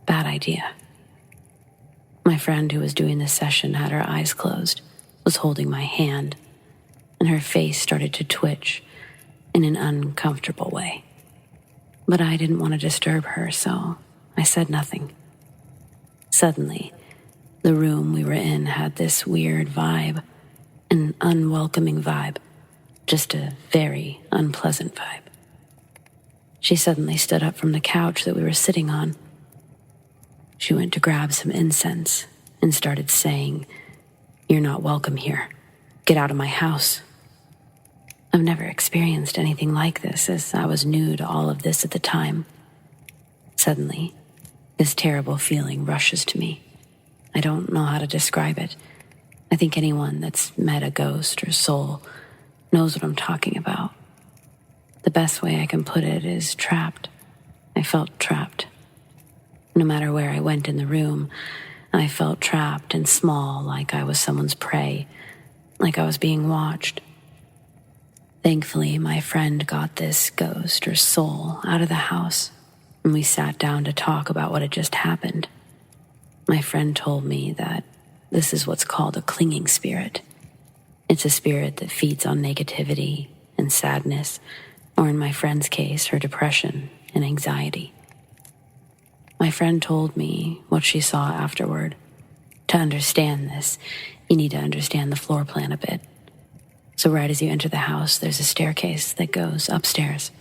Speaker 1: Bad idea. My friend who was doing this session had her eyes closed, was holding my hand, and her face started to twitch in an uncomfortable way. But I didn't want to disturb her, so I said nothing. Suddenly, the room we were in had this weird vibe, an unwelcoming vibe, just a very unpleasant vibe. She suddenly stood up from the couch that we were sitting on. She went to grab some incense and started saying, "You're not welcome here. Get out of my house." I've never experienced anything like this, as I was new to all of this at the time. Suddenly, this terrible feeling rushes to me. I don't know how to describe it. I think anyone that's met a ghost or soul knows what I'm talking about. The best way I can put it is trapped. I felt trapped. No matter where I went in the room, I felt trapped and small, like I was someone's prey, like I was being watched. Thankfully, my friend got this ghost or soul out of the house, and we sat down to talk about what had just happened. My friend told me that this is what's called a clinging spirit. It's a spirit that feeds on negativity and sadness, or in my friend's case, her depression and anxiety. My friend told me what she saw afterward. To understand this, you need to understand the floor plan a bit. So right as you enter the house, there's a staircase that goes upstairs.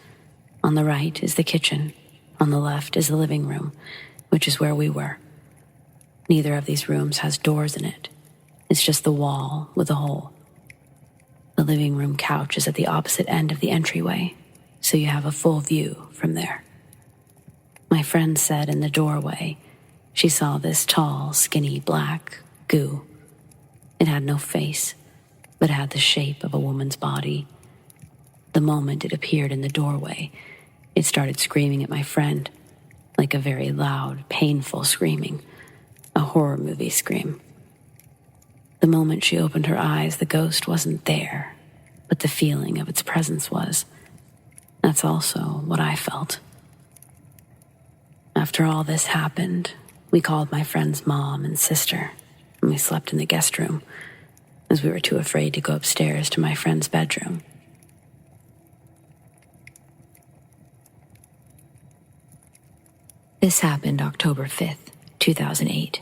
Speaker 1: On the right is the kitchen. On the left is the living room, which is where we were. Neither of these rooms has doors in it. It's just the wall with a hole. The living room couch is at the opposite end of the entryway, so you have a full view from there. My friend said in the doorway, she saw this tall, skinny, black goo. It had no face, but had the shape of a woman's body. The moment it appeared in the doorway, it started screaming at my friend, like a very loud, painful screaming, a horror movie scream. The moment she opened her eyes, the ghost wasn't there, but the feeling of its presence was. That's also what I felt. After all this happened, we called my friend's mom and sister, and we slept in the guest room, as we were too afraid to go upstairs to my friend's bedroom. This happened October 5th, 2008.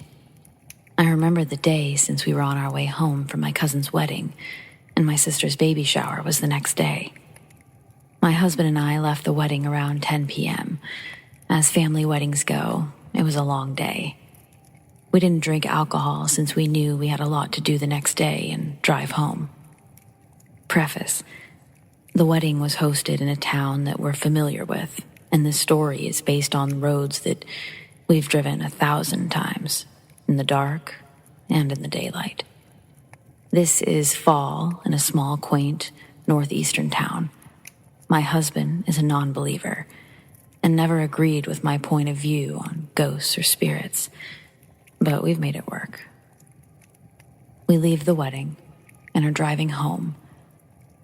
Speaker 1: I remember the day since we were on our way home from my cousin's wedding, and my sister's baby shower was the next day. My husband and I left the wedding around 10 p.m. As family weddings go, it was a long day. We didn't drink alcohol since we knew we had a lot to do the next day and drive home. Preface: the wedding was hosted in a town that we're familiar with, and the story is based on roads that we've driven 1,000 times, in the dark and in the daylight. This is fall in a small, quaint, northeastern town. My husband is a non-believer and never agreed with my point of view on ghosts or spirits, but we've made it work. We leave the wedding and are driving home.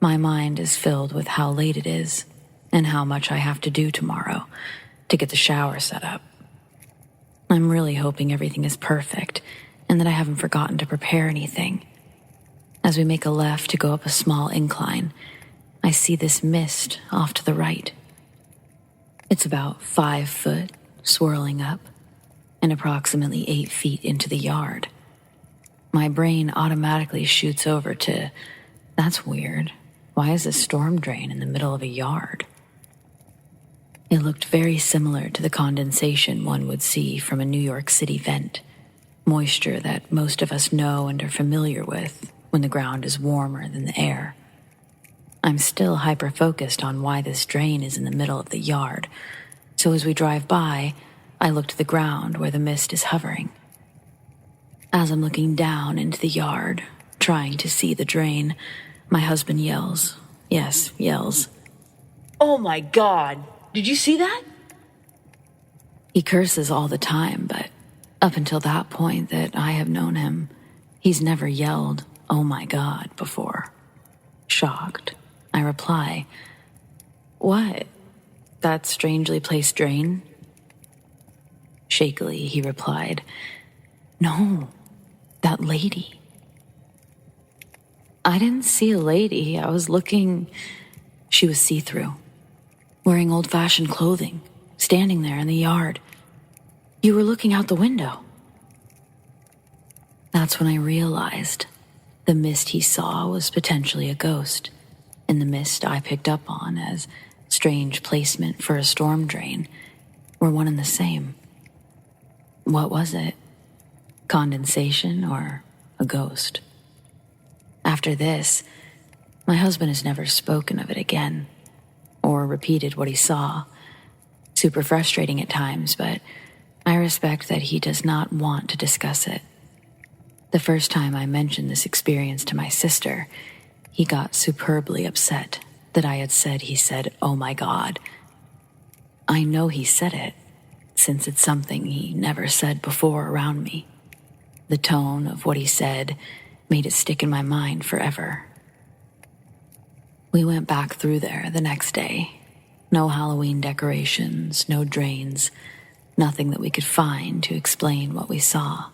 Speaker 1: My mind is filled with how late it is and how much I have to do tomorrow to get the shower set up. I'm really hoping everything is perfect and that I haven't forgotten to prepare anything. As we make a left to go up a small incline, I see this mist off to the right. It's about 5 foot, swirling up, and approximately 8 feet into the yard. My brain automatically shoots over to, that's weird. Why is a storm drain in the middle of a yard? It looked very similar to the condensation one would see from a New York City vent, moisture that most of us know and are familiar with when the ground is warmer than the air. I'm still hyper-focused on why this drain is in the middle of the yard, so as we drive by, I look to the ground where the mist is hovering. As I'm looking down into the yard, trying to see the drain, my husband yells. Yes, yells.
Speaker 4: "Oh my God! Did you see that?"
Speaker 1: He curses all the time, but up until that point that I have known him, he's never yelled, "Oh my God," before. Shocked, I reply, "What? That strangely placed drain?" Shakily, he replied, "No, that lady." I didn't see a lady. I was looking. She was see-through, wearing old-fashioned clothing, standing there in the yard. You were looking out the window. That's when I realized the mist he saw was potentially a ghost, and the mist I picked up on as strange placement for a storm drain were one and the same. What was it? Condensation or a ghost? After this, my husband has never spoken of it again or repeated what he saw. Super frustrating at times, but I respect that he does not want to discuss it. The first time I mentioned this experience to my sister, he got superbly upset that I had said he said, "Oh my God." I know he said it, since it's something he never said before around me. The tone of what he said made it stick in my mind forever. We went back through there the next day. No Halloween decorations, no drains, nothing that we could find to explain what we saw.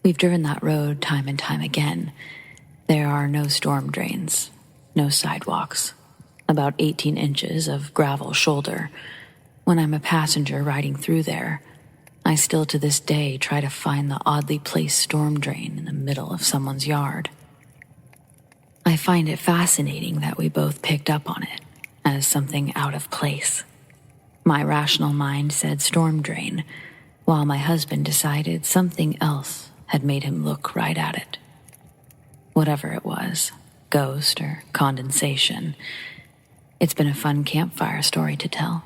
Speaker 1: We've driven that road time and time again. There are no storm drains, no sidewalks, about 18 inches of gravel shoulder. When I'm a passenger riding through there, I still to this day try to find the oddly placed storm drain in the middle of someone's yard. I find it fascinating that we both picked up on it as something out of place. My rational mind said storm drain, while my husband decided something else had made him look right at it. Whatever it was, ghost or condensation, it's been a fun campfire story to tell.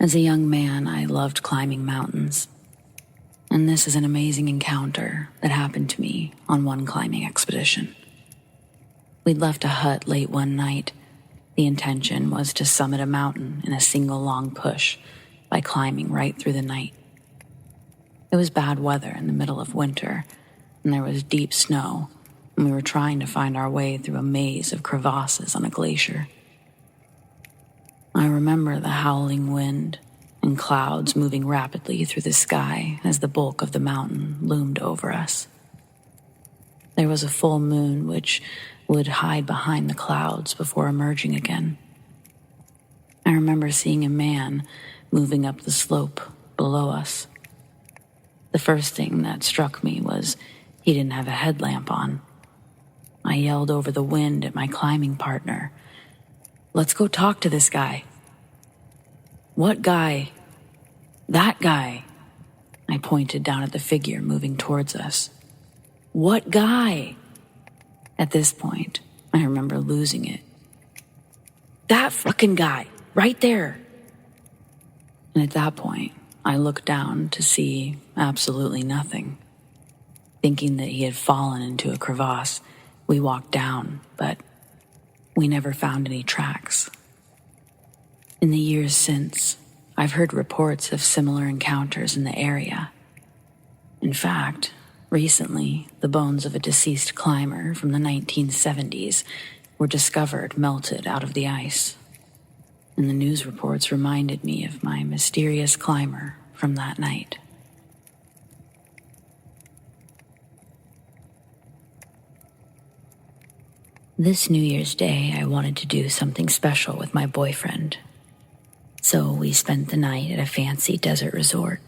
Speaker 1: As a young man, I loved climbing mountains. and this is an amazing encounter that happened to me on one climbing expedition. We'd left a hut late one night. The intention was to summit a mountain in a single long push by climbing right through the night. It was bad weather in the middle of winter, and there was deep snow, and we were trying to find our way through a maze of crevasses on a glacier. I remember the howling wind and clouds moving rapidly through the sky as the bulk of the mountain loomed over us. There was a full moon which would hide behind the clouds before emerging again. I remember seeing a man moving up the slope below us. The first thing that struck me was he didn't have a headlamp on. I yelled over the wind at my climbing partner, "Let's go talk to this guy." "What guy?" "That guy." I pointed down at the figure moving towards us. "What guy?" At this point, I remember losing it. "That fucking guy, right there." And at that point, I looked down to see absolutely nothing. Thinking that he had fallen into a crevasse, we walked down, but we never found any tracks. In the years since, I've heard reports of similar encounters in the area. In fact, recently, the bones of a deceased climber from the 1970s were discovered melted out of the ice. And the news reports reminded me of my mysterious climber from that night. This New Year's Day, I wanted to do something special with my boyfriend. So we spent the night at a fancy desert resort.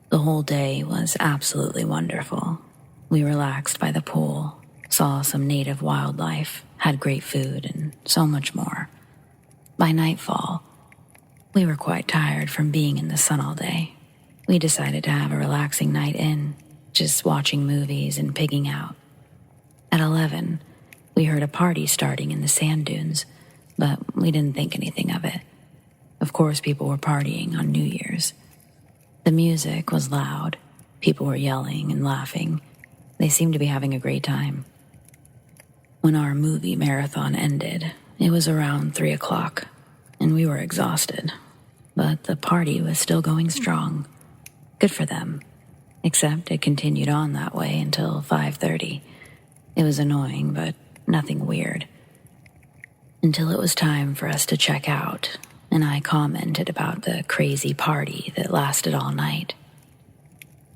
Speaker 1: The whole day was absolutely wonderful. We relaxed by the pool, saw some native wildlife, had great food, and so much more. By nightfall, we were quite tired from being in the sun all day. We decided to have a relaxing night in, just watching movies and pigging out. At 11, we heard a party starting in the sand dunes, but we didn't think anything of it. Of course, people were partying on New Year's. The music was loud. People were yelling and laughing. They seemed to be having a great time. When our movie marathon ended, it was around 3 o'clock, and we were exhausted. But the party was still going strong. Good for them. Except it continued on that way until 5:30. It was annoying, but nothing weird. Until it was time for us to check out, and I commented about the crazy party that lasted all night.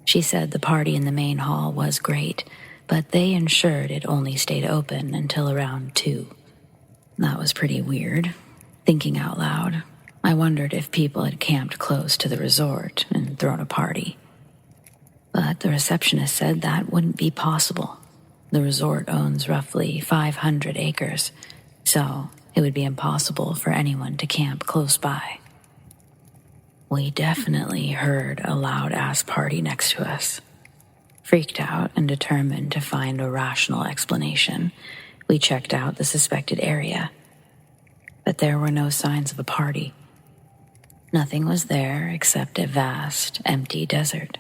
Speaker 1: She said the party in the main hall was great, but they ensured it only stayed open until around 2. That was pretty weird. Thinking out loud, I wondered if people had camped close to the resort and thrown a party. But the receptionist said that wouldn't be possible. The resort owns roughly 500 acres, so it would be impossible for anyone to camp close by. We definitely heard a loud-ass party next to us. Freaked out and determined to find a rational explanation, we checked out the suspected area. But there were no signs of a party. Nothing was there except a vast, empty desert.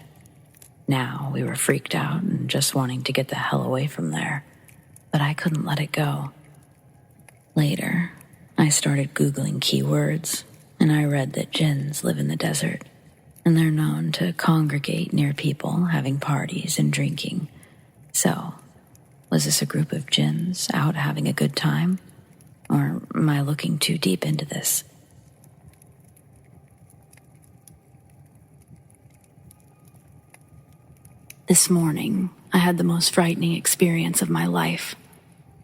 Speaker 1: Now we were freaked out and just wanting to get the hell away from there, but I couldn't let it go. Later, I started Googling keywords, and I read that jinns live in the desert, and they're known to congregate near people having parties and drinking. So, was this a group of jinns out having a good time? Or am I looking too deep into this? This morning, I had the most frightening experience of my life.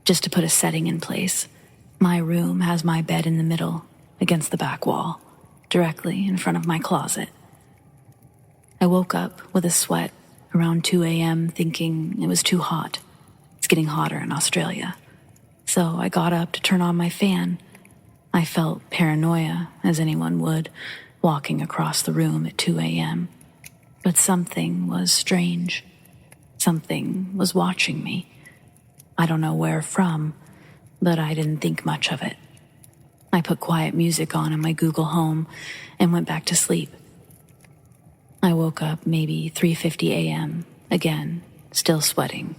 Speaker 1: Just to put a setting in place, my room has my bed in the middle, against the back wall, directly in front of my closet. I woke up with a sweat around 2 a.m. thinking it was too hot. It's getting hotter in Australia. So I got up to turn on my fan. I felt paranoia, as anyone would, walking across the room at 2 a.m. But something was strange. Something was watching me. I don't know where from, but I didn't think much of it. I put quiet music on in my Google Home and went back to sleep. I woke up maybe 3:50 a.m., again, still sweating.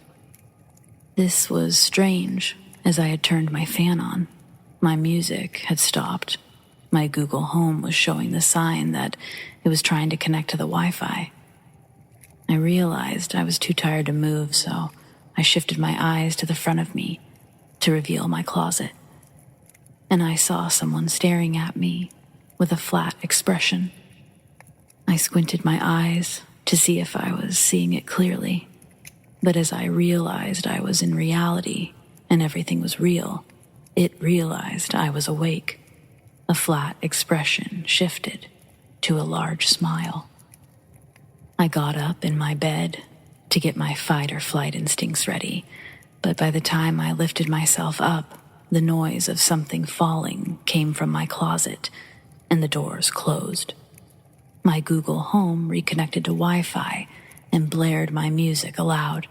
Speaker 1: This was strange, as I had turned my fan on. My music had stopped. My Google Home was showing the sign that it was trying to connect to the Wi-Fi. I realized I was too tired to move, so I shifted my eyes to the front of me to reveal my closet. And I saw someone staring at me with a flat expression. I squinted my eyes to see if I was seeing it clearly, but as I realized I was in reality and everything was real, it realized I was awake. A flat expression shifted to a large smile. I got up in my bed to get my fight or flight instincts ready, but by the time I lifted myself up, the noise of something falling came from my closet, and the doors closed. My Google Home reconnected to Wi-Fi and blared my music aloud.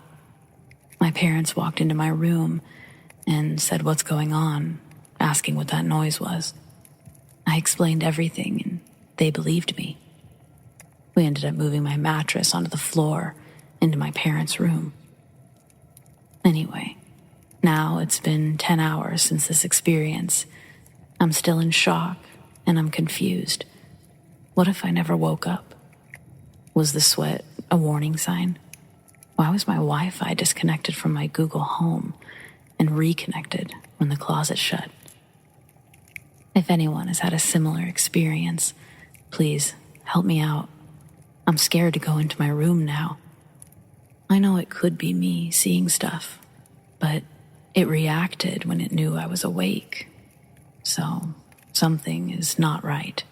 Speaker 1: My parents walked into my room and said, "What's going on?" asking what that noise was. I explained everything, and they believed me. We ended up moving my mattress onto the floor into my parents' room. Anyway, now it's been 10 hours since this experience. I'm still in shock, and I'm confused. What if I never woke up? Was the sweat a warning sign? Why was my Wi-Fi disconnected from my Google Home and reconnected when the closet shut? If anyone has had a similar experience, please help me out. I'm scared to go into my room now. I know it could be me seeing stuff, but it reacted when it knew I was awake. So something is not right.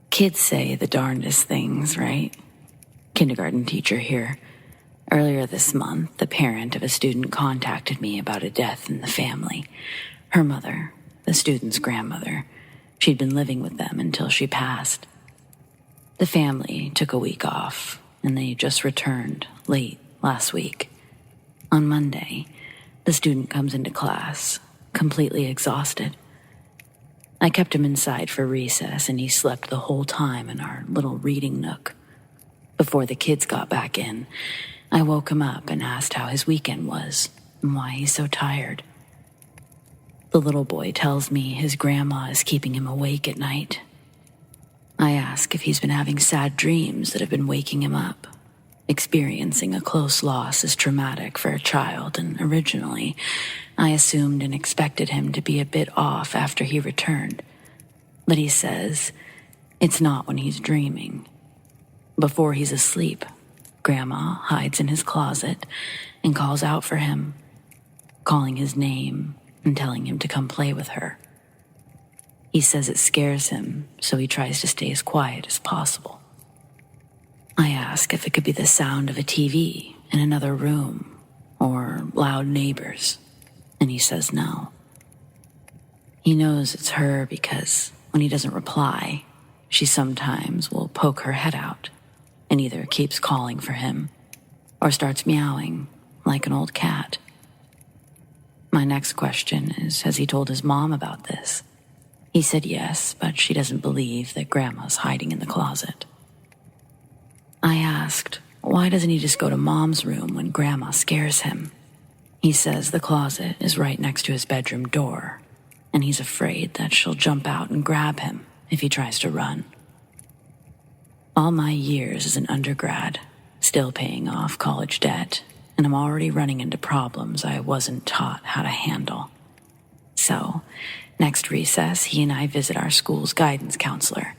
Speaker 1: Kids say the darndest things, right? Kindergarten teacher here. Earlier this month, the parent of a student contacted me about a death in the family. Her mother, the student's grandmother, she'd been living with them until she passed. The family took a week off, and they just returned late last week. On Monday, the student comes into class, completely exhausted. I kept him inside for recess, and he slept the whole time in our little reading nook. Before the kids got back in, I woke him up and asked how his weekend was and why he's so tired. The little boy tells me his grandma is keeping him awake at night. I ask if he's been having sad dreams that have been waking him up. Experiencing a close loss is traumatic for a child, and originally, I assumed and expected him to be a bit off after he returned. But he says it's not when he's dreaming. Before he's asleep, Grandma hides in his closet and calls out for him, calling his name and telling him to come play with her. He says it scares him, so he tries to stay as quiet as possible. I ask if it could be the sound of a TV in another room or loud neighbors, and he says no. He knows it's her because when he doesn't reply, she sometimes will poke her head out and either keeps calling for him or starts meowing like an old cat. My next question is, has he told his mom about this? He said yes, but she doesn't believe that Grandma's hiding in the closet. I asked, why doesn't he just go to Mom's room when Grandma scares him? He says the closet is right next to his bedroom door, and he's afraid that she'll jump out and grab him if he tries to run. All my years as an undergrad, still paying off college debt, and I'm already running into problems I wasn't taught how to handle. So, next recess, he and I visit our school's guidance counselor.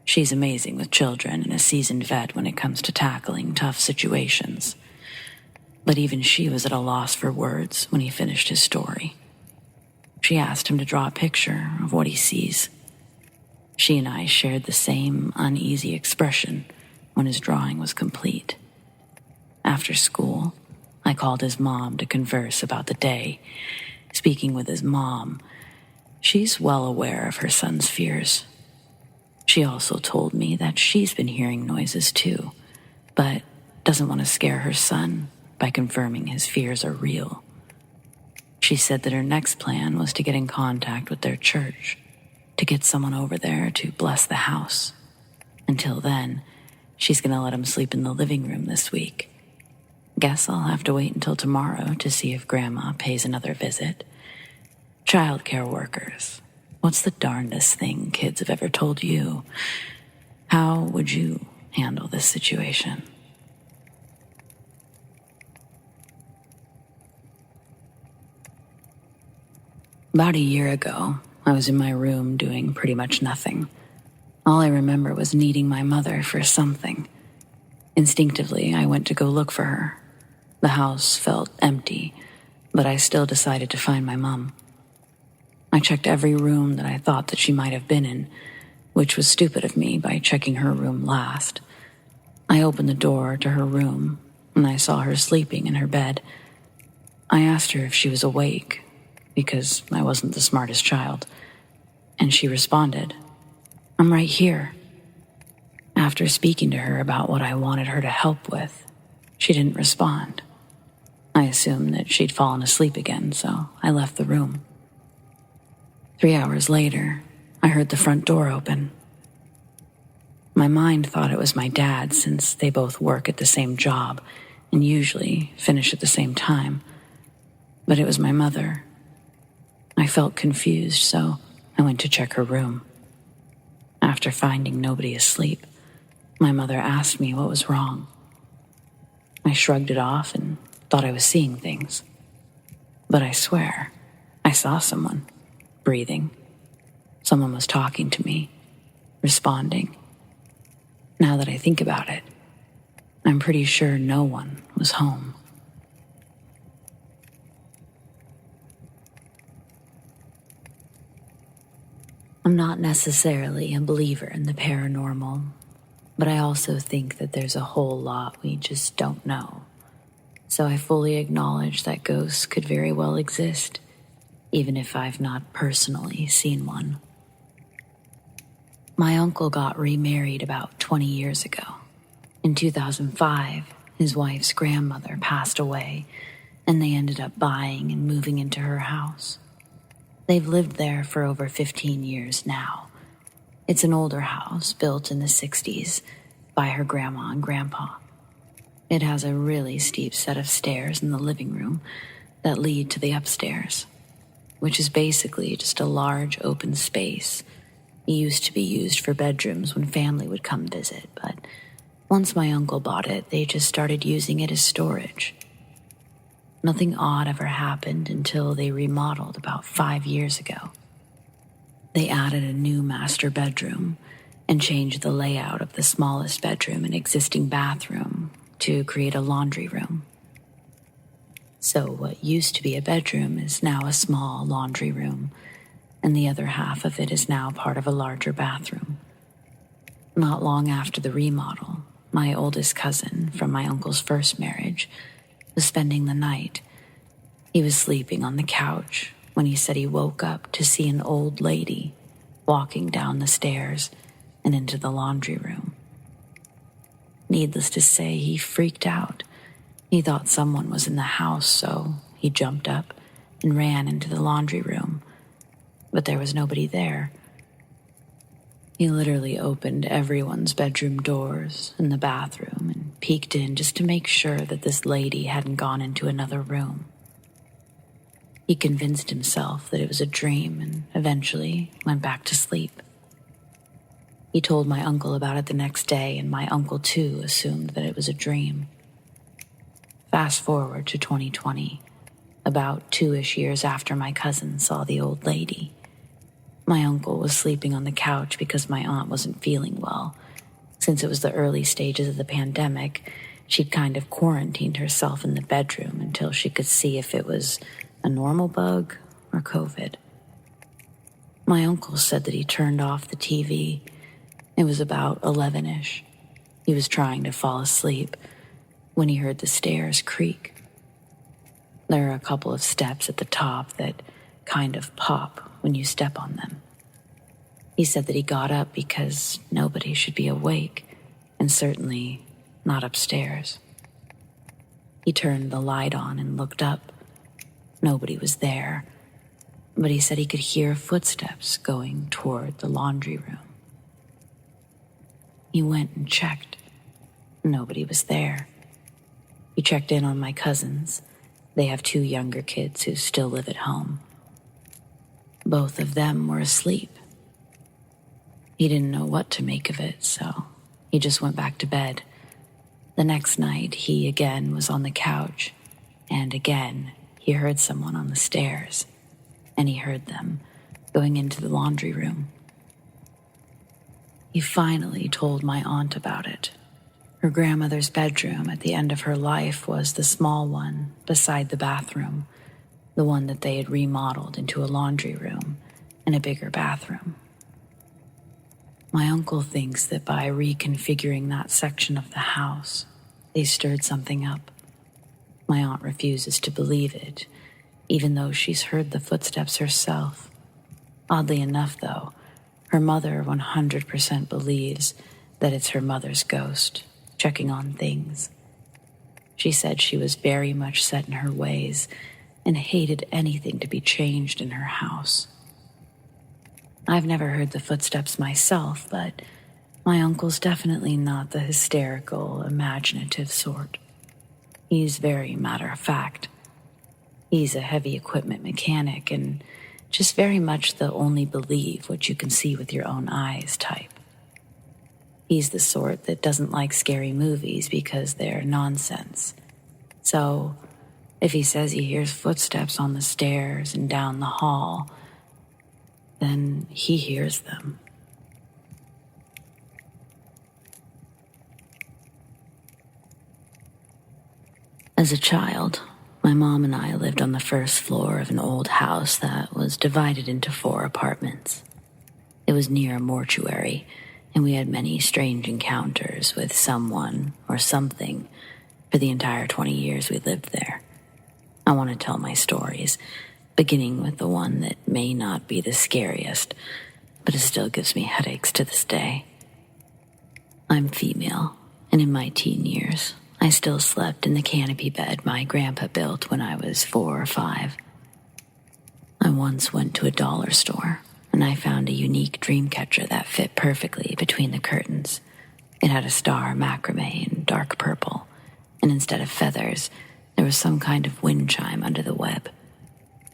Speaker 1: She's amazing with children and a seasoned vet when it comes to tackling tough situations. But even she was at a loss for words when he finished his story. She asked him to draw a picture of what he sees. She and I shared the same uneasy expression when his drawing was complete. After school, I called his mom to converse about the day. Speaking with his mom, she's well aware of her son's fears. She also told me that she's been hearing noises too, but doesn't want to scare her son by confirming his fears are real. She said that her next plan was to get in contact with their church, to get someone over there to bless the house. Until then, she's going to let him sleep in the living room this week. Guess I'll have to wait until tomorrow to see if Grandma pays another visit. Childcare workers. What's the darndest thing kids have ever told you? How would you handle this situation? About a year ago, I was in my room doing pretty much nothing. All I remember was needing my mother for something. Instinctively, I went to go look for her. The house felt empty, but I still decided to find my mom. I checked every room that I thought that she might have been in, which was stupid of me by checking her room last. I opened the door to her room, and I saw her sleeping in her bed. I asked her if she was awake, because I wasn't the smartest child, and she responded, "I'm right here." After speaking to her about what I wanted her to help with, she didn't respond. I assumed that she'd fallen asleep again, so I left the room. 3 hours later, I heard the front door open. My mind thought it was my dad, since they both work at the same job and usually finish at the same time. But it was my mother. I felt confused, so I went to check her room. After finding nobody asleep, my mother asked me what was wrong. I shrugged it off and thought I was seeing things. But I swear, I saw someone, breathing. Someone was talking to me, responding. Now that I think about it, I'm pretty sure no one was home. I'm not necessarily a believer in the paranormal, but I also think that there's a whole lot we just don't know. So I fully acknowledge that ghosts could very well exist, even if I've not personally seen one. My uncle got remarried about 20 years ago. In 2005, his wife's grandmother passed away, and they ended up buying and moving into her house. They've lived there for over 15 years now. It's an older house built in the 60s by her grandma and grandpa. It has a really steep set of stairs in the living room that lead to the upstairs, which is basically just a large open space. It used to be used for bedrooms when family would come visit, but once my uncle bought it, they just started using it as storage. Nothing odd ever happened until they remodeled about 5 years ago. They added a new master bedroom and changed the layout of the smallest bedroom and existing bathroom to create a laundry room. So what used to be a bedroom is now a small laundry room, and the other half of it is now part of a larger bathroom. Not long after the remodel, my oldest cousin from my uncle's first marriage was spending the night. He was sleeping on the couch when he said he woke up to see an old lady walking down the stairs and into the laundry room. Needless to say, he freaked out. He thought someone was in the house, so he jumped up and ran into the laundry room, but there was nobody there. He literally opened everyone's bedroom doors and the bathroom and peeked in just to make sure that this lady hadn't gone into another room. He convinced himself that it was a dream and eventually went back to sleep. He told my uncle about it the next day, and my uncle too assumed that it was a dream. Fast forward to 2020, about 2-ish years after my cousin saw the old lady. My uncle was sleeping on the couch because my aunt wasn't feeling well. Since it was the early stages of the pandemic, she'd kind of quarantined herself in the bedroom until she could see if it was a normal bug or COVID. My uncle said that he turned off the TV. It was about 11-ish. He was trying to fall asleep when he heard the stairs creak. There are a couple of steps at the top that kind of pop when you step on them. He said that he got up because nobody should be awake, and certainly not upstairs. He turned the light on and looked up. Nobody was there, but he said he could hear footsteps going toward the laundry room. He went and checked. Nobody was there. He checked in on my cousins. They have 2 younger kids who still live at home. Both of them were asleep. He didn't know what to make of it, so he just went back to bed. The next night, he again was on the couch, and again, he heard someone on the stairs, and he heard them going into the laundry room. He finally told my aunt about it. Her grandmother's bedroom at the end of her life was the small one beside the bathroom, the one that they had remodeled into a laundry room and a bigger bathroom. My uncle thinks that by reconfiguring that section of the house, they stirred something up. My aunt refuses to believe it, even though she's heard the footsteps herself. Oddly enough, though, her mother 100% believes that it's her mother's ghost, checking on things. She said she was very much set in her ways and hated anything to be changed in her house. I've never heard the footsteps myself, but my uncle's definitely not the hysterical, imaginative sort. He's very matter-of-fact. He's a heavy equipment mechanic and just very much the only believe what you can see with your own eyes type. He's the sort that doesn't like scary movies because they're nonsense. So, if he says he hears footsteps on the stairs and down the hall, then he hears them. As a child, my mom and I lived on the first floor of an old house that was divided into 4 apartments. It was near a mortuary, and we had many strange encounters with someone or something for the entire 20 years we lived there. I want to tell my stories, beginning with the one that may not be the scariest, but it still gives me headaches to this day. I'm female, and in my teen years, I still slept in the canopy bed my grandpa built when I was 4 or 5. I once went to a dollar store, and I found a unique dream catcher that fit perfectly between the curtains. It had a star macrame in dark purple, and instead of feathers, there was some kind of wind chime under the web.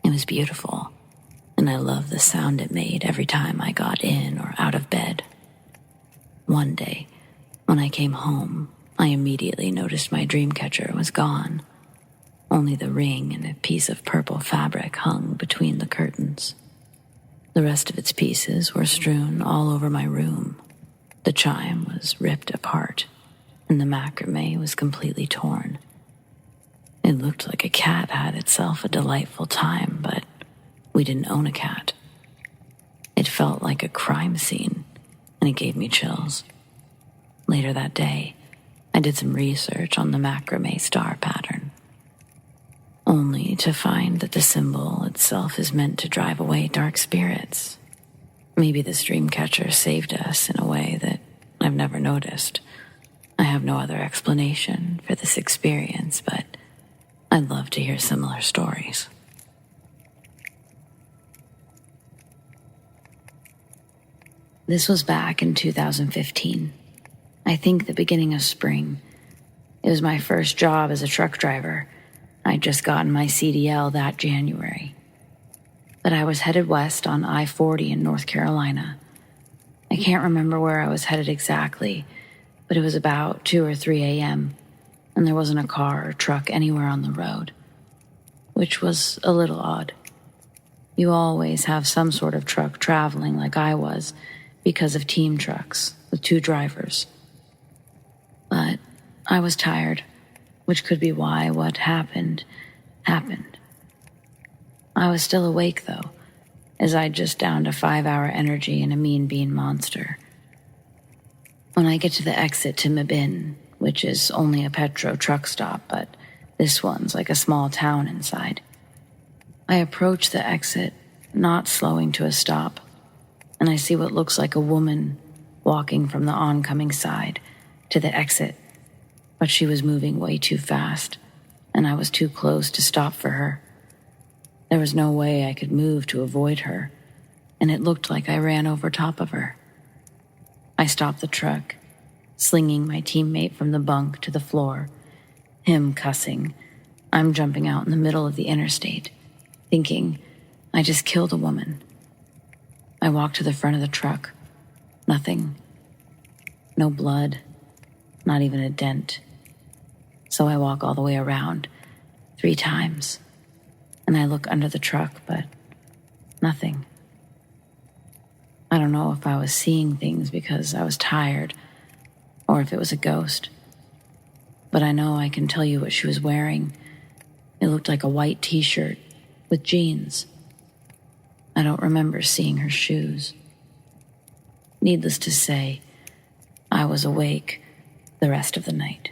Speaker 1: It was beautiful, and I loved the sound it made every time I got in or out of bed. One day, when I came home, I immediately noticed my dream catcher was gone. Only the ring and a piece of purple fabric hung between the curtains. The rest of its pieces were strewn all over my room. The chime was ripped apart, and the macrame was completely torn. It looked like a cat had itself a delightful time, but we didn't own a cat. It felt like a crime scene, and it gave me chills. Later that day, I did some research on the macrame star pattern, only to find that the symbol itself is meant to drive away dark spirits. Maybe this dream catcher saved us in a way that I've never noticed. I have no other explanation for this experience, but I'd love to hear similar stories. This was back in 2015. I think the beginning of spring. It was my first job as a truck driver. I'd just gotten my CDL that January. But I was headed west on I-40 in North Carolina. I can't remember where I was headed exactly, but it was about 2 or 3 a.m., and there wasn't a car or truck anywhere on the road, which was a little odd. You always have some sort of truck traveling like I was because of team trucks with 2 drivers. But I was tired, which could be why what happened. I was still awake, though, as I'd just downed a 5-hour energy and a mean bean monster. When I get to the exit to Mabin, which is only a Petro truck stop, but this one's like a small town inside, I approach the exit, not slowing to a stop, and I see what looks like a woman walking from the oncoming side to the exit, but she was moving way too fast, and I was too close to stop for her. There was no way I could move to avoid her, and it looked like I ran over top of her. I stopped the truck, slinging my teammate from the bunk to the floor, him cussing. I'm jumping out in the middle of the interstate, thinking I just killed a woman. I walked to the front of the truck. Nothing. No blood. Not even a dent. So I walk all the way around 3 times, and I look under the truck, but nothing. I don't know if I was seeing things because I was tired or if it was a ghost, but I know I can tell you what she was wearing. It looked like a white t-shirt with jeans. I don't remember seeing her shoes. Needless to say, I was awake the rest of the night.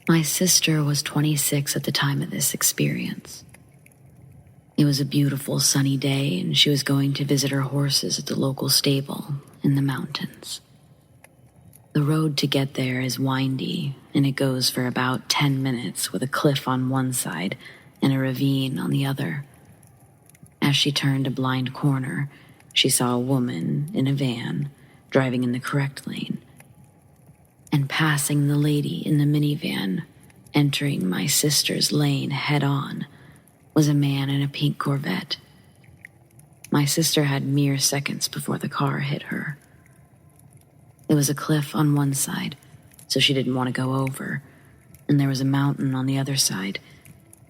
Speaker 1: My sister was 26 at the time of this experience. It was a beautiful sunny day, and she was going to visit her horses at the local stable in the mountains. The road to get there is windy, and it goes for about 10 minutes with a cliff on one side and a ravine on the other. As she turned a blind corner, she saw a woman in a van driving in the correct lane, and passing the lady in the minivan, entering my sister's lane head-on, was a man in a pink Corvette. My sister had mere seconds before the car hit her. It was a cliff on one side, so she didn't want to go over, and there was a mountain on the other side.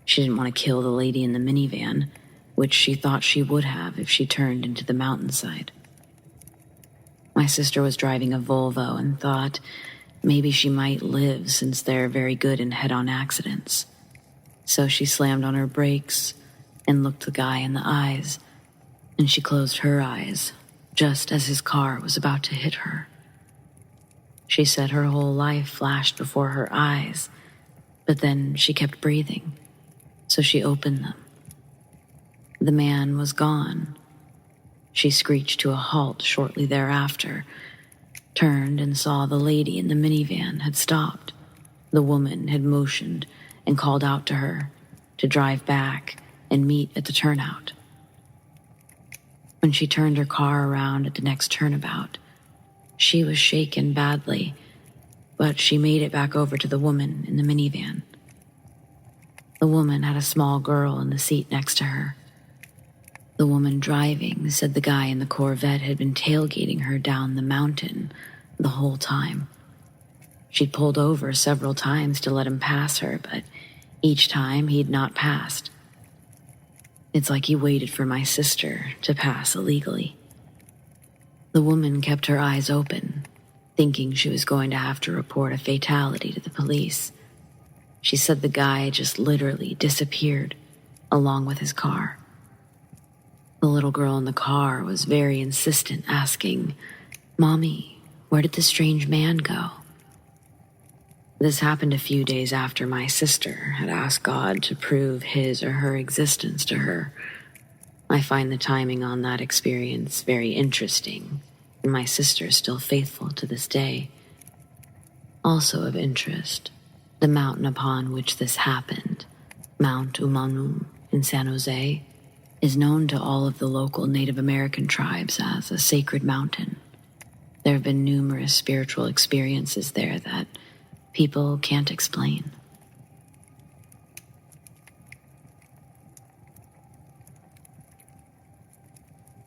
Speaker 1: She didn't want to kill the lady in the minivan, which she thought she would have if she turned into the mountainside. My sister was driving a Volvo and thought maybe she might live since they're very good in head-on accidents. So she slammed on her brakes and looked the guy in the eyes, and she closed her eyes just as his car was about to hit her. She said her whole life flashed before her eyes, but then she kept breathing, so she opened them. The man was gone. She screeched to a halt shortly thereafter, turned and saw the lady in the minivan had stopped. The woman had motioned and called out to her to drive back and meet at the turnout. When she turned her car around at the next turnabout, she was shaken badly, but she made it back over to the woman in the minivan. The woman had a small girl in the seat next to her. The woman driving said the guy in the Corvette had been tailgating her down the mountain the whole time. She'd pulled over several times to let him pass her, but each time he'd not passed. It's like he waited for my sister to pass illegally. The woman kept her eyes open, thinking she was going to have to report a fatality to the police. She said the guy just literally disappeared, along with his car. The little girl in the car was very insistent, asking, "Mommy, where did the strange man go?" This happened a few days after my sister had asked God to prove his or her existence to her. I find the timing on that experience very interesting, and my sister is still faithful to this day. Also of interest, the mountain upon which this happened, Mount Umanum in San Jose, is known to all of the local Native American tribes as a sacred mountain. There have been numerous spiritual experiences there that people can't explain.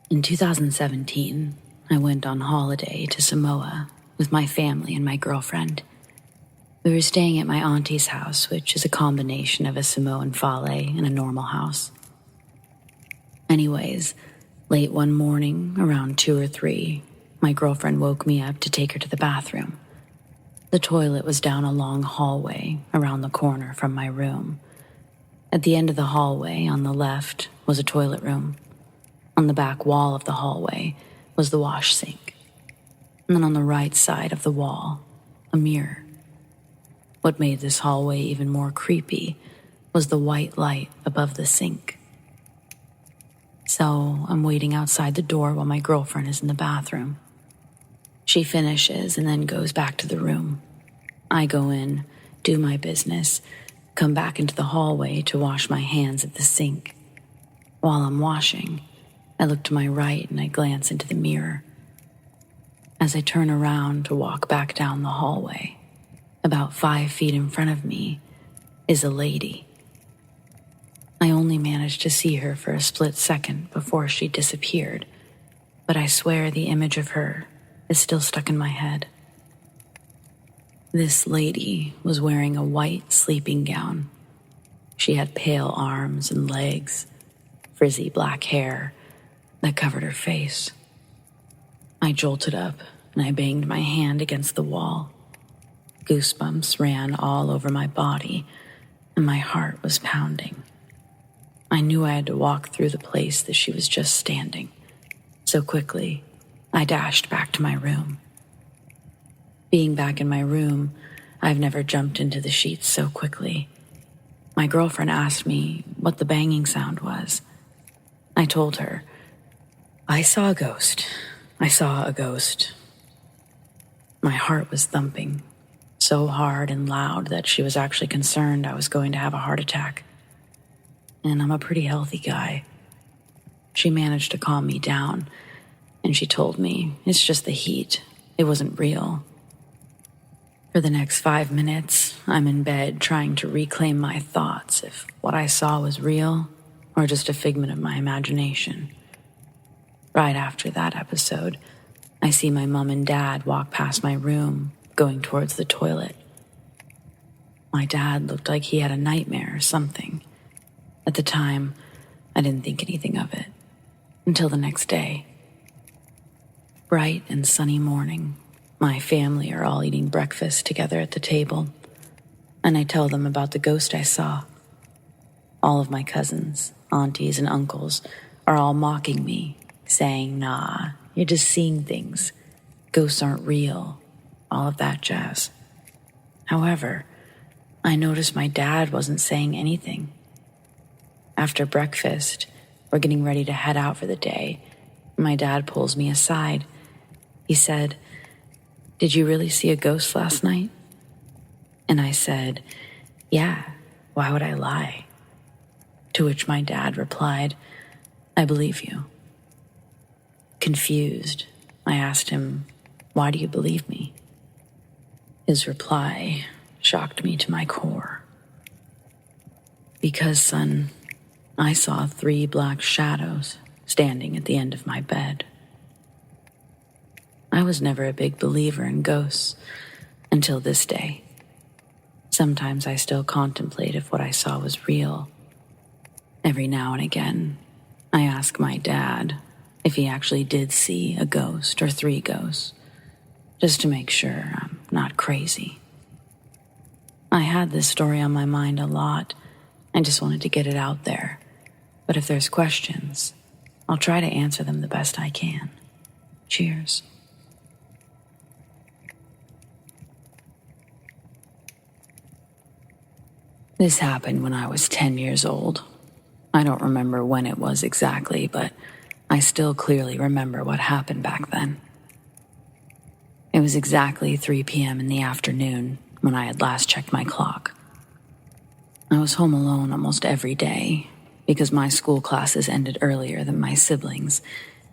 Speaker 1: In 2017, I went on holiday to Samoa with my family and my girlfriend. We were staying at my auntie's house, which is a combination of a Samoan fale and a normal house. Anyways, late one morning, around 2 or 3, my girlfriend woke me up to take her to the bathroom. The toilet was down a long hallway around the corner from my room. At the end of the hallway, on the left, was a toilet room. On the back wall of the hallway was the wash sink. And then on the right side of the wall, a mirror. What made this hallway even more creepy was the white light above the sink. So I'm waiting outside the door while my girlfriend is in the bathroom. She finishes and then goes back to the room. I go in, do my business, come back into the hallway to wash my hands at the sink. While I'm washing, I look to my right and I glance into the mirror. As I turn around to walk back down the hallway, about 5 feet in front of me is a lady. I only managed to see her for a split second before she disappeared, but I swear the image of her is still stuck in my head. This lady was wearing a white sleeping gown. She had pale arms and legs, frizzy black hair that covered her face. I jolted up and I banged my hand against the wall. Goosebumps ran all over my body and my heart was pounding. I knew I had to walk through the place that she was just standing. So quickly, I dashed back to my room. Being back in my room, I've never jumped into the sheets so quickly. My girlfriend asked me what the banging sound was. I told her, I saw a ghost. I saw a ghost. My heart was thumping so hard and loud that she was actually concerned I was going to have a heart attack. And I'm a pretty healthy guy. She managed to calm me down, and she told me it's just the heat. It wasn't real. For the next 5 minutes, I'm in bed trying to reclaim my thoughts if what I saw was real or just a figment of my imagination. Right after that episode, I see my mom and dad walk past my room, going towards the toilet. My dad looked like he had a nightmare or something. At the time, I didn't think anything of it, until the next day. Bright and sunny morning, my family are all eating breakfast together at the table, and I tell them about the ghost I saw. All of my cousins, aunties, and uncles are all mocking me, saying, nah, you're just seeing things. Ghosts aren't real, all of that jazz. However, I noticed my dad wasn't saying anything. After breakfast, we're getting ready to head out for the day. My dad pulls me aside. He said, did you really see a ghost last night? And I said, yeah, why would I lie? To which my dad replied, I believe you. Confused, I asked him, why do you believe me? His reply shocked me to my core. Because, son, I saw 3 black shadows standing at the end of my bed. I was never a big believer in ghosts until this day. Sometimes I still contemplate if what I saw was real. Every now and again, I ask my dad if he actually did see a ghost or 3 ghosts, just to make sure I'm not crazy. I had this story on my mind a lot. I just wanted to get it out there. But if there's questions, I'll try to answer them the best I can. Cheers. This happened when I was 10 years old. I don't remember when it was exactly, but I still clearly remember what happened back then. It was exactly 3 p.m. in the afternoon when I had last checked my clock. I was home alone almost every day because my school classes ended earlier than my siblings,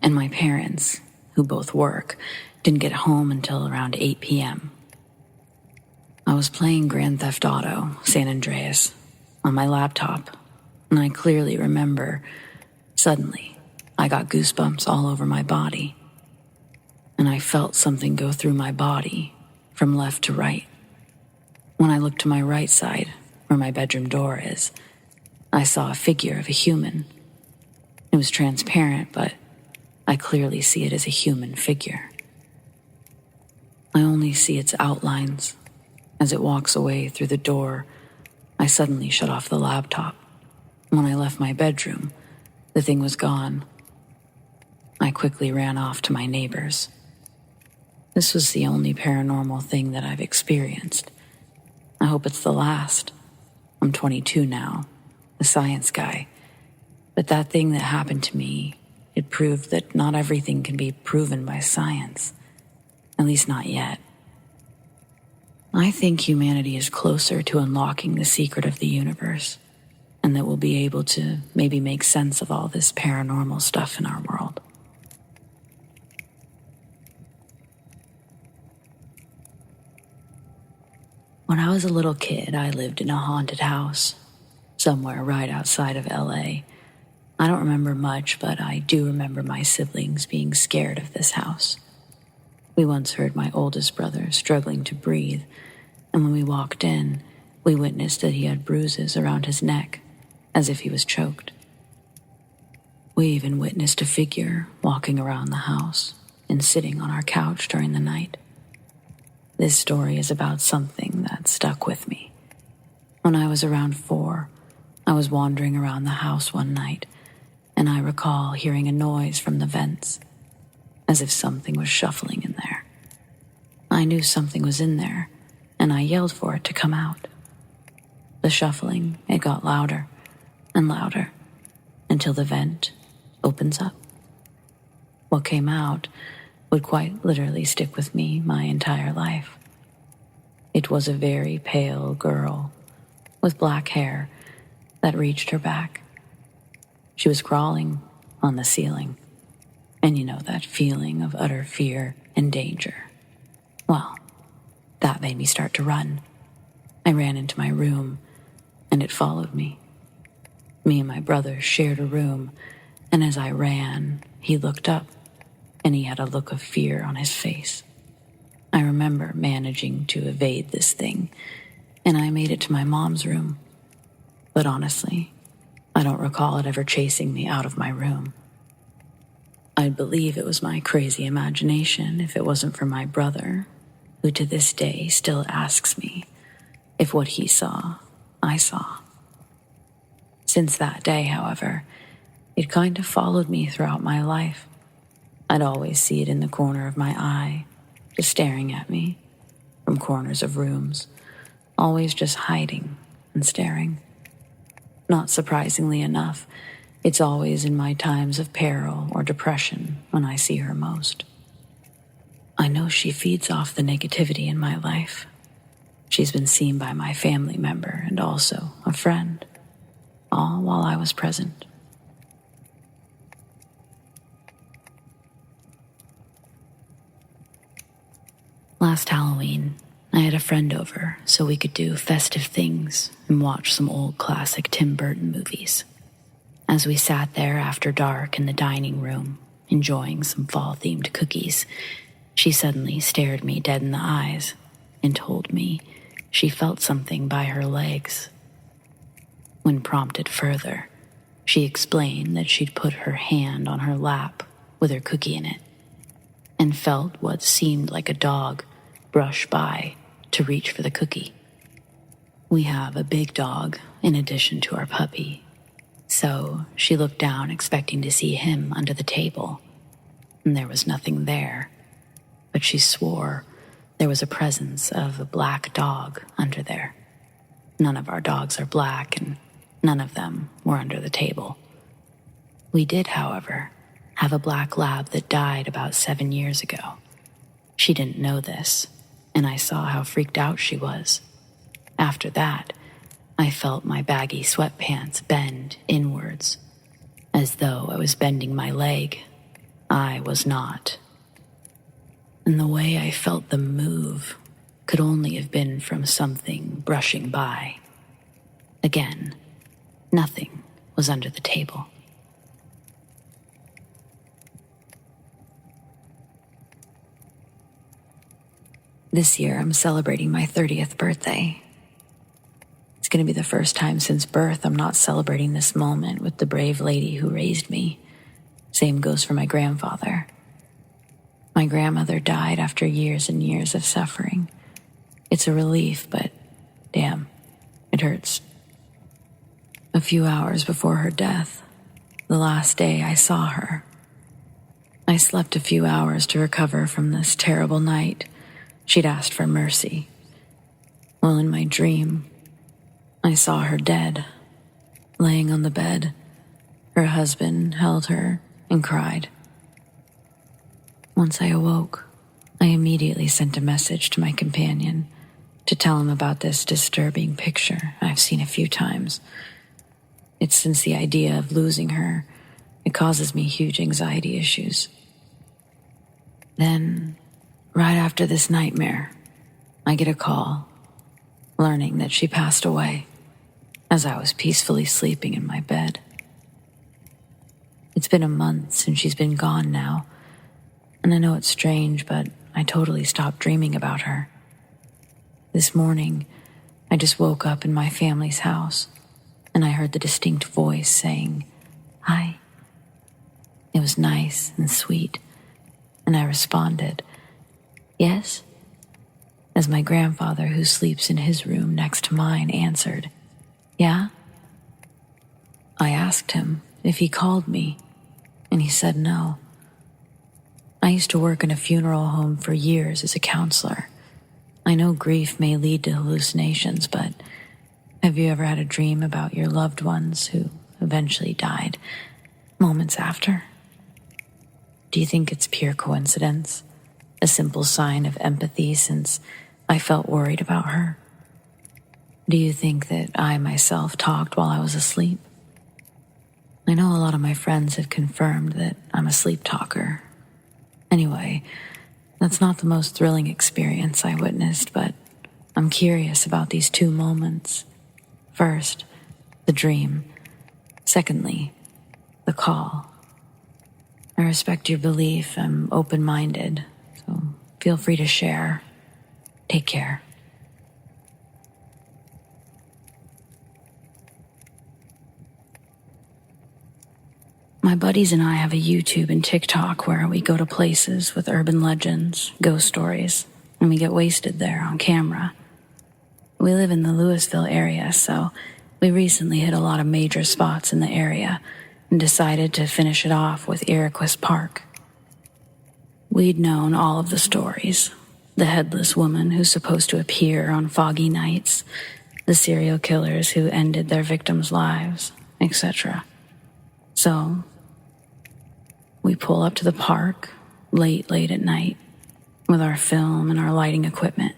Speaker 1: and my parents, who both work, didn't get home until around 8 p.m. I was playing Grand Theft Auto, San Andreas, on my laptop, and I clearly remember, suddenly, I got goosebumps all over my body, and I felt something go through my body from left to right. When I looked to my right side, where my bedroom door is, I saw a figure of a human. It was transparent, but I clearly see it as a human figure. I only see its outlines. As it walks away through the door, I suddenly shut off the laptop. When I left my bedroom, the thing was gone. I quickly ran off to my neighbors. This was the only paranormal thing that I've experienced. I hope it's the last. I'm 22 now, a science guy, But that thing that happened to me, it proved that not everything can be proven by science. At least not yet. I think humanity is closer to unlocking the secret of the universe, and that we'll be able to maybe make sense of all this paranormal stuff in our world. When I was a little kid, I lived in a haunted house, somewhere right outside of LA. I don't remember much, but I do remember my siblings being scared of this house. We once heard my oldest brother struggling to breathe, and when we walked in, we witnessed that he had bruises around his neck, as if he was choked. We even witnessed a figure walking around the house and sitting on our couch during the night. This story is about something that stuck with me. When I was around 4, I was wandering around the house one night, and I recall hearing a noise from the vents, as if something was shuffling in there. I knew something was in there, and I yelled for it to come out. The shuffling, it got louder and louder, until the vent opens up. What came out would quite literally stick with me my entire life. It was a very pale girl with black hair that reached her back. She was crawling on the ceiling, and you know that feeling of utter fear and danger. Well, that made me start to run. I ran into my room, and it followed me. Me and my brother shared a room, and as I ran, he looked up, and he had a look of fear on his face. I remember managing to evade this thing, and I made it to my mom's room. But honestly, I don't recall it ever chasing me out of my room. I'd believe it was my crazy imagination if it wasn't for my brother, who to this day still asks me if what he saw, I saw. Since that day, however, it kind of followed me throughout my life. I'd always see it in the corner of my eye, just staring at me, from corners of rooms, always just hiding and staring. Not surprisingly enough, it's always in my times of peril or depression when I see her most. I know she feeds off the negativity in my life. She's been seen by my family member and also a friend, all while I was present. Last Halloween, I had a friend over so we could do festive things and watch some old classic Tim Burton movies. As we sat there after dark in the dining room, enjoying some fall-themed cookies, she suddenly stared me dead in the eyes and told me she felt something by her legs. When prompted further, she explained that she'd put her hand on her lap with her cookie in it and felt what seemed like a dog brush by to reach for the cookie. We have a big dog in addition to our puppy, so she looked down expecting to see him under the table, and there was nothing there, but she swore there was a presence of a black dog under there. None of our dogs are black, and none of them were under the table. We did, however, have a black lab that died about 7 years ago. She didn't know this, and I saw how freaked out she was. After that, I felt my baggy sweatpants bend inwards, as though I was bending my leg. I was not. And the way I felt them move could only have been from something brushing by. Again, nothing was under the table. This year, I'm celebrating my 30th birthday. It's going to be the first time since birth I'm not celebrating this moment with the brave lady who raised me. Same goes for my grandfather. My grandmother died after years and years of suffering. It's a relief, but damn, it hurts. A few hours before her death, the last day I saw her, I slept a few hours to recover from this terrible night. She'd asked for mercy. Well, in my dream, I saw her dead, laying on the bed, Her husband held her and cried. Once I awoke, I immediately sent a message to my companion to tell him about this disturbing picture I've seen a few times. It's since the idea of losing her, it causes me huge anxiety issues. Then, right after this nightmare, I get a call, learning that she passed away as I was peacefully sleeping in my bed. It's been a month since she's been gone now, and I know it's strange, but I totally stopped dreaming about her. This morning, I just woke up in my family's house, and I heard the distinct voice saying, "Hi." It was nice and sweet, and I responded, "Yes?" As my grandfather, who sleeps in his room next to mine, answered, "Yeah?" I asked him if he called me, and he said no. I used to work in a funeral home for years as a counselor. I know grief may lead to hallucinations, but have you ever had a dream about your loved ones who eventually died moments after? Do you think it's pure coincidence? A simple sign of empathy since I felt worried about her? Do you think that I myself talked while I was asleep? I know a lot of my friends have confirmed that I'm a sleep talker. Anyway, that's not the most thrilling experience I witnessed, but I'm curious about these two moments. First, the dream. Secondly, the call. I respect your belief. I'm open-minded, so feel free to share. Take care. My buddies and I have a YouTube and TikTok where we go to places with urban legends, ghost stories, and we get wasted there on camera. We live in the Louisville area, so we recently hit a lot of major spots in the area and decided to finish it off with Iroquois Park. We'd known all of the stories. The headless woman who's supposed to appear on foggy nights, the serial killers who ended their victims' lives, etc. So, we pull up to the park late at night with our film and our lighting equipment.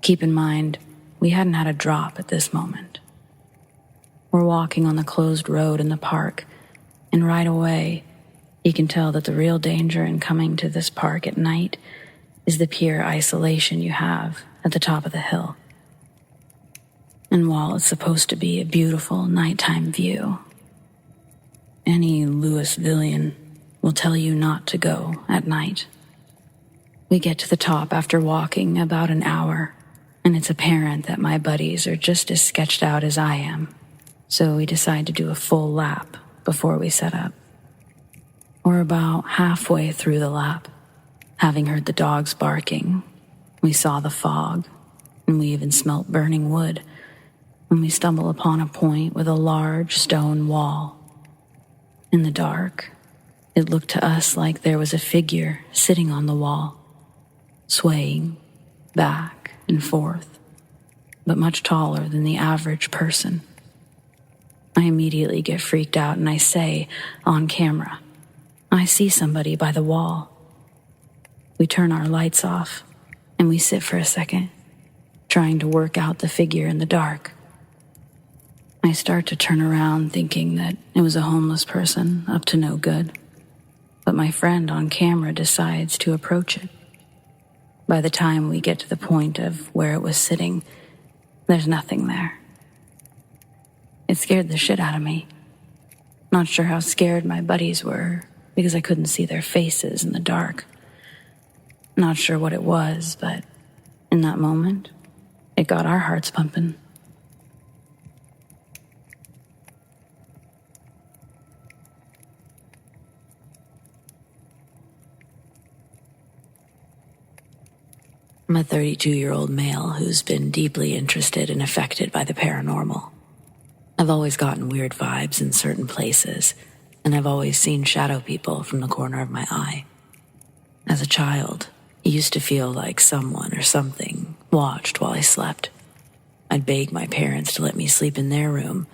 Speaker 1: Keep in mind, we hadn't had a drop at this moment. We're walking on the closed road in the park, and right away, you can tell that the real danger in coming to this park at night is the pure isolation you have at the top of the hill. And while it's supposed to be a beautiful nighttime view, any Louisvillian will tell you not to go at night. We get to the top after walking about an hour, and it's apparent that my buddies are just as sketched out as I am, so we decide to do a full lap before we set up. We're about halfway through the lap, having heard the dogs barking. We saw the fog, and we even smelt burning wood when we stumble upon a point with a large stone wall. In the dark, it looked to us like there was a figure sitting on the wall, swaying back and forth, but much taller than the average person. I immediately get freaked out and I say, on camera, "I see somebody by the wall." We turn our lights off and we sit for a second, trying to work out the figure in the dark. I start to turn around thinking that it was a homeless person up to no good, but my friend on camera decides to approach it. By the time we get to the point of where it was sitting, there's nothing there. It scared the shit out of me. Not sure how scared my buddies were because I couldn't see their faces in the dark. Not sure what it was, but in that moment, it got our hearts pumping. I'm a 32-year-old male who's been deeply interested and affected by the paranormal. I've always gotten weird vibes in certain places, and I've always seen shadow people from the corner of my eye. As a child, it used to feel like someone or something watched while I slept. I'd beg my parents to let me sleep in their room,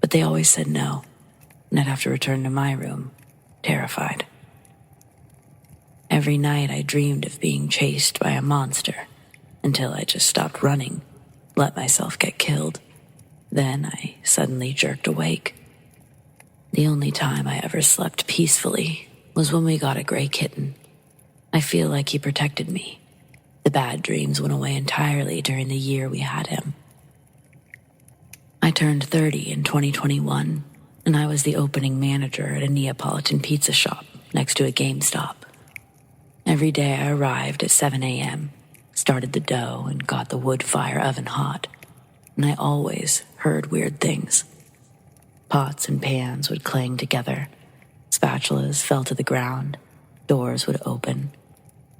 Speaker 1: but they always said no. and I'd have to return to my room, terrified. Every night I dreamed of being chased by a monster until I just stopped running, let myself get killed. Then I suddenly jerked awake. The only time I ever slept peacefully was when we got a gray kitten. I feel like he protected me. The bad dreams went away entirely during the year we had him. I turned 30 in 2021, and I was the opening manager at a Neapolitan pizza shop next to a GameStop. Every day I arrived at 7 a.m., started the dough, and got the wood fire oven hot, and I always heard weird things. Pots and pans would clang together, spatulas fell to the ground, doors would open,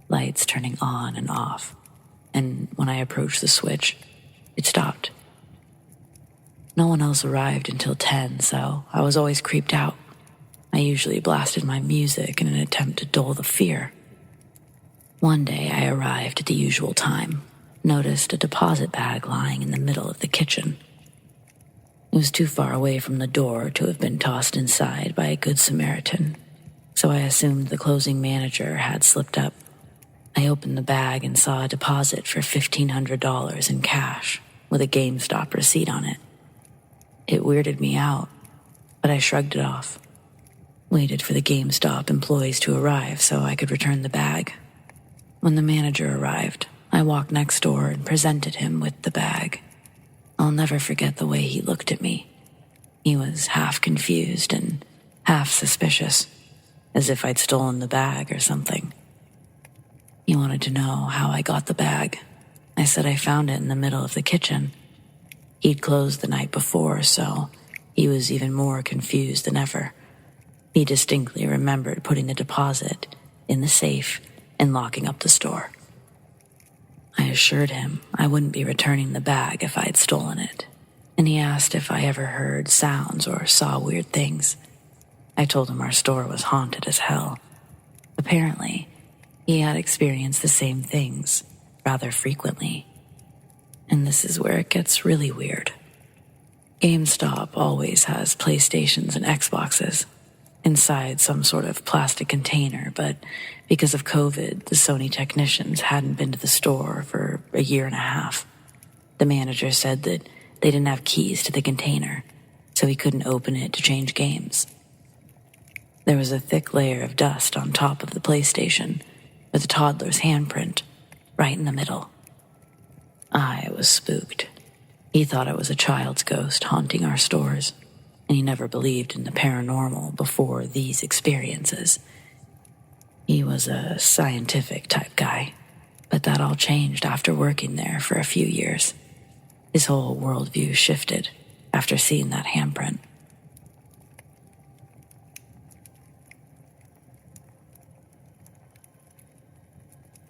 Speaker 1: lights turning on and off, and when I approached the switch, it stopped. No one else arrived until 10, so I was always creeped out. I usually blasted my music in an attempt to dull the fear. One day I arrived at the usual time, noticed a deposit bag lying in the middle of the kitchen. It was too far away from the door to have been tossed inside by a good Samaritan, so I assumed the closing manager had slipped up. I opened the bag and saw a deposit for $1,500 in cash with a GameStop receipt on it. It weirded me out, but I shrugged it off. Waited for the GameStop employees to arrive so I could return the bag. When the manager arrived, I walked next door and presented him with the bag. I'll never forget the way he looked at me. He was half confused and half suspicious, as if I'd stolen the bag or something. He wanted to know how I got the bag. I said I found it in the middle of the kitchen. He'd closed the night before, so he was even more confused than ever. He distinctly remembered putting the deposit in the safe and locking up the store. I assured him I wouldn't be returning the bag if I'd stolen it, and he asked if I ever heard sounds or saw weird things. I told him our store was haunted as hell. Apparently, he had experienced the same things rather frequently. And this is where it gets really weird. GameStop always has PlayStations and Xboxes inside some sort of plastic container, but because of COVID, the Sony technicians hadn't been to the store for a year and a half. The manager said that they didn't have keys to the container, so he couldn't open it to change games. There was a thick layer of dust on top of the PlayStation, with a toddler's handprint right in the middle. I was spooked. He thought it was a child's ghost haunting our stores, and he never believed in the paranormal before these experiences. He was a scientific type guy, but that all changed after working there for a few years. His whole worldview shifted after seeing that handprint.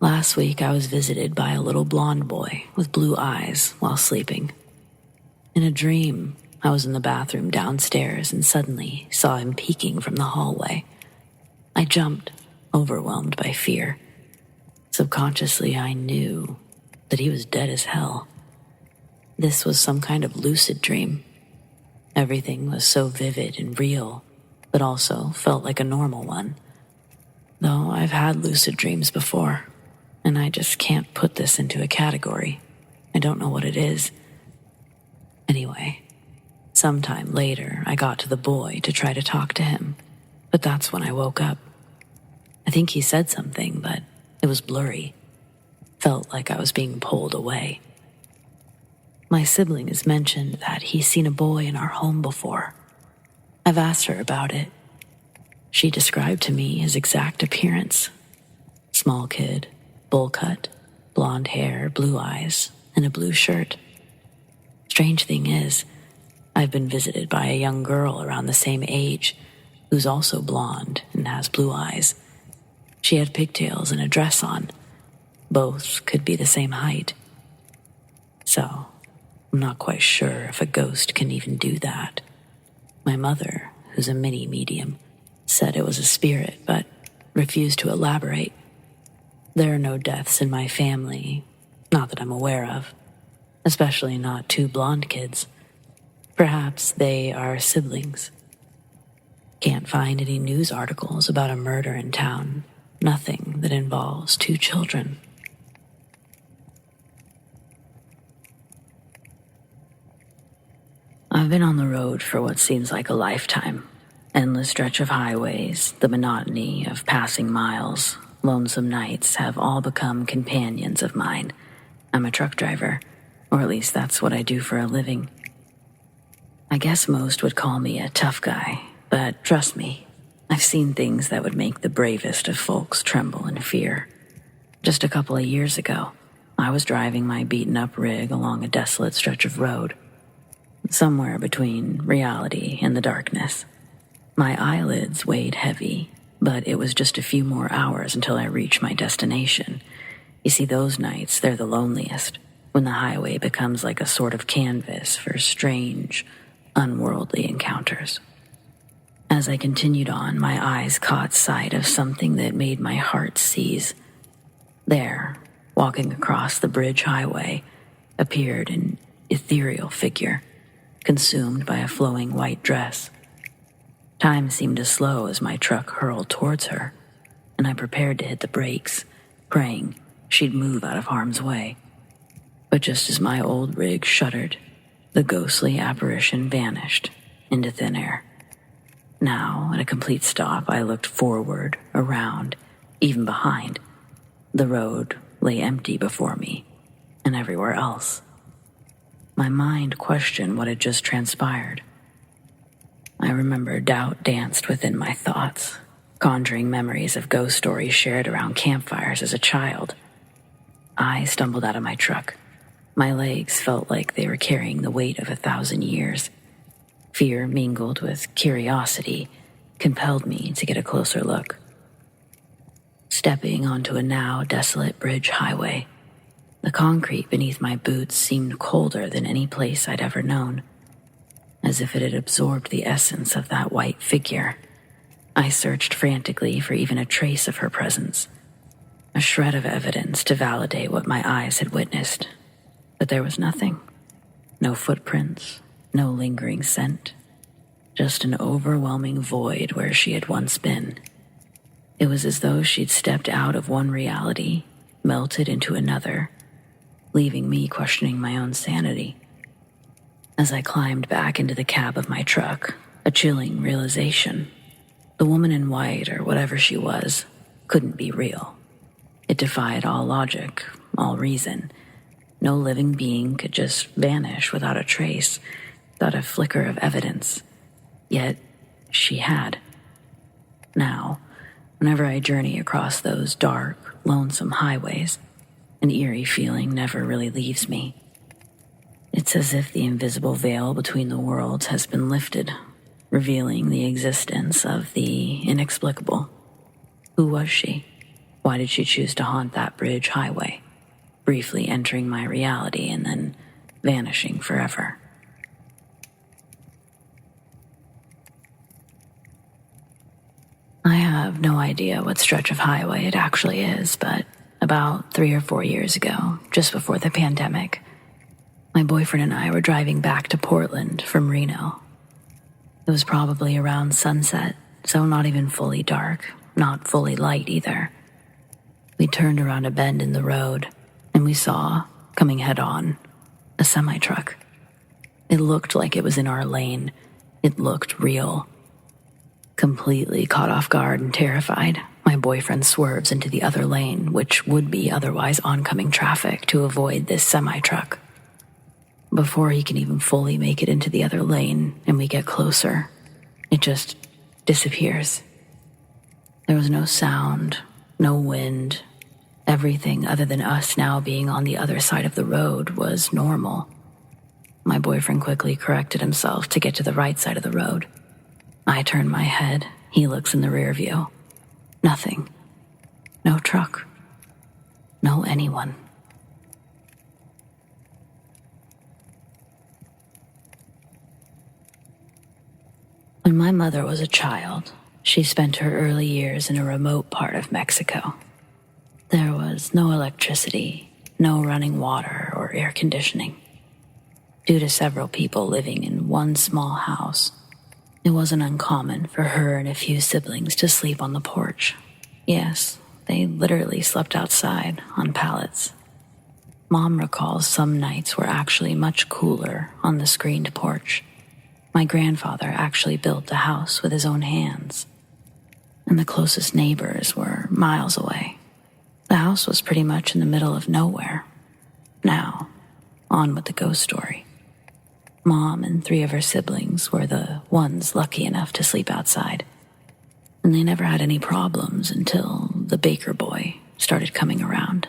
Speaker 1: Last week, I was visited by a little blonde boy with blue eyes while sleeping. In a dream, I was in the bathroom downstairs and suddenly saw him peeking from the hallway. I jumped, overwhelmed by fear. Subconsciously, I knew that he was dead as hell. This was some kind of lucid dream. Everything was so vivid and real, but also felt like a normal one. Though I've had lucid dreams before, and I just can't put this into a category. I don't know what it is. Anyway, sometime later, I got to the boy to try to talk to him, but that's when I woke up. I think he said something, but it was blurry. Felt like I was being pulled away. My sibling has mentioned that he's seen a boy in our home before. I've asked her about it. She described to me his exact appearance. Small kid, bowl cut, blonde hair, blue eyes, and a blue shirt. Strange thing is, I've been visited by a young girl around the same age who's also blonde and has blue eyes. She had pigtails and a dress on. Both could be the same height. So, I'm not quite sure if a ghost can even do that. My mother, who's a mini medium, said it was a spirit, but refused to elaborate. There are no deaths in my family, not that I'm aware of, especially not two blonde kids. Perhaps they are siblings. Can't find any news articles about a murder in town. Nothing that involves 2 children. I've been on the road for what seems like a lifetime. Endless stretch of highways, the monotony of passing miles, lonesome nights have all become companions of mine. I'm a truck driver, or at least that's what I do for a living. I guess most would call me a tough guy, but trust me, I've seen things that would make the bravest of folks tremble in fear. Just a couple of years ago, I was driving my beaten-up rig along a desolate stretch of road, somewhere between reality and the darkness. My eyelids weighed heavy, but it was just a few more hours until I reached my destination. You see, those nights, they're the loneliest, when the highway becomes like a sort of canvas for strange, unworldly encounters. As I continued on, my eyes caught sight of something that made my heart seize. There, walking across the bridge highway, appeared an ethereal figure, consumed by a flowing white dress. Time seemed to slow as my truck hurled towards her, and I prepared to hit the brakes, praying she'd move out of harm's way. But just as my old rig shuddered, the ghostly apparition vanished into thin air. Now, at a complete stop, I looked forward, around, even behind. The road lay empty before me, and everywhere else. My mind questioned what had just transpired. I remember doubt danced within my thoughts, conjuring memories of ghost stories shared around campfires as a child. I stumbled out of my truck. My legs felt like they were carrying the weight of 1,000 years. Fear mingled with curiosity compelled me to get a closer look. Stepping onto a now desolate bridge highway, the concrete beneath my boots seemed colder than any place I'd ever known, as if it had absorbed the essence of that white figure. I searched frantically for even a trace of her presence, a shred of evidence to validate what my eyes had witnessed. But there was nothing. No footprints, no lingering scent, just an overwhelming void where she had once been. It was as though she'd stepped out of one reality, melted into another, leaving me questioning my own sanity. As I climbed back into the cab of my truck, a chilling realization. The woman in white, or whatever she was, couldn't be real. It defied all logic, all reason. No living being could just vanish without a trace, without a flicker of evidence. Yet, she had. Now, whenever I journey across those dark, lonesome highways, an eerie feeling never really leaves me. It's as if the invisible veil between the worlds has been lifted, revealing the existence of the inexplicable. Who was she? Why did she choose to haunt that bridge highway, briefly entering my reality and then vanishing forever? I have no idea what stretch of highway it actually is, but about 3 or 4 years ago, just before the pandemic, my boyfriend and I were driving back to Portland from Reno. It was probably around sunset, so not even fully dark, not fully light either. We turned around a bend in the road, and we saw, coming head-on, a semi-truck. It looked like it was in our lane. It looked real. Completely caught off guard and terrified, my boyfriend swerves into the other lane, which would be otherwise oncoming traffic, to avoid this semi-truck. Before he can even fully make it into the other lane and we get closer, it just disappears. There was no sound, no wind. Everything other than us now being on the other side of the road was normal. My boyfriend quickly corrected himself to get to the right side of the road. I turn my head. He looks in the rear view. Nothing. No truck. No anyone. When my mother was a child, she spent her early years in a remote part of Mexico. There was no electricity, no running water or air conditioning. Due to several people living in one small house, It wasn't uncommon for her and a few siblings to sleep on the porch. Yes, they literally slept outside on pallets. Mom recalls some nights were actually much cooler on the screened porch. My grandfather actually built the house with his own hands, and the closest neighbors were miles away. The house was pretty much in the middle of nowhere. Now, on with the ghost story. Mom and 3 of her siblings were the ones lucky enough to sleep outside, and they never had any problems until the baker boy started coming around.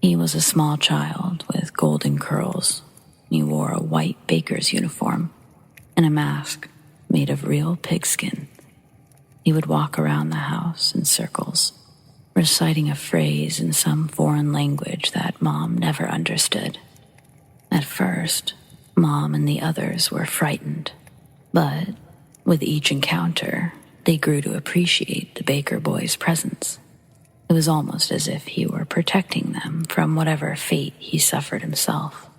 Speaker 1: He was a small child with golden curls. He wore a white baker's uniform and a mask made of real pigskin. He would walk around the house in circles, reciting a phrase in some foreign language that Mom never understood. At first, Mom and the others were frightened, but with each encounter, they grew to appreciate the baker boy's presence. It was almost as if he were protecting them from whatever fate he suffered himself.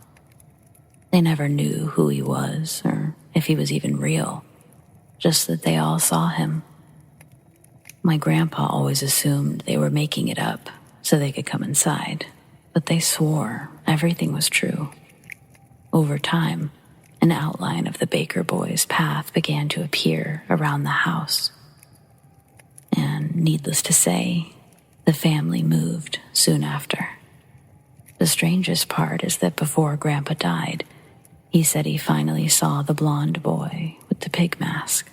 Speaker 1: They never knew who he was or if he was even real, just that they all saw him. My grandpa always assumed they were making it up so they could come inside, but they swore everything was true. Over time, an outline of the baker boy's path began to appear around the house. And needless to say, the family moved soon after. The strangest part is that before Grandpa died, he said he finally saw the blonde boy with the pig mask.